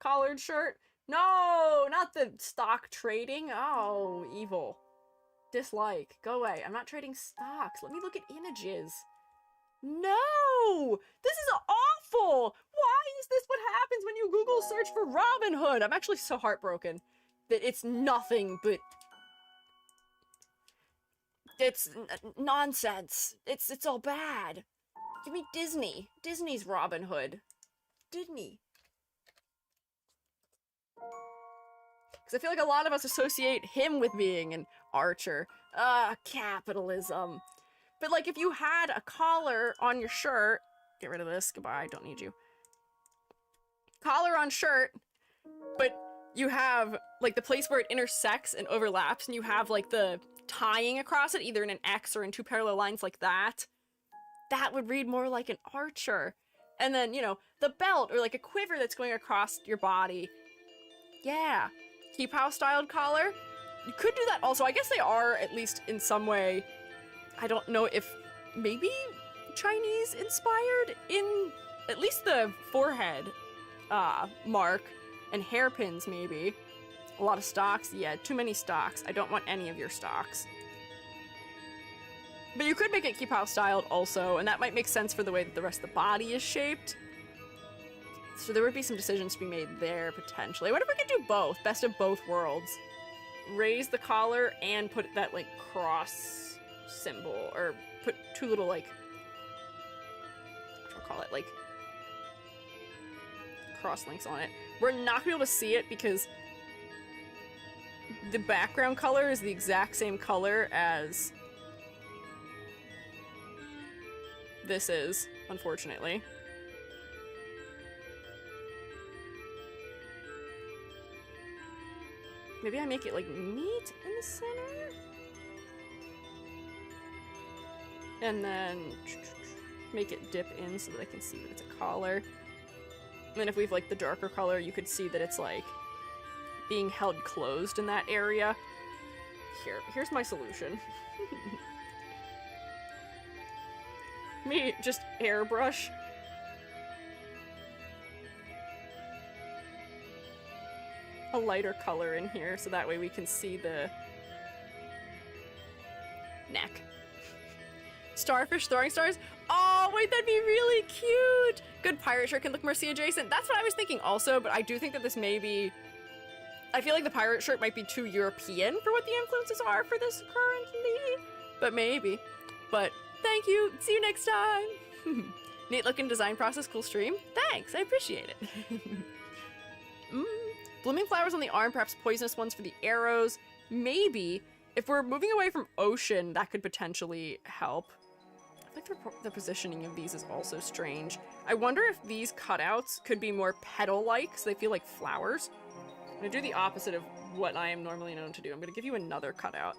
collared shirt. No, not the stock trading. Oh, evil. Dislike. Go away. I'm not trading stocks. Let me look at images. No! This is awful! Why is this what happens when you Google search for Robin Hood? I'm actually so heartbroken that it's nothing but... It's nonsense. It's all bad. Give me Disney. Disney's Robin Hood. Disney. Because I feel like a lot of us associate him with being an archer. Capitalism. But like if you had a collar on your shirt, get rid of this, goodbye, don't need you. Collar on shirt, but you have like the place where it intersects and overlaps, and you have like the tying across it, either in an X or in two parallel lines like that. That would read more like an archer. And then, you know, the belt or like a quiver that's going across your body. Yeah. Keep house styled collar. You could do that also. I guess they are, at least in some way. I don't know if maybe Chinese inspired in at least the forehead mark and hairpins maybe. A lot of stocks. Yeah, too many stocks. I don't want any of your stocks. But you could make it keep house styled also, and that might make sense for the way that the rest of the body is shaped. So there would be some decisions to be made there potentially. I wonder if we could do both. Best of both worlds. Raise the collar and put that like cross symbol, or put two little like, what do I call it, like cross links on it. We're not gonna be able to see it because the background color is the exact same color as this is, unfortunately. Maybe I make it like neat in the center? And then make it dip in so that I can see that it's a collar. And then if we have like the darker color, you could see that it's like being held closed in that area. Here's my solution. Me just airbrush. A lighter color in here so that way we can see the neck. Starfish throwing stars? Oh, wait, that'd be really cute! Good pirate shirt can look Mercy adjacent. That's what I was thinking also, but I do think that this may be... I feel like the pirate shirt might be too European for what the influences are for this currently. But maybe. But thank you. See you next time. Neat looking design process. Cool stream. Thanks. I appreciate it. Blooming flowers on the arm, perhaps poisonous ones for the arrows. Maybe. If we're moving away from ocean, that could potentially help. I think the positioning of these is also strange. I wonder if these cutouts could be more petal-like, so they feel like flowers. I'm gonna do the opposite of what I am normally known to do. I'm gonna give you another cutout.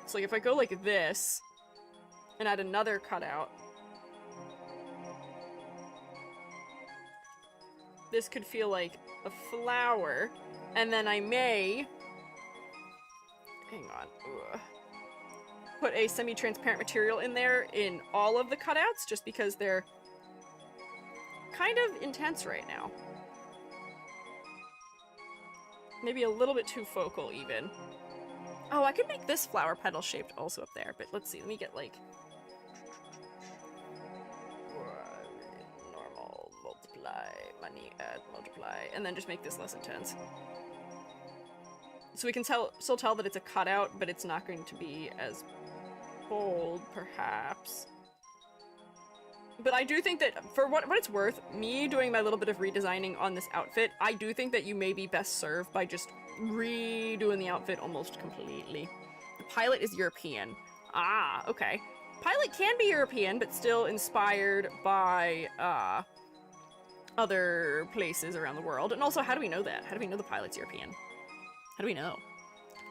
So like if I go like this, and add another cutout, this could feel like a flower, and then I may... Hang on. Ugh. Put a semi-transparent material in there in all of the cutouts, just because they're kind of intense right now. Maybe a little bit too focal, even. Oh, I could make this flower petal shaped also up there, but let's see, let me get like... normal, multiply, money, add, multiply, and then just make this less intense. So we can still tell that it's a cutout, but it's not going to be as bold, perhaps. But I do think that, for what it's worth, me doing my little bit of redesigning on this outfit, I do think that you may be best served by just redoing the outfit almost completely. The pilot is European. Ah, okay. Pilot can be European, but still inspired by other places around the world. And also, how do we know that? How do we know the pilot's European? How do we know?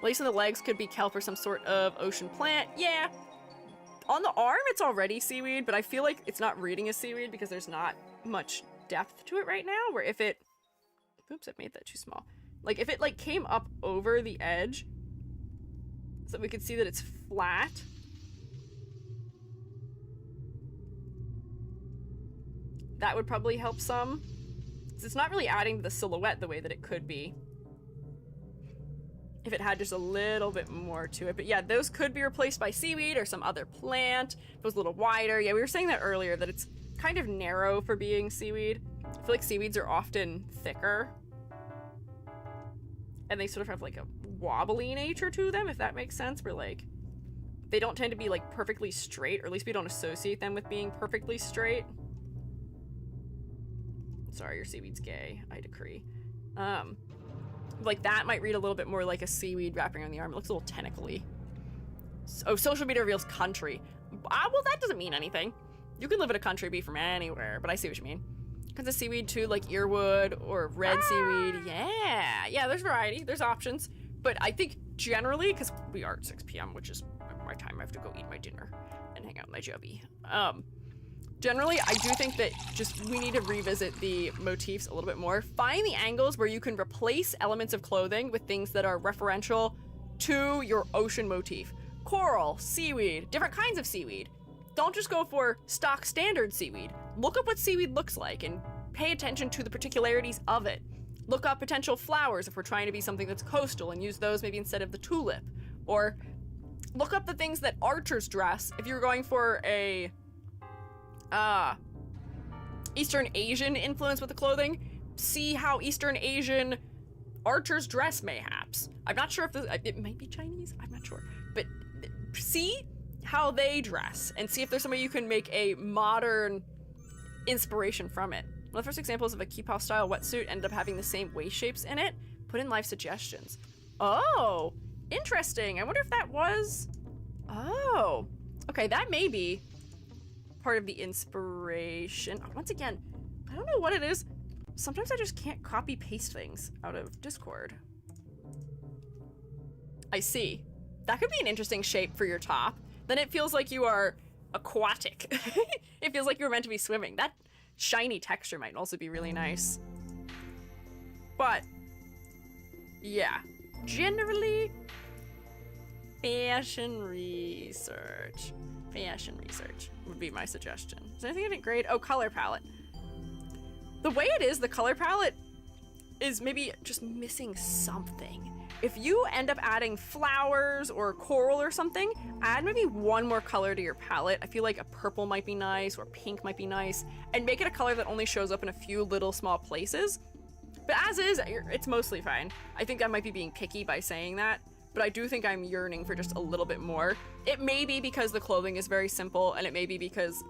Lace in the legs could be kelp or some sort of ocean plant. Yeah. On the arm, it's already seaweed, but I feel like it's not reading as seaweed because there's not much depth to it right now, where if it... Oops, I made that too small. Like, if it, like, came up over the edge so that we could see that it's flat... that would probably help some. It's not really adding to the silhouette the way that it could be if it had just a little bit more to it. But yeah, those could be replaced by seaweed or some other plant. If it was a little wider. Yeah, we were saying that earlier, that it's kind of narrow for being seaweed. I feel like seaweeds are often thicker. And they sort of have like a wobbly nature to them, if that makes sense. Where like, they don't tend to be like perfectly straight, or at least we don't associate them with being perfectly straight. Sorry, your seaweed's gay. I decree. Like that might read a little bit more like a seaweed wrapping around the arm. It looks a little tentacly. Oh, social media reveals country. Well, that doesn't mean anything. You can live in a country, be from anywhere, but I see what you mean. Kinds of seaweed too, like earwood or red seaweed. Yeah, there's variety. There's options. But I think generally, because we are at 6 p.m., which is my time, I have to go eat my dinner and hang out with my jubby. Generally, I do think that just we need to revisit the motifs a little bit more. Find the angles where you can replace elements of clothing with things that are referential to your ocean motif. Coral, seaweed, different kinds of seaweed. Don't just go for stock standard seaweed. Look up what seaweed looks like and pay attention to the particularities of it. Look up potential flowers if we're trying to be something that's coastal and use those maybe instead of the tulip. Or look up the things that archers dress if you're going for a Eastern Asian influence with the clothing. See how Eastern Asian archers dress, mayhaps. I'm not sure if it might be Chinese, I'm not sure. But see how they dress and see if there's somebody you can make a modern inspiration from it. One of the first examples of a kippah style wetsuit ended up having the same waist shapes in it. Put in live suggestions. Oh, interesting. I wonder if that was... Oh, okay, that may be part of the inspiration. Once again, I don't know what it is. Sometimes I just can't copy paste things out of Discord. I see. That could be an interesting shape for your top. Then it feels like you are aquatic. It feels like you were meant to be swimming. That shiny texture might also be really nice. But yeah, generally fashion research. Fashion research would be my suggestion. Is there anything I didn't grade? Oh, color palette. The way it is, the color palette is maybe just missing something. If you end up adding flowers or coral or something, add maybe one more color to your palette. I feel like a purple might be nice, or pink might be nice, and make it a color that only shows up in a few little small places. But as is, it's mostly fine. I think I might be being picky by saying that, but I do think I'm yearning for just a little bit more. It may be because the clothing is very simple, and it may be because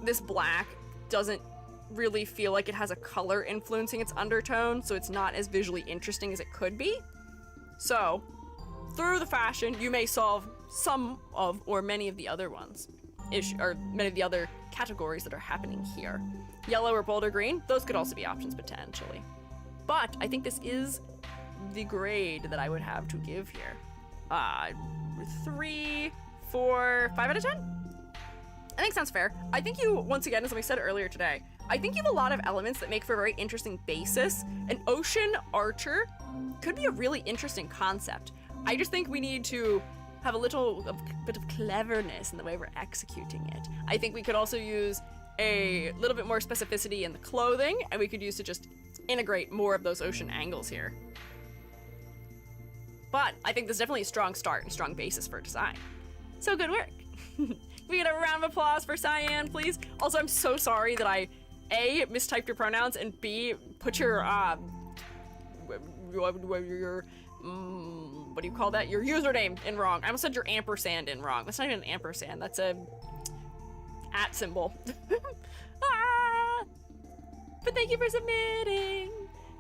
this black doesn't really feel like it has a color influencing its undertone, so it's not as visually interesting as it could be. So, through the fashion, you may solve some of, or many of the other ones, or many of the other categories that are happening here. Yellow or bolder green, those could also be options potentially. But I think this is the grade that I would have to give here. 3, 4, 5 out of 10? I think sounds fair. I think you, once again, as we said earlier today, I think you have a lot of elements that make for a very interesting basis. An ocean archer could be a really interesting concept. I just think we need to have a bit of cleverness in the way we're executing it. I think we could also use a little bit more specificity in the clothing, and we could use to just integrate more of those ocean angles here. But I think this is definitely a strong start and strong basis for design. So good work. We get a round of applause for Cyan, please. Also, I'm so sorry that I A, mistyped your pronouns, and B, put your what do you call that? Your username in wrong. I almost said your ampersand in wrong. That's not even an ampersand. That's a @ symbol. But thank you for submitting.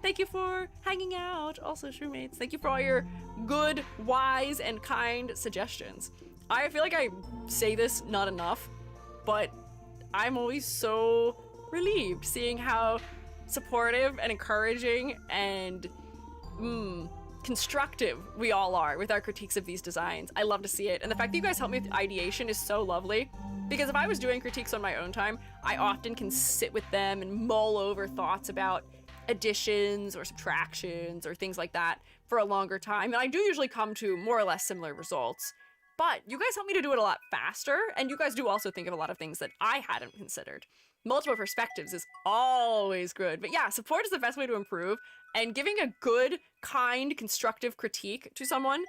Thank you for hanging out. Also, Shroommates, thank you for all your good, wise, and kind suggestions. I feel like I say this not enough, but I'm always so relieved seeing how supportive and encouraging and constructive we all are with our critiques of these designs. I love to see it. And the fact that you guys help me with ideation is so lovely, because if I was doing critiques on my own time, I often can sit with them and mull over thoughts about additions or subtractions or things like that for a longer time. And I do usually come to more or less similar results. But you guys help me to do it a lot faster, and you guys do also think of a lot of things that I hadn't considered. Multiple perspectives is always good. But yeah, support is the best way to improve, and giving a good, kind, constructive critique to someone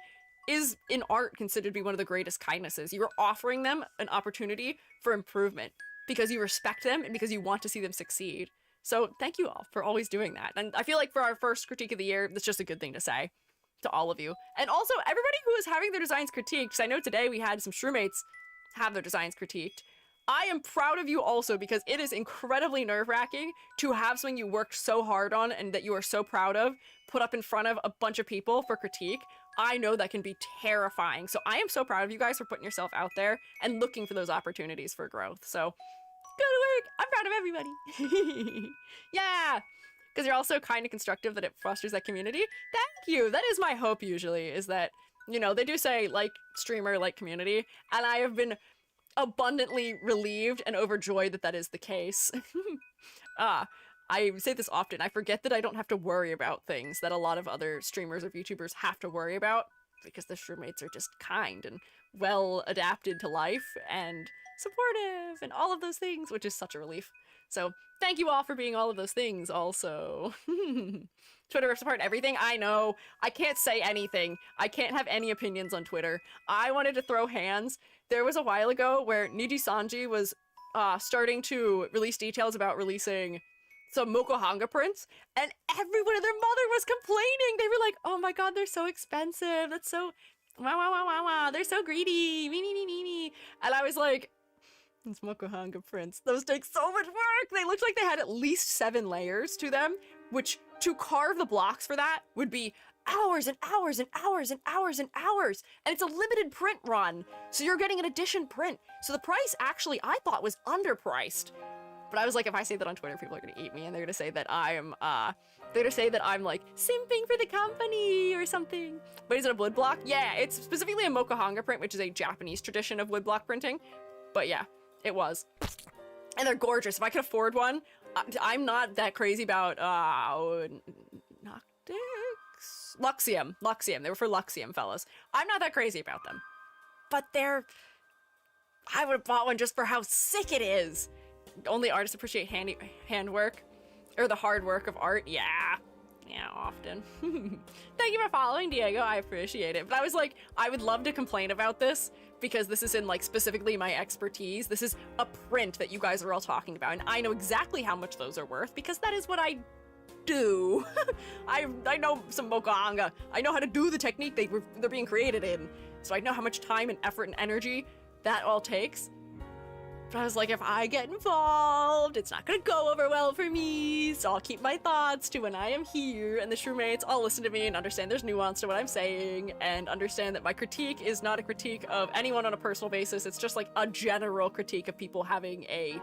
is in art considered to be one of the greatest kindnesses. You are offering them an opportunity for improvement because you respect them and because you want to see them succeed. So thank you all for always doing that. And I feel like for our first critique of the year, that's just a good thing to say to all of you. And also everybody who is having their designs critiqued, because I know today we had some shroommates have their designs critiqued. I am proud of you also, because it is incredibly nerve-wracking to have something you worked so hard on and that you are so proud of put up in front of a bunch of people for critique. I know that can be terrifying. So I am so proud of you guys for putting yourself out there and looking for those opportunities for growth. So good work. I'm proud of everybody. Yeah. Because you're also kind of constructive that it fosters that community. Thank you. That is my hope usually, is that, you know, they do say like streamer, like community, and I have been abundantly relieved and overjoyed that that is the case. I say this often. I forget that I don't have to worry about things that a lot of other streamers or VTubers have to worry about, because the streammates are just kind and well adapted to life and supportive and all of those things, which is such a relief. So thank you all for being all of those things also. Twitter rips apart everything. I know. I can't say anything. I can't have any opinions on Twitter. I wanted to throw hands. There was a while ago where Niji Sanji was starting to release details about releasing some Mokuhanga prints, and everyone and their mother was complaining. They were like, oh my god, they're so expensive. That's so... wow. They're so greedy. Me. And I was like, these Mokuhanga prints, those take so much work. They looked like they had at least 7 layers to them, which to carve the blocks for that would be hours and hours and hours and hours and hours. And it's a limited print run, so you're getting an edition print. So the price actually, I thought, was underpriced. But I was like, if I say that on Twitter, people are gonna eat me, and they're gonna say that I'm like simping for the company or something. But is it a wood block? Yeah, it's specifically a Mokuhanga print, which is a Japanese tradition of wood block printing. But yeah, it was. And they're gorgeous. If I could afford one, I'm not that crazy about Luxium. They were for Luxium, fellas. I'm not that crazy about them. But I would have bought one just for how sick it is. Only artists appreciate handwork, or the hard work of art. Yeah, often. Thank you for following, Diego. I appreciate it. But I was like, I would love to complain about this, because this is in like specifically my expertise. This is a print that you guys are all talking about, and I know exactly how much those are worth, because that is what I do. I know some Mokuhanga. I know how to do the technique they're being created in, so I know how much time and effort and energy that all takes. But I was like, if I get involved, it's not gonna go over well for me, so I'll keep my thoughts to when I am here, and the shroommates all listen to me and understand there's nuance to what I'm saying, and understand that my critique is not a critique of anyone on a personal basis. It's just like a general critique of people having an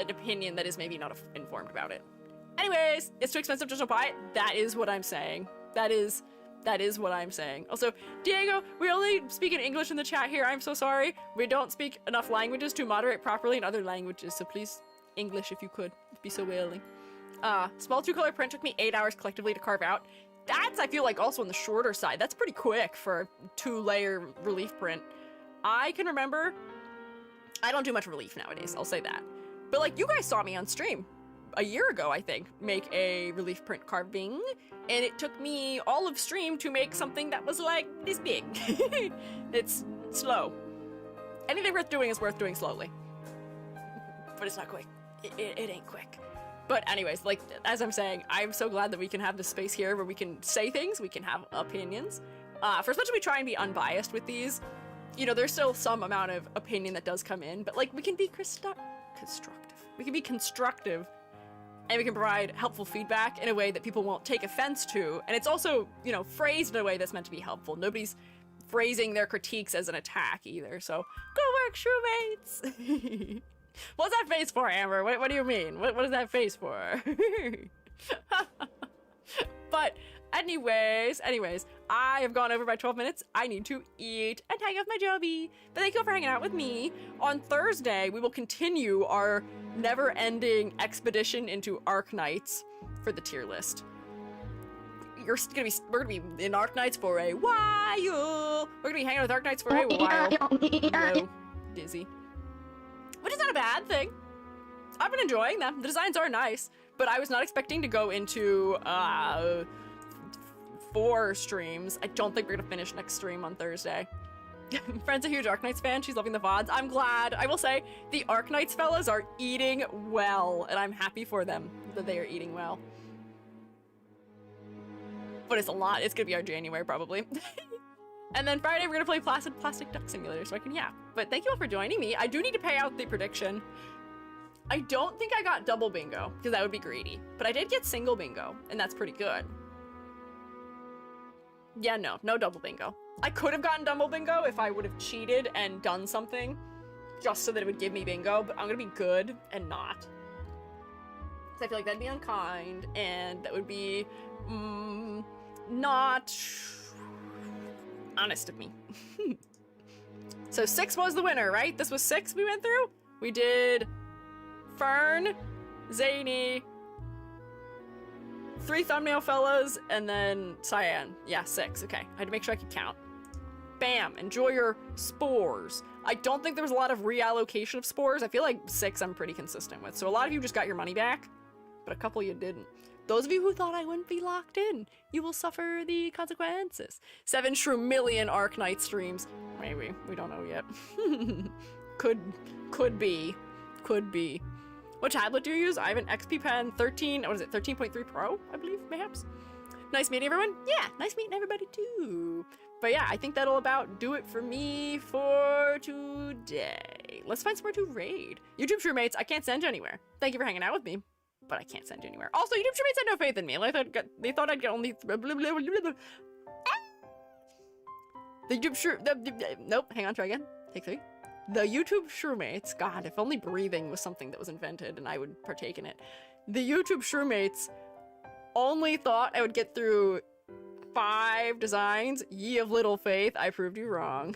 opinion that is maybe not informed about it. Anyways, it's too expensive to buy it. That is what I'm saying. That is what I'm saying. Also, Diego, we only speak in English in the chat here. I'm so sorry. We don't speak enough languages to moderate properly in other languages, so please, English if you could. It'd be so willing. Small 2-color print took me 8 hours collectively to carve out. That's, I feel like, also on the shorter side. That's pretty quick for a 2-layer relief print. I can remember, I don't do much relief nowadays, I'll say that. But like, you guys saw me on stream a year ago, I think, make a relief print carving, and it took me all of stream to make something that was like this big. It's slow. Anything worth doing is worth doing slowly. But it's not quick. It ain't quick. But anyways, like, as I'm saying, I'm so glad that we can have this space here where we can say things, we can have opinions. For as much as we try and be unbiased with these, you know, there's still some amount of opinion that does come in, but like, we can be constructive. We can be constructive and we can provide helpful feedback in a way that people won't take offense to. And it's also, you know, phrased in a way that's meant to be helpful. Nobody's phrasing their critiques as an attack either. So go work, shroommates. What's that face for, Amber? What do you mean? What is that face for? But anyways, I have gone over by 12 minutes. I need to eat and hang out with my Joby. But thank you all for hanging out with me. On Thursday, we will continue our never-ending expedition into Arknights for the tier list. We're gonna be in Arknights for a while. We're gonna be hanging with Arknights for a while. Hello, Dizzy. Which is not a bad thing. I've been enjoying them. The designs are nice, but I was not expecting to go into 4 streams. I don't think we're gonna finish next stream on Thursday. Friend's a huge Arknights fan. She's loving the VODs. I'm glad. I will say the Arknights fellas are eating well, and I'm happy for them that they are eating well. But it's a lot. It's gonna be our January probably. And then Friday we're gonna play Plastic Duck Simulator so I can yap. But thank you all for joining me. I do need to pay out the prediction. I don't think I got double bingo because that would be greedy, but I did get single bingo, and that's pretty good. Yeah, no double bingo. I could have gotten double bingo if I would have cheated and done something just so that it would give me bingo, but I'm gonna be good and not. Because I feel like that'd be unkind, and that would be not honest of me. So 6 was the winner, right? This was 6 we went through? We did Fern, Zany, 3 thumbnail fellas, and then Cyan. Yeah, 6. Okay, I had to make sure I could count. Bam, enjoy your spores. I don't think there was a lot of reallocation of spores. I feel like 6 I'm pretty consistent with. So a lot of you just got your money back, but a couple you didn't. Those of you who thought I wouldn't be locked in, you will suffer the consequences. 7 Shroomillion Arknight streams. Maybe, we don't know yet. Could be. What tablet do you use? I have an XP Pen 13, what is it, 13.3 Pro, I believe, mayhaps? Nice meeting everyone. Yeah, nice meeting everybody too. But yeah, I think that'll about do it for me for today. Let's find somewhere to raid. YouTube Shroommates, I can't send you anywhere. Thank you for hanging out with me, but I can't send you anywhere. Also, YouTube Shroommates had no faith in me. They thought I'd get only... The YouTube Nope, hang on, try again. Take 3. The YouTube Shroommates, God, if only breathing was something that was invented and I would partake in it. The YouTube Shroommates only thought I would get through 5 designs. Ye of little faith, I proved you wrong.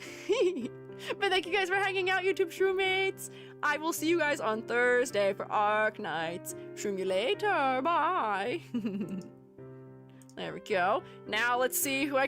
But thank you guys for hanging out, YouTube Shroommates. I will see you guys on Thursday for Arknights. Shroom you later, bye. There we go. Now let's see who I can